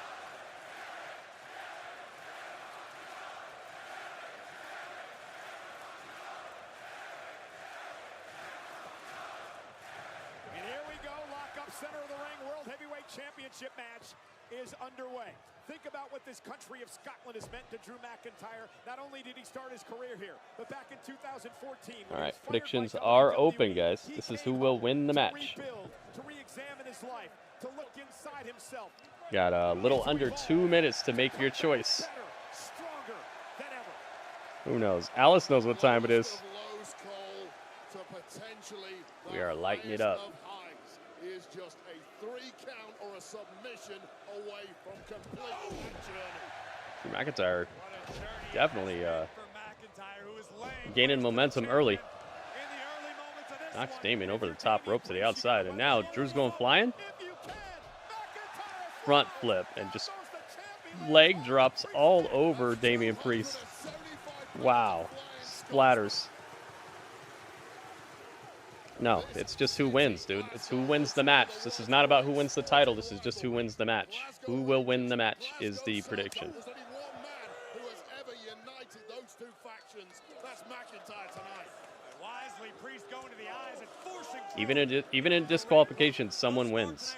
And here we go, lock up center of the ring. World Heavyweight Championship match is underway. Think about what this country of Scotland has meant to Drew McIntyre. Not only did he start his career here, but back in 2014. All right, predictions are open, guys. This is who will win the match. To re-examine his life, to look inside himself. Got a little under 2 minutes to make your choice. Stronger than ever. Who knows? Alice knows what time it is. We are lighting it up. He is just a 3 count or a submission away from complete Drew McIntyre definitely gaining momentum early. Knocks Damian over the top rope to the outside, and now Drew's going flying. Front flip and just leg drops all over Damian Priest. Wow. Splatters. No, it's just who wins, dude. It's who wins the match. This is not about who wins the title. This is just who wins the match. Who will win the match is the prediction. Even in disqualification, someone wins.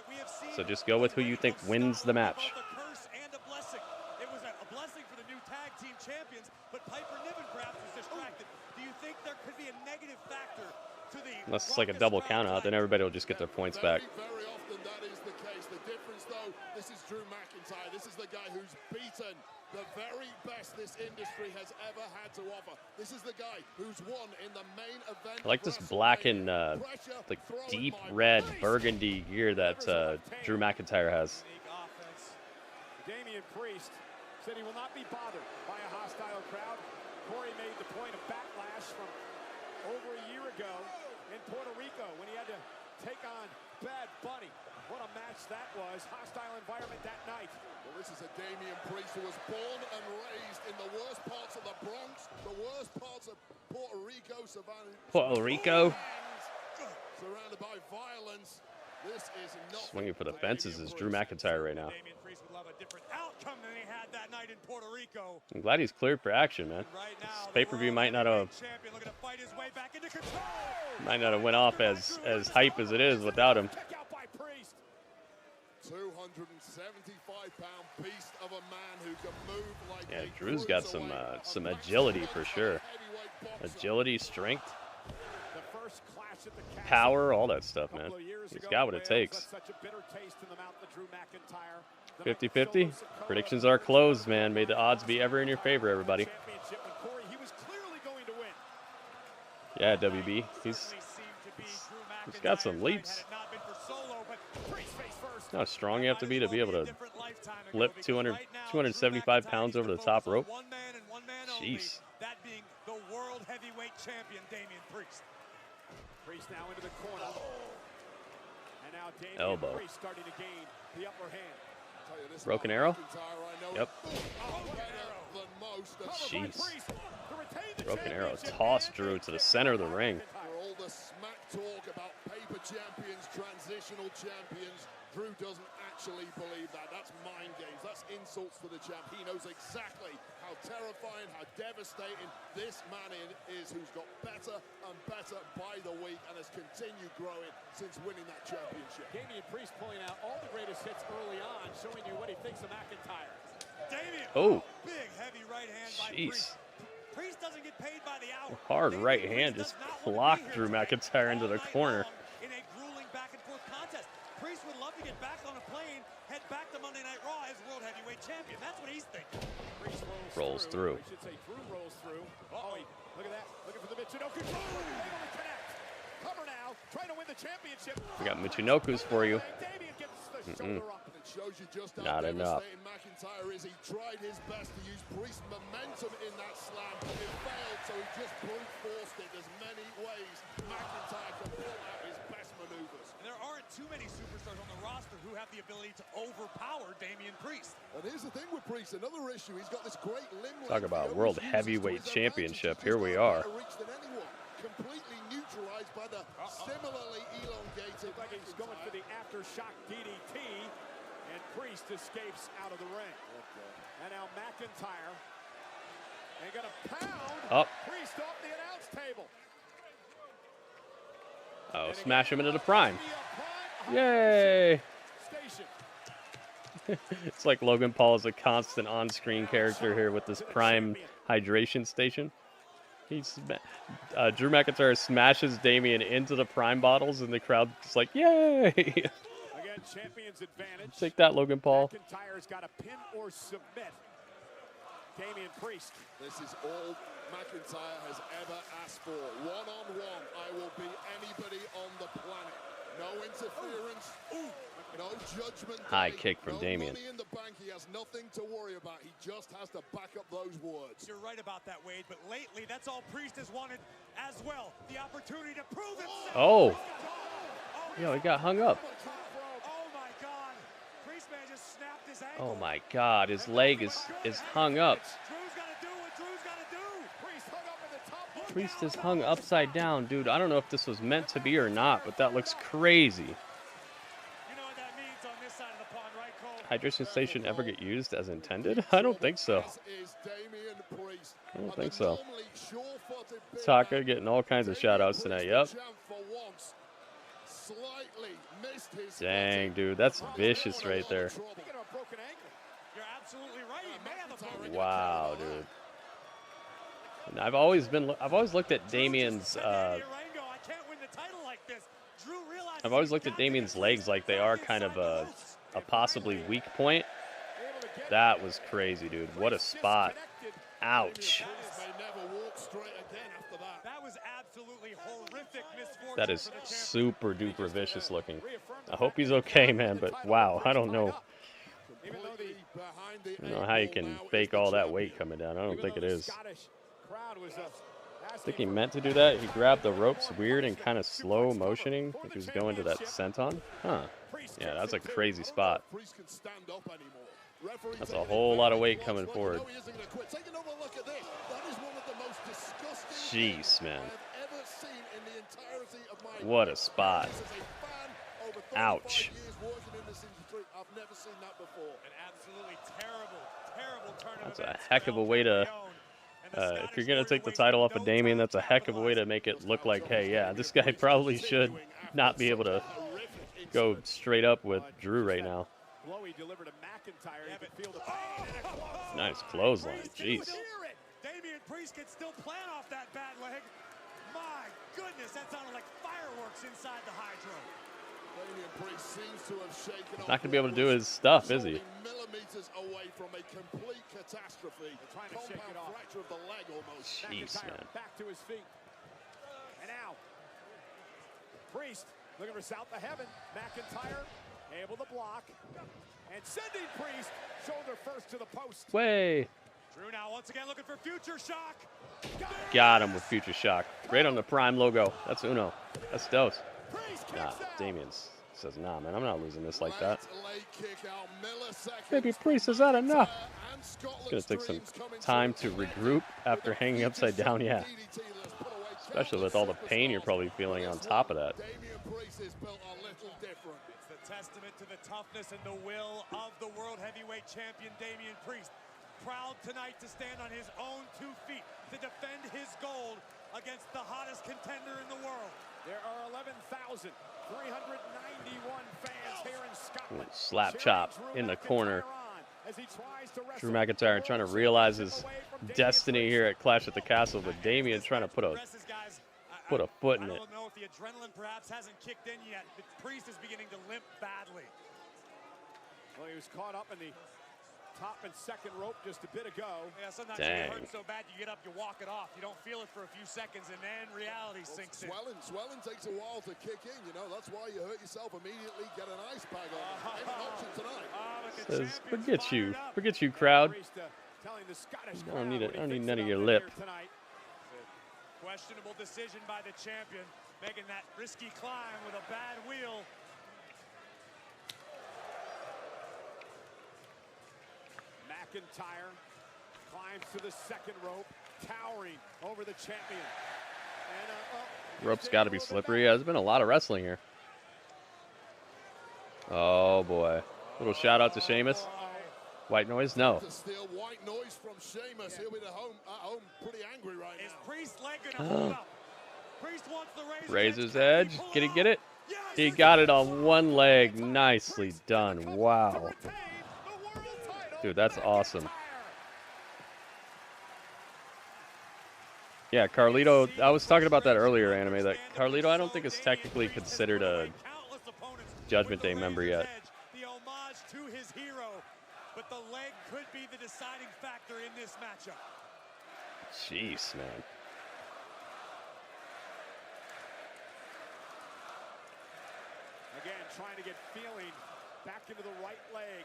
So just go with who you think wins the match. It was a blessing for the new tag team champions, but Piper Niven perhaps was distracted. Do you think there could be a negative factor to the... Unless it's like a double count out, then everybody will just get their points back. Very often that is the case. The difference, though, this is Drew McIntyre. This is the guy who's beaten the very best this industry has ever had to offer. This is the guy who's won in the main event. I like this black and like deep red burgundy gear that Drew McIntyre has. Damian Priest said he will not be bothered by a hostile crowd. Corey made the point of backlash from over a year ago in Puerto Rico when he had to take on Bad Bunny. What a match that was. Hostile environment that night. Well, this is a Damian Priest who was born and raised in the worst parts of the Bronx, the worst parts of Puerto Rico, Savannah. Puerto Rico. Surrounded by violence. This is not Swinging for the fences is Drew McIntyre right now. Damian Priest would love a different outcome than he had that night in Puerto Rico. I'm glad he's cleared for action, man. This pay-per-view might not have went off as hype as it is without him. 275-pound beast of a man who can move like Yeah, Drew's got some agility for sure. Agility, strength, power, all that stuff, man. He's got what it takes. 50-50. Predictions are closed, man. May the odds be ever in your favor, everybody. Yeah, WB. He's got some leaps. How strong you have to be able to flip 275 pounds over the top rope. Jeez. That being the world heavyweight champion, Damian Priest. Priest now into the corner. And now Damian Elbow. Priest starting to gain the upper hand. Broken arrow? Yep. Jeez. Broken arrow. Tossed Drew to the center of the ring. For all the smack talk about paper champions, transitional champions, Drew doesn't actually believe that. That's mind games. That's insults to the champ. He knows exactly how terrifying, how devastating this man is, who's got better and better by the week and has continued growing since winning that championship. Damian Priest pulling out all the greatest hits early on, showing you what he thinks of McIntyre. Damian, oh, big heavy right hand by Priest. Priest doesn't get paid by the hour. Hard right hand just clocked Drew McIntyre into the corner. In a grueling back and forth contest. Priest would love to get back on a plane, head back to Monday Night Raw as world heavyweight champion. That's what he's thinking. Priest rolls through. I should say Drew rolls through. Oh, look at that. Looking for the Michinoku. Able to connect. Cover now. Trying to win the championship. We got Michinokus for you. Damian gets the shoulder up. It shows you just how Not enough. devastating McIntyre is. He tried his best to use Priest's momentum in that slam. It failed, so he just brute forced it. There's many ways McIntyre can pull out his best maneuvers. And there aren't too many superstars on the roster who have the ability to overpower Damian Priest. And here's the thing with Priest, another issue. He's got this great limb. Talk about World Heavyweight Championship. Here we are. Completely neutralized by the similarly elongated. Like he's going for the aftershock DDT, and Priest escapes out of the ring. And now McIntyre, and got a pound. Up. Priest off the announce table. Oh, smash him into the prime. Yay! It's like Logan Paul is a constant on-screen character here with this prime hydration station. Drew McIntyre smashes Damian into the prime bottles, and the crowd is like, yay! Again, champion's advantage. Take that, Logan Paul. McIntyre's got a pin or submit Damian Priest. This is all McIntyre has ever asked for. One-on-one, I will be anybody on the planet. No interference, no judgment. High kick from no Damian. Money in the bank. He has nothing to worry about. He just has to back up those words. You're right about that, Wade, but lately that's all Priest has wanted as well. The opportunity to prove himself. Oh. Yo, he got hung up. Oh my God. Priest man just snapped his ankle. Oh my God, his leg is hung up. Drew's got to do what Drew's got to do. Priest hung up in the top. Priest is hung upside down, dude. I don't know if this was meant to be or not, but that looks crazy. You know what that means on this side of the pond, right, Cole? Hydration station ever get used as intended? I don't think so. I don't think so. Taka getting all kinds of shout outs tonight. Yep. Dang, dude, that's vicious right there. You're absolutely right. He may have a broken Wow, dude. And I've always looked at Damian's I've always looked at Damian's legs like they are kind of a possibly weak point. That was crazy, dude. What a spot. Ouch. That was absolutely horrific misfortune. That is super duper vicious looking. I hope he's okay, man, but wow, I don't know. I don't know how you can fake all that weight coming down. I don't think it is. I think he meant to do that. He grabbed the ropes weird and kind of slow motioning, like he was going to that senton. Huh. Yeah, that's a crazy spot. That's a whole lot of weight coming forward. Jeez, man. What a spot. Ouch. I've never seen that before. An absolutely terrible turn. That's a heck of a way to, if you're going to take the title off of Damian, that's a heck of a way to make it look like, hey, yeah, this guy probably should not be able to go straight up with Drew right now. Nice clothesline, jeez. Damian Priest can still plan off that bad leg. My goodness, that sounded like fireworks inside the Hydro. Damian Priest seems to have shaken off. Not going to be able to do his stuff, is he? Millimeters away from a complete catastrophe. Trying to shake it off. Fracture of the leg almost. Jeez, man. Back to his feet. And now, Priest looking for south of heaven. McIntyre able to block. And sending Priest shoulder first to the post. Way. Drew now once again looking for future shock. Got him with Future Shock. Right on the Prime logo. That's Uno. That's Dos. Nah, Damian says, nah, man, I'm not losing this like that. Maybe Priest, is that enough? It's going to take some time to regroup after hanging upside down, yeah. Especially with all the pain you're probably feeling on top of that. It's the testament to the toughness and the will of the World Heavyweight Champion Damian Priest. Proud tonight to stand on his own 2 feet to defend his gold against the hottest contender in the world. There are 11,391 fans here in Scotland. Slap chop in the corner. Drew McIntyre trying to realize his destiny here at Clash at the Castle, but Damian trying to put a foot in it. I don't know if the adrenaline perhaps hasn't kicked in yet, but Priest is beginning to limp badly. Well, he was caught up in the top and second rope just a bit ago. Yeah, sometimes Dang. it hurts so bad you get up, you walk it off. You don't feel it for a few seconds, and then reality sinks in. Swelling takes a while to kick in, you know. That's why you hurt yourself immediately. Get an ice pack on. Ain't an option tonight. Says, forget you, crowd. I don't need none of your lip. Questionable decision by the champion, making that risky climb with a bad wheel. McIntyre climbs to the second rope, towering over the champion. And, Rope's got to be slippery. Yeah, there's been a lot of wrestling here. Oh, boy. Little shout out to Sheamus. White noise? No. White noise from Sheamus. He'll be at home pretty angry right now. Is Priest leg gonna hold up? Priest wants the Razor's Edge. Can he get it? He got it on one leg. Nicely done. Wow. Dude, that's awesome. Yeah, Carlito, I was talking about that earlier, Anime, that Carlito I don't think is technically considered a Judgment Day member yet. The homage to his hero, but the leg could be the deciding factor in this matchup. Jeez, man. Again, trying to get feeling back into the right leg.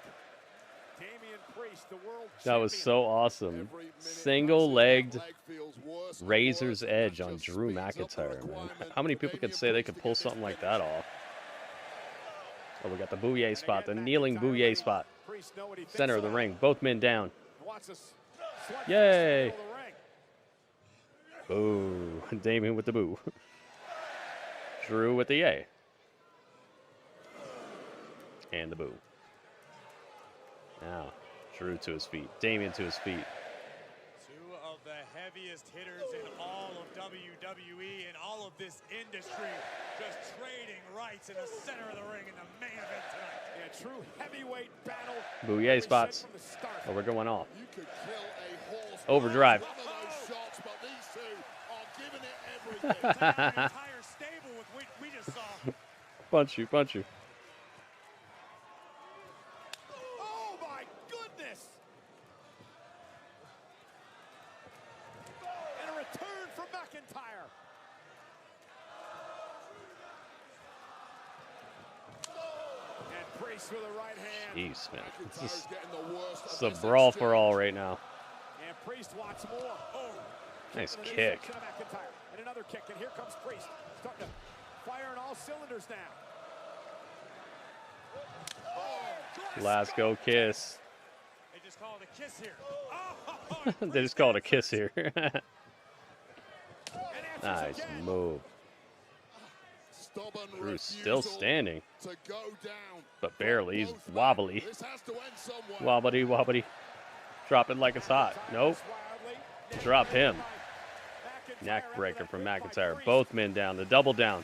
Damian Priest, the world That was so awesome. Single-legged razor's edge on Drew McIntyre, man. How many people could say they could pull something like that off? Oh, we got the bouye spot, the kneeling bouye spot. Center of the ring, both men down. Yay! Boo. Damian with the boo. Drew with the yay. And the boo. Now, Drew to his feet. Damian to his feet. Two of the heaviest hitters in all of WWE and all of this industry just trading rights in the center of the ring in the main event tonight. Yeah, true heavyweight battle. Bouye spots. Oh, we're going off. Overdrive. Punch you, punch you. Oh my goodness! And a return from McIntyre. And Priest with a right hand. Jeez, man. It's a brawl for all right now. And Priest wants more. Oh, nice kick. And another kick, and here comes Priest. Starting to fire on all cylinders now. Glasgow kiss. They just call it a kiss here. They just call it a kiss here. Nice move. Drew's still standing, but barely. He's wobbly. Wobbly, wobbly. Drop it like it's hot. Nope. Drop him. Neck breaker from McIntyre. Both men down. The double down.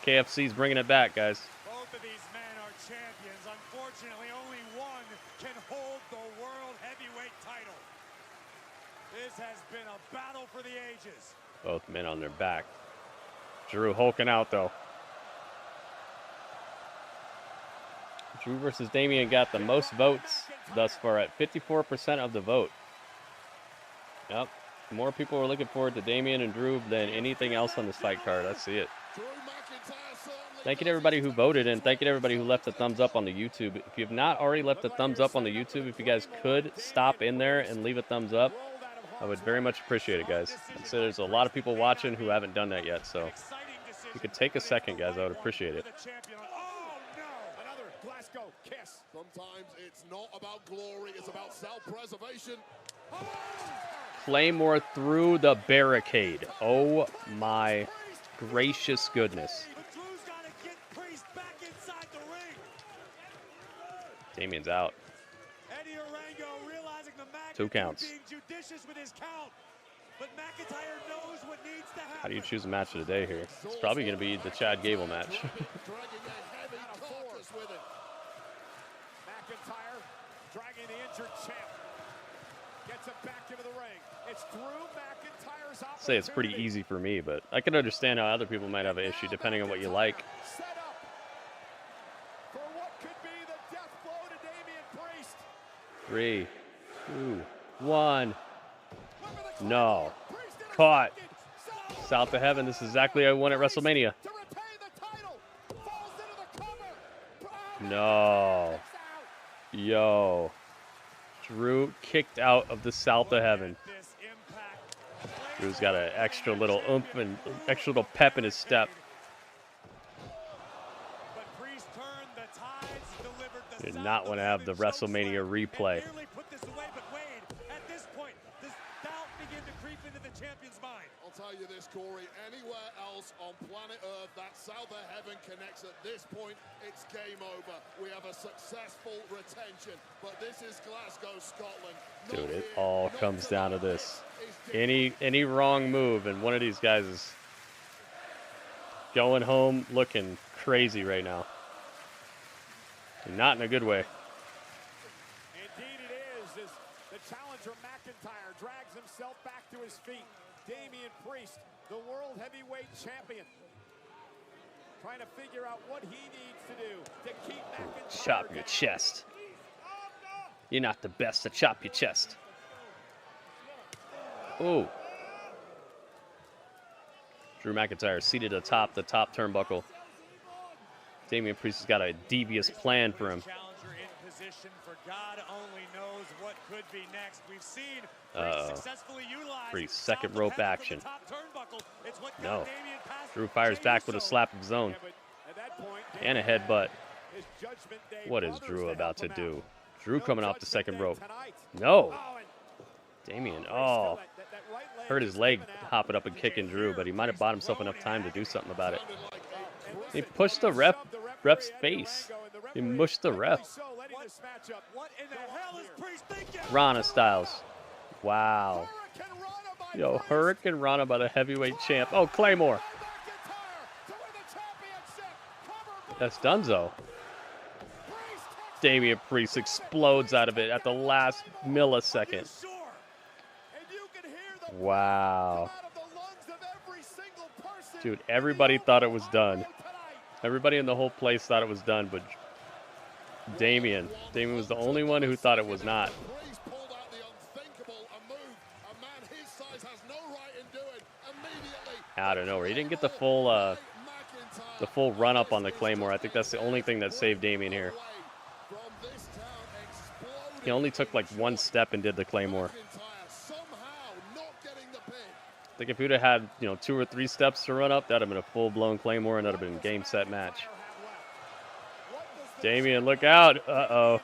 KFC's bringing it back, guys. Both of these men are champions. Unfortunately, only one can hold the World Heavyweight title. This has been a battle for the ages. Both men on their back. Drew hulking out, though. Drew versus Damian got the most votes thus far at 54% of the vote. Yep. More people were looking forward to Damian and Drew than anything else on the site card. I see it. Thank you to everybody who voted, and thank you to everybody who left a thumbs up on the YouTube. If you have not already left a thumbs up on the YouTube, if you guys could stop in there and leave a thumbs up, I would very much appreciate it, guys. So there's a lot of people watching who haven't done that yet, so if you could take a second, guys, I would appreciate it. Another Glasgow kiss. Sometimes it's not about glory, it's about self-preservation. Claymore through the barricade. Oh my gracious goodness. Damian's out. 2 counts. How do you choose a match of the day here? It's probably going to be the Chad Gable match. McIntyre dragging the injured champ. Gets it back into the ring. It's Drew McIntyre's opportunity. Say it's pretty easy for me, but I can understand how other people might have an issue depending on what you like. Set up for what could be the death blow to Damian Priest. 3, 2, 1. No. Caught. South of heaven. This is exactly how I won at WrestleMania. No. Yo. Drew kicked out of the South of heaven. Drew's got an extra little oomph and extra little pep in his step. Did not want to have the WrestleMania replay. I'll tell you this, Corey, anywhere else on planet Earth that South of Heaven connects at this point, it's game over. We have a successful retention, but this is Glasgow, Scotland. Dude, it all comes down to this. Any wrong move, and one of these guys is going home looking crazy right now. Not in a good way. Indeed it is, as the challenger McIntyre drags himself back to his feet. Damian Priest, the World Heavyweight Champion, trying to figure out what he needs to do to keep McIntyre Chop your chest. You're not the best to chop your chest. Ooh. Drew McIntyre seated atop the top turnbuckle. Damian Priest has got a devious plan for him. Challenger in position for God only knows what could be next. We've seen Priest successfully utilize Priest, second rope action. It's what No. Drew fires back with a slap of his own. And a headbutt. What is Drew about to do? Drew coming off the second rope. No. Damian, oh. Hurt his leg hopping up and kicking Drew, but he might have bought himself enough time to do something about it. He pushed the ref's face. He mushed the ref. Rana Styles. Wow. Yo, Hurricane Rana by the heavyweight champ. Oh, Claymore. That's Dunzo. Damian Priest explodes out of it at the last millisecond. Wow. Dude, everybody thought it was done. Everybody in the whole place thought it was done, but Damian was the only one who thought it was not. Out of nowhere. He didn't get the full run up on the Claymore. I think that's the only thing that saved Damian here. He only took like one step and did the Claymore. I think if he'd have had, 2 or 3 steps to run up, that'd have been a full-blown Claymore, and that'd have been a game, set, match. Damian, look out. Uh-oh.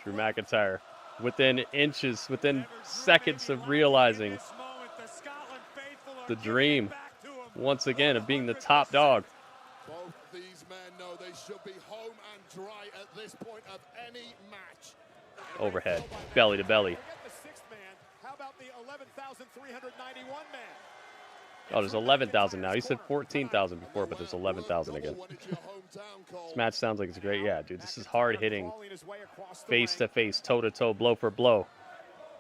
Drew McIntyre, within inches, within seconds of realizing the dream, once again, of being the top dog. Both these men know they should be home and dry at this point of any match. Overhead, belly to belly. How about the 11,391 man? Oh, there's 11,000 now. You said 14,000 before, but there's 11,000 again. This match sounds like it's great. Yeah, dude, this is hard-hitting, face-to-face, toe-to-toe, blow for blow.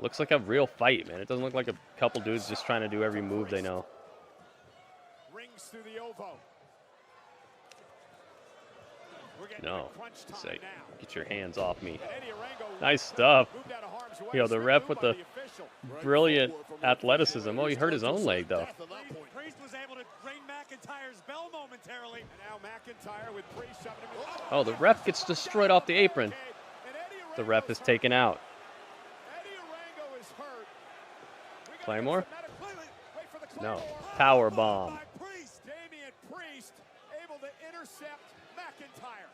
Looks like a real fight, man. It doesn't look like a couple dudes just trying to do every move they know. Rings through the ovo. No, say, get your hands off me. Nice stuff. Yo, the ref with the brilliant athleticism. Oh, he hurt his own leg, though. Priest was able to ring McIntyre's bell momentarily. And now McIntyre with Priest shoving him in. Oh, the ref gets destroyed off the apron. The ref is taken out. Claymore? No. Power bomb. Damian Priest able to intercept McIntyre.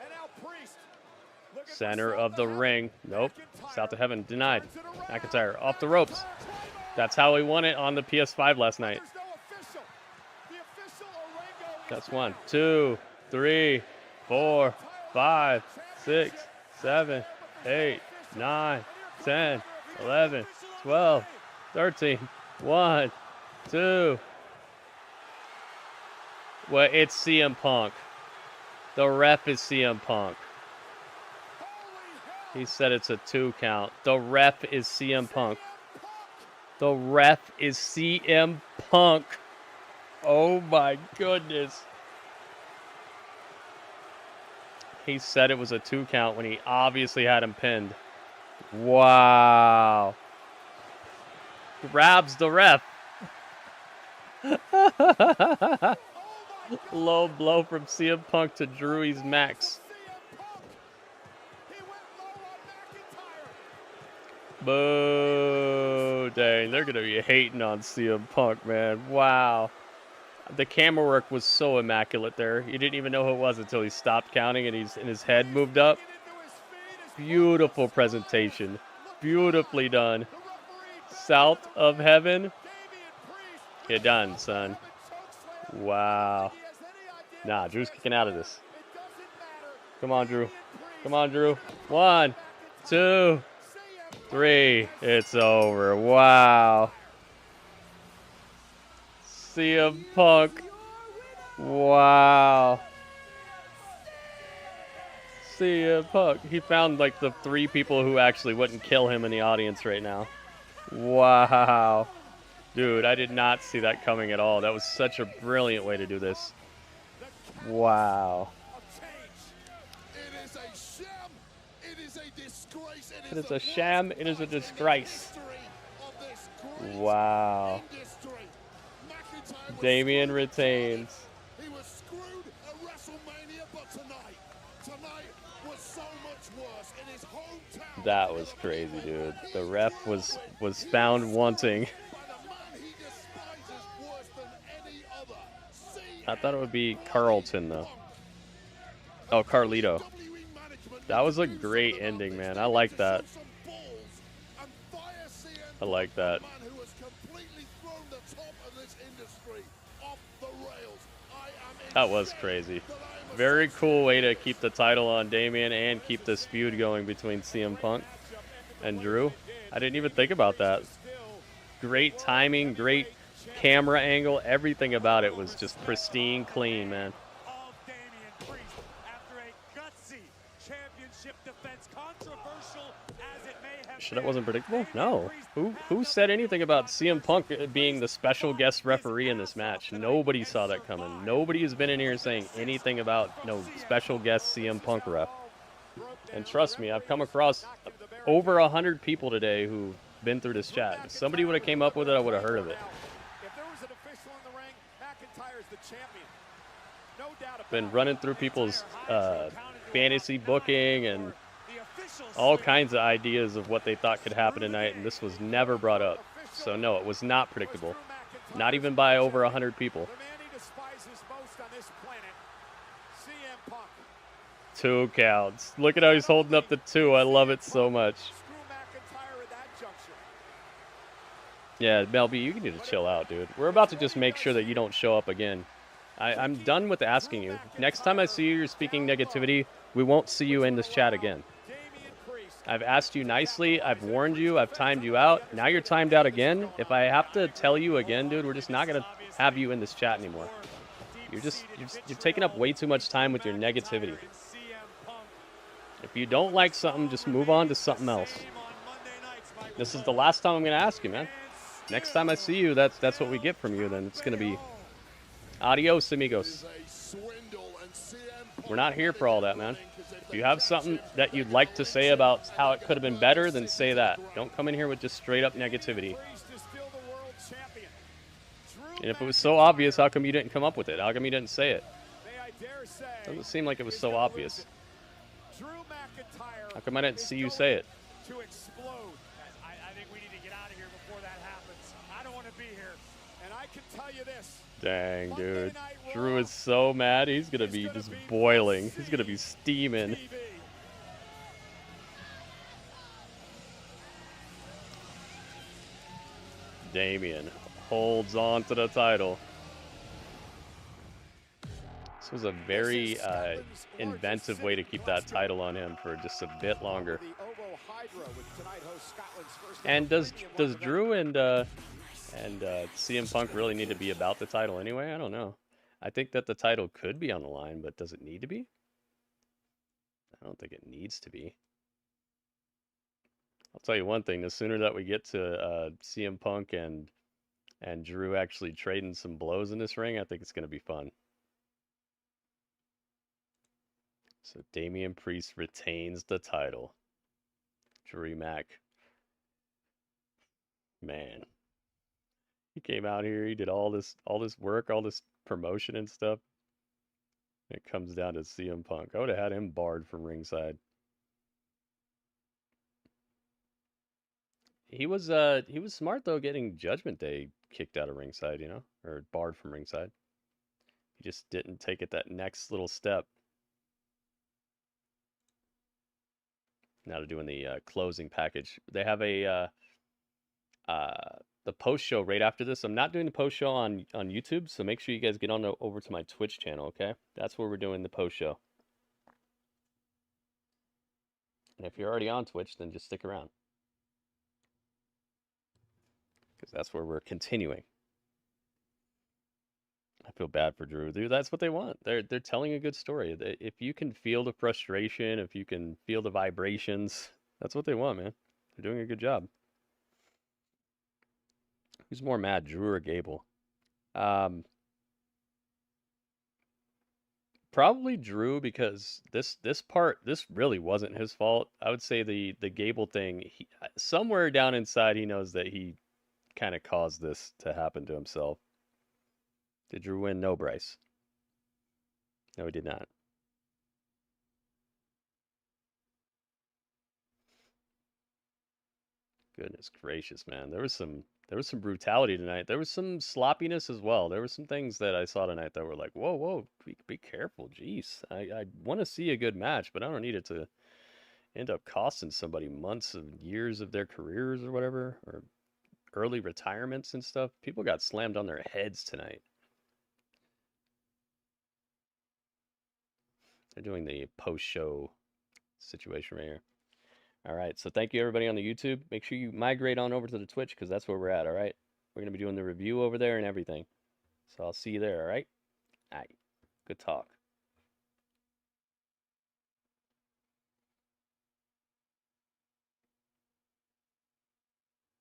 And now Priest. Center of the ring. Nope. South of heaven denied. McIntyre off the ropes. That's how he won it on the PS5 last night. That's 1, 2, 3, 4, 5, 6, 7, 8, 9, 10, 11, 12, 13. 1, 2. Well, it's CM Punk. The ref is CM Punk. He said it's a 2 count. The ref is CM Punk. The ref is CM Punk. Oh my goodness. He said it was a 2 count when he obviously had him pinned. Wow. Grabs the ref. Low blow from CM Punk to Drew's Max. Boo. Dang, they're going to be hating on CM Punk, man. Wow. The camera work was so immaculate there. You didn't even know who it was until he stopped counting and his head moved up. Beautiful presentation. Beautifully done. South of heaven. You're done, son. Wow. Nah, Drew's kicking out of this. Come on, Drew. Come on, Drew. 1, 2, 3. It's over. Wow. CM Punk. Wow. CM Punk. He found like the 3 people who actually wouldn't kill him in the audience right now. Wow. Dude, I did not see that coming at all. That was such a brilliant way to do this. Wow. It is a sham. It is a It is a sham. It is a disgrace. Wow. Damian retains. He was screwed at WrestleMania, but tonight was so much worse in his hometown. That was crazy, dude. The ref was found wanting. I thought it would be Carlton, though. Oh, Carlito. That was a great ending, man. I like that. I like that. That was crazy. Very cool way to keep the title on Damian and keep this feud going between CM Punk and Drew. I didn't even think about that. Great timing, great camera angle. Everything about it was just pristine, clean, man. Shit, that wasn't predictable? No. Who said anything about CM Punk being the special guest referee in this match? Nobody saw that coming. Nobody has been in here saying anything about no special guest CM Punk ref. And trust me, I've come across over 100 people today who've been through this chat. If somebody would have came up with it, I would have heard of it. If there was an official in the ring, McIntyre's the champion. No doubt about it. Been running through people's fantasy booking and all kinds of ideas of what they thought could happen tonight, and this was never brought up. So no, it was not predictable. Not even by over 100 people. 2 counts. Look at how he's holding up the 2. I love it so much. Yeah, Mel B, you need to chill out, dude. We're about to just make sure that you don't show up again. I'm done with asking you. Next time I see you, you're speaking negativity. We won't see you in this chat again. I've asked you nicely. I've warned you. I've timed you out. Now you're timed out again. If I have to tell you again, dude, we're just not going to have you in this chat anymore. You're taking up way too much time with your negativity. If you don't like something, just move on to something else. This is the last time I'm going to ask you, man. Next time I see you, that's what we get from you. Then it's going to be adios, amigos. We're not here for all that, man. If you have something that you'd like to say about how it could have been better, then say that. Don't come in here with just straight up negativity. And if it was so obvious, how come you didn't come up with it? How come you didn't say it? Doesn't seem like it was so obvious. How come I didn't see you say it? To explode. I think we need to get out of here before that happens. I don't want to be here. And I can tell you this. Dang, dude. Drew is so mad. He's going to be just boiling. He's going to be steaming. Damian holds on to the title. This was a very inventive way to keep that title on him for just a bit longer. And does Drew and CM Punk really need to be about the title anyway? I don't know. I think that the title could be on the line, but does it need to be? I don't think it needs to be. I'll tell you one thing, the sooner that we get to CM Punk and Drew actually trading some blows in this ring, I think it's going to be fun. So Damian Priest retains the title. Drew Mac. Man. He came out here, he did all this work, all this promotion and stuff. It comes down to CM Punk. I would have had him barred from ringside. He was smart though, getting Judgment Day kicked out of ringside, you know, or barred from ringside. He just didn't take it that next little step. Now they're doing the closing package. They have a the post show right after this. I'm not doing the post show on YouTube, so make sure you guys get on over to my Twitch channel, okay? That's where we're doing the post show. And if you're already on Twitch, then just stick around, because that's where we're continuing. I feel bad for Drew. Dude, that's what they want. They're telling a good story. If you can feel the frustration, if you can feel the vibrations, that's what they want, man. They're doing a good job. Who's more mad, Drew or Gable? Probably Drew, because this part, this really wasn't his fault. I would say the Gable thing, somewhere down inside he knows that he kind of caused this to happen to himself. Did Drew win? No, Bryce. No, he did not. Goodness gracious, man. There was some brutality tonight. There was some sloppiness as well. There were some things that I saw tonight that were like, whoa, whoa, be careful. Jeez. I want to see a good match, but I don't need it to end up costing somebody months of years of their careers or whatever, or early retirements and stuff. People got slammed on their heads tonight. They're doing the post-show situation right here. All right, so thank you everybody on the YouTube. Make sure you migrate on over to the Twitch, because that's where we're at, all right? We're going to be doing the review over there and everything. So I'll see you there, all right? All right, good talk.